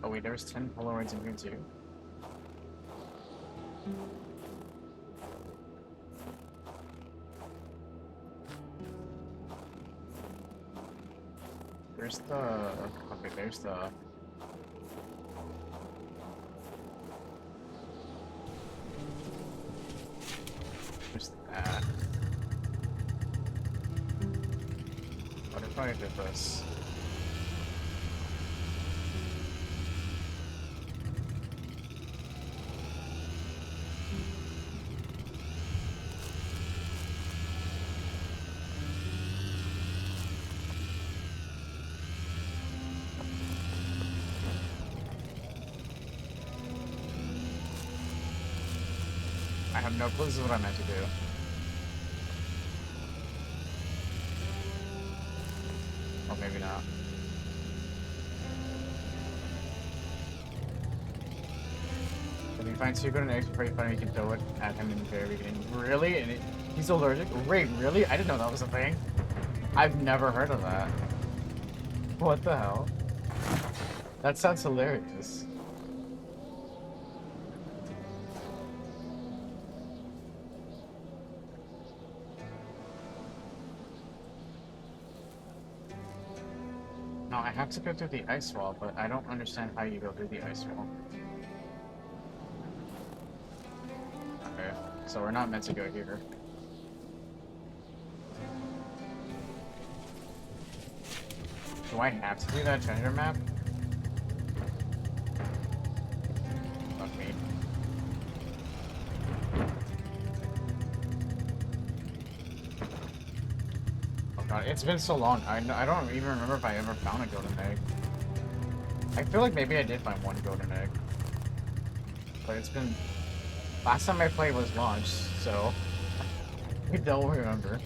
Oh wait, there's 10 Polaroids in here too. There's the... Okay, there's the... There's that. What if I did this? I have no clue. This is what I meant to do. Or maybe not. If you find 2 golden eggs before you find him, you can throw it at him in the very beginning. Really? And he's allergic? Wait, really? I didn't know that was a thing. I've never heard of that. What the hell? That sounds hilarious. No, I have to go through the ice wall, but I don't understand how you go through the ice wall. Okay, so we're not meant to go here. Do I have to do that treasure map? Fuck me. Oh god, it's been so long. I don't even remember if I ever found a golden egg. I feel like maybe I did find one golden egg. But it's been... Last time I played was launch, so... I don't remember.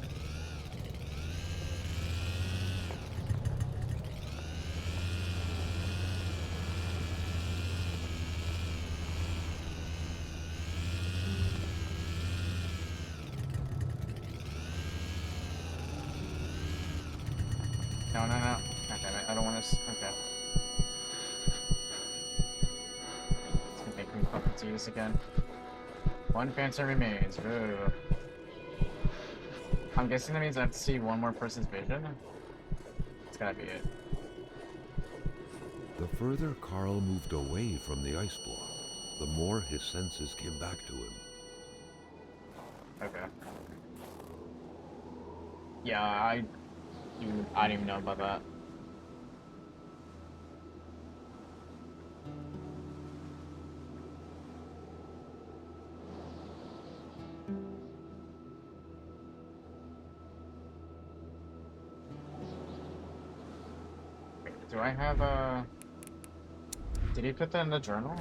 No, no, no. God damn it, I don't want to... Okay. It's gonna make me fucking do this again. One phantom remains. Ooh. I'm guessing that means I have to see one more person's vision. It's gotta be it. The further Carl moved away from the ice block, the more his senses came back to him. Okay. Yeah, I didn't even know about that. Wait, do I have a... Did he put that in the journal?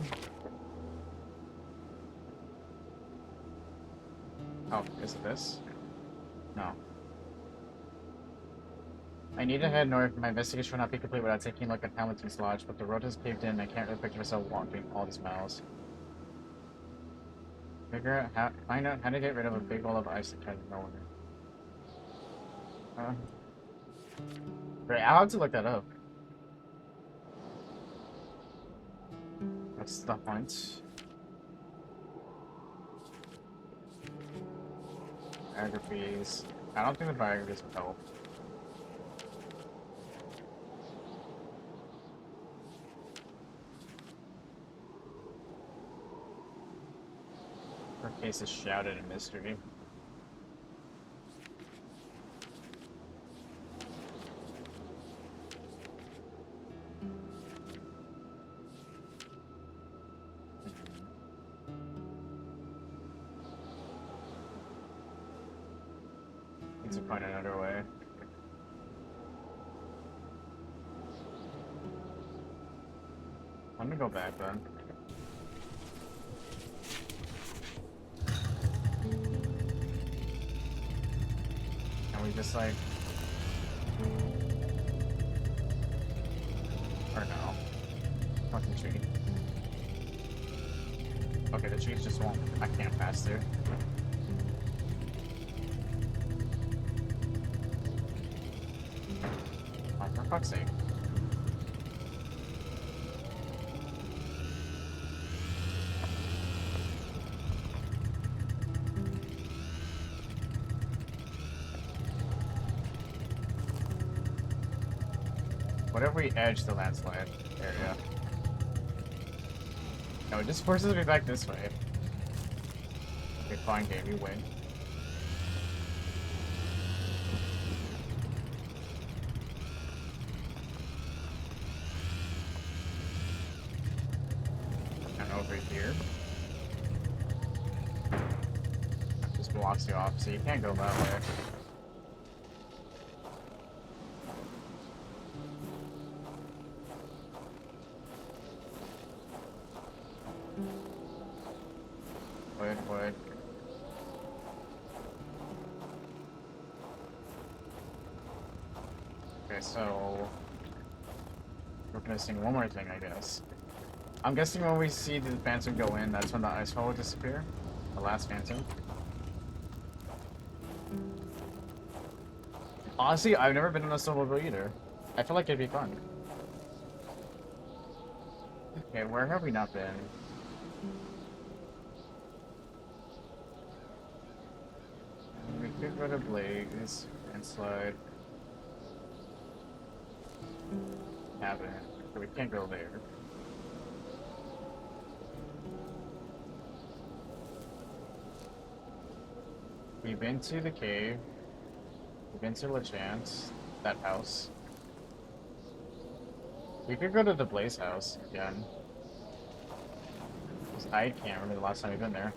Oh, is it this? No. I need to head north. My investigation will not be complete without taking a look at Hamilton's Lodge, but the road has paved in and I can't really picture myself walking all these miles. Find out how to get rid of a big wall of ice that tries to nowhere. Great, I'll have to look that up. What's the point? Biographies. I don't think the biographies would help. Her case is shrouded in mystery. Need to find another way. I'm gonna go back then. And we just like... Or no. Fucking tree. Okay, the trees just won't... I can't pass through. Oh, for fuck's sake. What if we edge the landslide area? No, it just forces me back this way. Okay, fine game, you win. And over here. Just blocks you off, so you can't go that way. Wood. Okay, so we're missing one more thing, I guess. I'm guessing when we see the phantom go in, that's when the ice wall will disappear. The last phantom. Honestly, I've never been on a snowmobile either. I feel like it'd be fun. Okay, where have we not been? We could go to Blaze and slide. Cabin. But we can't go there. We've been to the cave. We've been to LeChance. That house. We could go to the Blaze house again. 'Cause I can't remember the last time we've been there.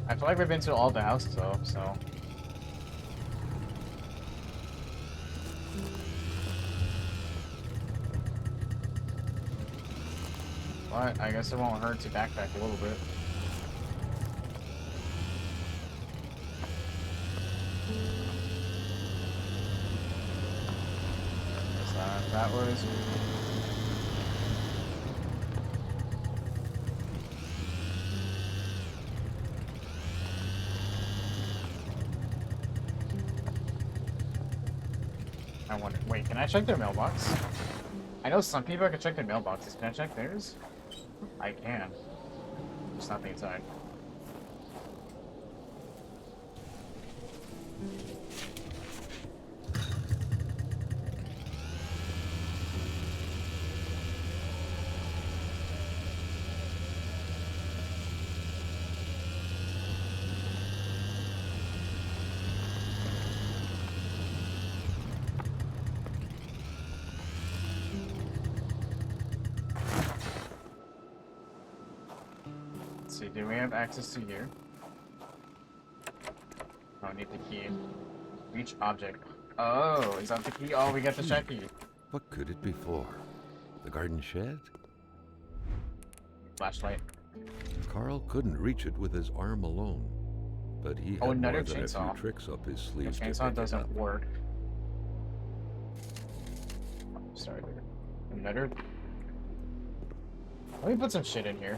I feel like we've been to all the houses though, so. But I guess it won't hurt to backpack a little bit. That was... I wonder, wait, can I check their mailbox? I know some people can check their mailboxes. Can I check theirs? I can. Just nothing inside. See, do we have access to here? Oh, I need the key. Reach object. Oh, is that the key? Oh, we got the shed key. What could it be for? The garden shed? Flashlight. Carl couldn't reach it with his arm alone, but he had another more than a chainsaw. few tricks up his The sleeves to chainsaw pick it doesn't up. work. Oh, sorry. Another. Let me put some shit in here.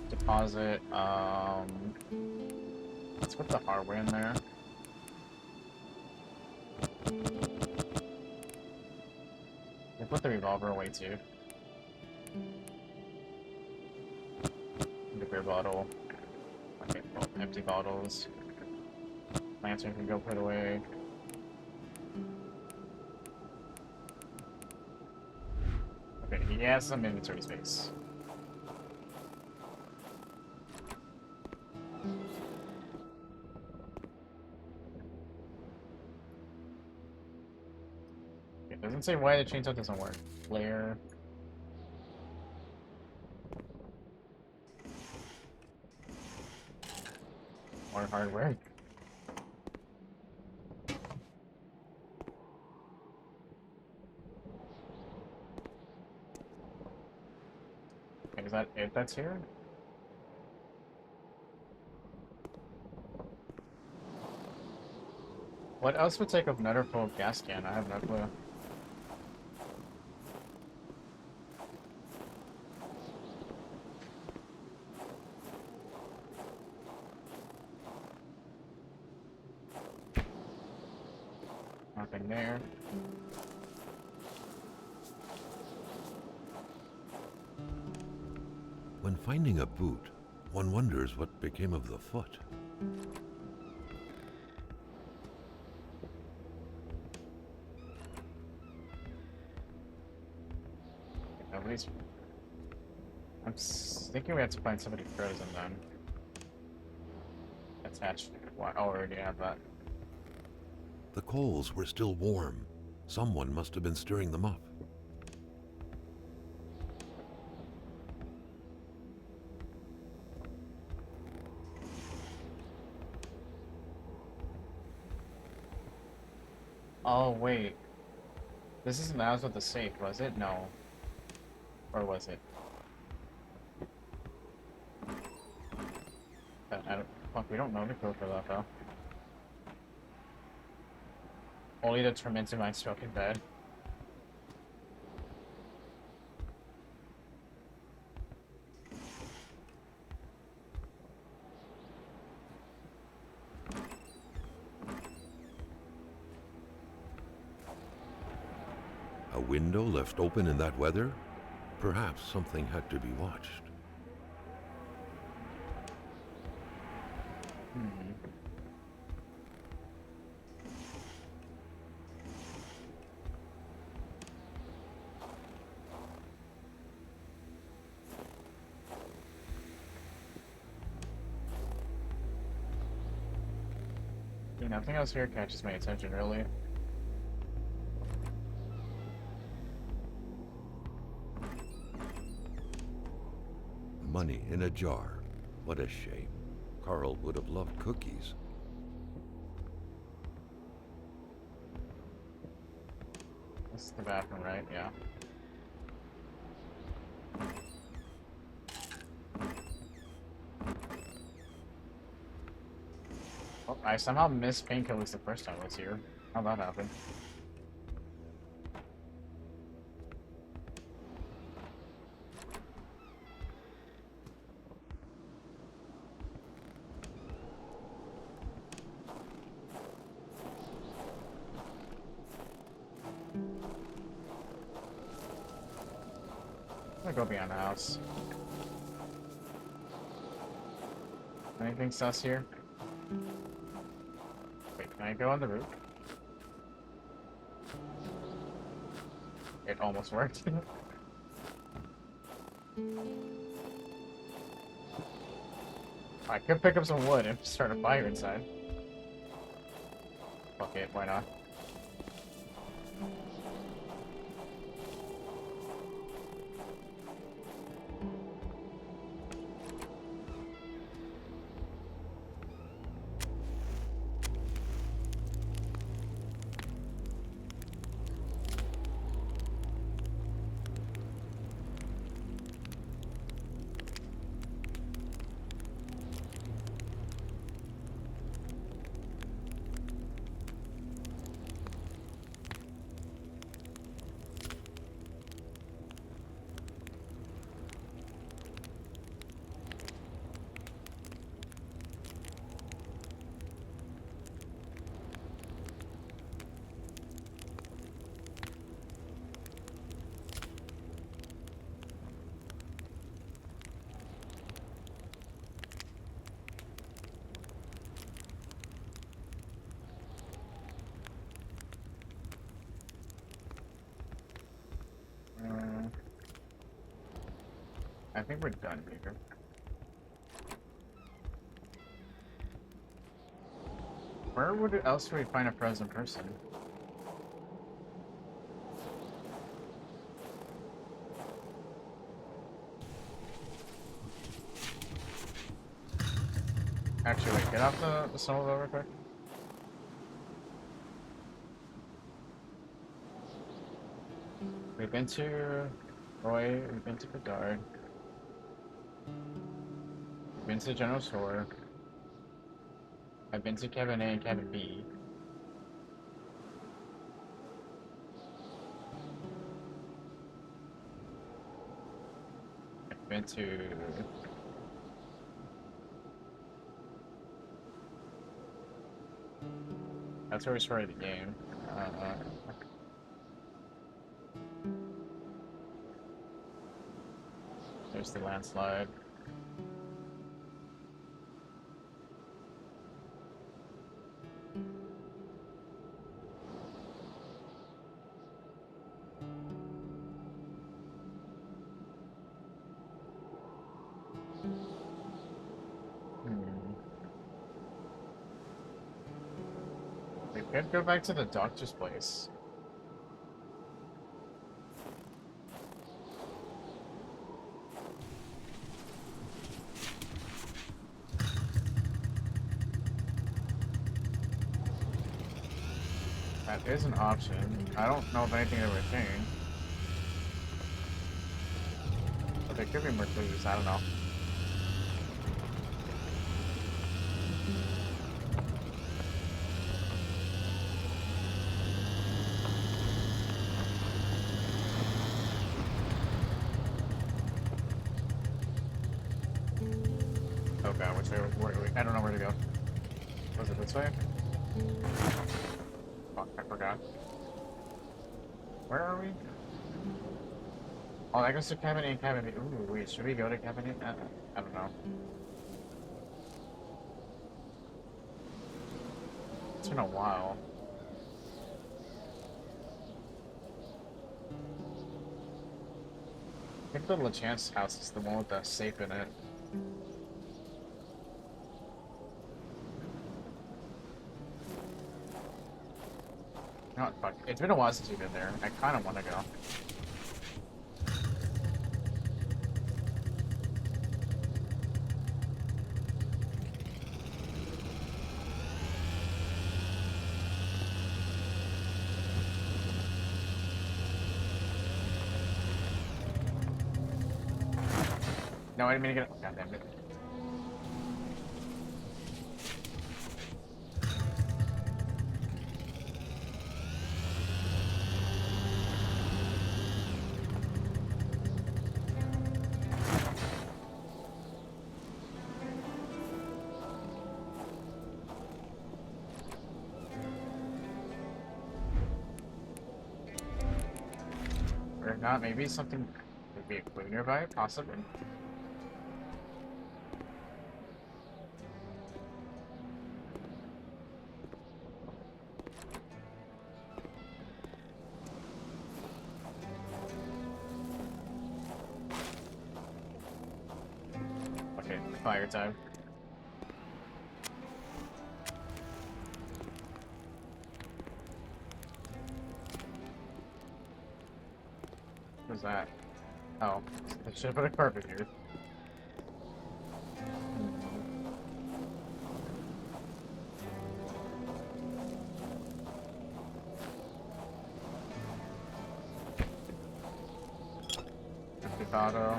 Deposit. Let's put the hardware in there. put the revolver away too. The beer bottle. Okay, well, empty bottles. Lantern can go put away. Okay, he has some inventory space. It doesn't say why the chainsaw doesn't work. Flare. More hardware. Is that it that's here? What else would take up another full gas can? I have no clue. Nothing there. When finding a boot, one wonders what became of the foot. Nobody's. I'm thinking we have to find somebody frozen then. Attached. Well, I already have that. The coals were still warm. Someone must have been stirring them up. Oh, wait. This isn't the house with the safe, was it? No. Or was it? I don't. Fuck, we don't know the code for that, though. Only the tormented mind struck in bed. A window left open in that weather? Perhaps something had to be watched. Nothing else here catches my attention, really. Money in a jar. What a shame. Carl would have loved cookies. This is the bathroom, right? Yeah. Oh, I somehow missed painkillers the first time I was here. How'd that happen? I'm gonna go beyond the house. Anything sus here? Wait, can I go on the roof? It almost worked. I could pick up some wood and start a fire inside. Fuck it, why not? I think we're done here. Where else would we find a frozen person? Actually, wait, get off the snowmobile real quick. We've been to Roy, we've been to Bedard. We've been to the general store. I've been to cabin A and cabin B. I've been to... That's where we started the game. There's the landslide. We could go back to the doctor's place. That is an option. I don't know of anything that would change. But there could be more clues, I don't know. Oh god, which way? I don't know where to go. Was it this way? Fuck, I forgot. Where are we? Oh, that goes to cabin A and cabin B. Ooh, wait, should we go to cabin A? I don't know. It's been a while. I think the LeChance house is the one with the safe in it. You know what, fuck. It's been a while since we've been there. I kind of want to go. No, I didn't mean to get it. God damn it. Or not, maybe something would be a clue nearby, possibly. Okay, fire time. What's that? Oh, I should have put a carpet here. Auto.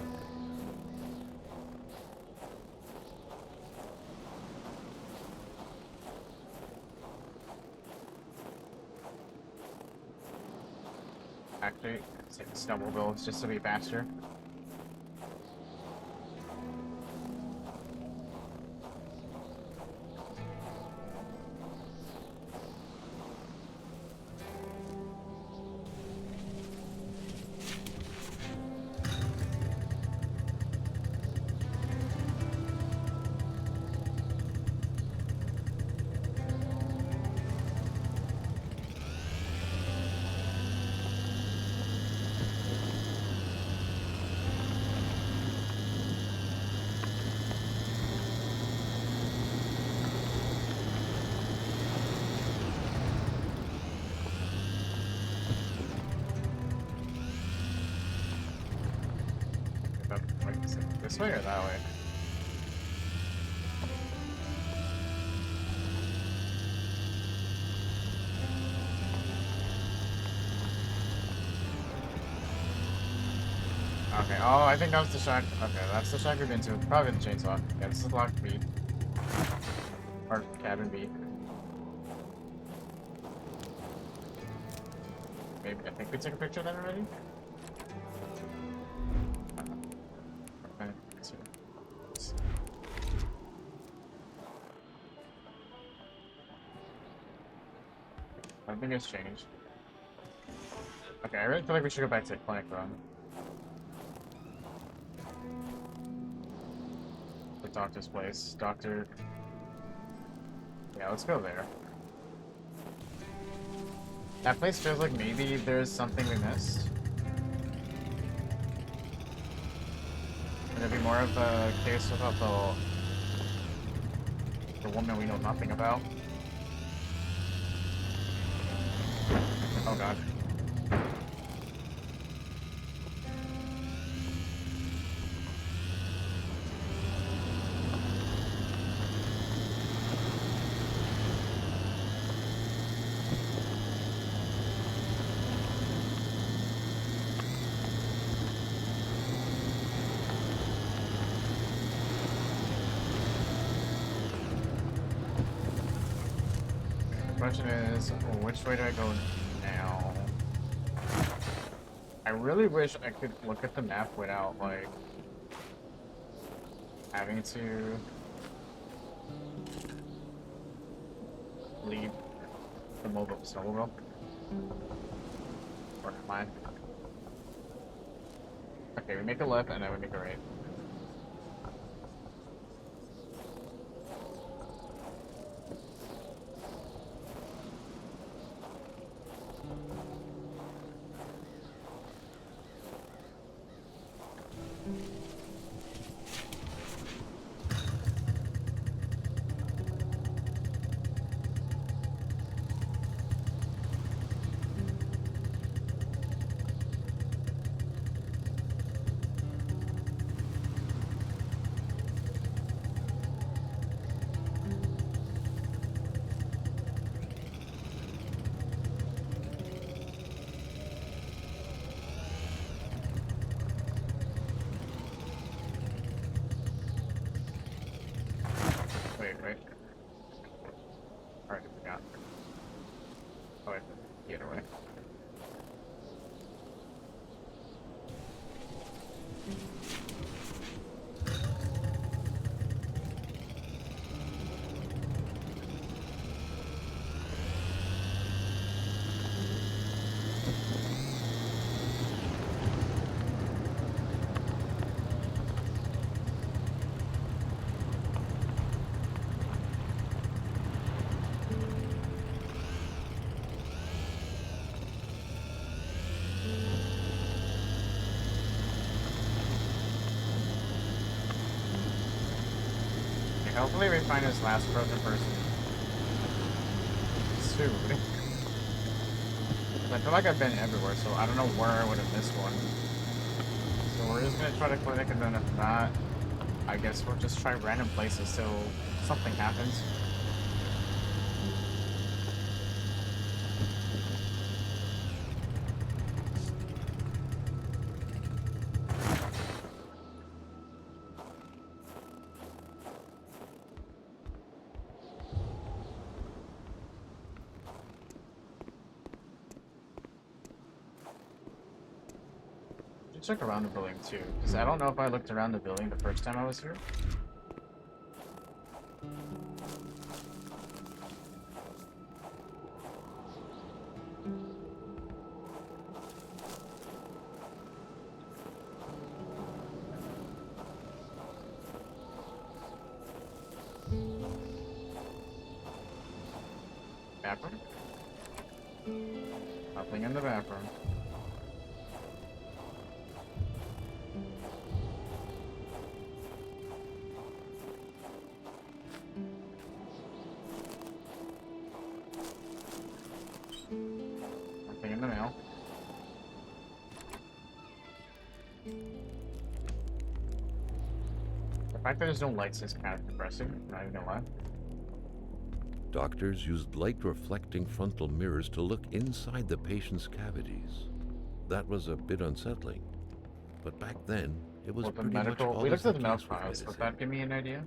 Actually, let's take the snowmobiles just to be faster. This way or that way? Okay, oh, I think that was the shack. Okay, that's the shack we've been to. Probably the chainsaw. Yeah, this is locked B. Or cabin B. Maybe, I think we took a picture of that already? Okay, let's see. I think it's changed. Okay, I really feel like we should go back to the clinic though. The doctor's place. Doctor. Yeah, let's go there. That place feels like maybe there's something we missed. Would it be more of a case about the woman we know nothing about? Oh god. The question is, which way do I go now? I really wish I could look at the map without, like, having to leave the snowmobile. Or mine. Okay, we make a left and then we make a right. Wait. Alright, we got. Oh, wait. Either way. Hopefully we find his last frozen person soon. I feel like I've been everywhere, so I don't know where I would have missed one. So we're just gonna try the clinic, and then if not, I guess we'll just try random places till something happens. Check around the building too, because I don't know if I looked around the building the first time I was here. Bathroom? Nothing in the bathroom. Nothing in the mail. fact that there's no lights is kind of depressing, not even gonna lie. Doctors used light-reflecting frontal mirrors to look inside the patient's cavities. That was a bit unsettling, but back then, it was Well, the pretty much medical, all we looked the at the medical case with files. Would medicine. that give me an idea?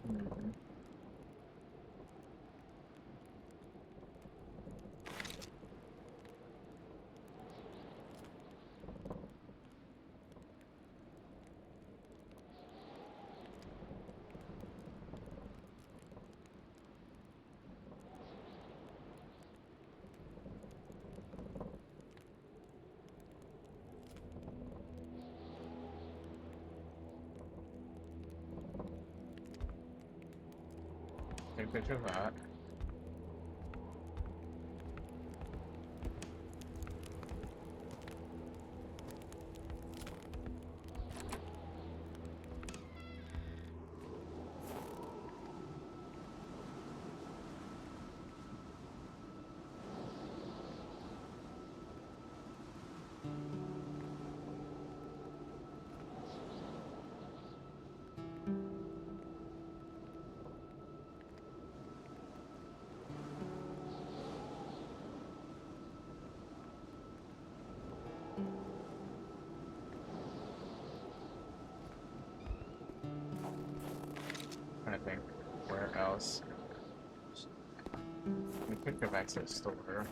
Mhm. Take a picture of that. Trying to think where else. We could go back to the store.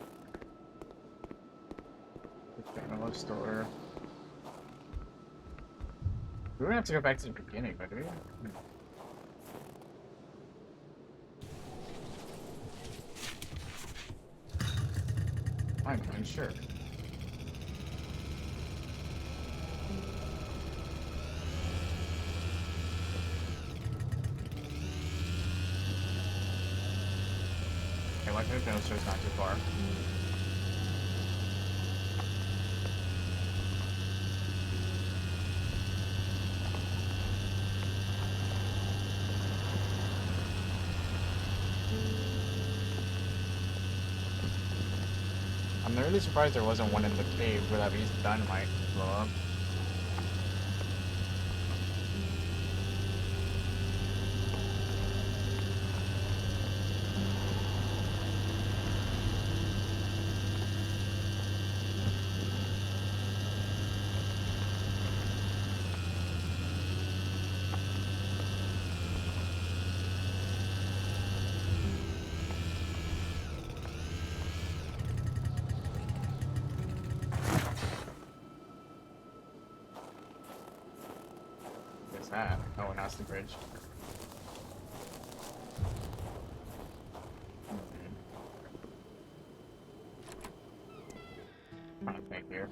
Another store. We wouldn't have to go back to the beginning, but do we? I'm unsure. Okay, why could the store's not too far? I'm really surprised there wasn't one in the cave where that piece of dynamite blow up. What's that? Oh, and that's the bridge. Trying to think here.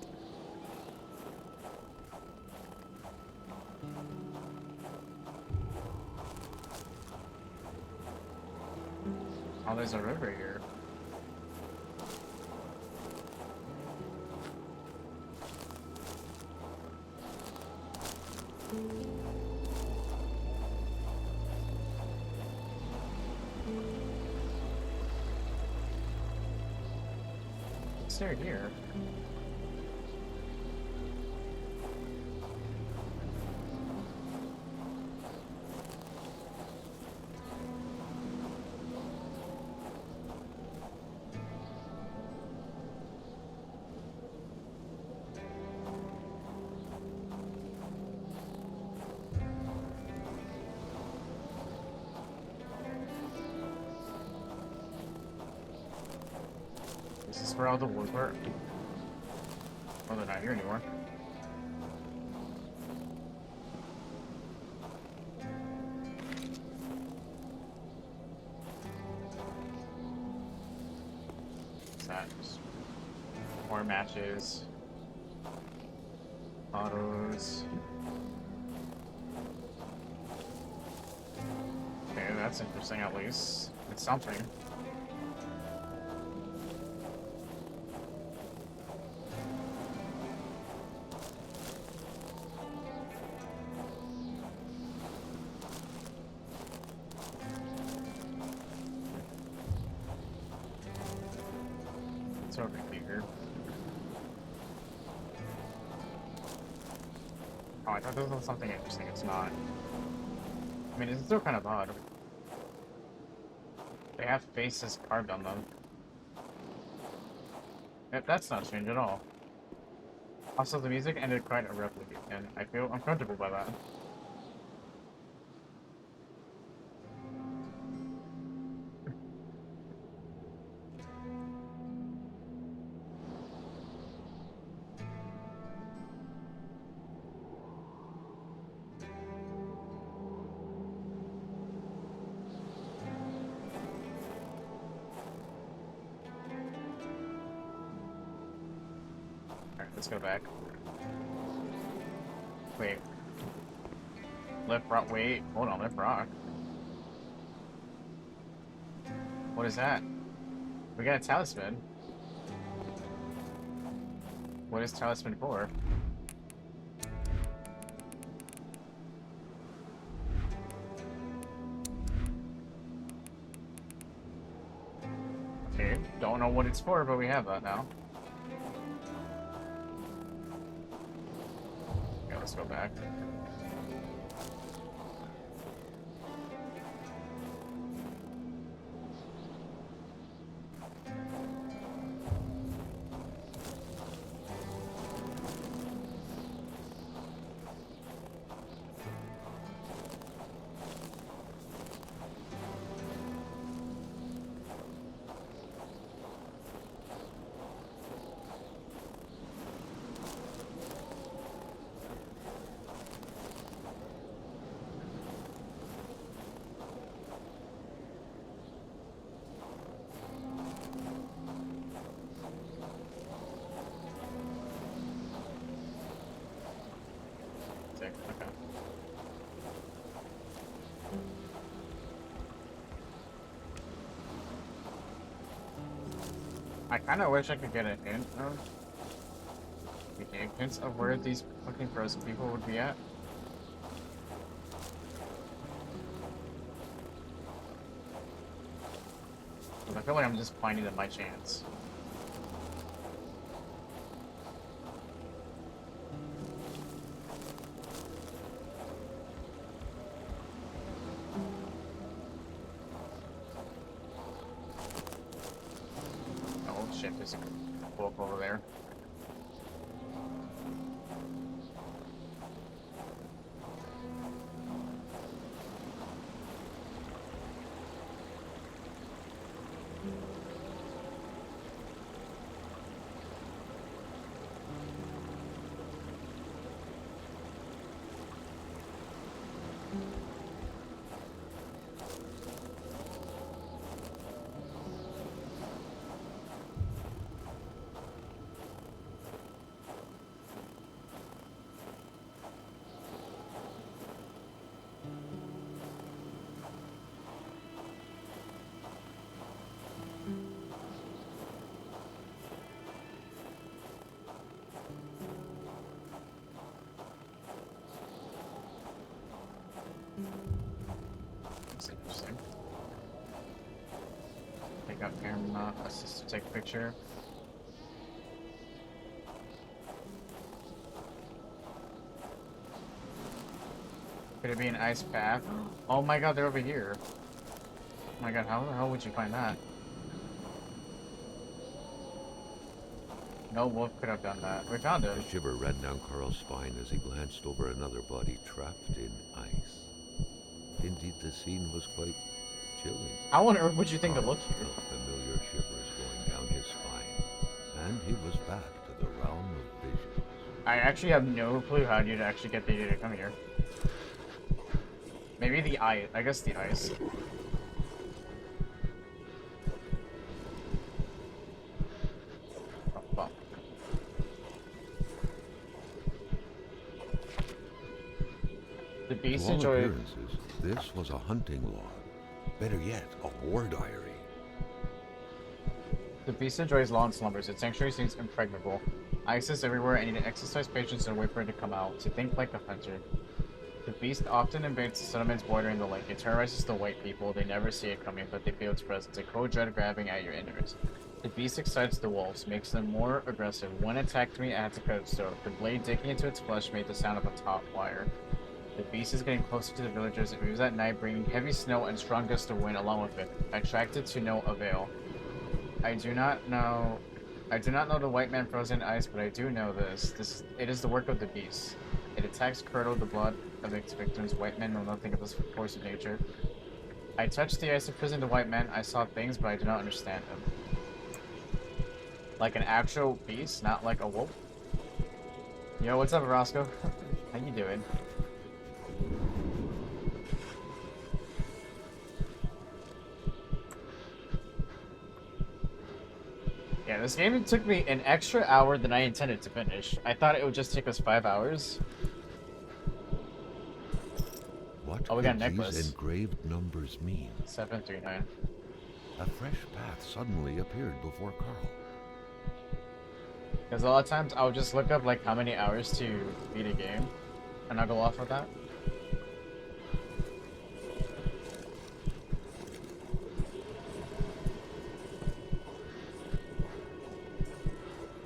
Oh, there's a river here. What's there here? This is where all the wolves were. Well, they're not here anymore. What's that? Just more matches. Autos. that's interesting at least. It's something. It's over here. Oh, I thought this was something interesting. It's not. I mean, it's still kind of odd. They have faces carved on them. Yep, that's not strange at all. Also, the music ended quite abruptly, and I feel uncomfortable by that. Alright, let's go back. Wait. Left rock, wait, hold on, left rock. What is that? We got a talisman. What is talisman for? Okay, don't know what it's for, but we have that now. Okay, let's go back. Okay. I kind of wish I could get a hint of hints of where these fucking frozen people would be at. I feel like I'm just finding them by chance. Oh shit, there's a book over there. That's interesting. Take out camera, assist to take a picture. Could it be an ice path? Oh my god, they're over here. Oh my god, how the hell would you find that? No wolf could have done that. We found it. A shiver ran down Carl's spine as he glanced over another body trapped in ice. Indeed, the scene was quite chilling. How on earth would you think to Carl look here? felt familiar shivers going down his spine, and he was back to the realm of visions. I actually have no clue how you'd actually get the idea to come here. Maybe the ice. I guess the ice. Oh, well. The beast To all enjoy. appearances, this was a hunting lodge. Better yet, a war diary. The beast enjoys long slumbers. Its sanctuary seems impregnable. Ice is everywhere. I need to exercise patience and wait for it to come out. To think like a hunter. The beast often invades the settlements bordering the lake. It terrorizes the white people. They never see it coming, but they feel its presence. A cold dread grabbing at your innards. The beast excites the wolves, makes them more aggressive. One attacked me, I had to cut its throat. The blade digging into its flesh made the sound of a top wire. The beast is getting closer to the villagers. It moves at night, bringing heavy snow and strong gusts of wind along with it. Attracted to no avail. I do not know the white man frozen in ice, but I do know this. It is the work of the beast. It attacks curdle the blood of its victims. White men know nothing of this force of nature. I touched the ice imprisoned the white man. I saw things, but I do not understand them. Like an actual beast, not like a wolf. Yo, what's up, Roscoe? How you doing? Yeah, this game took me an extra hour than I intended to finish. I thought it would just take us 5 hours. What we got a could necklace. these engraved numbers mean? 739. A fresh path suddenly appeared before Carl. Because a lot of times I'll just look up like how many hours to beat a game, and I'll go off of that.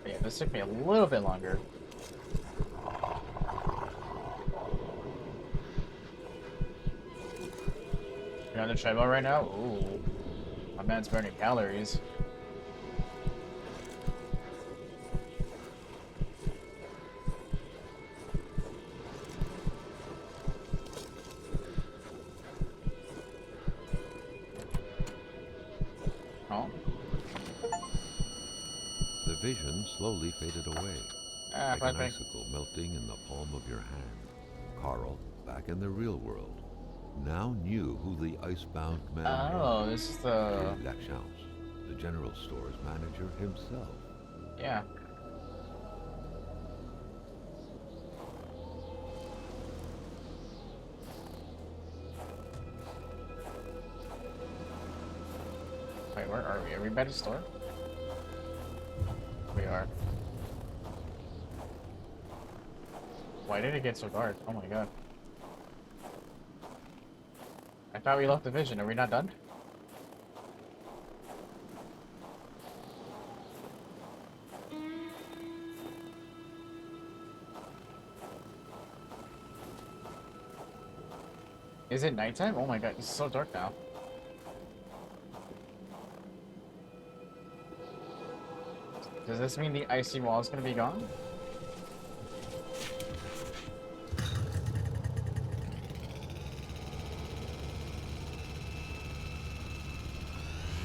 But yeah, this took me a little bit longer. You're on the treadmill right now? Ooh. My man's burning calories. Oh. The vision slowly faded away, like an icicle melting in the palm of your hand. Carl, back in the real world, now knew who the icebound man was. Oh, this is the... Lachance, the general store's manager himself. Yeah. Wait, where are we? Are we by the store? We are. Why did it get so dark? Oh my god. I thought we left the vision. Are we not done? Is it nighttime? Oh my god, it's so dark now. Does this mean the icy wall is gonna be gone?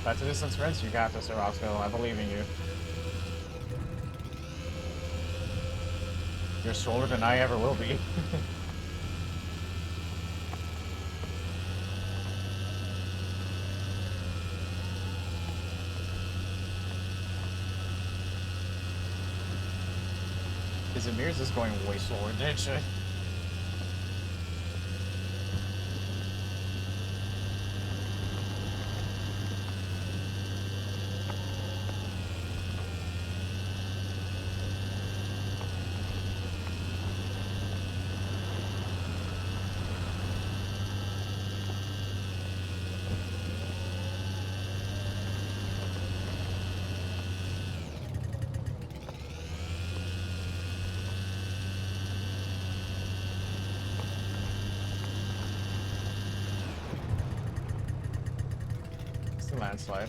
That's a distance sprints. You got this, Roscoe. I believe in you. You're stronger than I ever will be. Amir's is going way slower than it should. Landslide.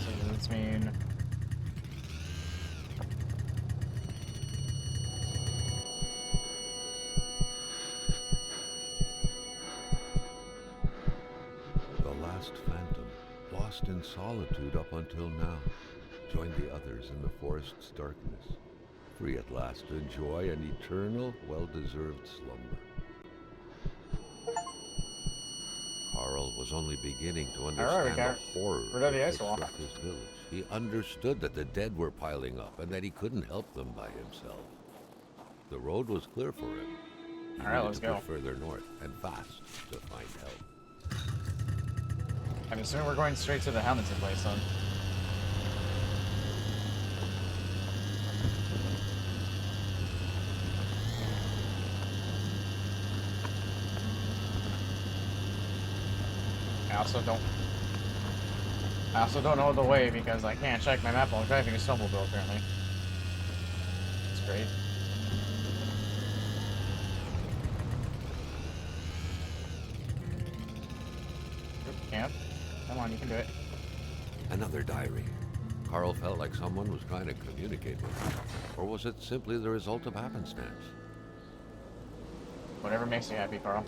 So does this mean the last phantom, lost in solitude up until now, joined the others in the forest's darkness, free at last to enjoy an eternal, well-deserved slumber. Carl was only beginning to understand the horror that struck his village. He understood that the dead were piling up and that he couldn't help them by himself. The road was clear for him. He All right, needed let's to go. push further north and fast to find help. I'm assuming we're going straight to the Hamilton place, then. I also don't know the way because I can't check my map while driving a snowmobile, apparently. That's great. Camp. Come on, you can do it. Another diary. Carl felt like someone was trying to communicate with him. Or was it simply the result of happenstance? Whatever makes you happy, Carl.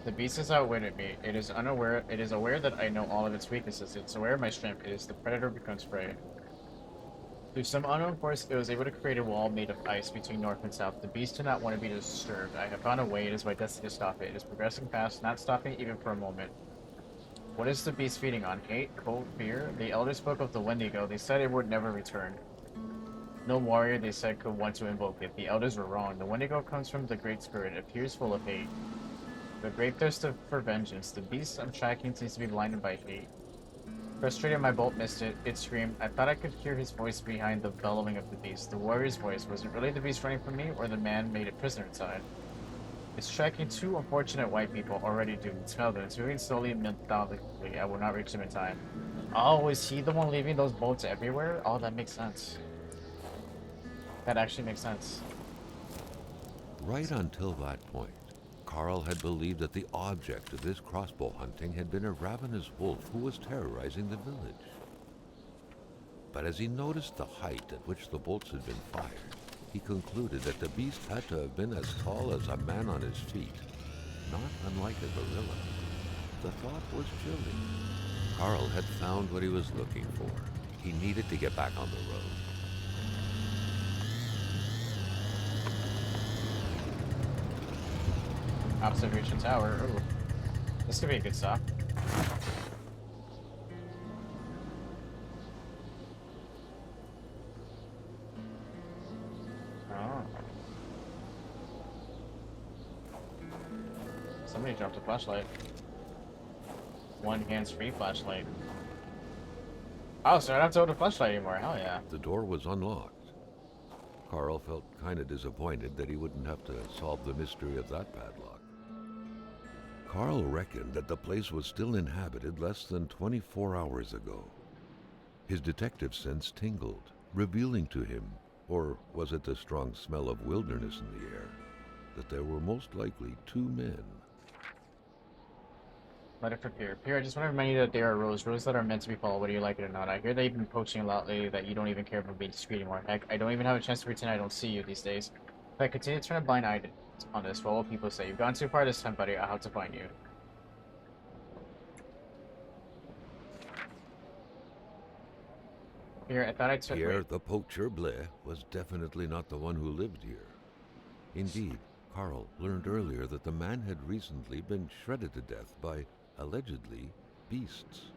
The beast has outwitted me. It is aware that I know all of its weaknesses. It's aware of my strength. It is the predator becomes prey. Through some unknown force, it was able to create a wall made of ice between north and south. The beast did not want to be disturbed. I have found a way. It is my destiny to stop it. It is progressing fast, not stopping even for a moment. What is the beast feeding on? Hate? Cold? Fear? The elders spoke of the Wendigo. They said it would never return. No warrior, they said, could want to invoke it. The elders were wrong. The Wendigo comes from the Great Spirit. It appears full of hate. The great thirst for vengeance. The beast I'm tracking seems to be blinded by hate. Frustrated, my bolt missed it. It screamed. I thought I could hear his voice behind the bellowing of the beast. The warrior's voice. Was it really the beast running from me, or the man made it prisoner inside? It's tracking two unfortunate white people, already doomed. Smell them. It's moving slowly and methodically. I will not reach them in time. Oh, is he the one leaving those boats everywhere? Oh, that makes sense. That actually makes sense. Right until that point, Carl had believed that the object of his crossbow hunting had been a ravenous wolf who was terrorizing the village. But as he noticed the height at which the bolts had been fired, he concluded that the beast had to have been as tall as a man on his feet, not unlike a gorilla. The thought was chilling. Carl had found what he was looking for. He needed to get back on the road. Observation tower. Ooh. This could be a good stop. Oh. Somebody dropped a flashlight. One hands-free flashlight. Oh, so I don't have to hold a flashlight anymore. Hell yeah. The door was unlocked. Carl felt kind of disappointed that he wouldn't have to solve the mystery of that padlock. Carl reckoned that the place was still inhabited less than 24 hours ago. His detective sense tingled, revealing to him, or was it the strong smell of wilderness in the air, that there were most likely two men. Letter for Pierre. Pierre, I just want to remind you that there are rules that are meant to be followed, whether you like it or not. I hear that you've been poaching a lot lately, that you don't even care about being discreet anymore. Heck, I don't even have a chance to pretend I don't see you these days. If I continue to turn a blind eye on this, what will people say? You've gone too far this time, buddy. I'll have to find you. Pierre, I thought I took... Pierre, the poacher Blais, was definitely not the one who lived here. Indeed, Carl learned earlier that the man had recently been shredded to death by, allegedly, beasts.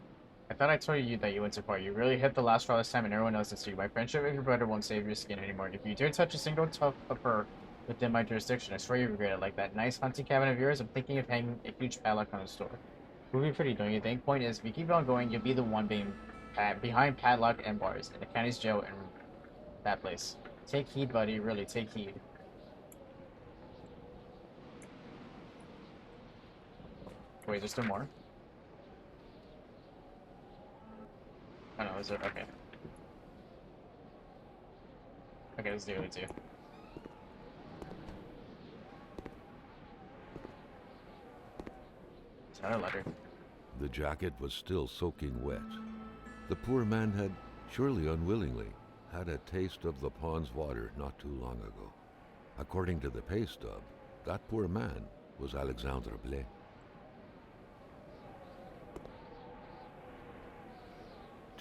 I thought I told you that you went too far. You really hit the last straw this time, and everyone knows it's you. My friendship with your brother won't save your skin anymore. If you dare touch a single tuft of fur within my jurisdiction, I swear you regret it. Like that nice hunting cabin of yours, I'm thinking of hanging a huge padlock on the store. It would be pretty, don't you think? Point is, if you keep on going, you'll be the one being behind padlock and bars in the county's jail and that place. Take heed, buddy. Really, take heed. Wait, there's still more? Oh no, is there? Okay. Okay, there's nearly two. It's another letter. The jacket was still soaking wet. The poor man had, surely unwillingly, had a taste of the pond's water not too long ago. According to the pay stub, that poor man was Alexandre Blais.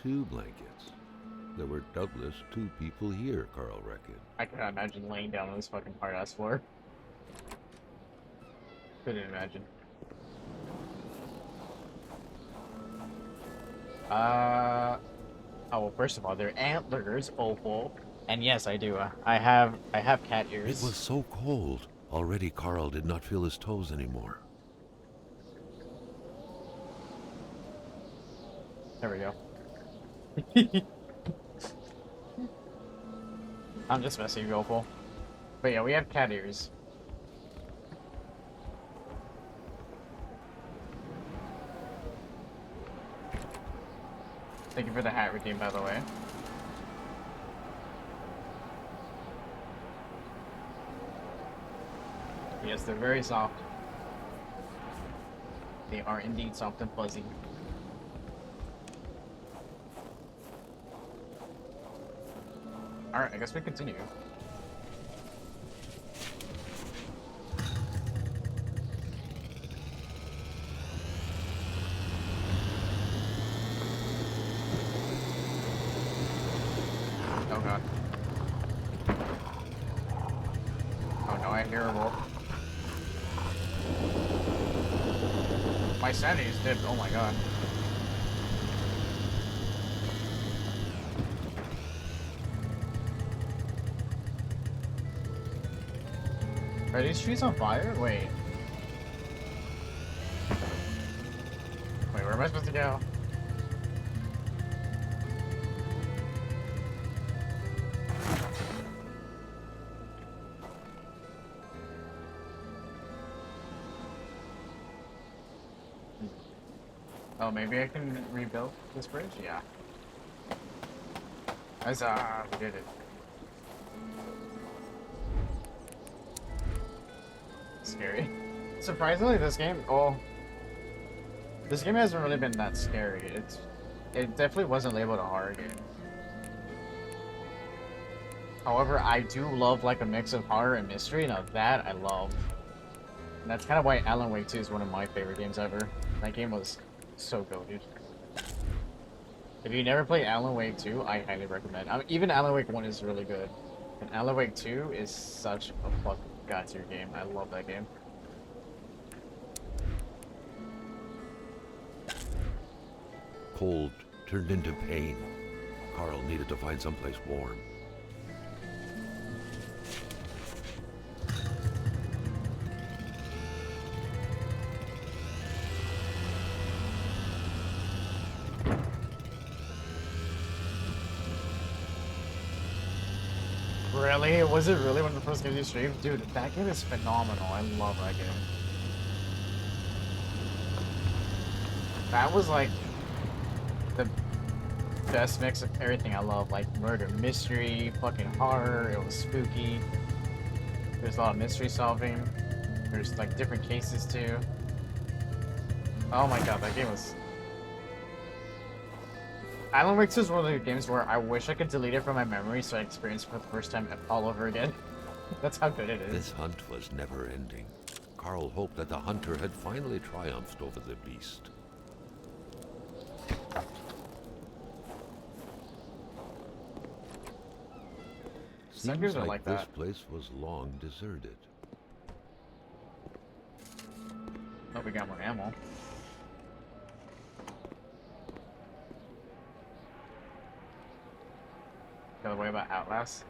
Two blankets. There were doubtless two people here, Carl reckoned. I cannot imagine laying down on this fucking hard-ass floor. Couldn't imagine. Oh, well, first of all, they're antlers, Opal. And yes, I do. I have cat It ears. was so cold. Already Carl did not feel his toes anymore. There we go. I'm just messing you, Opal. But yeah, we have cat ears. Thank you for the hat redeem, by the way. Yes, they're very soft. They are indeed soft and fuzzy. Alright, I guess we continue. Oh god. Oh no, I hear a wolf. My sanity's dipped, oh my god. Are these trees on fire? Wait. Wait, where am I supposed to go? Oh, maybe I can rebuild this bridge? Yeah. Huzzah, we did it. Scary. Surprisingly, this game, this game hasn't really been that scary. It definitely wasn't labeled a horror game. However, I do love like a mix of horror and mystery. Now that I love. And that's kind of why Alan Wake 2 is one of my favorite games ever. That game was so good, dude. If you never played Alan Wake 2, I highly recommend. I mean, even Alan Wake 1 is really good. And Alan Wake 2 is such a fucking god-tier game. I love that game. Cold turned into pain. Carl needed to find someplace warm. Really? Was it really one of the first games you streamed? Dude, that game is phenomenal. I love that game. That was like the best mix of everything I love. Like murder, mystery, fucking horror. It was spooky. There's a lot of mystery solving. There's like different cases too. Oh my god, that game was... Alan Wake 2 is one of the games where I wish I could delete it from my memory so I experience it for the first time all over again. That's how good it is. This hunt was never ending. Carl hoped that the hunter had finally triumphed over the beast. Suckers Seems are like like this that. place was long deserted. Oh, we got more ammo. By the way about Outlast.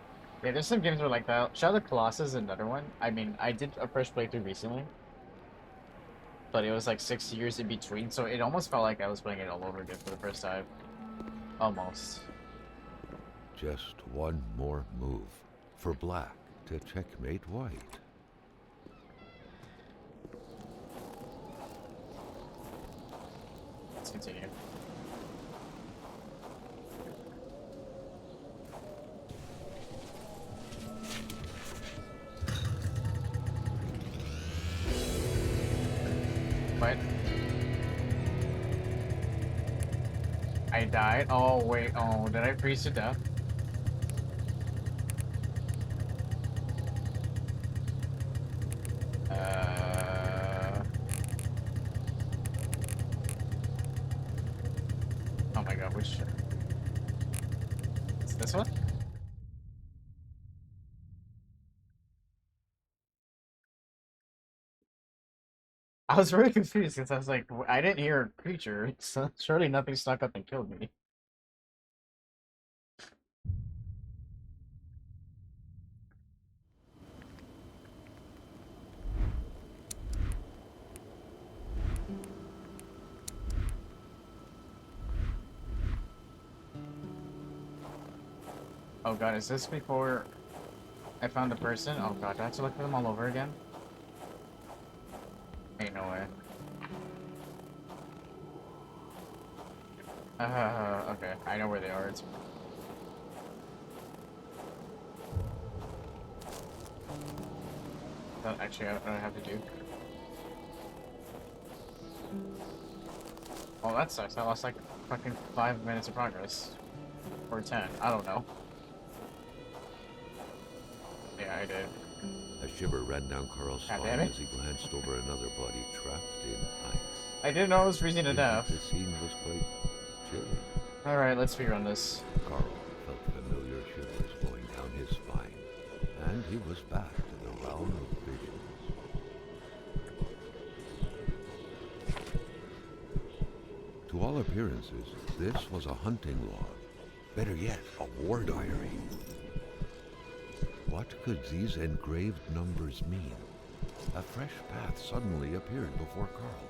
Yeah, there's some games where like that. Shadow of the Colossus is another one. I mean, I did a fresh playthrough recently. But it was like 6 years in between, so it almost felt like I was playing it all over again for the first time. Almost. Just one more move for black to checkmate white. Let's continue. What? I died? Oh, wait. Oh, did I freeze to death? Oh my god, which... Is this one? I was very confused because I was like, I didn't hear a creature, so surely nothing snuck up and killed me. Oh god, is this before I found the person? Oh god, do I have to look for them all over again? Ain't no way. Okay, I know where they are. It's... Actually, I don't have to do. Oh, that sucks. I lost like fucking 5 minutes of progress. Or 10. I don't know. Yeah, I did. A shiver ran down Carl's spine as he glanced over another body trapped in ice. I didn't know it was freezing to death. The scene was quite chilling. Alright, let's speedrun this. Carl felt familiar shivers going down his spine, and he was back to the realm of visions. To all appearances, this was a hunting log. Better yet, a war diary. What could these engraved numbers mean? A fresh path suddenly appeared before Carl.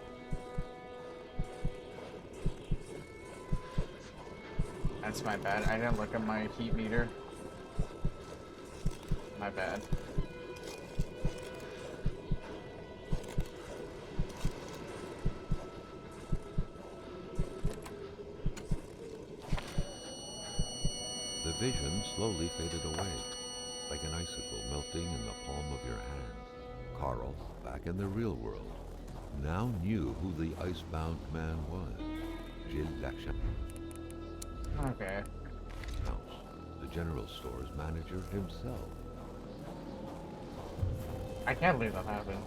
That's my bad. I didn't look at my heat meter. My bad. The vision slowly faded away, like an icicle melting in the palm of your hand. Carl, back in the real world, now knew who the icebound man was. Gilles Lachamp. Okay. House, the general store's manager himself. I can't believe that happened.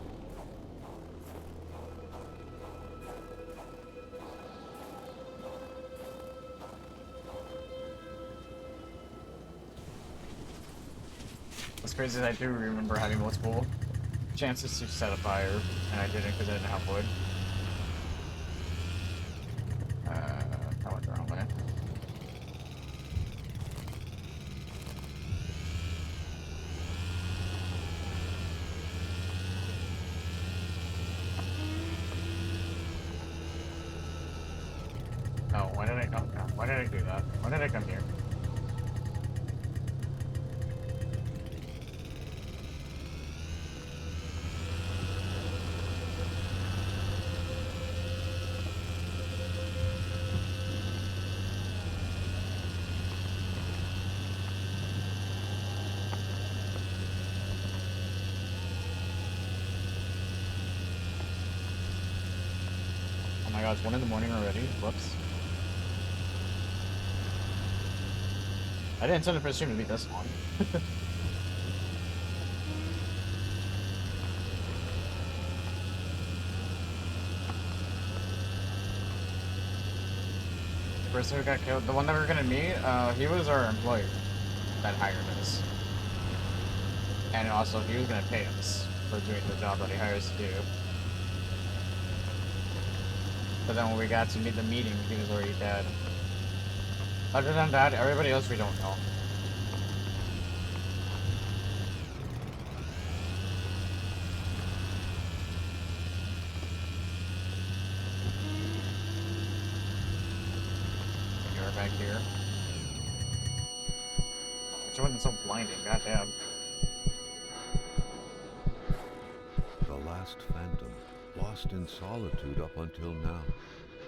What's crazy is I do remember having multiple chances to set a fire, and I didn't because I didn't have wood. I went the wrong way. Oh, why did I come? Oh, why did I do that? Why did I come here? Oh my god, it's 1 in the morning already. Whoops. I didn't intend for the stream to be this long. The person who got killed, the one that we're gonna meet, he was our employee that hired us. And also, he was gonna pay us for doing the job that he hires to do. But then when we got to meet the meeting, he was already dead. Other than that, everybody else we don't know. You're back here. Which wasn't so blinding, goddamn. The last phantom, lost in solitude up until now,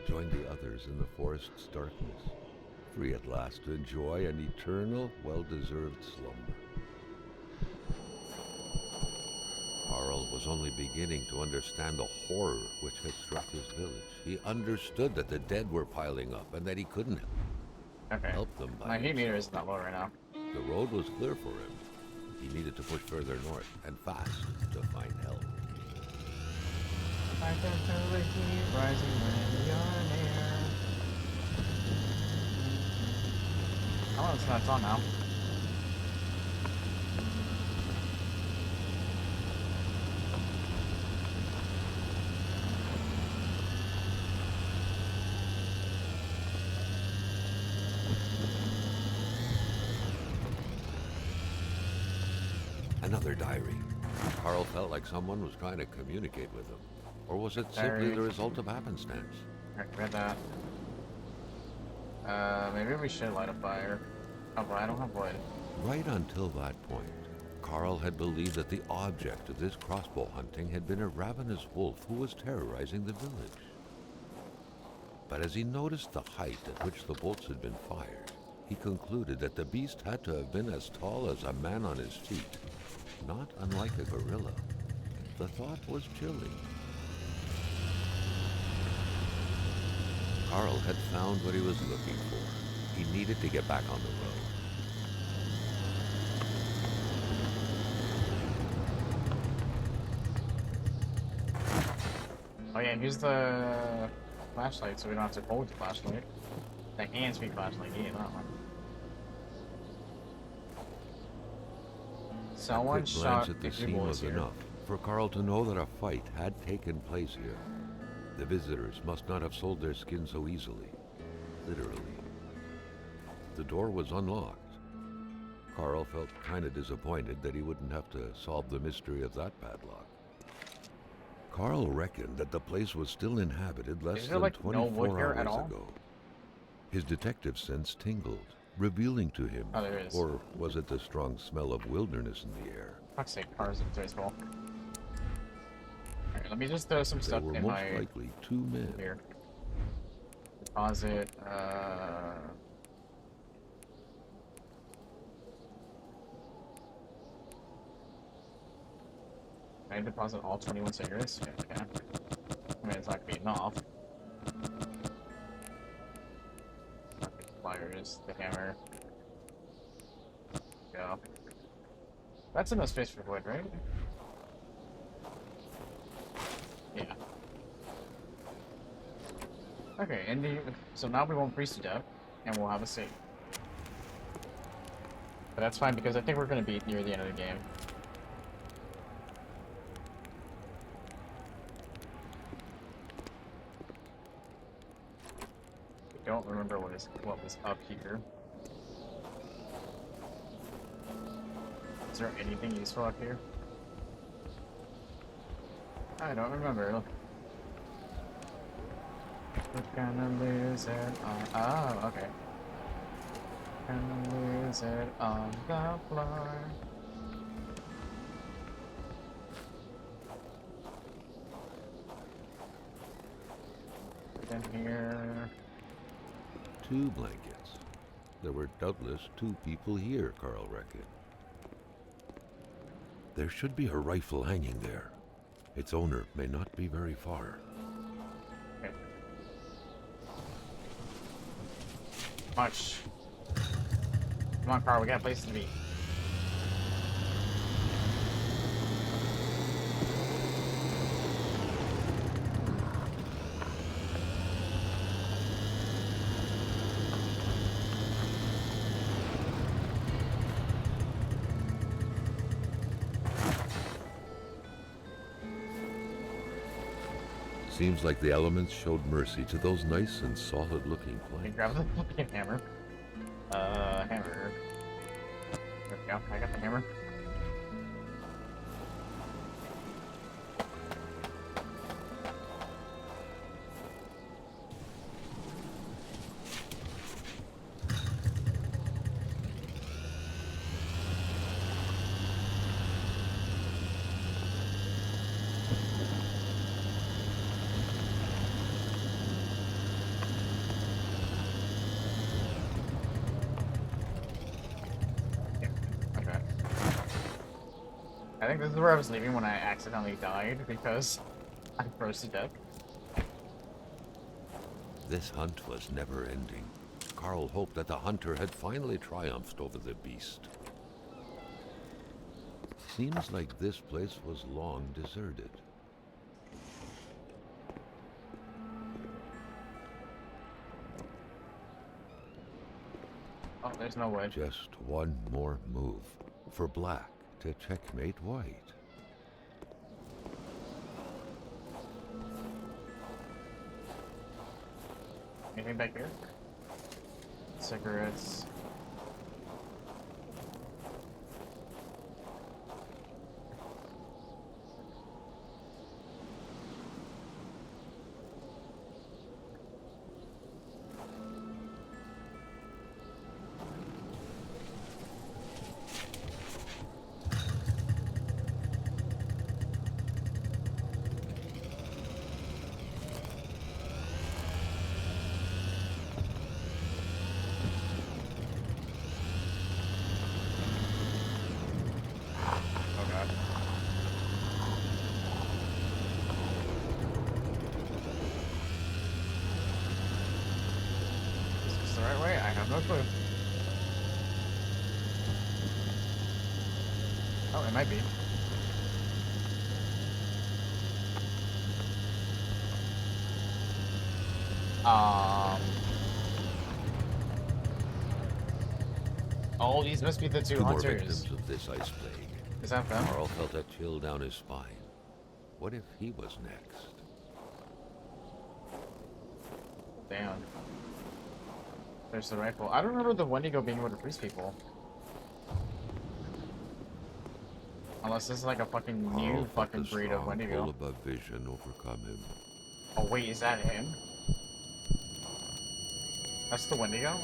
joined the others in the forest's darkness, free at last to enjoy an eternal, well-deserved slumber. Carl was only beginning to understand the horror which had struck his village. He understood that the dead were piling up and that he couldn't help them by My heat meter is not low right now. The road was clear for him. He needed to push further north, and fast, to find help. I can feel the heat rising when you're near. Oh, it's not on now. Another diary. Carl felt like someone was trying to communicate with him. Or was it simply the result of happenstance? I read that. Maybe we should light a fire. Oh, but I don't have wood. Right until that point, Carl had believed that the object of this crossbow hunting had been a ravenous wolf who was terrorizing the village. But as he noticed the height at which the bolts had been fired, he concluded that the beast had to have been as tall as a man on his feet, not unlike a gorilla. The thought was chilling. Carl had found what he was looking for. He needed to get back on the road. Oh yeah, and use the flashlight so we don't have to hold the flashlight. The hands-free flashlight, yeah, that one. Someone A quick shot glance at the the scene was here. enough for Carl to know that a fight had taken place here. The visitors must not have sold their skin so easily. Literally. The door was unlocked. Carl felt kind of disappointed that he wouldn't have to solve the mystery of that padlock. Carl reckoned that the place was still inhabited less than like, no 24 wood here hours at all? ago. His detective sense tingled, revealing to him, Oh, there is. or was it the strong smell of wilderness in the air? Fuck's sake, cars in this hole. Alright, let me just throw some There stuff were in most my... likely two men. Here. Deposit, Can I deposit all 21 cigarettes? Yeah, I can. I mean, it's not gonna be enough. Pliers, the hammer. Go. That's enough space for wood, right? Yeah. Okay, and so now we won't freeze to death, and we'll have a save. But that's fine because I think we're gonna be near the end of the game. I don't remember what was up here. Is there anything useful up here? I don't remember. We're gonna lose it on... Oh, okay. Gonna lose it on the floor. In here... 2 blankets. There were doubtless 2 people here, Carl reckoned. There should be a rifle hanging there. Its owner may not be very far. Okay. Much. Come on, Carl, we got a place to be. Seems like the elements showed mercy to those nice and solid-looking Let me planks. grab the fucking hammer. Hammer. There we go, I got the hammer. Okay. I think this is where I was leaving when I accidentally died because I froze to death. This hunt was never ending. Carl hoped that the hunter had finally triumphed over the beast. Seems like this place was long deserted. Oh, there's no wood. Just one more move for black to checkmate white. Anything back here? Cigarettes. the right way? I have no clue. Oh, it might be. Oh, these must be the two more hunters. victims of this ice plague. Is that them? Carl felt a chill down his spine. What if he was next? Damn. There's the rifle. I don't remember the Wendigo being able to freeze people. Unless this is like a fucking new fucking breed of Wendigo. Full above vision overcome him. Oh wait, is that him? That's the Wendigo?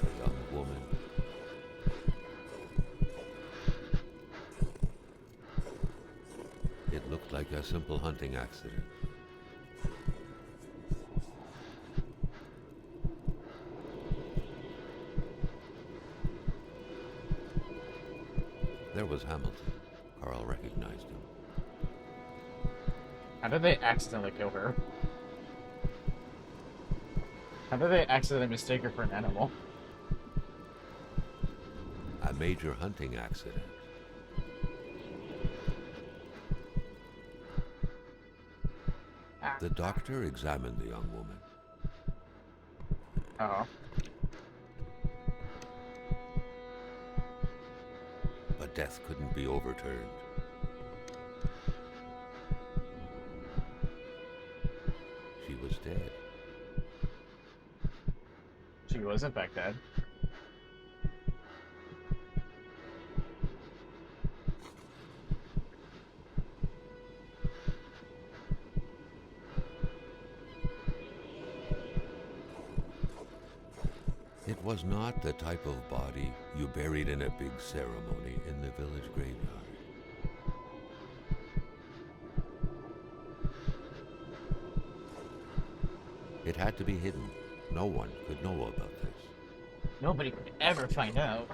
The young woman. It looked like a simple hunting accident. There was Hamilton. Carl recognized him. How did they accidentally kill her? How did they accidentally mistake her for an animal? A major hunting accident. The doctor examined the young woman. Uh-oh. But death couldn't be overturned. She was dead. She was in fact dead. It was not the type of body you buried in a big ceremony in the village graveyard. It had to be hidden. No one could know about this. Nobody could ever find out.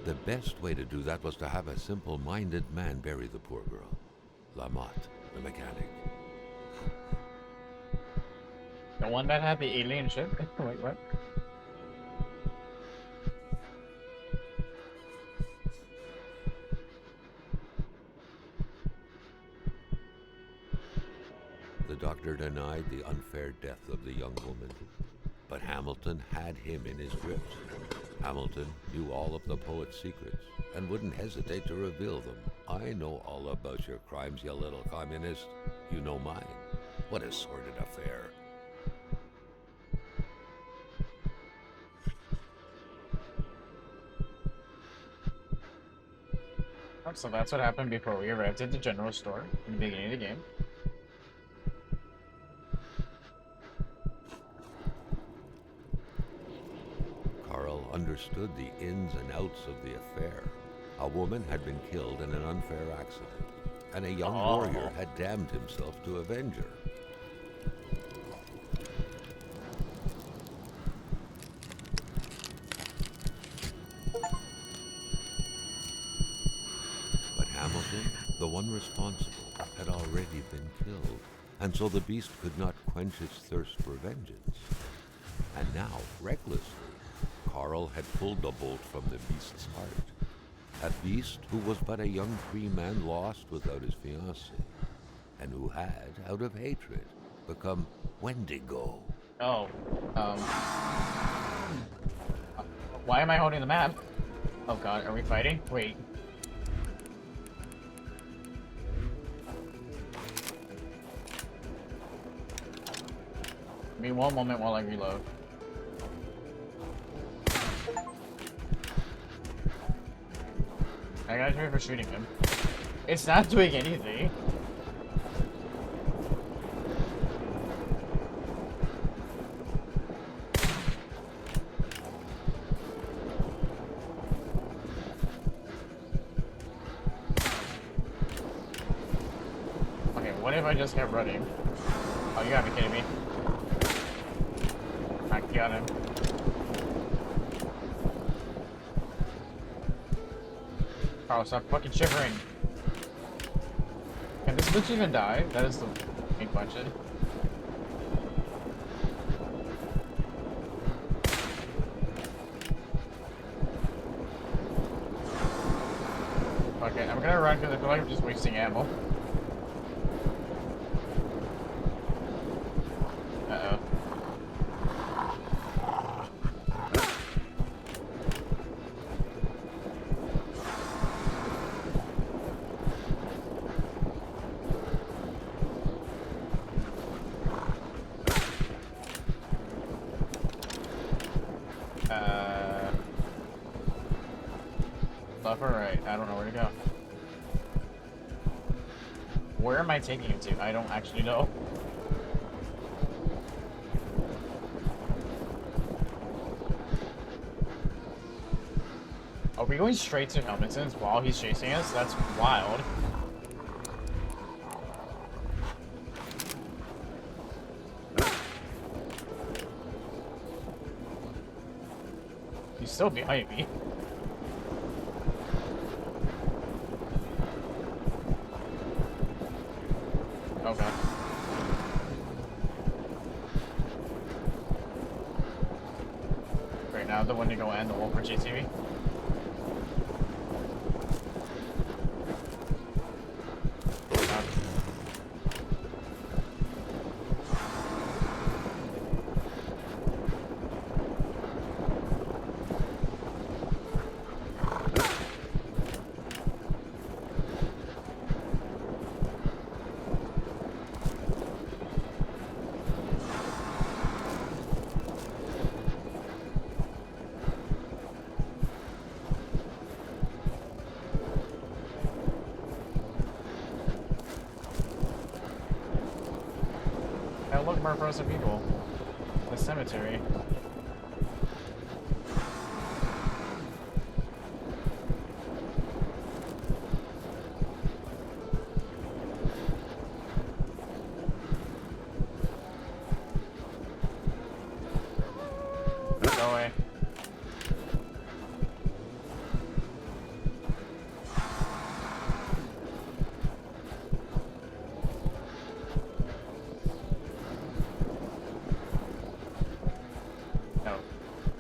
The best way to do that was to have a simple-minded man bury the poor girl. Lamotte, the mechanic. The one that had the alien ship? Wait, what? The doctor denied the unfair death of the young woman, but Hamilton had him in his grips. Hamilton knew all of the poet's secrets and wouldn't hesitate to reveal them. I know all about your crimes, you little communist. You know mine. What a sordid affair. Oh, so that's what happened before we arrived at the general store in the beginning of the game. Carl understood the ins and outs of the affair. A woman had been killed in an unfair accident, and a young warrior had damned himself to avenge her. But Hamilton, the one responsible, had already been killed, and so the beast could not quench its thirst for vengeance. And now, recklessly, Carl had pulled the bolt from the beast's heart. A beast who was but a young free man lost without his fiancée, and who had, out of hatred, become Wendigo. Oh, why am I holding the map? Oh god, are we fighting? Wait. Give me one moment while I reload. I gotta do it for shooting him. It's not doing anything. Okay, what if I just kept running? Oh, you gotta be kidding me. I got him. Oh, stop fucking shivering. Can this bitch even die? That is the main question. Okay, I'm gonna run because I feel like I'm just wasting ammo. Uh-oh. Left or right? I don't know where to go. Where am I taking him to? I don't actually know. Are we going straight to Helmington's while he's chasing us? That's wild. He's still behind me. Okay. Right now, the Wendigo and the Wolf for GTV. Look, more frozen people. The cemetery. Go away.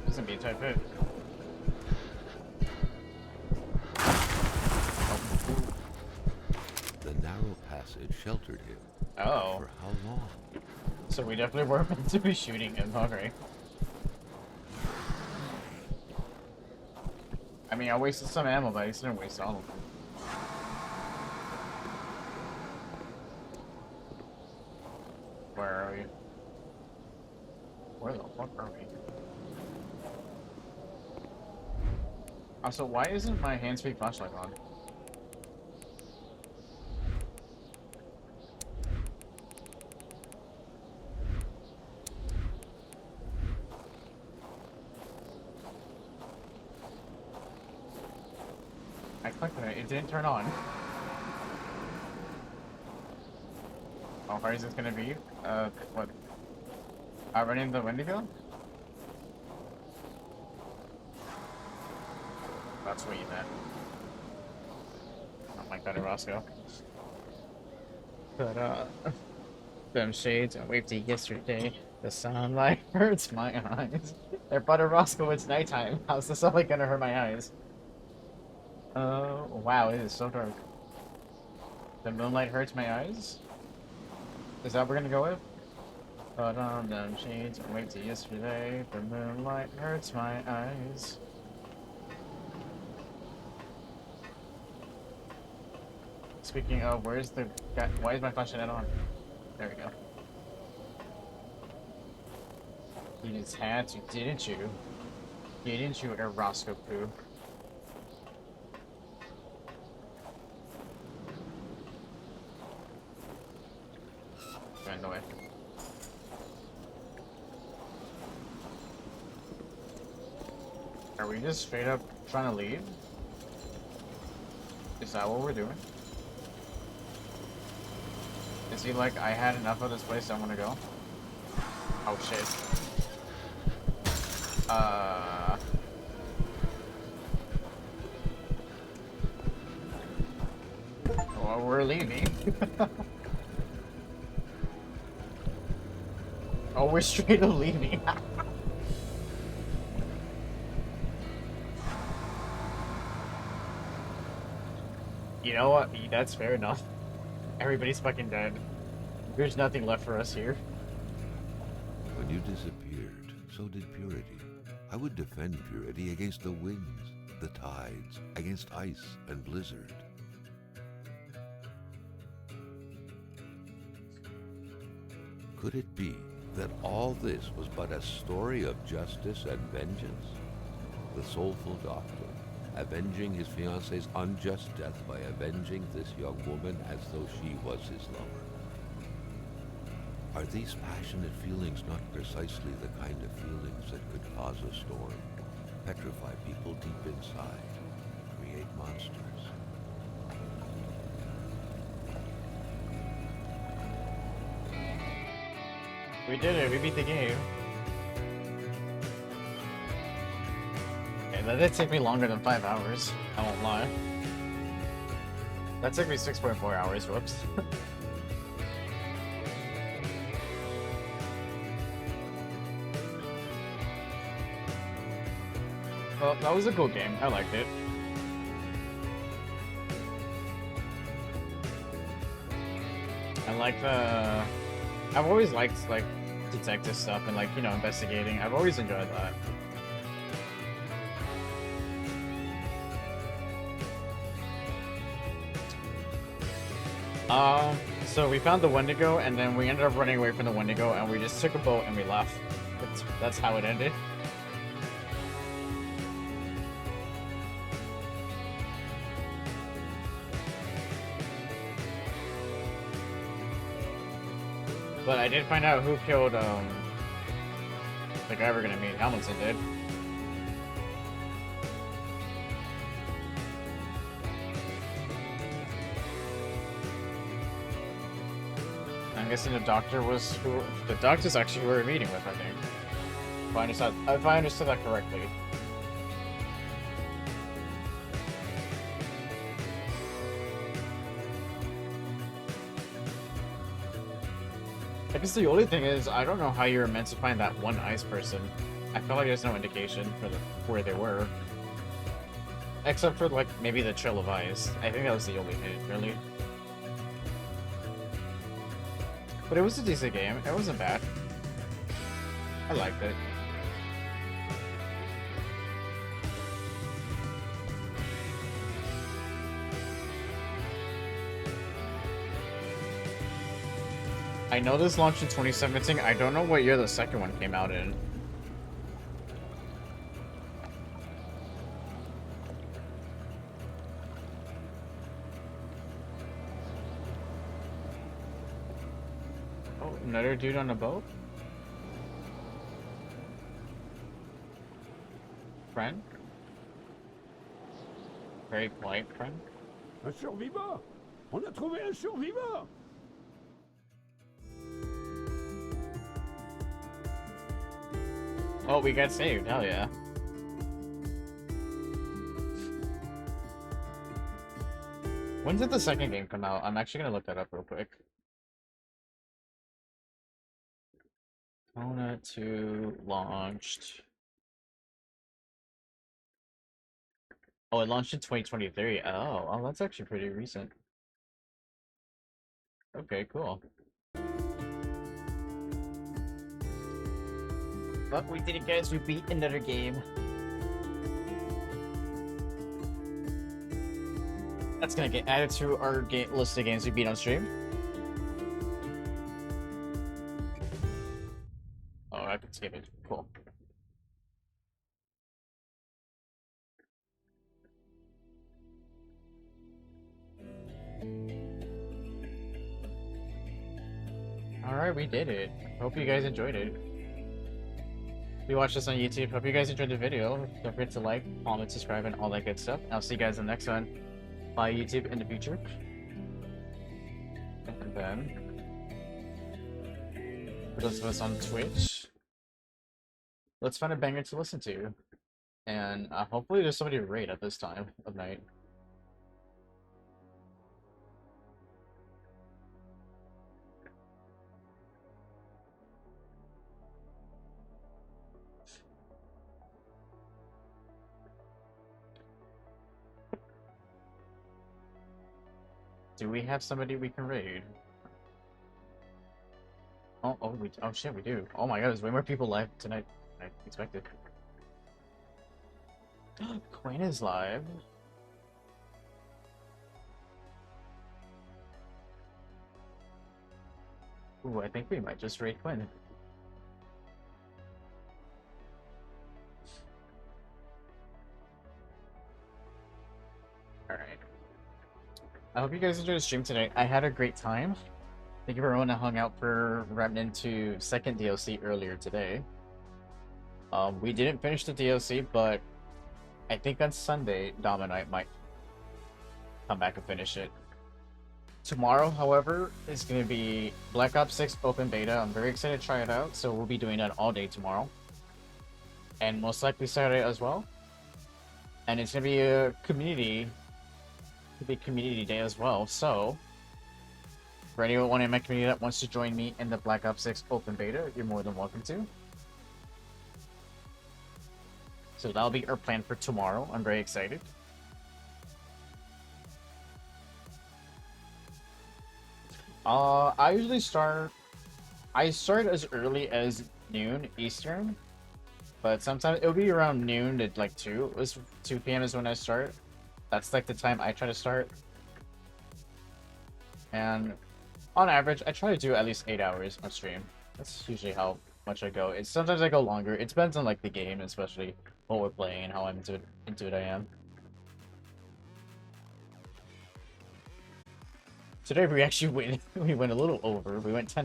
Doesn't be type it. The narrow passage sheltered him. Oh. For how long? So we definitely weren't meant to be shooting him, okay. I mean, I wasted some ammo, but I just didn't waste all of them. Where are we? Where the fuck are we? Also, why isn't my hands-free flashlight on? I clicked on it, it didn't turn on. How hard is this gonna be? What? Running the Wendigo? That's what you meant. Oh my god, Roscoe. But, them shades I waved to yesterday. The sunlight hurts my eyes. They're butter Roscoe, it's nighttime. How's the sunlight gonna hurt my eyes? Wow, it is so dark. The moonlight hurts my eyes? Is that what we're gonna go with? Put on them shades I waved to yesterday. The moonlight hurts my eyes. Speaking of, where's the guy? Why is my flashlight on? There we go. You just had to, didn't you? Didn't you, Roscoe poo? Run away. Are we just straight up trying to leave? Is that what we're doing? Is he like, I had enough of this place, I want to go? Oh shit. Well, we're leaving. Oh, we're straight up leaving. You know what? That's fair enough. Everybody's fucking dead. There's nothing left for us here. When you disappeared, so did purity. I would defend purity against the winds, the tides, against ice and blizzard. Could it be that all this was but a story of justice and vengeance? The soulful doctor, avenging his fiancée's unjust death by avenging this young woman as though she was his lover. Are these passionate feelings not precisely the kind of feelings that could cause a storm, petrify people deep inside, create monsters? We did it, we beat the game. Okay, that did take me longer than 5 hours, I won't lie. That took me 6.4 hours, whoops. Well, that was a cool game, I liked it. I like the... I've always liked, like, detective stuff and, like, you know, investigating. I've always enjoyed that. So we found the Wendigo, and then we ended up running away from the Wendigo, and we just took a boat and we left. That's how it ended. But I did find out who killed, the guy we're gonna meet. Hamilton did. I'm guessing the doctor was who... The doctor's actually who we were meeting with, I think. If I understood that correctly. I guess the only thing is, I don't know how you're meant to find that one ice person. I feel like there's no indication for where they were. Except for, like, maybe the trail of ice. I think that was the only hint, really. But it was a decent game. It wasn't bad. I liked it. I know this launched in 2017. I don't know what year the second one came out in. Oh, another dude on a boat? Friend? Very polite friend? Un survivant! On a trouvé un survivant! Oh, we got saved. Hell yeah. When did the second game come out? I'm actually gonna look that up real quick. Kona 2 launched. Oh, it launched in 2023. Oh, that's actually pretty recent. Okay, cool. But we did it, guys. We beat another game. That's gonna get added to our list of games we beat on stream. Oh, I can skip it. Cool. Alright, we did it. Hope you guys enjoyed it. If you watched this on YouTube, hope you guys enjoyed the video. Don't forget to like, comment, subscribe, and all that good stuff. I'll see you guys in the next one. Bye, YouTube, in the future. And then, for those of us on Twitch, let's find a banger to listen to. And hopefully there's somebody to raid at this time of night. Do we have somebody we can raid? Oh shit, we do. Oh my god, there's way more people live tonight than I expected. Quinn is live. Ooh, I think we might just raid Quinn. Alright. I hope you guys enjoyed the stream tonight. I had a great time. Thank you for everyone that hung out for Remnant 2 second DLC earlier today. We didn't finish the DLC, but I think on Sunday, Dom and I might come back and finish it. Tomorrow, however, is going to be Black Ops 6 open beta. I'm very excited to try it out, so we'll be doing that all day tomorrow. And most likely Saturday as well. And it's going to be a community day as well, so for anyone in my community that wants to join me in the Black Ops 6 open beta, you're more than welcome to. So that'll be our plan for tomorrow. I'm very excited. I usually start as early as noon Eastern, but sometimes it'll be around noon to like 2. It was 2 p.m. is when I start. That's like the time I try to start. And on average, I try to do at least 8 hours on stream. That's usually how much I go. Sometimes I go longer. It depends on like the game, especially what we're playing and how into it I am. Today we actually went a little over. We went 10